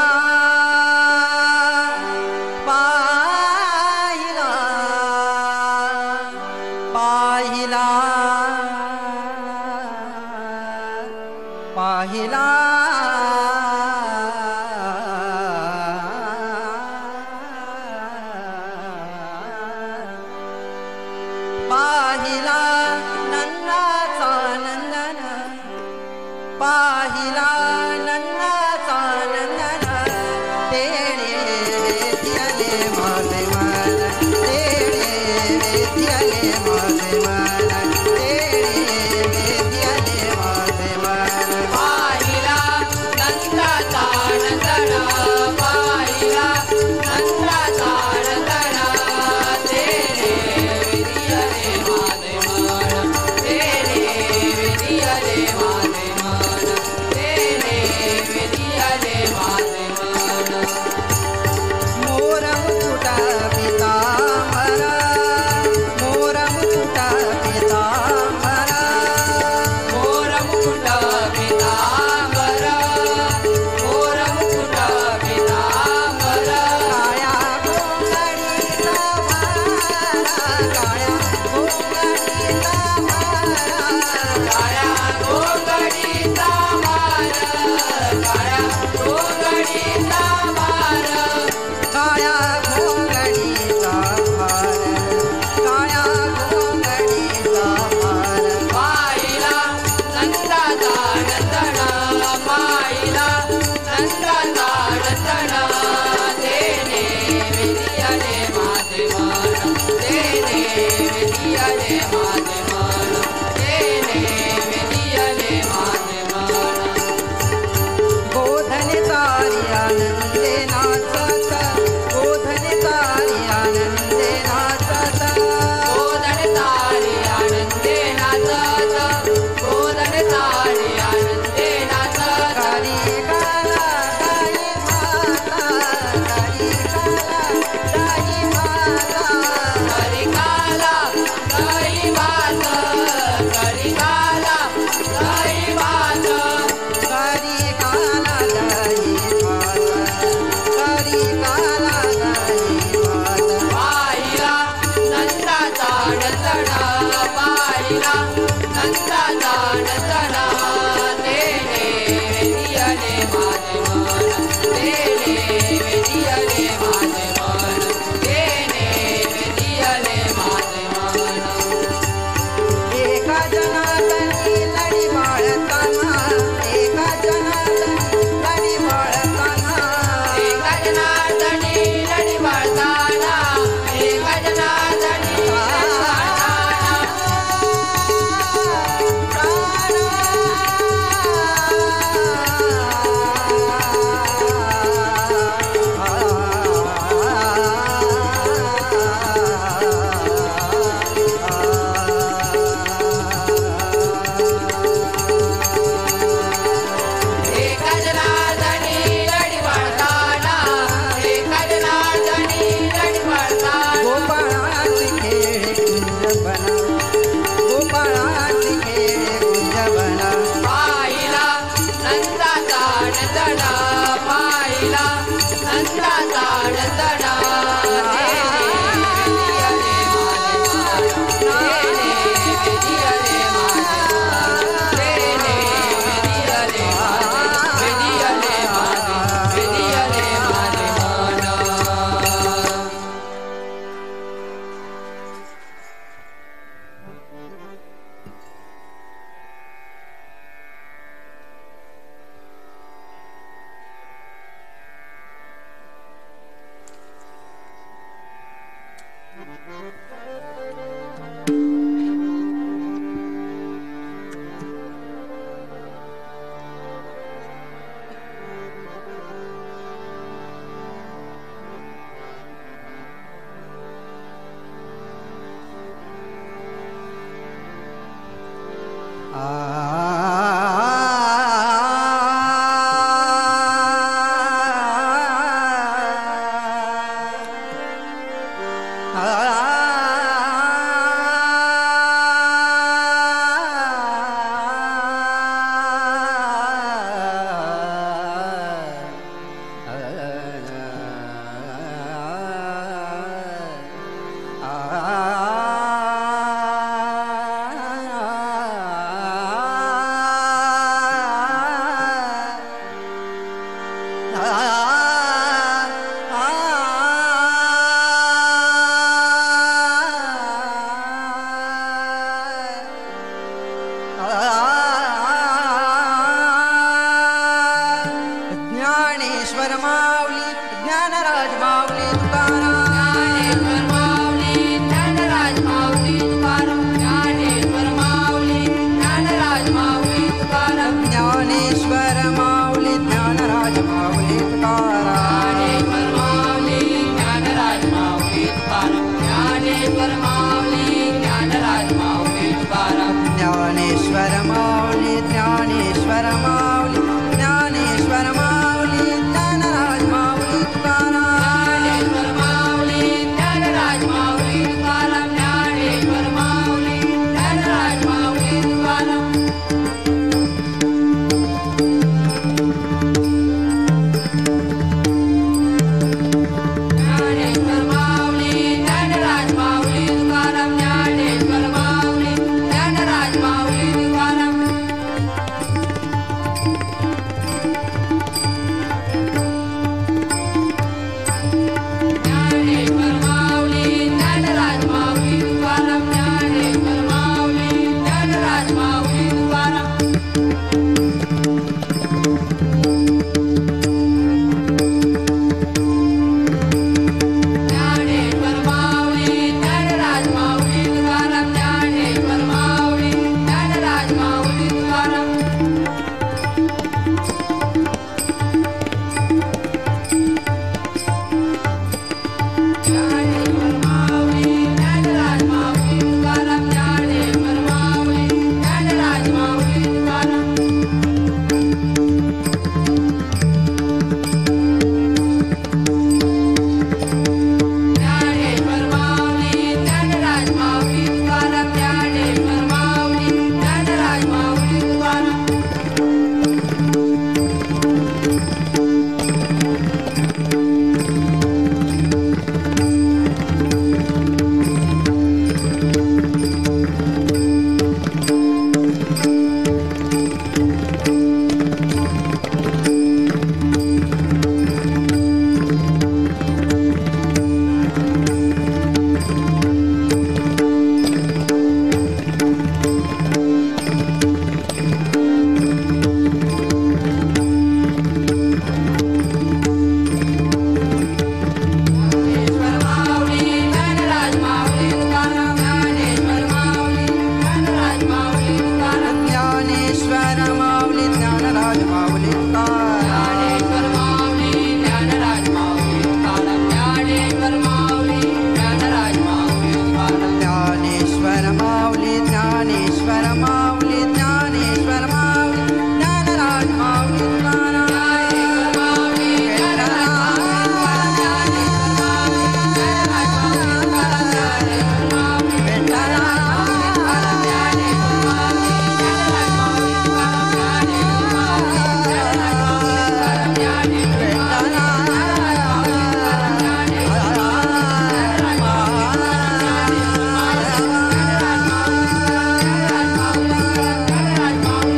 पाहिला पाहिला पाहिला पाहिला नंदाचा नंदन पाहिला नंदाचा नंदन तेणे वेद्याले माझे मन तेणे वेद्याले माझे मन तेणे वेद्याले माझे मन पाहिला नंदाचा नंदन पाहिला नंदाचा नंदन तेणे विधियले माझे मन तेणे विधियले माझे मन तेणे विधियले माझे मन मोर मुकुटा पितांबर मोर मुकुटा पितांबर मोर मुकुट पितांबर मोर मुकुट पितांबर काळ्या गोंगडीचा भारा काळ्या गोंगडीचा भारा काळ्या गोंगडीचा मार काळ्या गोंगडीचा मार काळ्या गोंगडीचा भार काळ्या गोंगडीचा भार पाहिला नंदाचा नंदन पाहिला नंदाचा नंदन तेने विधियले माझे मन तेने विधियले माझे मन तेने विधियले माझे मन गोधन तारी आनंदे नाचत गोधन तारी आनंदे नाचत गोधन तारी आनंदे नाचत गोधन तारी आनंदे नाचत काली काला गाई माता काली काला गाई माता करिकाला गाई मात करिकाला गाई मात काली काला गाई माता काली काला गाई माता पाहिला नंदाचा नंदन पाहिला नंदाचा नंदन तेने विधियले माझे मन तेने विधियले माझे मन तेने विधियले माझे मन एका जनार्दनी लढी बाळताना एका जनार्दनी लढी बाळताना एका जनार्दनी लढी बाळताना एका जनार्दनी लढी बाळताना ज्ञानेश्वर माऊली ज्ञानराज माऊली तुकाराम ज्ञानेश्वर माऊली ज्ञानराज माऊली तुकाराम ज्ञानेश्वर माऊली ज्ञानराज माऊली तुकाराम ज्ञानेश्वर माऊली ज्ञानराज माऊली तुकाराम ज्ञानेश्वर माऊली ज्ञानराज माऊली तुकाराम ज्ञानेश्वर माऊली ज्ञानराज माऊली तुकाराम ज्ञानेश्वर माऊली ज्ञानेश्वर माऊली ज्ञानेश्वर माऊली ज्ञानराज माऊली तुकाराम ज्ञानेश्वर माऊली ज्ञानराज माऊली तुकाराम ज्ञानेश्वर माऊली ज्ञानराज माऊली तुकाराम ज्ञानेश्वर माऊली ज्ञानराज माऊली तुकाराम ज्ञानेश्वर माऊली ज्ञानराज माऊली तुकाराम ज्ञानेश्वर माऊली ज्ञानराज माऊली तुकाराम ज्ञानेश्वर माऊली ज्ञानराज माऊली तुकाराम ज्ञानेश्वर माऊली ज्ञानराज माऊली तुकाराम ज्ञानेश्वर माऊली ज्ञानराज माऊली तुकाराम ज्ञानेश्वर माऊली ज्ञानराज माऊली तुकाराम ज्ञानेश्वर माऊली ज्ञानराज माऊली तुकाराम ज्ञानेश्वर माऊली ज्ञानराज माऊली तुकाराम ज्ञानेश्वर माऊली ज्ञानराज माऊली तुकाराम ज्ञानेश्वर माऊली ज्ञानराज माऊली तुकाराम ज्ञानेश्वर माऊली ज्ञानराज माऊली तुकाराम ज्ञानेश्वर माऊली ज्ञानेश्वर माऊली ज्ञानेश्वर माऊली ज्ञानराज माऊली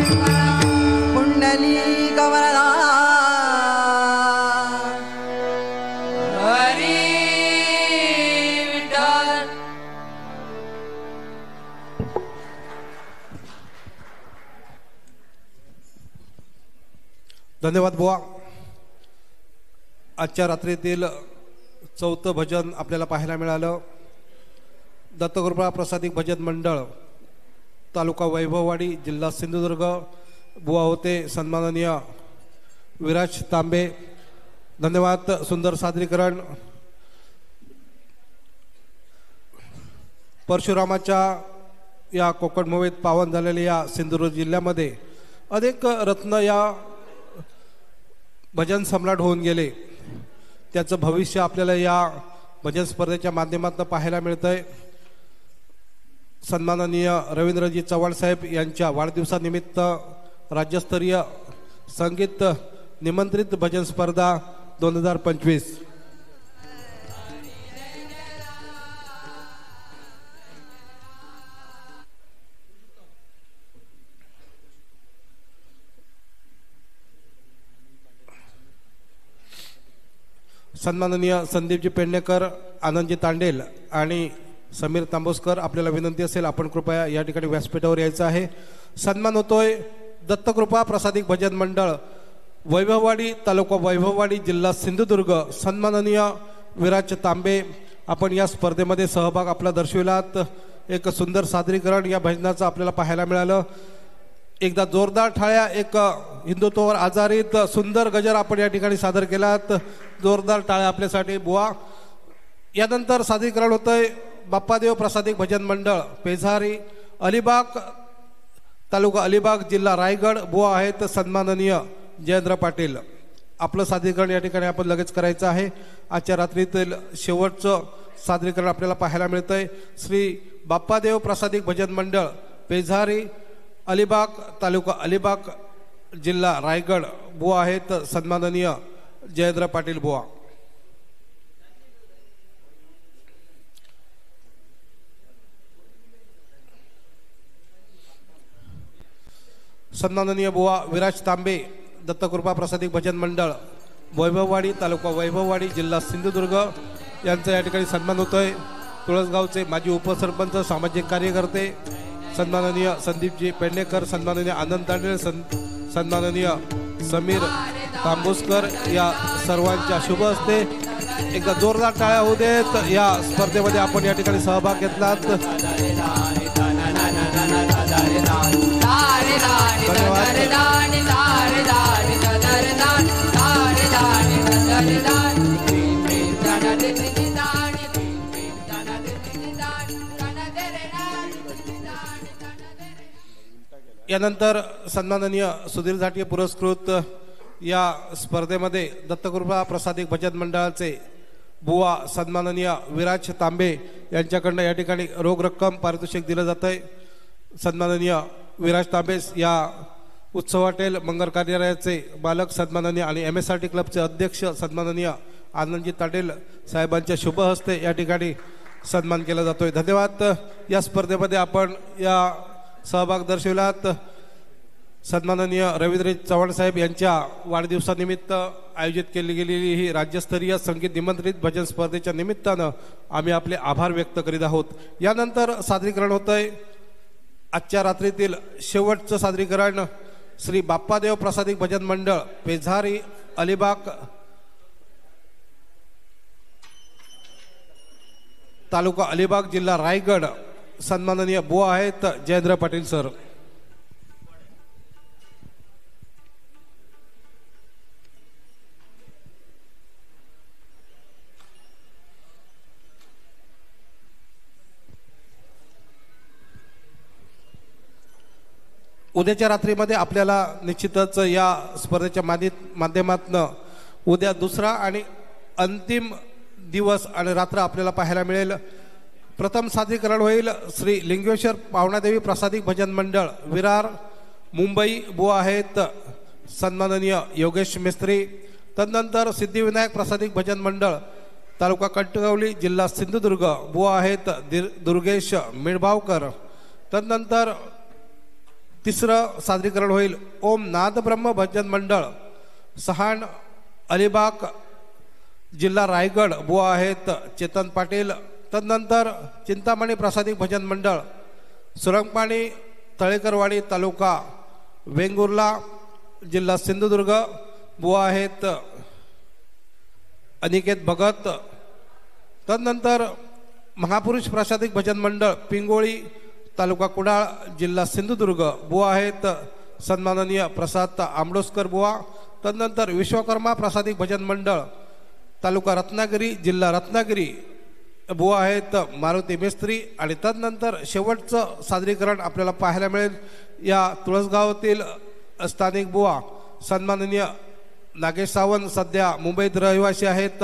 तुकाराम कुंडली गवरदा हरी विठ्ठल धन्यवाद बुवा. आजच्या रात्रीतील चौथं भजन आपल्याला पाहायला मिळालं. दत्तकृपा प्रसादिक भजन मंडळ तालुका वैभववाडी जिल्हा सिंधुदुर्ग. बुवा होते सन्माननीय विराज तांबे. धन्यवाद. सुंदर सादरीकरण. परशुरामाच्या या कोकण मोवेत पावन झालेल्या या सिंधुदुर्ग जिल्ह्यामध्ये अनेक रत्न या भजन सम्राट होऊन गेले. त्याचं भविष्य आपल्याला या भजन स्पर्धेच्या माध्यमातून पाहायला मिळतंय. सन्माननीय रवींद्रजी चव्हाण साहेब यांच्या वाढदिवसानिमित्त राज्यस्तरीय संगीत निमंत्रित भजन स्पर्धा 2025. सन्माननीय संदीपजी पेडणेकर, आनंदजी तांडेल आणि समीर तांबोसकर, आपल्याला विनंती असेल आपण कृपया या ठिकाणी व्यासपीठावर यायचं आहे. सन्मान होतोय दत्तकृपा प्रसादिक भजन मंडळ वैभववाडी तालुका वैभववाडी जिल्हा सिंधुदुर्ग सन्माननीय विराज तांबे आपण या स्पर्धेमध्ये सहभाग आपला दर्शविलात. एक सुंदर सादरीकरण या भजनाचं आपल्याला पाहायला मिळालं. एकदा जोरदार टाळ्या. एक हिंदुत्वावर आधारित सुंदर गजर आपण या ठिकाणी सादर केलात. जोरदार टाळ्या आपल्यासाठी बुवा. यानंतर सादरीकरण होतंय बाप्पादेव प्रसादिक भजन मंडळ पेझारी अलिबाग तालुका अलिबाग जिल्हा रायगड बुवा आहेत सन्माननीय जयेंद्र पाटील. आपलं सादरीकरण या ठिकाणी आपण लगेच करायचं आहे. आजच्या रात्रीतील शेवटचं सादरीकरण आपल्याला पाहायला मिळतंय. श्री बाप्पादेव प्रसादिक भजन मंडळ पेझारी अलिबाग तालुका अलिबाग जिल्हा रायगड बुवा आहेत सन्माननीय जयेंद्र पाटील बुवा. सन्माननीय बुवा विराज तांबे दत्तकृपा प्रसादिक भजन मंडळ वैभववाडी तालुका वैभववाडी जिल्हा सिंधुदुर्ग यांचा या ठिकाणी सन्मान होतोय. तुळसगावचे माजी उपसरपंच सामाजिक कार्यकर्ते सन्माननीय संदीपजी पेडणेकर, सन्माननीय आनंद तांडेल, सन्माननीय समीर तांबोसकर या सर्वांच्या शुभ हस्ते एकदा जोरदार टाळ्या होऊ देत. या स्पर्धेमध्ये आपण या ठिकाणी सहभाग घेतलात. यानंतर सन्माननीय सुधीर झाटिये पुरस्कृत या स्पर्धेमध्ये दत्तकृपा प्रसादिक भजन मंडळाचे बुवा सन्माननीय विराज तांबे यांच्याकडनं या ठिकाणी रोख रक्कम पारितोषिक दिलं जात आहे. सन्माननीय विराज तांबे या उत्सव हॉटेल मंगल कार्यालयाचे मालक सन्माननीय आणि MSRT क्लबचे अध्यक्ष सन्माननीय आनंदजी ताटेल साहेबांच्या शुभ हस्ते या ठिकाणी सन्मान केला जातोय. धन्यवाद. या स्पर्धेमध्ये आपण या सहभाग दर्शविलात. सन्माननीय रवींद्र चव्हाण साहेब यांच्या वाढदिवसानिमित्त आयोजित केली गेलेली ही राज्यस्तरीय संगीत निमंत्रित भजन स्पर्धेच्या निमित्तानं आम्ही आपले आभार व्यक्त करीत आहोत. यानंतर सादरीकरण होतंय आजच्या रात्रीतील शेवटचं सादरीकरण श्री बाप्पादेव प्रसादिक भजन मंडळ पेझारी अलिबाग तालुका अलिबाग जिल्हा रायगड सन्माननीय बुवा आहेत जयेंद्र पाटील सर. उद्याच्या रात्रीमध्ये आपल्याला निश्चितच या स्पर्धेच्या माध्यमातून उद्या दुसरा आणि अंतिम दिवस आणि रात्र आपल्याला पाहायला मिळेल. प्रथम सादरीकरण होईल श्री लिंगेश्वर पावणादेवी प्रसादिक भजन मंडळ विरार मुंबई बुवा आहेत सन्माननीय योगेश मिस्त्री. तदनंतर सिद्धिविनायक प्रसादिक भजन मंडळ तालुका कणकवली जिल्हा सिंधुदुर्ग बुवा आहेत दुर्गेश मिळभावकर. तदनंतर तिसरं सादरीकरण होईल ओम नाद ब्रह्म भजन मंडळ सहाण अलिबाग जिल्हा रायगड बुवा आहेत चेतन पाटील. तदनंतर चिंतामणी प्रसादिक भजन मंडळ सुरंगपाणी तळेकरवाडी तालुका वेंगुर्ला जिल्हा सिंधुदुर्ग बुवा आहेत अनिकेत भगत. तदनंतर महापुरुष प्रसादिक भजन मंडळ पिंगोळी तालुका कुडाळ जिल्हा सिंधुदुर्ग बुवा आहेत सन्माननीय प्रसाद आंबडोसकर बुवा. तदनंतर विश्वकर्मा प्रसादिक भजन मंडळ तालुका रत्नागिरी जिल्हा रत्नागिरी बुवा आहेत मारुती मिस्त्री. आणि तदनंतर शेवटचं सादरीकरण आपल्याला पाहायला मिळेल या तुळसगावातील स्थानिक बुवा सन्माननीय नागेश सावंत सध्या मुंबईत रहिवासी आहेत.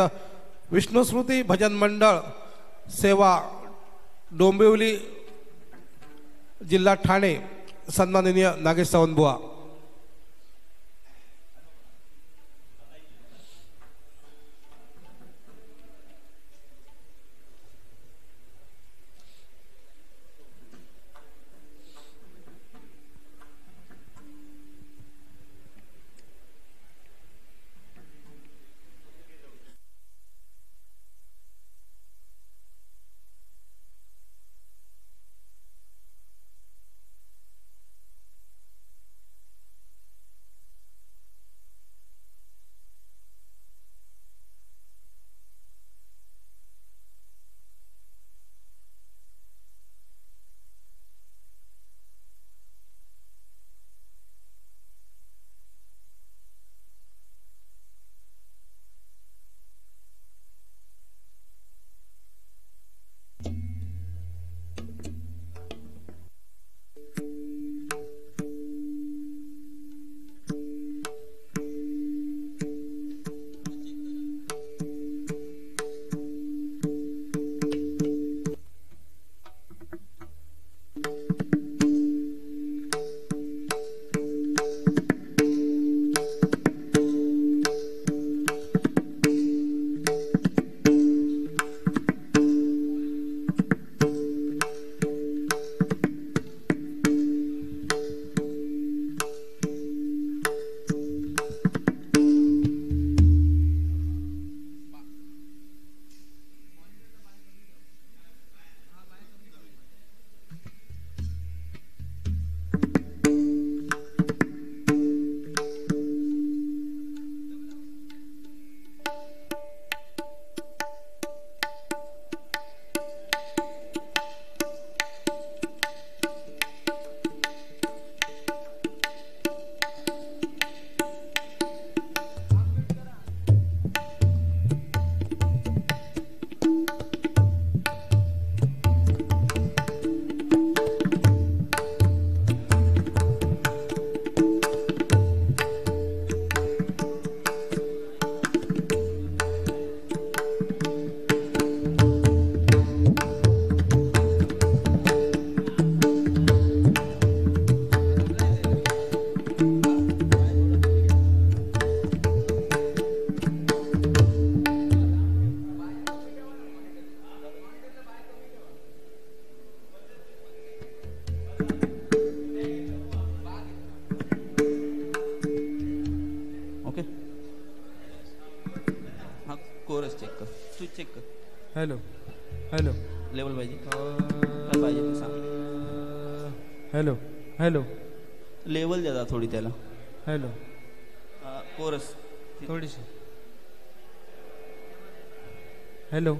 विष्णुस्मृती भजन मंडळ सेवा डोंबिवली जिल्हा ठाणे सन्माननीय नागेश सावंत बुवा. कोरस चेक कर, तू चेक कर. हॅलो हॅलो लेवल पाहिजे काय पाहिजे तू सांग. हॅलो हॅलो लेवल द्या थोडी त्याला. हॅलो कोरस थोडीशी. Hello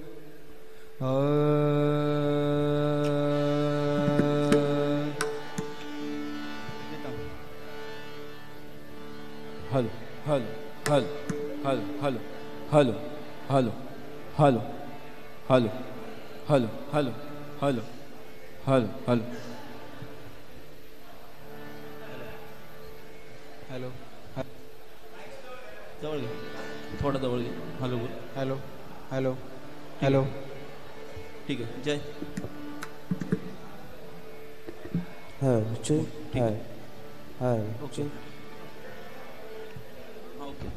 hello hello hello hello hello hello hello hello hello hello hello hello hello hello जवळ घे, थोडं जवळ घे. हॅलो बोल. Hello hello hello. ठीक आहे. जय ठीक आहे. Okay okay.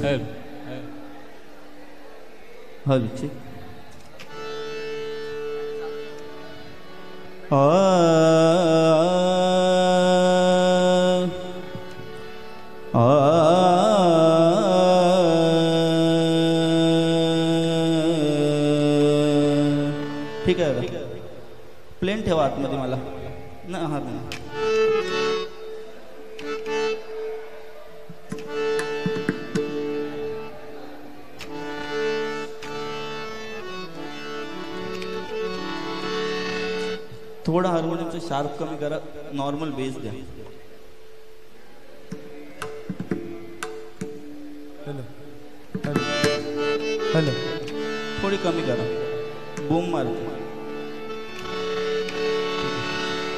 Hello hello check. ठीक आहे. प्लेन ठेवा आतमध्ये मला ना. हा थोडा हार्मोनियमचं शार्प कमी करा, नॉर्मल बेस द्या. हॅलो हॅलो हॅलो थोडी कमी करा. बूम मारते,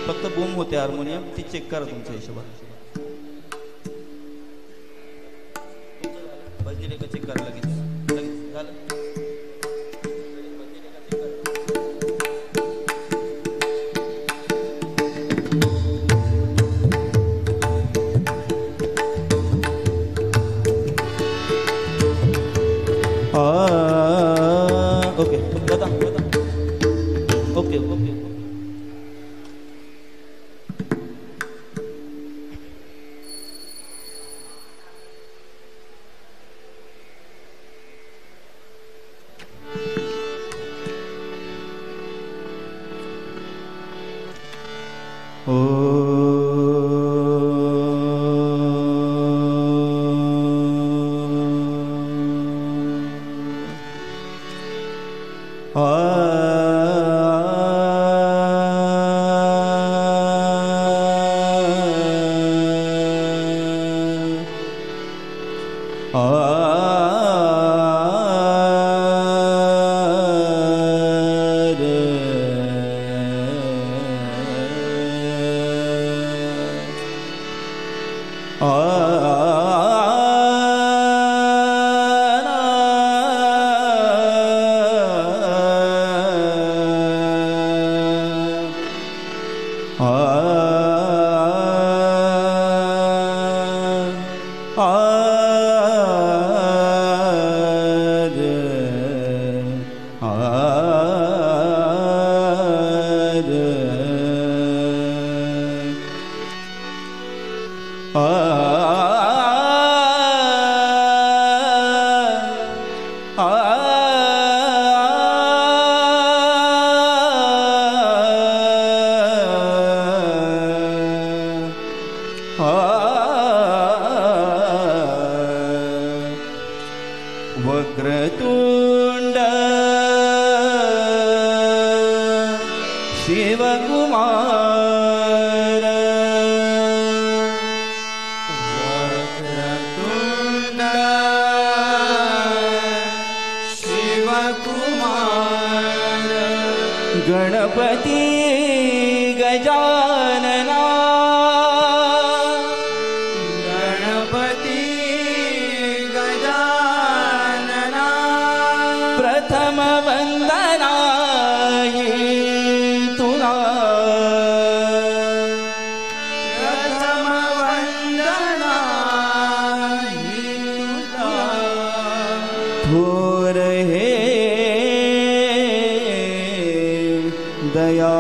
फक्त बूम होते हार्मोनियम, ती चेक करा तुमच्या हिशोबात. बजरी चेक करा लगेच झालं. ओके बता ओके ओके. वक्रतुंड शिवकुमार वक्रतुंड शिवकुमार गणपती गजानना गणपती गजानना प्रथम वंदना तुला प्रथम वंदना थोर हे दया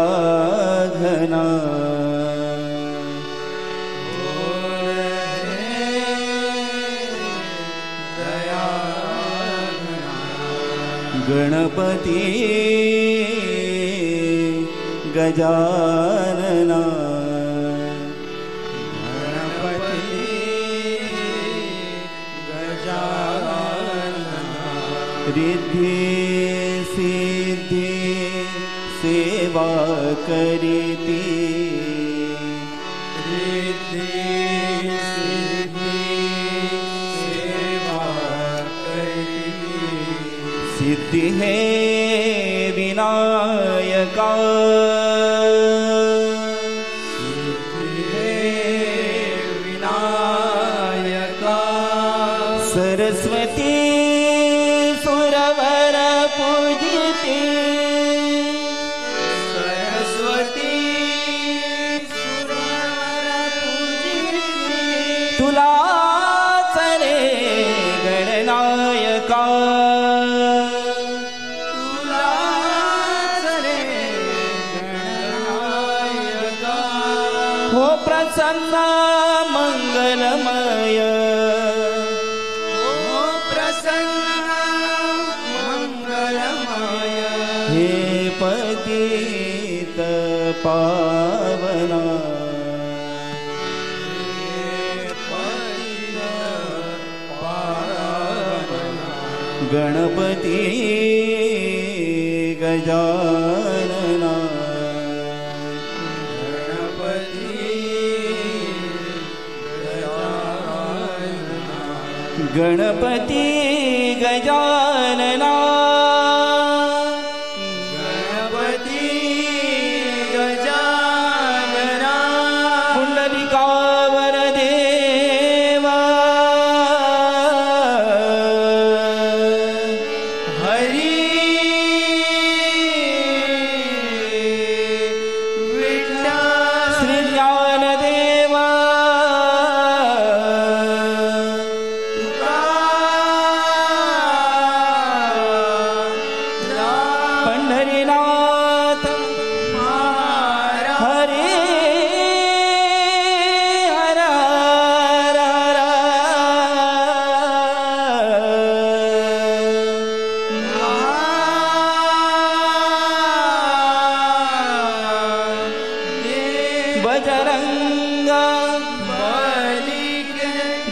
गणपती गजानना रिद्धि सिद्धि सेवा करीती रिद्धि सिद्धि सेवा करीती सिद्धि है विनायका सिद्धि है विनायका सरस्वती सुरवर पूजिते सरस्वती सुरवर पूजिते तुला चरे गणनायका तुला चरे गणनायका हो प्रसन्न मंगलमय हे पतित पावना गणपती गजानना गणपती गजानना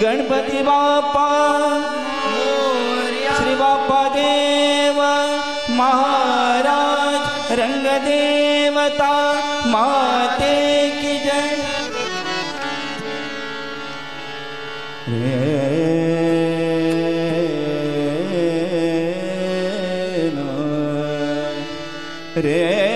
गणपती बाप्पा श्री बाप्पा देव महाराज रंग देवता माते की जय रे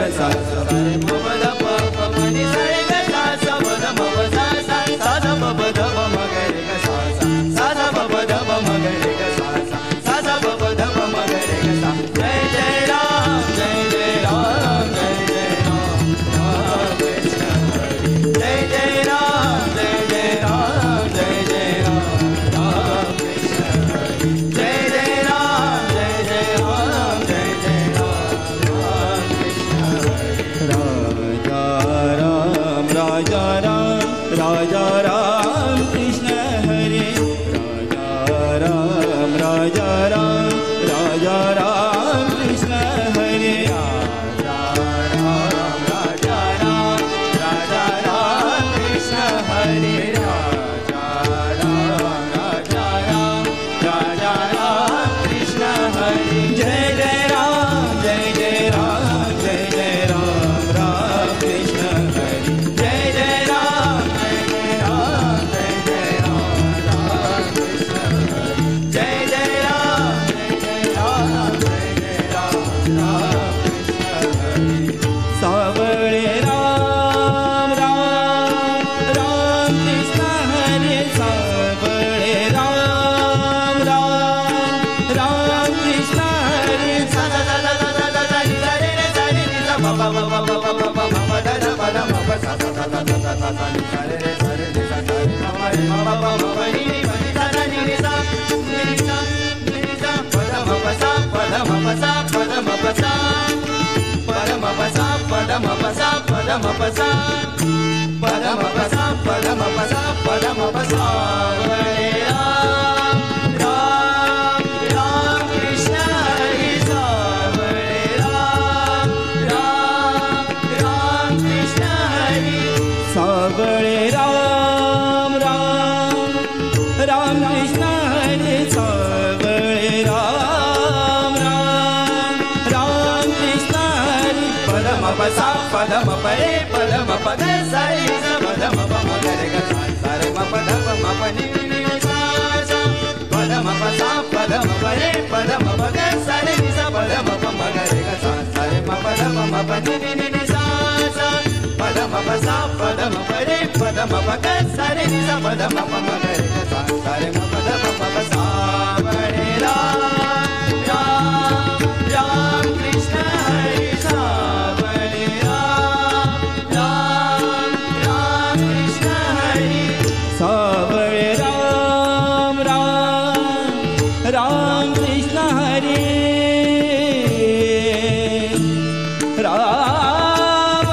राजा सा सा नि सा रे रे सा रे रे सा सा रे म प रे म प प म प नि नि प नि सा सा नि रे सा प द म प सा प द म प सा प द म प सा प द म प सा प द म प सा प द म प सा प द म प सा प द म प सा प द म प सा हरे राम राम राम कृष्ण हरे सावरे राम राम राम कृष्ण हरे सावळे राम राम राम कृष्ण हरे सावळे राम राम राम कृष्ण हरे पद म प सा पद म प रे पद म प ग सा रे सा पद म प म ग रे ग सा सा रे म प ध प म प नि नि नि सा सा पद म प सा पद म प रे पद म प ग सा रे सा पद म प म ग रे ग सा सा रे म प ध प म प नि नि नि सा सा पद म प सा पद म प रे पद म प ग सा रे सा पद म प म ग रे ग सा सा रे म प ध प म प सा हरे राम राम राम कृष्ण हरे सावरे राम राम राम कृष्ण हरे सावळे राम राम राम कृष्ण हरे राम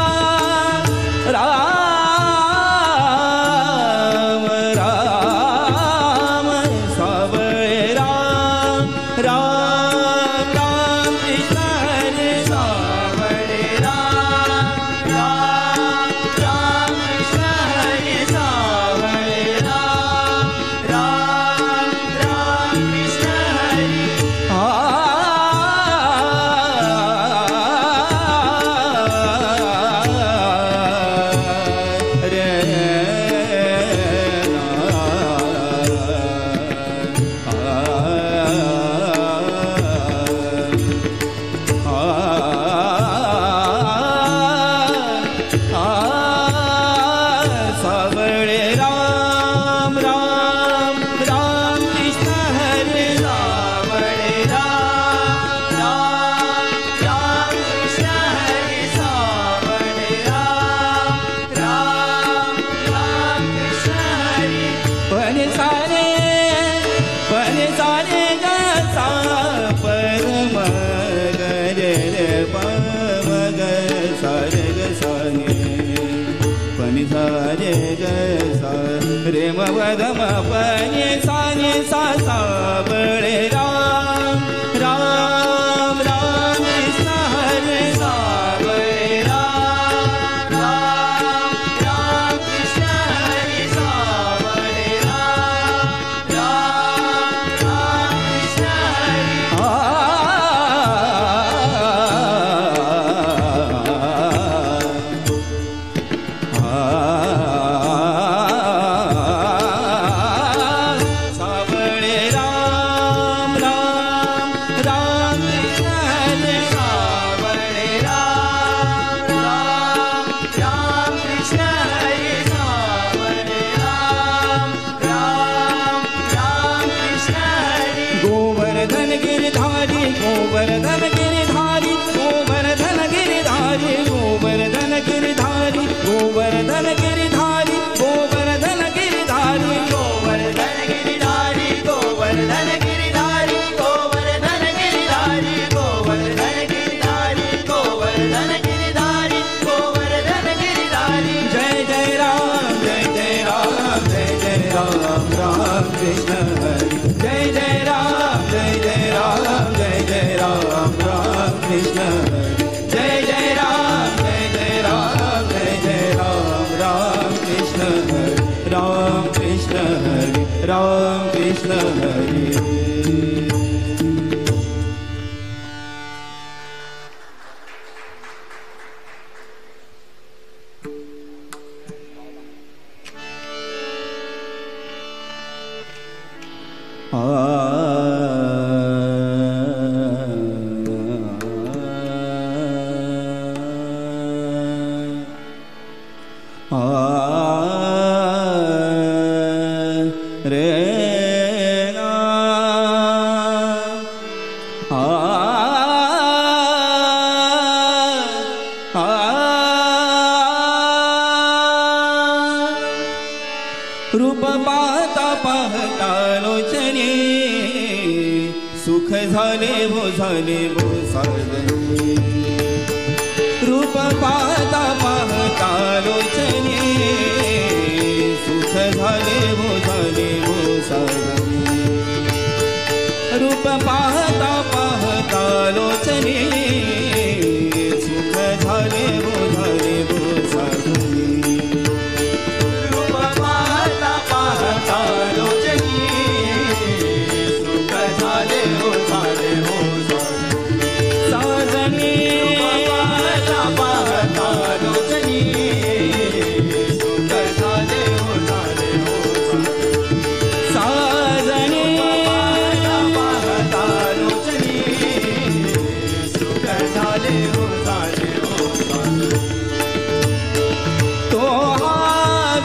राम राम सावळे राम राम राम कृष्ण हरे सावरे राम राम राम कृष्ण हरे सावरे राम राम राम कृष्ण हरे सावळे राम राम राम कृष्ण हरे सावरे राम राम राम कृष्ण हरे सावरे राम राम राम कृष्ण हरे पण सारे ग सा परम ग रे रे प म ग सा रे ग सा नि पण सारे ग सा रे म प ध म प नि सा सावळे राम राम राम कृष्ण हरे सावरे राम राम राम कृष्ण हरे सावरे राम राम राम कृष्ण हरे सावळे राम राम राम कृष्ण हरे सावरे राम राम राम कृष्ण हरे सावरे राम राम राम कृष्ण हरे गोवर्धन गिरधारी गोवर्धन गिरधारी गोवर्धन गिरधारी गोवर्धन गिरधारी गोवर्धन गिरधारी गोवर्धन गिरधारी गोवर्धन गिरिधारी गोवर्धन गिरिधारी गोवर्धन गिरिधारी गोवर्धन गिरिधारी गोवर्धन गिरिधारी गोवर्धन गिरिधारी जय जय राम जय जय राम जय जय राम राम कृष्ण हरि जय जय राम जय जय राम जय जय राम राम कृष्ण हरि जय जय राम जय जय राम जय जय राम राम कृष्ण हरि राम कृष्ण हरि राम कृष्ण हरि रे ना रूप पाहता पाहता लोचने सुख झाले भो साजनी रूप पाहता पाहता लोचने सुख झाले भो साजनी रूप पाहता पाहता लोचने सुख झाले भो साजनी रूप पाहता पाहता लोचने सुख झाले भो साजनी पाहता पाहता लोचने सुख झाले भो साजनी तो हा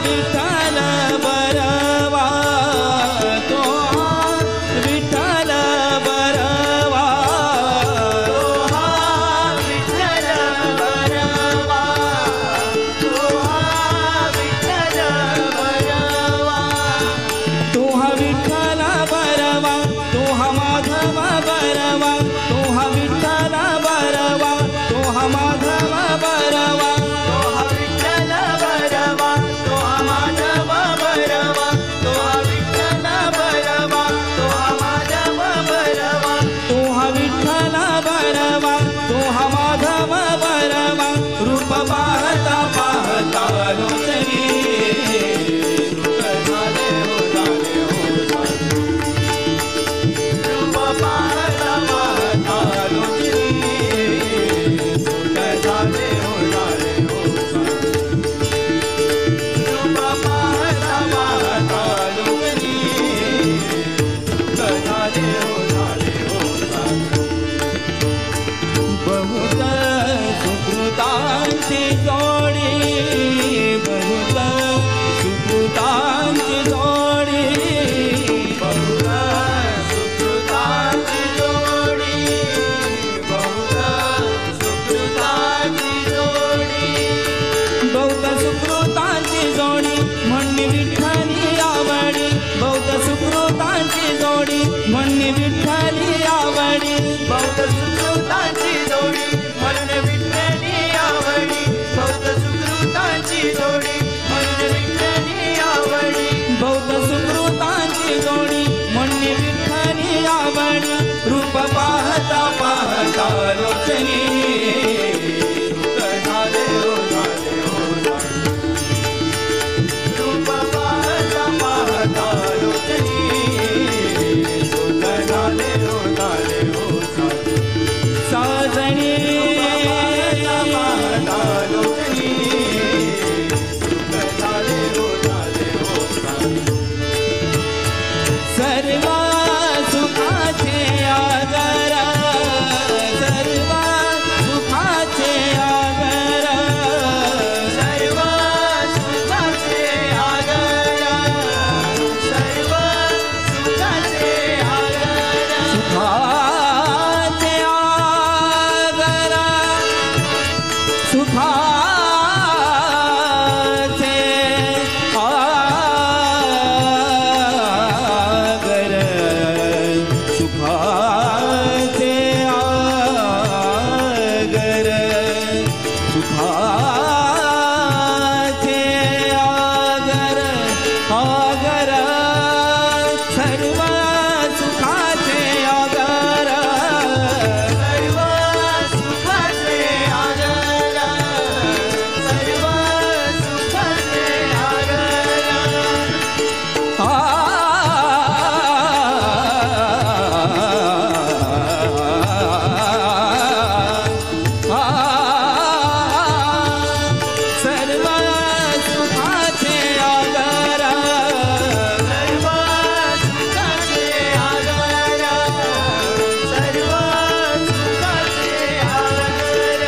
विठ्ठल बरवा तो हा विठ्ठल बरवा तो हा विठ्ठल बरवा तो हा विठ्ठल बरवा तो हा विठ्ठल बरवा तो हा माधव बरवा तो हा विठ्ठल बरवा तो हा माधव बरवा तो हा विठ्ठल बरवा तो हा माधव बरवा तो हा विठ्ठल बरवा तो हा माधव बरवा तो हा विठ्ठल बरवा तो हा माधव बरवा रूप पाहता पाहता लोचनी सुख झाले हो रूप पाहता पाहता लोचनी सुख झाले हो रूप पाहता पाहता लोचनी सुख झाले हो बहुत सुकृतांची जोडी बहुत सुकृतांची जोडी बहुत सुकृतांची जोडी बहुत सुकृतांची जोडी बहुत सुकृतांची जोडी म्हणणी विठ्ठली आवडी बहुत सुकृतांची जोडी म्हणणी विठ्ठली आवडी बहुत सुकृतांची जोडी म्हणून विठ्ठली आवडी बहुत सुकृतांची जोडी म्हणून विठ्ठली आवडी बहुत सुकृतांची जोडी म्हणून विठ्ठली आवडी रूप पाहता पाहता लोचनी सुख झाले हो रूप पाहता पाहता लोचनी सुख झाले हो साजनी पाहता लोचनी सुख झाले हो सर्व सुखाचे आगर सर्व सुखाचे आगर सर्व सुखाचे आगर सर्व सुखाचे आगर सुखाचे आगर सुखाचे आगर सुखाचे आगर सुखाचे आगर आगर सर्व सुखाचे आगर सर्व सुखाचे आगर सर्व सुखाचे सर्व सुखाचे आगर सर्व सुखाचे आगर सर्व सुखाचे आगर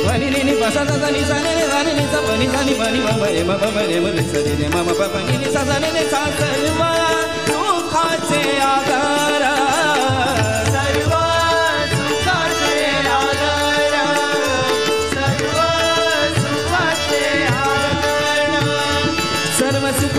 वनिनी बसता जानी साने जाने नि सा बनी सानी बनी मरे मरे मरे सरे रे मम बनी नि सा जाने ने सा सर्व सुखाचे आगर सर्व सुखाचे आगर सर्व सुखाचे आगर सर्व सुख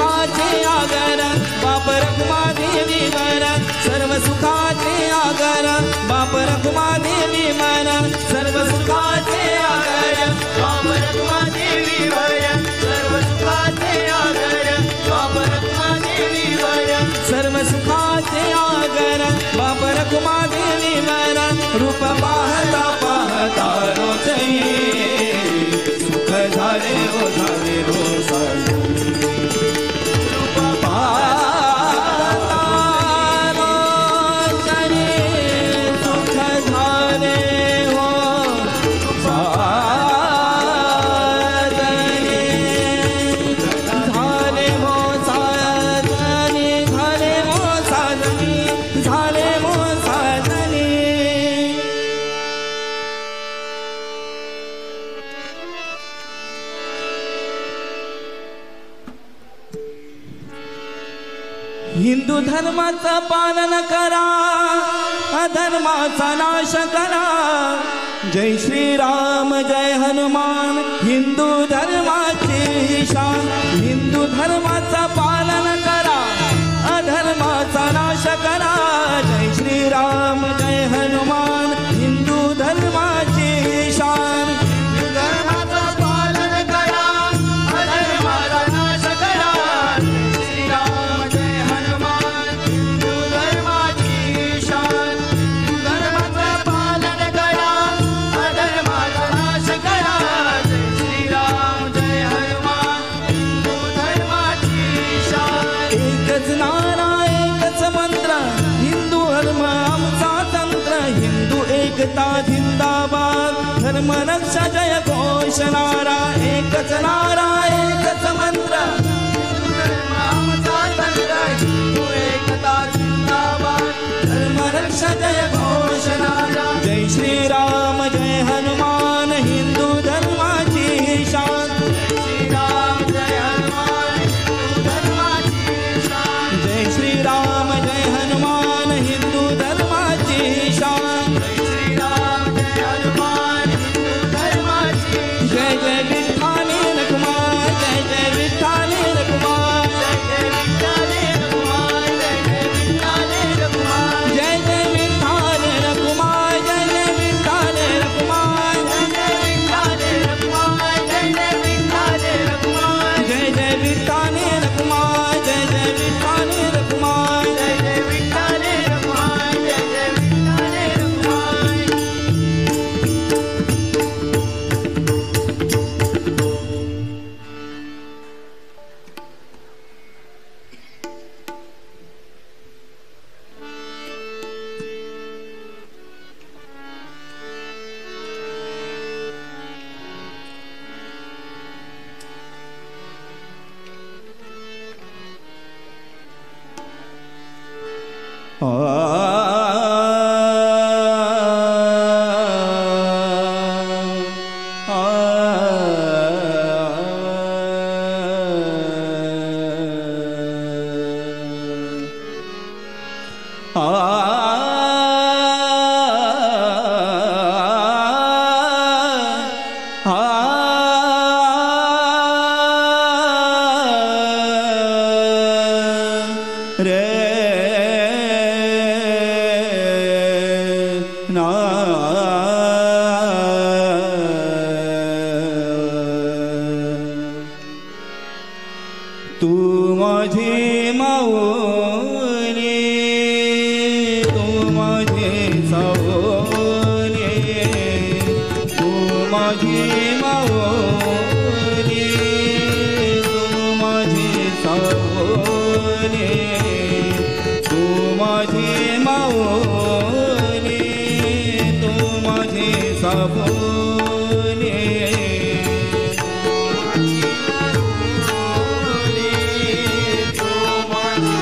बाप रखुमा देवी वर सर्व सुखाचे आगर बाप रखुमा देवी वर सर्व सुखाचे आगर बाप रखुमा देवी वर सर्व सुखाचे आगर बाप रखुमा देवी वर रूप पाहता पाहता रोचई सुख झाले हो सारे रूप पाहता रोचई सुख झाले हो साजनी झाले हो साजनी झाले हो साजनी झाले हो साजनी हिंदू धर्माचं पालन करा अधर्माचा नाश करा जय श्रीराम जय हनुमान हिंदू धर्माची शान हिंदू धर्माचं पालन करा अधर्माचा नाश करा जय श्रीराम जय हनुमान हिंदू धर्माची शान हिंदू धर्माचं पालन करा अधर्माचा नाश करा जय श्रीराम जय हनुमान हिंदू धर्माची शान हिंदू धर्माचं पालन करा अधर्माचा नाश करा जय श्रीराम जय हनुमान हिंदू धर्माची शान एकच नारा एकच मंत्र हिंदू धर्म आमचा तंत्र हिंदू एकता जिंदाबाद धर्म रक्षा जय घोष नारा एकच नारा एकच मंत्र हिंदू धर्म आमचा तंत्र हिंदू एकता जिंदाबाद धर्म रक्षा जय घोष नारा जय श्रीराम जय हनुमान हिंदू धर्माची शान जय श्रीराम जय हनुमान हिंदू धर्माची शान जय श्रीराम जय हनुमान हिंदू धर्माची शान जय श्रीराम जय हनुमान हिंदू धर्माची जय जय विठ्ठली रखुमाई जय जय विठ्ठली रखुमाई जय जय विठ्ठली रखुमाई जय जय विठ्ठली रखुमाई जय जय विठ्ठली रखुमाई जय जय विठ्ठली रखुमाई जय जय विठ्ठली रखुमाई जय जय विठ्ठली रखुमाई जय जय विठ्ठली रखुमाई जय जय विठ्ठली रखुमाई जय जय विठ्ठली रखुमाई जय जय विठ्ठली रखुमाई तू माझी माऊली तू माझी सावली तू माझी माऊली तू माझी सावली तू माझी माऊली तू माझी सावली तू माझी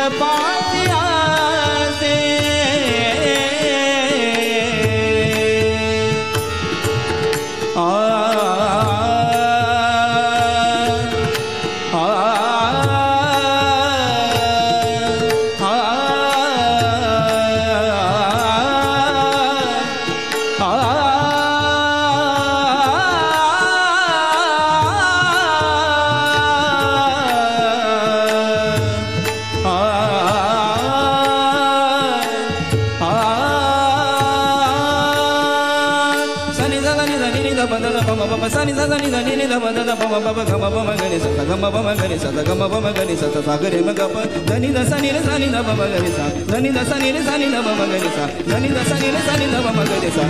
पासी आसे sani sa ni da ni da ba da ba ba ba ga ma ba ma ga ni sa ga ma ba ma ga ni sa ga ma ba ma ga ni sa sa ga re ma ga pa da ni da sa ni da ba ma ga ni sa da ni da sa ni da ba ma ga ni sa da ni da sa ni da ba ma ga ni sa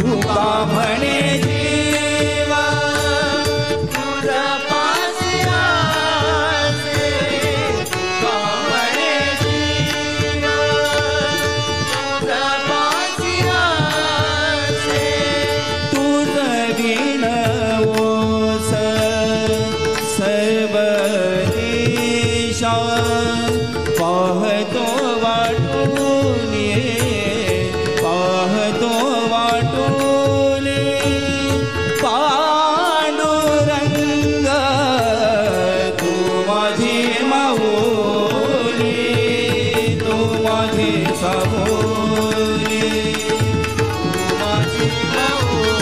तू का म्हणे जीवा तुझा पासी आसे का म्हणे जीवा तुझा पासी आसे तुझ बिन सर्व दिशा पाहतो वाटून पाहतो वाटून पांडुरंग तू माझी माऊली तू माझी सावली तू माझी माऊली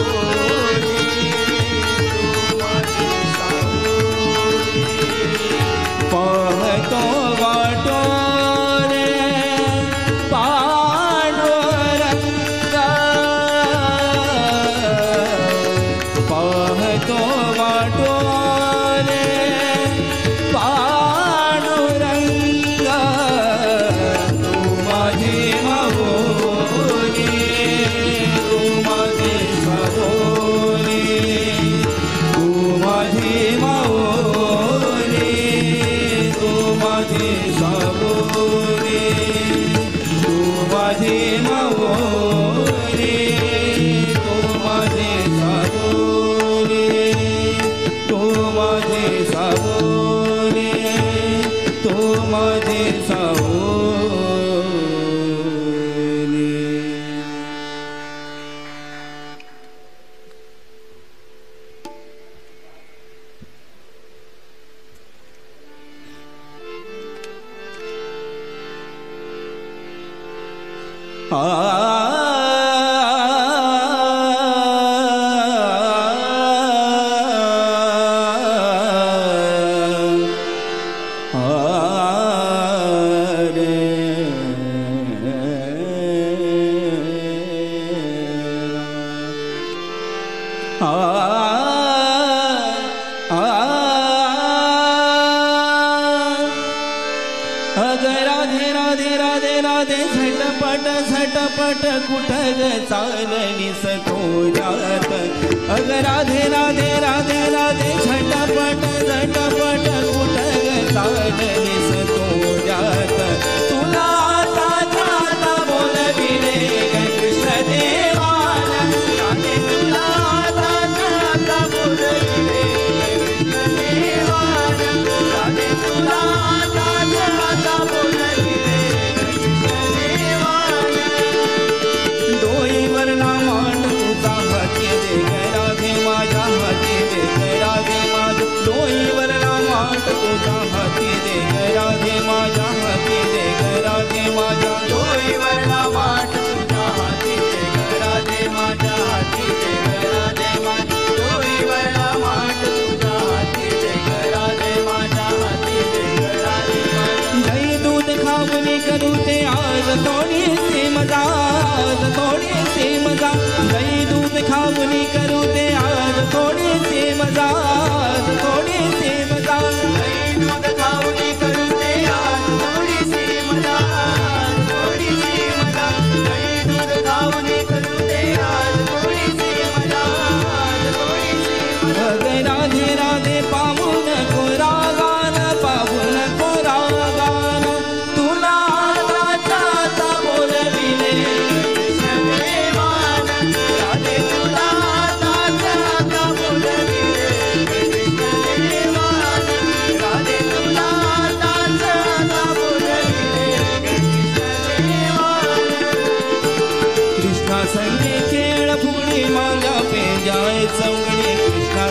पाहतो वाटोन पांडुरंग पाहतो वाटोन पांडुरंग तू माझी माऊली तू माझी सावली तू माझी माऊली तू माझी सावली तू माझी माऊली तू माझी सावली तू माझी सावली तू माझी सावली राधे राधे राधे राधे झटपट झटपट कुठं ग चालनीस तुझ्यात अग राधे राधे राधे राधे झटपट झटपट कुठं ग चालनीस तुझ्यात तुला आता जाता बोलविले कृष्ण देवाला राधे तुला आता जाता बोलविले कृष्ण देवाला राधे तुला आता जाता बोलविले कृष्ण देवाला डोईवर ना मांड तुझा हाती दे राधे माझ्या हाती दे राधे माझ्या डोईवर ना मांड तुझा हाती दे राधे माझ्या हाती दे राधे माझ्या डोईवर ना मांड तुझा हाती दे राधे माझ्या हाती दे राधे माझ्या डोईवर ना मांड तुझा हाती दे राधे माझ्या हाती दे राधे माझ्या दही दूध खावणी करू ते आज थोडी सी मजा आज थोडी सी मजा दही दूध खावणी करू ते आज थोडी सी मजा आज थोडी सी मजा दही दूध खावणी करू ते आज थोडी सी मजा आज थोडी सी मजा दही दूध खावणी करू ते आज थोडी सी मजा आज थोडी सी मजा राधे राधे पाहून कोरा गान पाहून कोरा गान तुला आता बोलविले कृष्ण देवाला राधे तुला आता बोलविले कृष्ण देवाला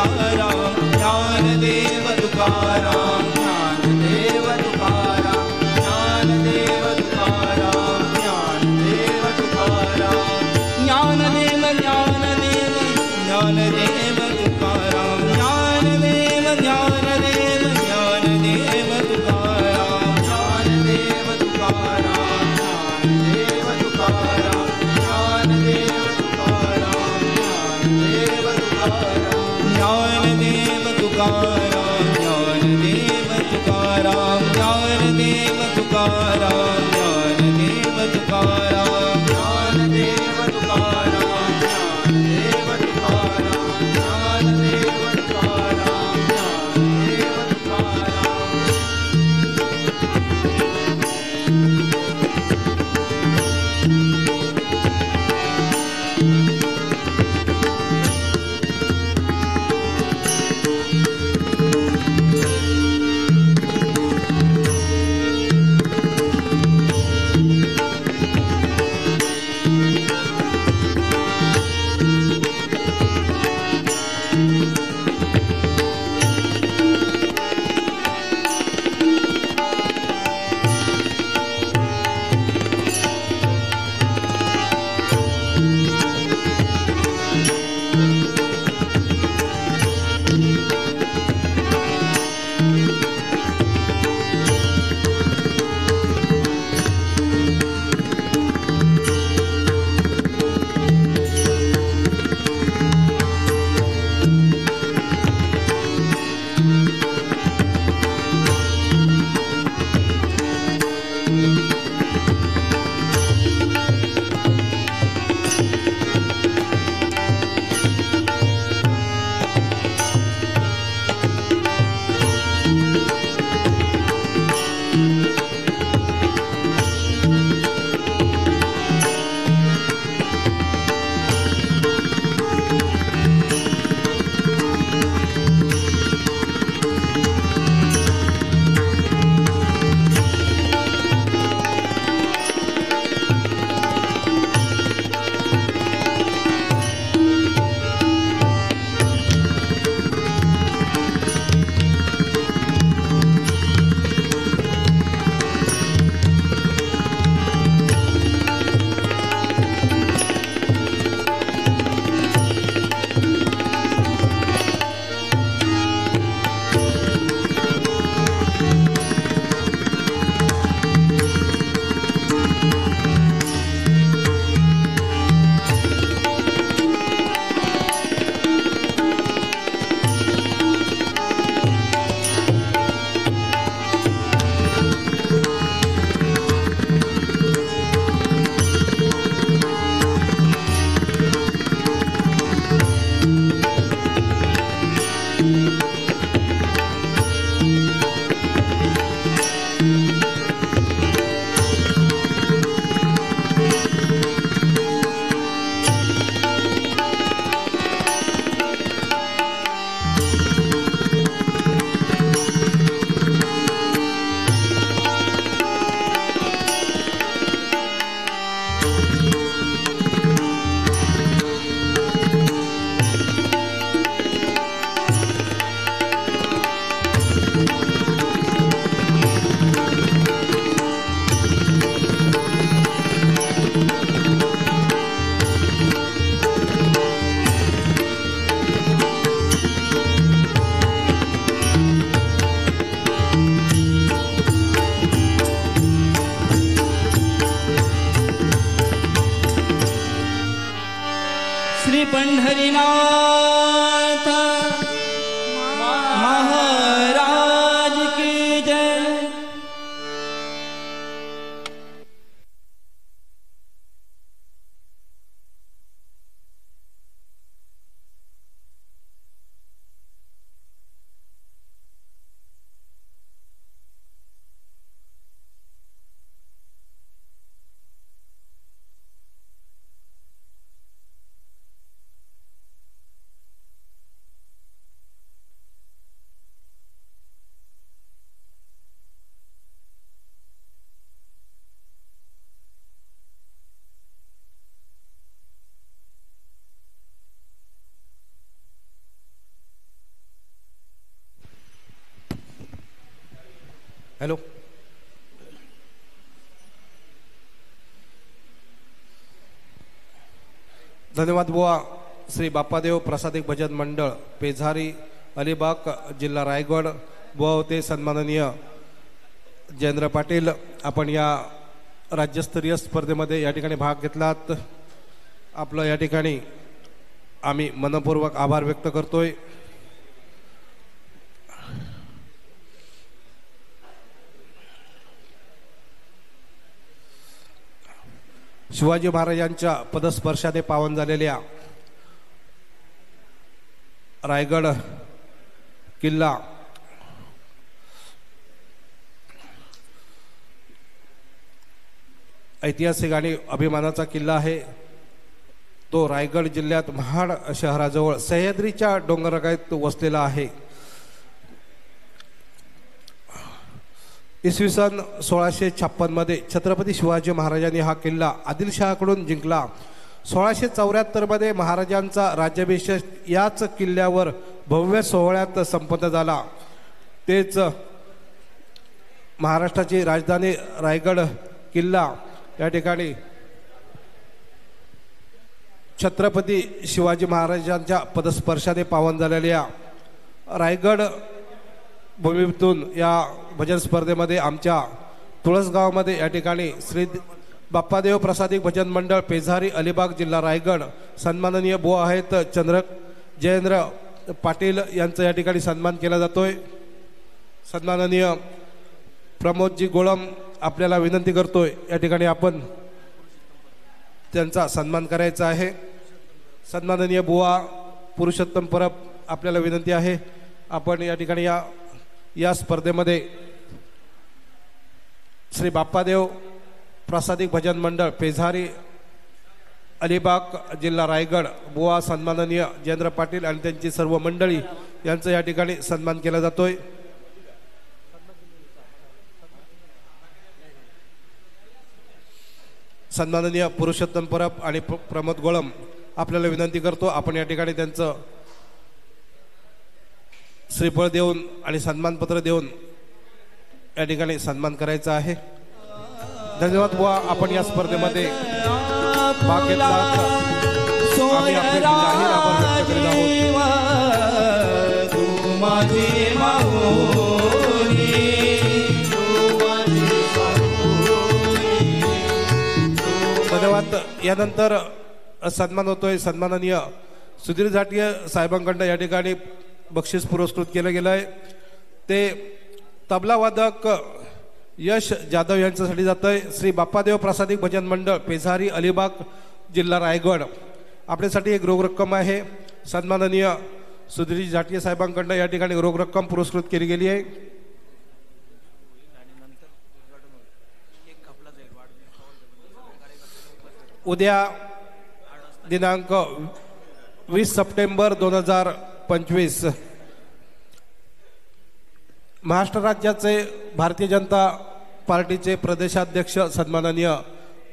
तुकाराम ज्ञानदेव तुकाराम ज्ञानदेव तुकाराम ज्ञानदेव तुकाराम ज्ञानदेव तुकाराम ज्ञानदेव ज्ञानदेव ज्ञानदेव तुकाराम ज्ञानदेव ज्ञानदेव ज्ञानदेव तुकाराम ज्ञानदेव तुकाराम ज्ञानदेव तुकाराम ज्ञानदेव तुकाराम ज्ञानदेव तुकाराम ज्ञानदेव तुकाराम ज्ञानदेव तुकाराम ज्ञानदेव तुकाराम ज्ञानदेव तुकाराम ज्ञानदेव तुकाराम ज्ञानदेव तुकाराम ज्ञानदेव तुकाराम ज्ञानदेव तुकाराम श्री पंढरीनाथ महाराज की जय। हॅलो. धन्यवाद बुवा. श्री बाप्पादेव प्रसादिक भजन मंडळ पेझारी अलिबाग जिल्हा रायगड बुवा होते सन्माननीय जयेंद्र पाटील. आपण या राज्यस्तरीय स्पर्धेमध्ये या ठिकाणी भाग घेतलात. आपलं या ठिकाणी आम्ही मनपूर्वक आभार व्यक्त करतोय. शिवाजी महाराजांच्या पदस्पर्शाने पावन झालेल्या रायगड किल्ला ऐतिहासिक आणि अभिमानाचा किल्ला आहे. तो रायगड जिल्ह्यात महाड शहराजवळ सह्याद्रीच्या डोंगररांगेत वसलेला आहे. इसवी सन 1656 मध्ये छत्रपती शिवाजी महाराजांनी हा किल्ला आदिलशहाकडून जिंकला. 1674 मध्ये महाराजांचा राज्याभिषेक याच किल्ल्यावर भव्य सोहळ्यात संपन्न झाला. तेच महाराष्ट्राची राजधानी रायगड किल्ला या ठिकाणी छत्रपती शिवाजी महाराजांच्या पदस्पर्शाने पावन झालेल्या रायगड भूमीतून या भजन स्पर्धेमध्ये आमच्या तुळसगावमध्ये या ठिकाणी श्री बाप्पादेव प्रसादिक भजन मंडळ पेझारी अलिबाग जिल्हा रायगड सन्माननीय बुवा आहेत जयेंद्र पाटील यांचा या ठिकाणी सन्मान केला जातोय. सन्माननीय प्रमोदजी गोळम आपल्याला विनंती करतोय या ठिकाणी आपण त्यांचा सन्मान करायचा आहे. सन्माननीय बुवा पुरुषोत्तम परब आपल्याला विनंती आहे आपण या ठिकाणी या स्पर्धेमध्ये श्री बाप्पादेव प्रसादिक भजन मंडळ पेझारी अलिबाग जिल्हा रायगड बुवा सन्माननीय जयेंद्र पाटील आणि त्यांची सर्व मंडळी यांचा या ठिकाणी सन्मान केला जातोय. सन्माननीय पुरुषोत्तम परब आणि प्रमोद गोळम आपल्याला विनंती करतो आपण या ठिकाणी त्यांचं श्रीफळ देऊन आणि सन्मानपत्र देऊन या ठिकाणी सन्मान करायचा आहे. धन्यवाद बुवा. आपण या स्पर्धेमध्ये भाग घेतला आम्ही आपले जाहीर आभार व्यक्त करीत आहोत. धन्यवाद. यानंतर सन्मान होतोय सन्माननीय सुधीर झाटिये साहेबांकडनं या ठिकाणी बक्षीस पुरस्कृत केलं गेलं आहे. ते तबलावादक यश जाधव यांच्यासाठी जात आहे. श्री बाप्पादेव प्रसादिक भजन मंडळ पेझारी अलिबाग जिल्हा रायगड आपल्यासाठी एक रोख रक्कम आहे. सन्माननीय सुधीर झाटिये साहेबांकडनं या ठिकाणी रोख रक्कम पुरस्कृत केली गेली आहे. उद्या दिनांक 20 सप्टेंबर 2025 महाराष्ट्र राज्याचे भारतीय जनता पार्टीचे प्रदेशाध्यक्ष सन्माननीय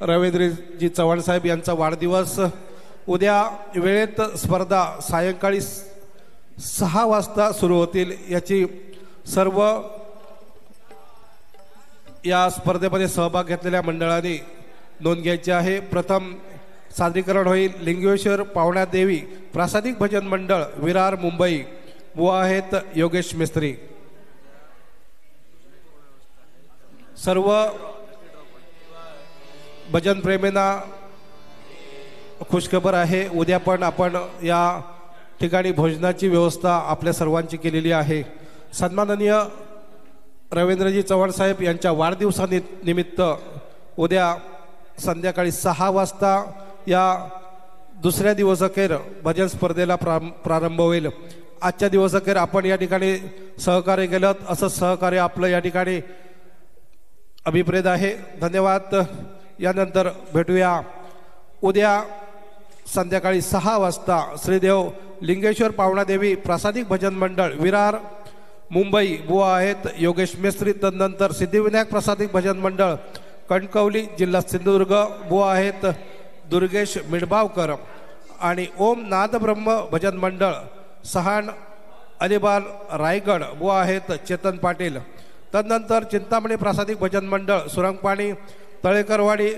रवींद्रजी चव्हाण साहेब यांचा वाढदिवस. उद्या वेळेत स्पर्धा सायंकाळी 6 वाजता सुरू होतील. याची सर्व या स्पर्धेमध्ये सहभाग घेतलेल्या मंडळांनी नोंद घ्यायची आहे. प्रथम सादरीकरण होईल लिंगेश्वर पावणादेवी प्रासादिक भजन मंडळ विरार मुंबई बुवा आहेत योगेश मिस्त्री. सर्व भजन प्रेमींना खुशखबर आहे. उद्या पण आपण या ठिकाणी भोजनाची व्यवस्था आपल्या सर्वांची केलेली आहे. सन्माननीय रवींद्रजी चव्हाण साहेब यांच्या वाढदिवसानिमित्त उद्या संध्याकाळी 6 वाजता या दुसऱ्या दिवसअखेर भजन स्पर्धेला प्रारंभ होईल. आजच्या दिवसअखेर आपण या ठिकाणी सहकार्य केलं असं सहकार्य आपलं या ठिकाणी अभिप्रेत आहे. धन्यवाद. यानंतर भेटूया उद्या संध्याकाळी 6 वाजता श्रीदेव लिंगेश्वर पावणादेवी प्रासादिक भजन मंडळ विरार मुंबई बुवा आहेत योगेश मिस्त्री. तदनंतर सिद्धिविनायक प्रासादिक भजन मंडळ कणकवली जिल्हा सिंधुदुर्ग बुवा आहेत दुर्गेश मिडबावकर. आणि ओम नाद ब्रह्म भजन मंडळ सहाण अलिबाग रायगड बुवा आहेत चेतन पाटील. तदनंतर चिंतामणी प्रासादिक भजन मंडळ सुरंगपाणी तळेकरवाडी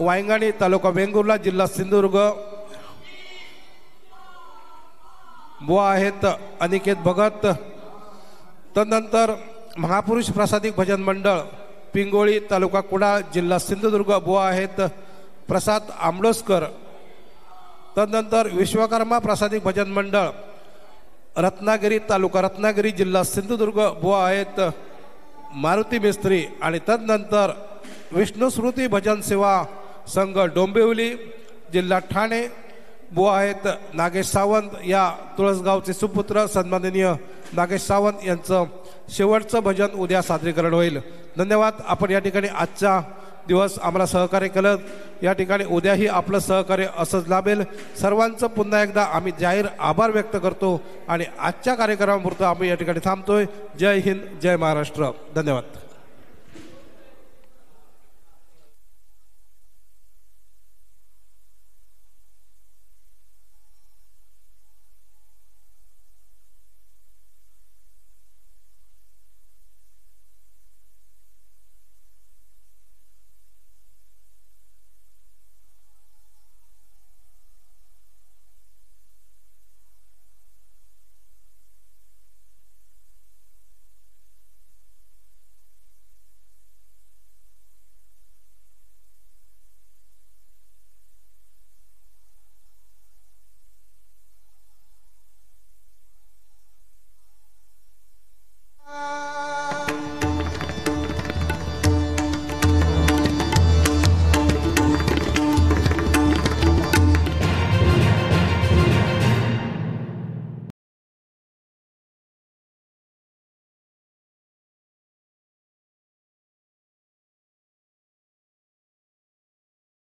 वायंगाणी तालुका वेंगुर्ला जिल्हा सिंधुदुर्ग बुवा आहेत अनिकेत भगत. तदनंतर महापुरुष प्रासादिक भजन मंडळ पिंगोळी तालुका कुडाळ जिल्हा सिंधुदुर्ग बुवा आहेत प्रसाद आंबलोसकर. तदनंतर विश्वकर्मा प्रासादिक भजन मंडळ रत्नागिरी तालुका रत्नागिरी जिल्हा सिंधुदुर्ग बुवा आहेत मारुती मिस्त्री. आणि तदनंतर विष्णुस्मृती भजन सेवा संघ डोंबिवली जिल्हा ठाणे बुवा आहेत नागेश सावंत. या तुळसगावचे सुपुत्र सन्माननीय नागेश सावंत यांचं शेवटचं भजन उद्या सादरीकरण होईल. धन्यवाद. आपण या ठिकाणी आजचा दिवस आम्हाला सहकार्य केलं. या ठिकाणी उद्याही आपलं सहकार्य असंच लाभेल. सर्वांचं पुन्हा एकदा आम्ही जाहीर आभार व्यक्त करतो आणि आजच्या कार्यक्रमापुरतं आम्ही या ठिकाणी थांबतोय. जय हिंद, जय महाराष्ट्र. धन्यवाद.